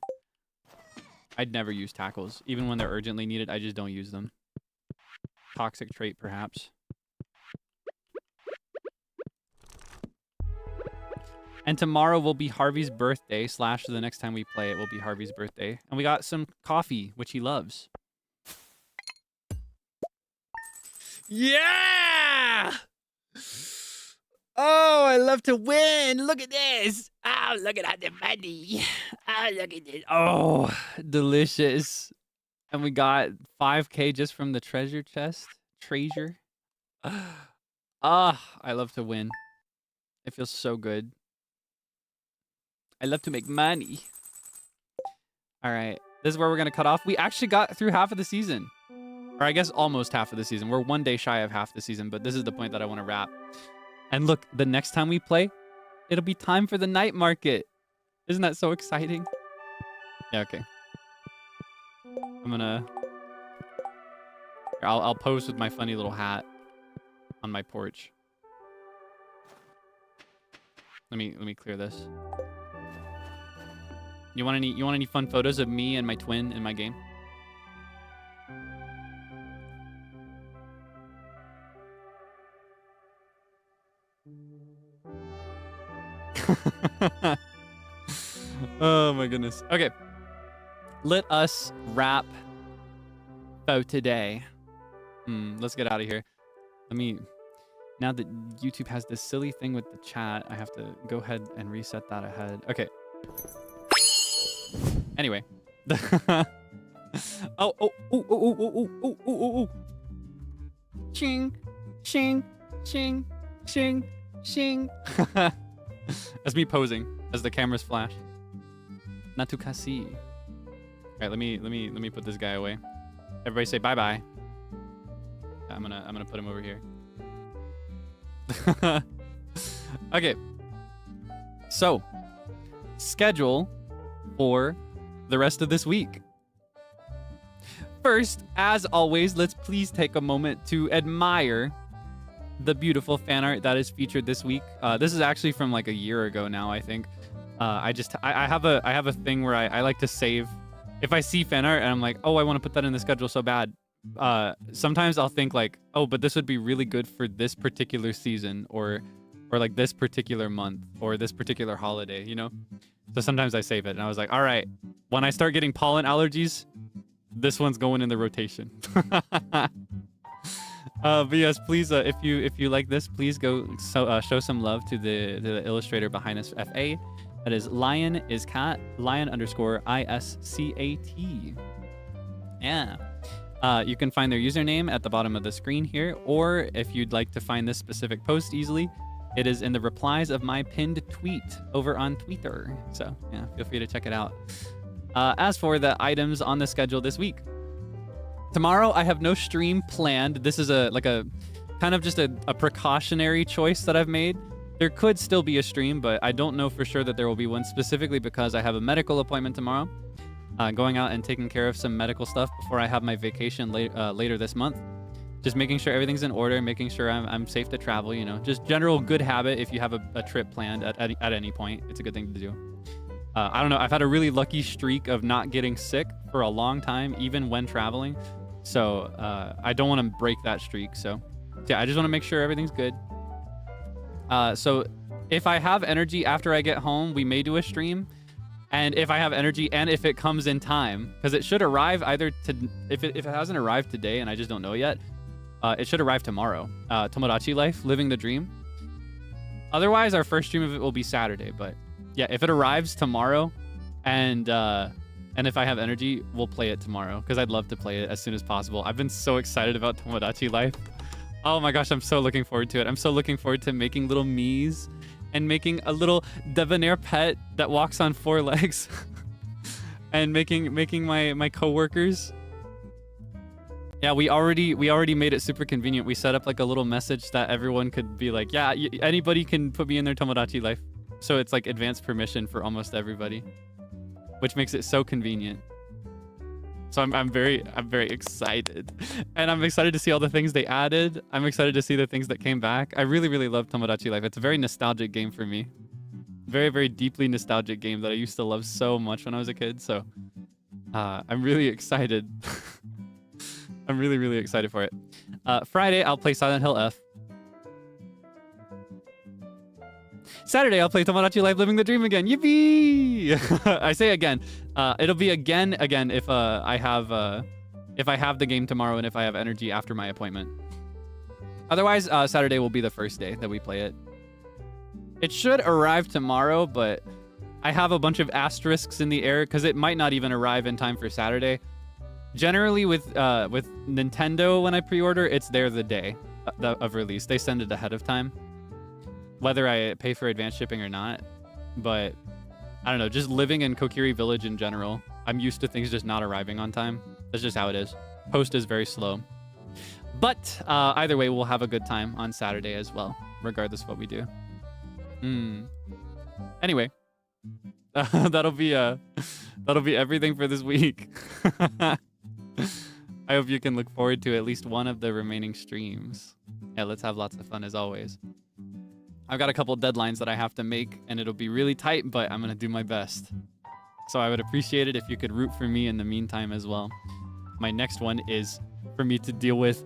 I'd never use tackles. Even when they're urgently needed, I just don't use them. Toxic trait, perhaps. And tomorrow will be Harvey's birthday, / the next time we play it will be Harvey's birthday. And we got some coffee, which he loves. Yeah! Oh, I love to win. Look at this. Oh, look at all the money. Oh, look at this. Oh, delicious. And we got 5K just from the treasure chest. Treasure. Ah, I love to win. It feels so good. I love to make money. All right. This is where we're going to cut off. We actually got through half of the season. Or I guess almost half of the season. We're one day shy of half the season, but this is the point that I want to wrap. And look, the next time we play, it'll be time for the night market. Isn't that so exciting? Yeah, okay. I'm gonna... I'll pose with my funny little hat on my porch. Let me clear this. You want any fun photos of me and my twin in my game? Oh my goodness. Okay. Let us wrap for today. Let's get out of here. Now that YouTube has this silly thing with the chat, I have to go ahead and reset that ahead. Okay. Anyway. Oh. Ching, ching, ching, ching, ching. That's me posing as the cameras flash. Natukasi. All right, let me put this guy away. Everybody say bye-bye. I'm gonna put him over here. Okay. So, schedule for the rest of this week. First, as always, let's please take a moment to admire the beautiful fan art that is featured this week. This is actually from like a year ago now, I think. I have a thing where I like to save. If I see fan art and I'm like, oh, I want to put that in the schedule so bad. Sometimes I'll think like, oh, but this would be really good for this particular season or like this particular month or this particular holiday, you know? So sometimes I save it and I was like, all right, when I start getting pollen allergies, this one's going in the rotation. But yes, please, if you like this, please go show some love to the illustrator behind us, FA. That is Lion is Cat, Lion_ISCAT. Yeah. You can find their username at the bottom of the screen here, or if you'd like to find this specific post easily, it is in the replies of my pinned tweet over on Twitter. So yeah, feel free to check it out. As for the items on the schedule this week, tomorrow I have no stream planned. This is a kind of just a precautionary choice that I've made. There could still be a stream, but I don't know for sure that there will be one, specifically because I have a medical appointment tomorrow. Going out and taking care of some medical stuff before I have my vacation later this month. Just making sure everything's in order, making sure I'm safe to travel, you know, just general good habit if you have a trip planned at any point. It's a good thing to do. I don't know. I've had a really lucky streak of not getting sick for a long time, even when traveling. So I don't want to break that streak. So yeah, I just want to make sure everything's good. So if I have energy after I get home, we may do a stream. And if I have energy and if it comes in time, because it should arrive either if it hasn't arrived today and I just don't know yet, it should arrive tomorrow. Tomodachi Life, Living the Dream. Otherwise, our first stream of it will be Saturday. But yeah, if it arrives tomorrow and if I have energy, we'll play it tomorrow because I'd love to play it as soon as possible. I've been so excited about Tomodachi Life. Oh my gosh, I'm so looking forward to it. I'm so looking forward to making little Miis and making a little debonair pet that walks on 4 legs and making my coworkers. Yeah, we already made it super convenient. We set up like a little message that everyone could be like, yeah, anybody can put me in their Tomodachi Life. So it's like advanced permission for almost everybody, which makes it so convenient. So I'm very excited, and I'm excited to see all the things they added. I'm excited to see the things that came back. I really love Tomodachi Life. It's a very nostalgic game for me. Very deeply nostalgic game that I used to love so much when I was a kid. So I'm really excited. I'm really excited for it. Friday I'll play Silent Hill F. Saturday, I'll play Tomodachi Life Living the Dream again. Yippee! I say again. It'll be again if I have the game tomorrow and if I have energy after my appointment. Otherwise, Saturday will be the first day that we play it. It should arrive tomorrow, but I have a bunch of asterisks in the air because it might not even arrive in time for Saturday. Generally, with Nintendo, when I pre-order, it's there the day of release. They send it ahead of time, whether I pay for advanced shipping or not. But I don't know, just living in Kokiri Village in general, I'm used to things just not arriving on time. That's just how it is. Post is very slow. But either way, we'll have a good time on Saturday as well, regardless of what we do. Anyway, that'll be everything for this week. I hope you can look forward to at least one of the remaining streams. Yeah, let's have lots of fun as always. I've got a couple deadlines that I have to make, and it'll be really tight, but I'm gonna do my best. So I would appreciate it if you could root for me in the meantime as well. My next one is for me to deal with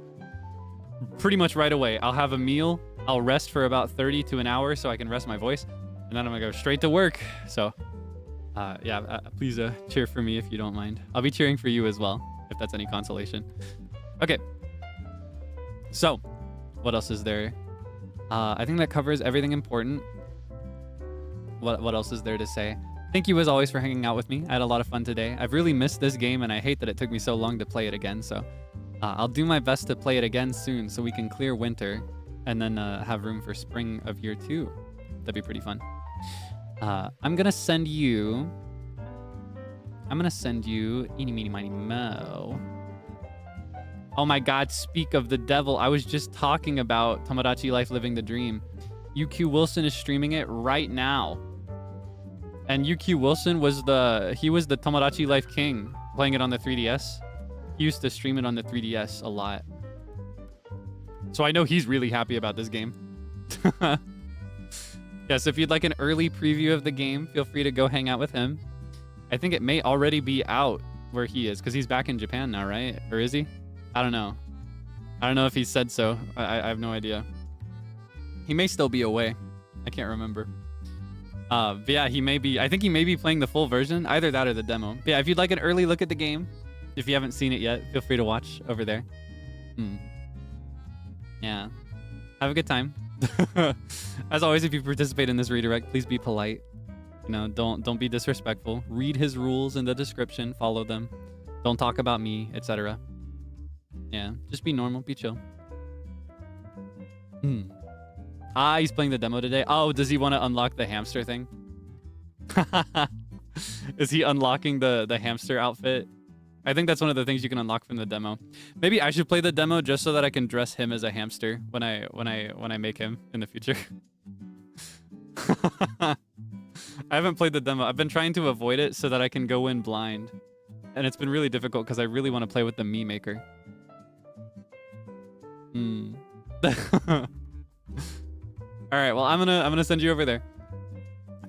pretty much right away. I'll have a meal. I'll rest for about 30 to an hour so I can rest my voice, and then I'm gonna go straight to work. So, please cheer for me if you don't mind. I'll be cheering for you as well, if that's any consolation. Okay. So, what else is there? I think that covers everything important. What else is there to say? Thank you as always for hanging out with me. I had a lot of fun today. I've really missed this game, and I hate that it took me so long to play it again. So, I'll do my best to play it again soon so we can clear winter and then have room for spring of year 2. That'd be pretty fun. I'm gonna send you eeny, meeny, miny, mo. Oh my god, speak of the devil. I was just talking about Tomodachi Life Living the Dream. UQ Wilson is streaming it right now. And UQ Wilson was the Tomodachi Life King, playing it on the 3DS. He used to stream it on the 3DS a lot. So I know he's really happy about this game. Yes, if you'd like an early preview of the game, feel free to go hang out with him. I think it may already be out where he is, because he's back in Japan now, right? Or is he? I don't know. I don't know if he said so. I have no idea. He may still be away. I can't remember. But yeah, I think he may be playing the full version. Either that or the demo. But yeah, if you'd like an early look at the game, if you haven't seen it yet, feel free to watch over there. Yeah. Have a good time. As always, if you participate in this redirect, please be polite. You know, don't be disrespectful. Read his rules in the description. Follow them. Don't talk about me, etc. Yeah, just be normal. Be chill. He's playing the demo today. Oh, does he want to unlock the hamster thing? Is he unlocking the hamster outfit? I think that's one of the things you can unlock from the demo. Maybe I should play the demo just so that I can dress him as a hamster when I make him in the future. I haven't played the demo. I've been trying to avoid it so that I can go in blind. And it's been really difficult because I really want to play with the Mii Maker. All right, well, I'm gonna send you over there.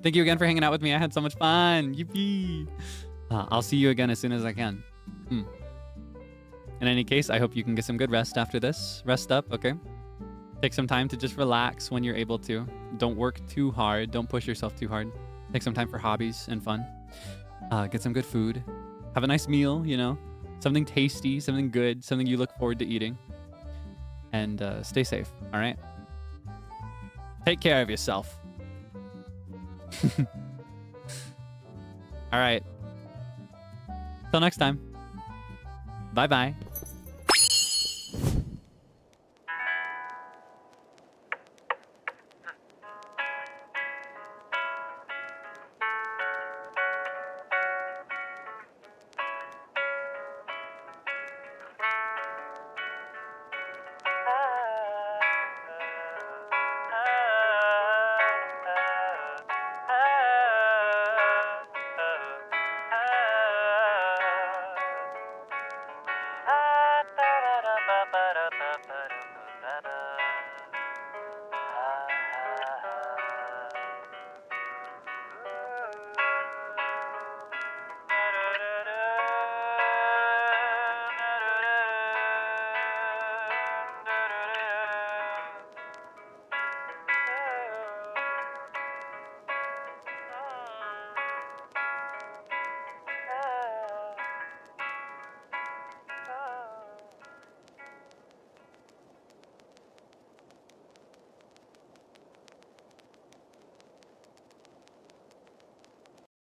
Thank you again for hanging out with me. I had so much fun. Yippee! I'll see you again as soon as I can. In any case, I hope you can get some good rest after this. Rest up, okay? Take some time to just relax when you're able to. Don't work too hard. Don't push yourself too hard. Take some time for hobbies and fun. Get some good food. Have a nice meal, you know? Something tasty, something good, something you look forward to eating. And stay safe, all right? Take care of yourself. All right. Till next time. Bye-bye.